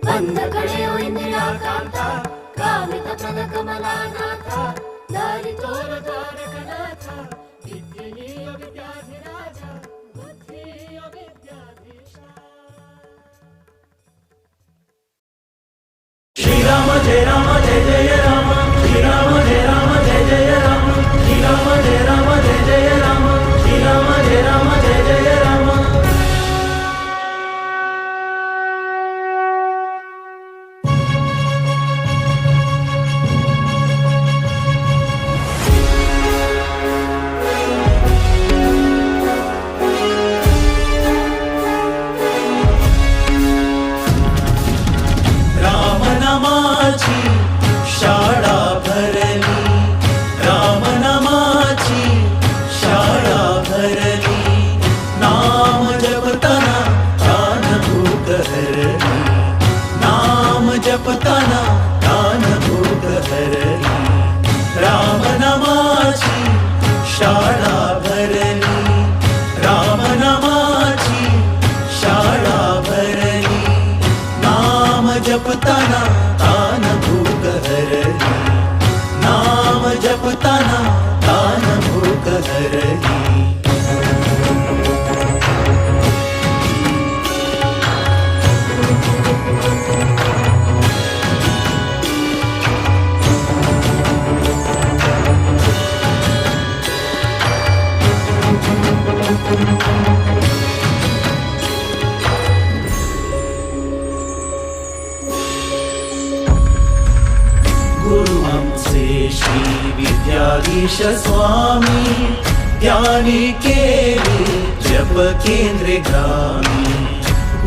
ಬಂದ ಕಳೆಯೋ ಇಂದಿರಾ ಕಾಂತ ಕಾಮಿತ ಪದ ಕಮಲಾನಾಥ ದಾರಿ ತೋರ ದ್ವಾರಕನಾಥ ವಿದ್ಯೆಯ ವಿದ್ಯಾಧಿರಾಜ ಬುದ್ಧಿಯ ವಿದ್ಯಾಧೀಶ जय राम जय जय राम श्री राम जय राम जय जय राम श्री राम जय राम जय जय राम श्री राम जय राम जय जय राम रामनामाची शाळा भरली रामनामाची शाळा भरली नाम जपताना तान भूक हरली नाम जपताना तान भूक हरली रामनामाची शाळा भरली रामनामाची शाळा भरली नाम जपताना तान भूक हरली नाम जपताना तान भूक हरली गुरु हमसे श्री विद्याधीश स्वामी ज्ञानी केली जप केंद्र ग्रामी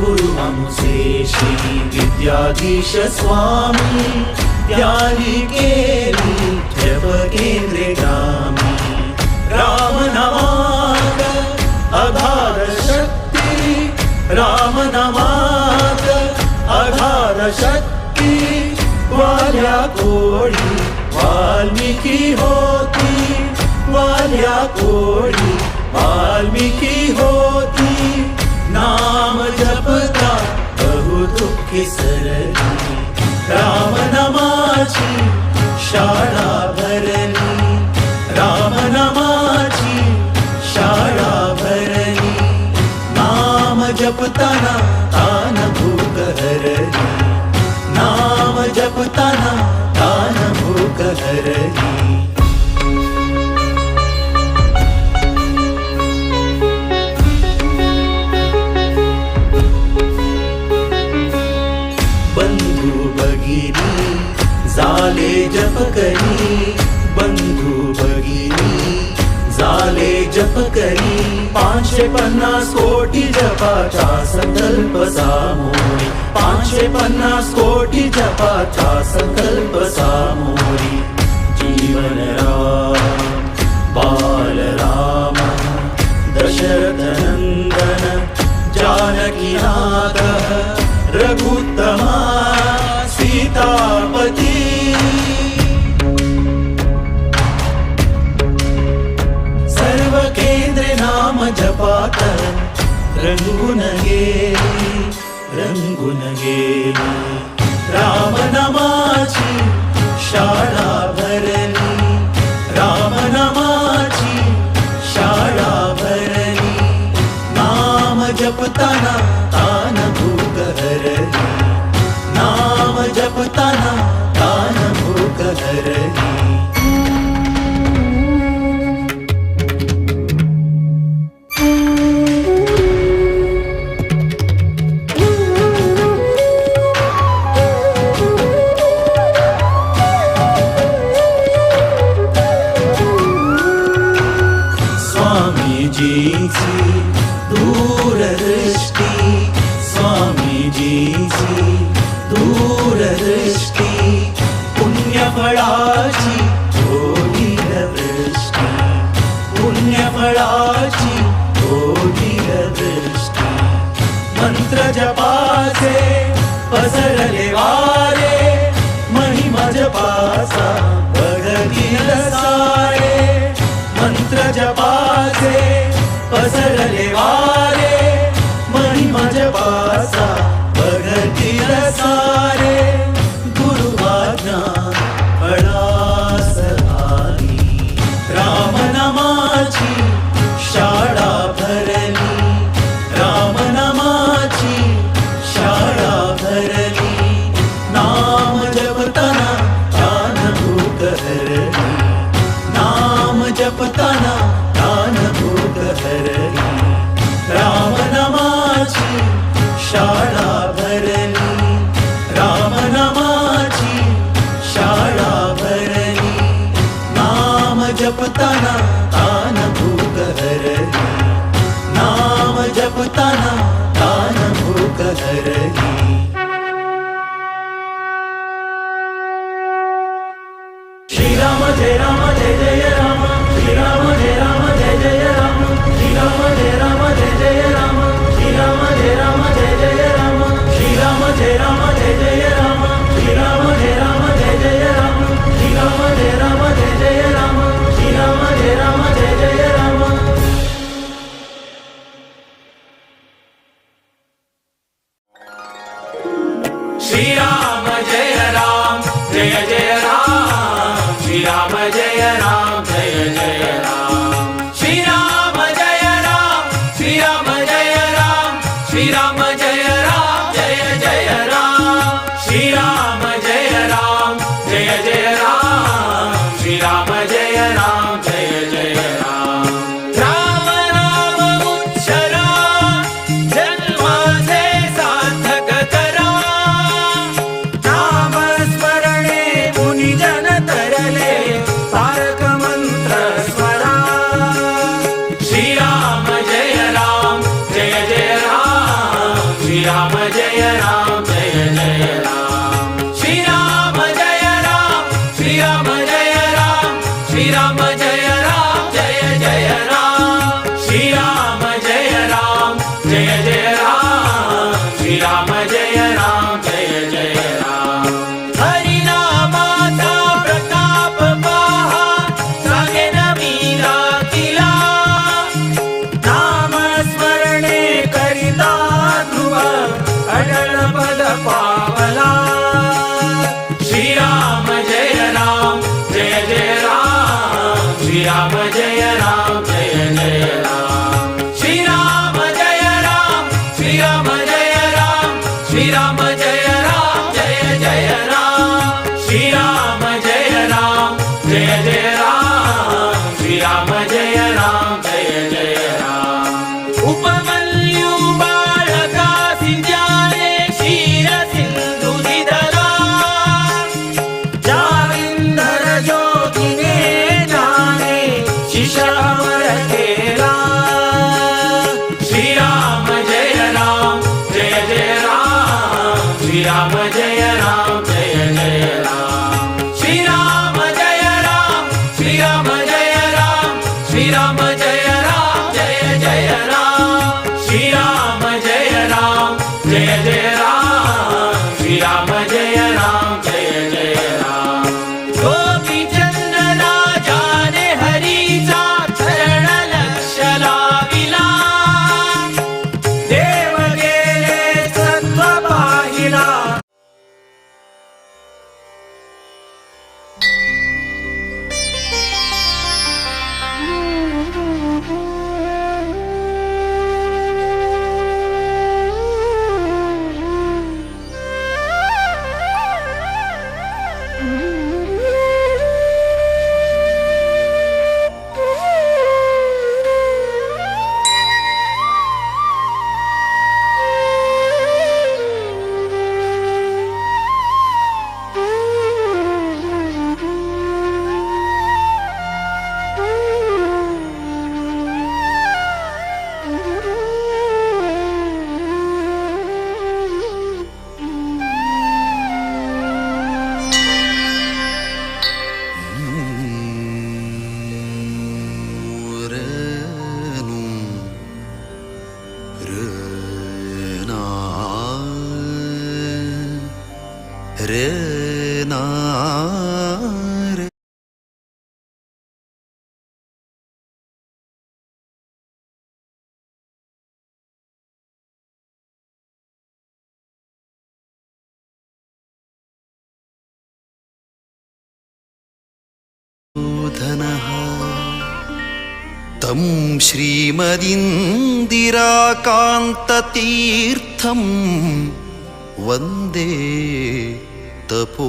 गुरु हमसे श्री विद्याधीश स्वामी ज्ञानी केली जप केंद्र ग्रामी राम नामात आधार शक्ती राम नामात आधार शक्ती वाल्या कोळी वाल्मिकी होती वाल्या कोळी वाल्मिकी होती नाम जपता बहु दुःखी सरली राम नामाची शाळा भरली राम नामाची शाळा भरली नाम जपताना तान भूक हरली नाम जपताना तान भूक हरली बंधू भगिनी झाले जप करी बंधू भगिनी झाले जप करी 550 कोटी जपाचा संकल्प सामोरी 550 कोटी जपाचा संकल्प सामोरी जीवन राम बाल राम दशरथ नंदन जानकी नाथ रघुत्तमा सीतापती सर्व केंद्र नाम जपात रंगून गेली राम नामाची शाळा भरली राम नामाची शाळा भरली नाम जपताना तान भूक हरली नाम जपताना तान भूक हरली स्वामीजीची दूरदृष्टी स्वामीजीची दूरदृष्टी पुण्यफळाची होईल दृष्टी पुण्यफळाची होईल दृष्टी मंत्र जपाचे पसरले वारे महिमा जपाचा बघतील सारे मंत्र जपाचे पसरले वारे महिमा जपाचा बघतील सारे गुरुवाज्ञा फळास आली राम नामाची शाळा भरली राम नामाची शाळा भरली नाम जपताना जपताना तान भूक हरली, नाम जपताना तान भूक हरली. श्रीराम जय राम जय जय राम, श्रीराम जय राम जय जय राम, श्रीराम जय राम जय जय राम, श्रीराम जय राम जय जय राम, श्रीराम जय राम जय जय राम, श्रीराम जय राम जय जय राम, श्रीराम जय राम जय जय राम, श्रीराम जय राम जय जय राम. श्रीराम जय राम जय जय राम, श्रीराम जय राम जय जय राम, श्रीराम जय राम, श्रीराम जय राम, श्रीराम जय राम जय जय राम, श्रीराम जय राम जय जय राम, श्रीराम जय राम जय जय राम. राम नाम उच्चारा जन्माचे सार्थक करा, नाम स्मरणे मुनिजन तरले तारक मंत्र स्वरा. श्रीराम जय राम जय जय राम, श्रीराम जय राम जय जय राम, श्रीराम जय राम, श्रीराम जय राम, श्रीराम जय राम जय जय राम, श्रीराम जय राम जय जय राम, श्रीराम जय राम जय जय राम. हरिनामाचा प्रताप पहा सांगेन मीरा तिला, नाम स्मरणे करिता ध्रुव अडळ पद पावला. श्रीराम जय राम जय जय राम, श्रीराम जय राम जय जय राम, श्रीराम जय राम, श्रीराम जय राम, श्रीराम जय राम जय जय राम, श्रीराम जय राम जय जय राम, श्रीराम जय राम जय जय राम. उपमन्यु बाळका सिंध्याने क्षीर सिंधू दिदला, जाविंदर जोगिने जाने शिष अमर केला. श्रीराम जय राम जय जय राम, श्रीराम जय राम जय जय राम, श्रीराम जय राम, श्रीराम जय राम, श्रीराम जय राम जय जय राम, श्रीराम जय राम जय जय राम, श्रीराम जय राम जय जय राम. गोपी चंदना जाने हरीचा चरण लक्ष लाविला, देव गेले सत्व पाहिला. तं श्रीमदिन्दिराकान्ततीर्थं वन्दे तपोनिधिम्.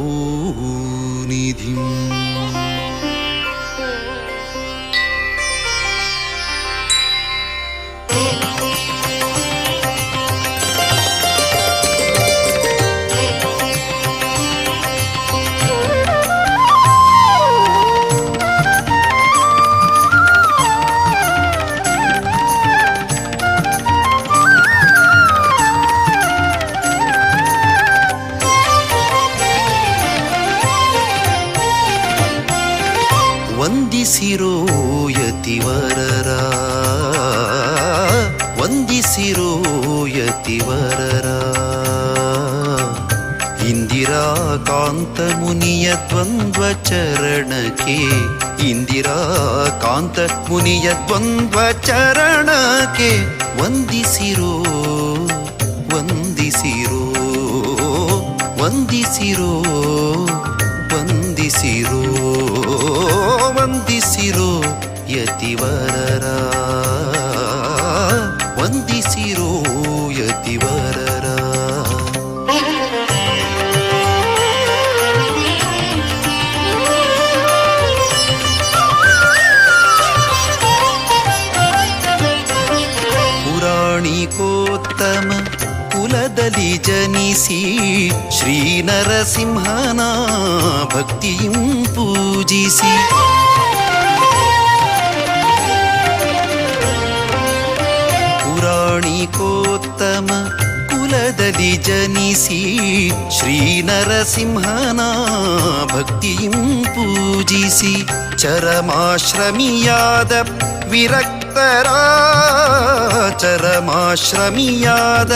ವಂದಿಸಿರೋ ಯತಿವರರ ವಂದಿಸಿರೋ ಯತಿವರರ ಇಂದಿರಾ ಕಾಂತ ಮುನಿಯ ದ್ವಂದ್ವ ಚರಣಕ್ಕೆ ಇಂದಿರಾ ಕಾಂತ ಮುನಿಯ ದ್ವಂದ್ವ ಚರಣಕ್ಕೆ ವಂದಿಸಿರೋ ವಂದಿಸಿರೋ ವಂದಿಸಿರೋ ವಂದಿಸಿರೋ ವಂದಿಸಿರೋ ಯತಿವರರ ವಂದಿಸಿರೋ ಯತಿವರರ ಪುರಾಣಿಕೋತ್ತಮ ಕುಲದಲ್ಲಿ ಜನಿಸಿ ಶ್ರೀ ನರಸಿಂಹನ ಭಕ್ತಿಯಂ ಪೂಜಿಸಿ ಪುರಾಣಿಕೋತ್ತಮ ಕುಲದಲ್ಲಿ ಜನಿಸಿ ಶ್ರೀ ನರಸಿಂಹನ ಭಕ್ತಿಯಂ ಪೂಜಿಸಿ ಚರಮಾಶ್ರಮಿಯಾದ ವಿರಕ್ತರ ಚರಮಾಶ್ರಮಿಯಾದ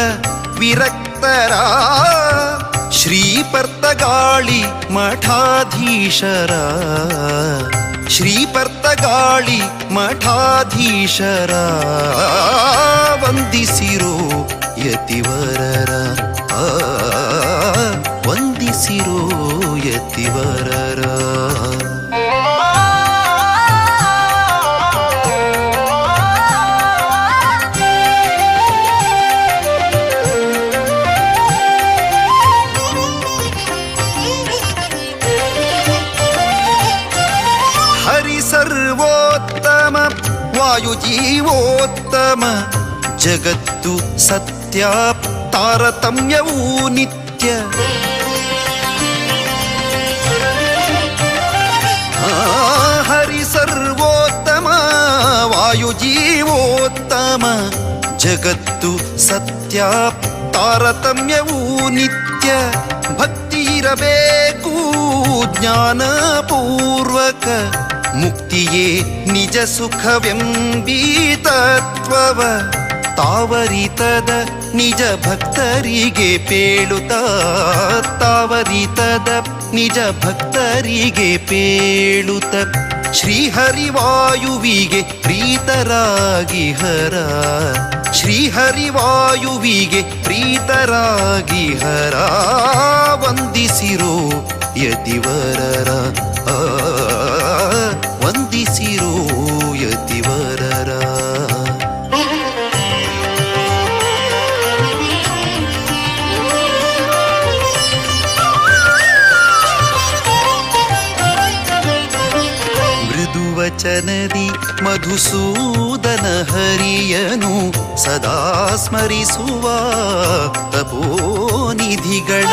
ವಿರಕ್ತರ ಶ್ರೀಪರ್ತಗಾಳಿ ಮಠಾಧೀಶರ ಶ್ರೀಪರ್ತಗಾಳಿ ಮಠಾಧೀಶರ ವಂದಿಸಿರೋ ಯತಿವರರ ವಂದಿಸಿರೋ ಯತಿವರರ ಸರ್ವೋತ್ತಮ ವಾಯುಜೀವೋತ್ತಮ ಜಗತ್ತು ಸತ್ಯ ತಾರತಮ್ಯವೂ ನಿತ್ಯ ಹರಿ ಸರ್ವೋತ್ತಮ ವಾಯುಜೀವೋತ್ತಮ ಜಗತ್ತು ಸತ್ಯ ತಾರತಮ್ಯವೂ ನಿತ್ಯ ಭಕ್ತಿ ಇರಬೇಕು ಜ್ಞಾನಪೂರ್ವಕ ಮುಕ್ತಿಯೇ ನಿಜ ಸುಖವೆಂಬೀ ತತ್ವವ ತಾವರಿತದ ನಿಜ ಭಕ್ತರಿಗೆ ಪೇಳುತ್ತ ತಾವರಿತದ ನಿಜ ಭಕ್ತರಿಗೆ ಪೇಳುತ್ತ ಶ್ರೀಹರಿವಾಯುವಿಗೆ ಪ್ರೀತರಾಗಿ ಹರ ಶ್ರೀಹರಿವಾಯುವಿಗೆ ಪ್ರೀತರಾಗಿ ಹರ ವಂದಿಸಿರೋ ಯತಿವರರ ವಂದಿಸಿರೋ ಯತಿವರರ ಮೃದುವಚನದಿ ಮಧುಸೂದನ ಹರಿಯನು ಸದಾ ಸ್ಮರಿಸುವ ತಪೋನಿಧಿಗಳ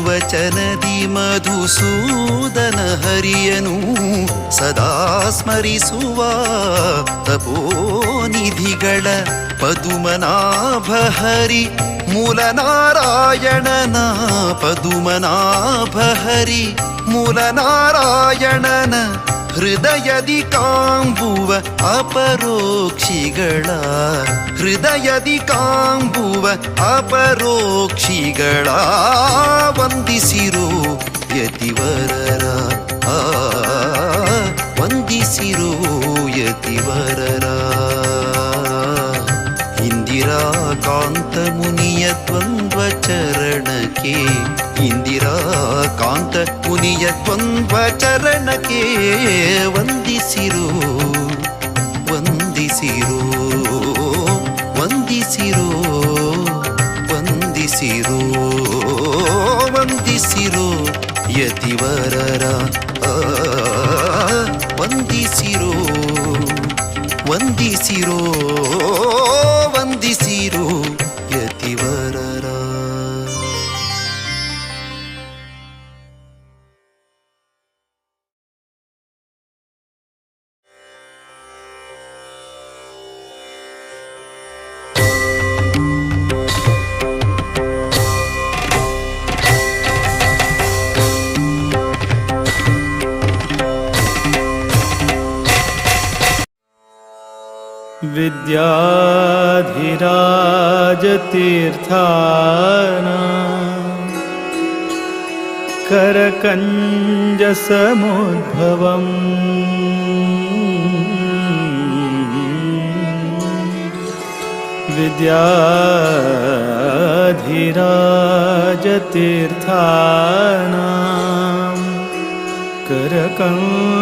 ವಚನದಿ ಮಧುಸೂದನ ಹರಿಯನು ಸದಾ ಸ್ಮರಿಸುವ ತಪೋನಿಧಿಗಳ ಪದುಮನಾಭ ಹರಿ ಮೂಲನಾರಾಯಣನ ಪದುಮನಾಭ ಹರಿ ಮೂಲನಾರಾಯಣನ ಹೃದಯದಿ ಕಾಂಬುವ ಅಪರೋಕ್ಷಿಗಳ ಹೃದಯದಿ ಕಾಂಬುವ ಅಪರೋಕ್ಷಿಗಳ ವಂದಿಸಿರೋ ಯತಿವರರ ವಂದಿಸಿರೋ ಯತಿವರರ ಇಂದಿರಾ ಕಾಂತ ಮುನಿಯ ದ್ವಂದ್ವ ಚರಣಕ್ಕೆ ಇಂದಿರಾ ಕಾಂತ ಮುನಿಯ ದ್ವಂದ್ವ ಚರಣಕ್ಕೆ ವಂದಿಸಿರೋ ವಂದಿಸಿರೋ ವಂದಿಸಿರೋ ವಂದಿಸಿರೋ ವಂದಿಸಿರೋ ಯತಿವರರ ವಂದಿಸಿರೋ ವಂದಿಸಿರೋ ವಂದಿಸಿರೋ ಯತಿವರರ विद्याधिराजतीर्थाना करकञ्जसमुद्भवम् विद्याधिराजतीर्थाना करकञ्जसमुद्भवम्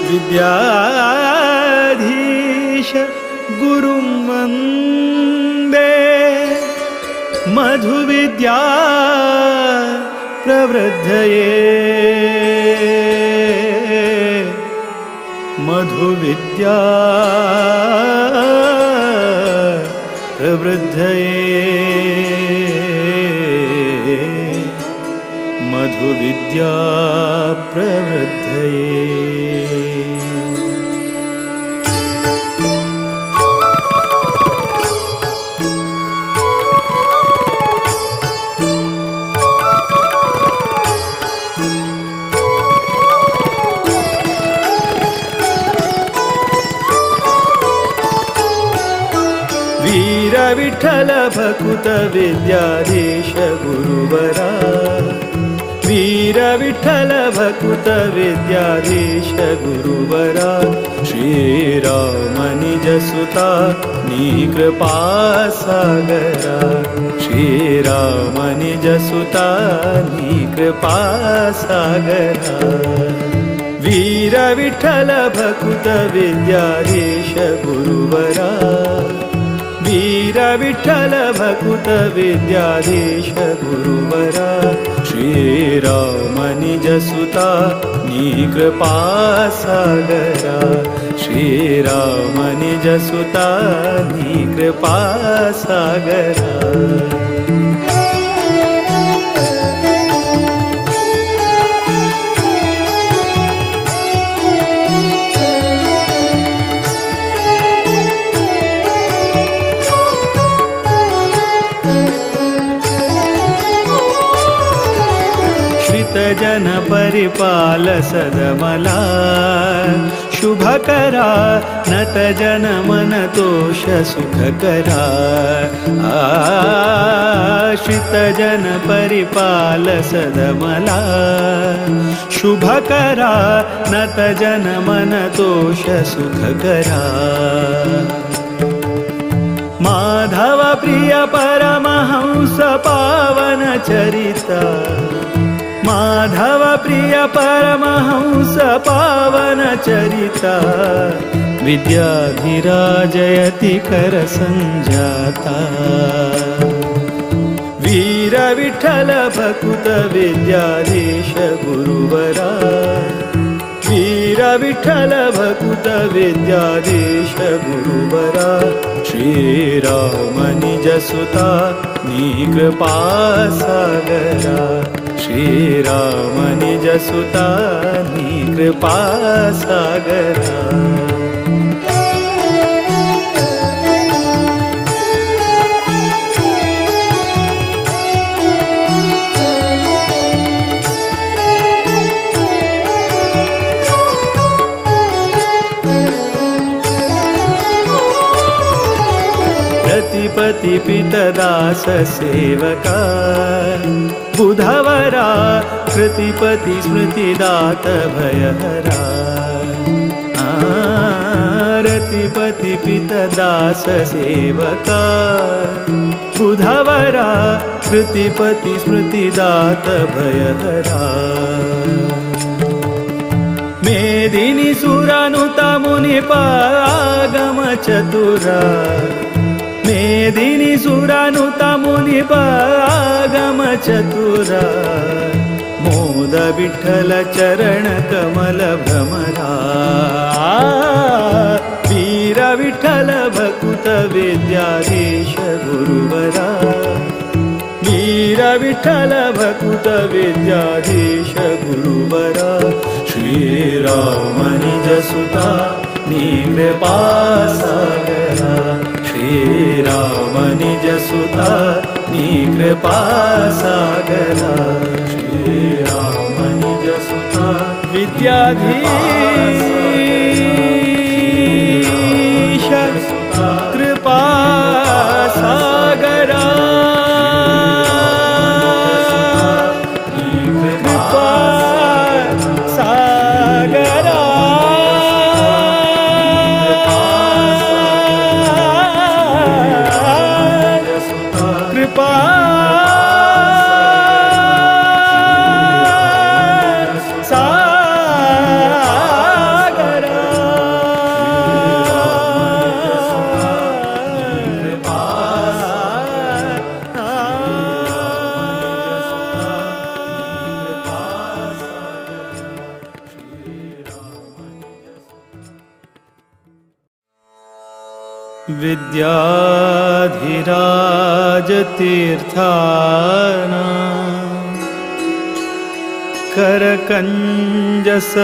विद्याधीश गुरुं वन्दे मधुविद्या प्रवृद्धये मधुविद्या प्रवृद्धये मधुविद्या प्रवृद्धये वीर विठ्ठल भकुत विद्याधीश गुरुवरा वीर विठ्ठल भकुत विद्याधीश गुरुवरा श्रीराम निज सुता नी कृपा सागरा श्रीराम निज सुता नी कृपा सागरा वीर विठ्ठल भकुत विद्याधीश गुरुवरा वीर विठ्ठल भकुत विद्याधीश गुरुवरा श्रीराम निज सुता नी कृपा सागरा श्रीराम निज सुता नी कृपा सागरा जन परिपाल सदमला शुभ करा नत जन मन तोष सुख करा आश्रित जन परिपाल सदमला शुभ करा नत जन मन तोष सुख करा माधव प्रिय परमहंस पावन चरिता माधव प्रिय परमहंस पावन चरिता विद्याधिराजयति कर संजाता वीर विठ्ठल भकुत विद्याधीश गुरुवरा वीर विठ्ठल भकुत विद्याधीश गुरुवरा श्रीराम निज सुता नी कृपा सागरा श्रीराम निज सुता नी कृपा सागरा प्रतिपति पितदास सेवका बुधवरा कृतिपति स्मृतिदात भयहरा रतिपति पितदास सेवका बुधवरा कृतिपति स्मृतिदात भयहरा मेदिनी सुरानुता मुनिपागम चतुरा मेदिनी सुरानुता मुनिपागम चतुरा मोद विठ्ठल चरण कमल भ्रमरा वीर विठ्ठल भकुत विद्याधीश गुरुवरा वीर विठ्ठल भकुत विद्याधीश गुरुवरा श्रीराम निज सुता नी कृपा सागरा श्रीराम निज सुता नी कृपा सागरा श्रीराम निज सुता विद्याधीश कृपा सागरा कृपा सागरा कृपा विद्याधिराजतीर्थाना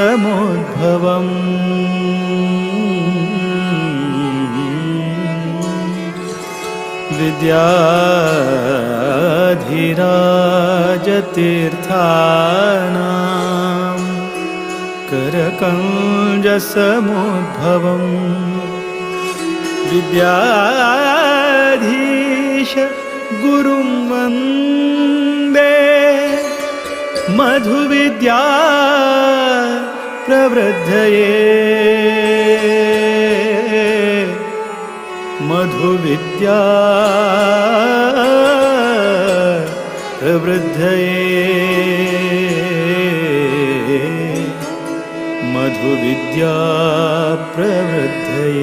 करकञ्जसमुद्भवम् विद्याधिराजतीर्थाना करकञ्जसमुद्भवम् विद्याधीश गुरुं वन्दे मधुविद्या प्रवृद्धये मधुविद्या प्रवृद्धये मधुविद्या प्रवृद्धये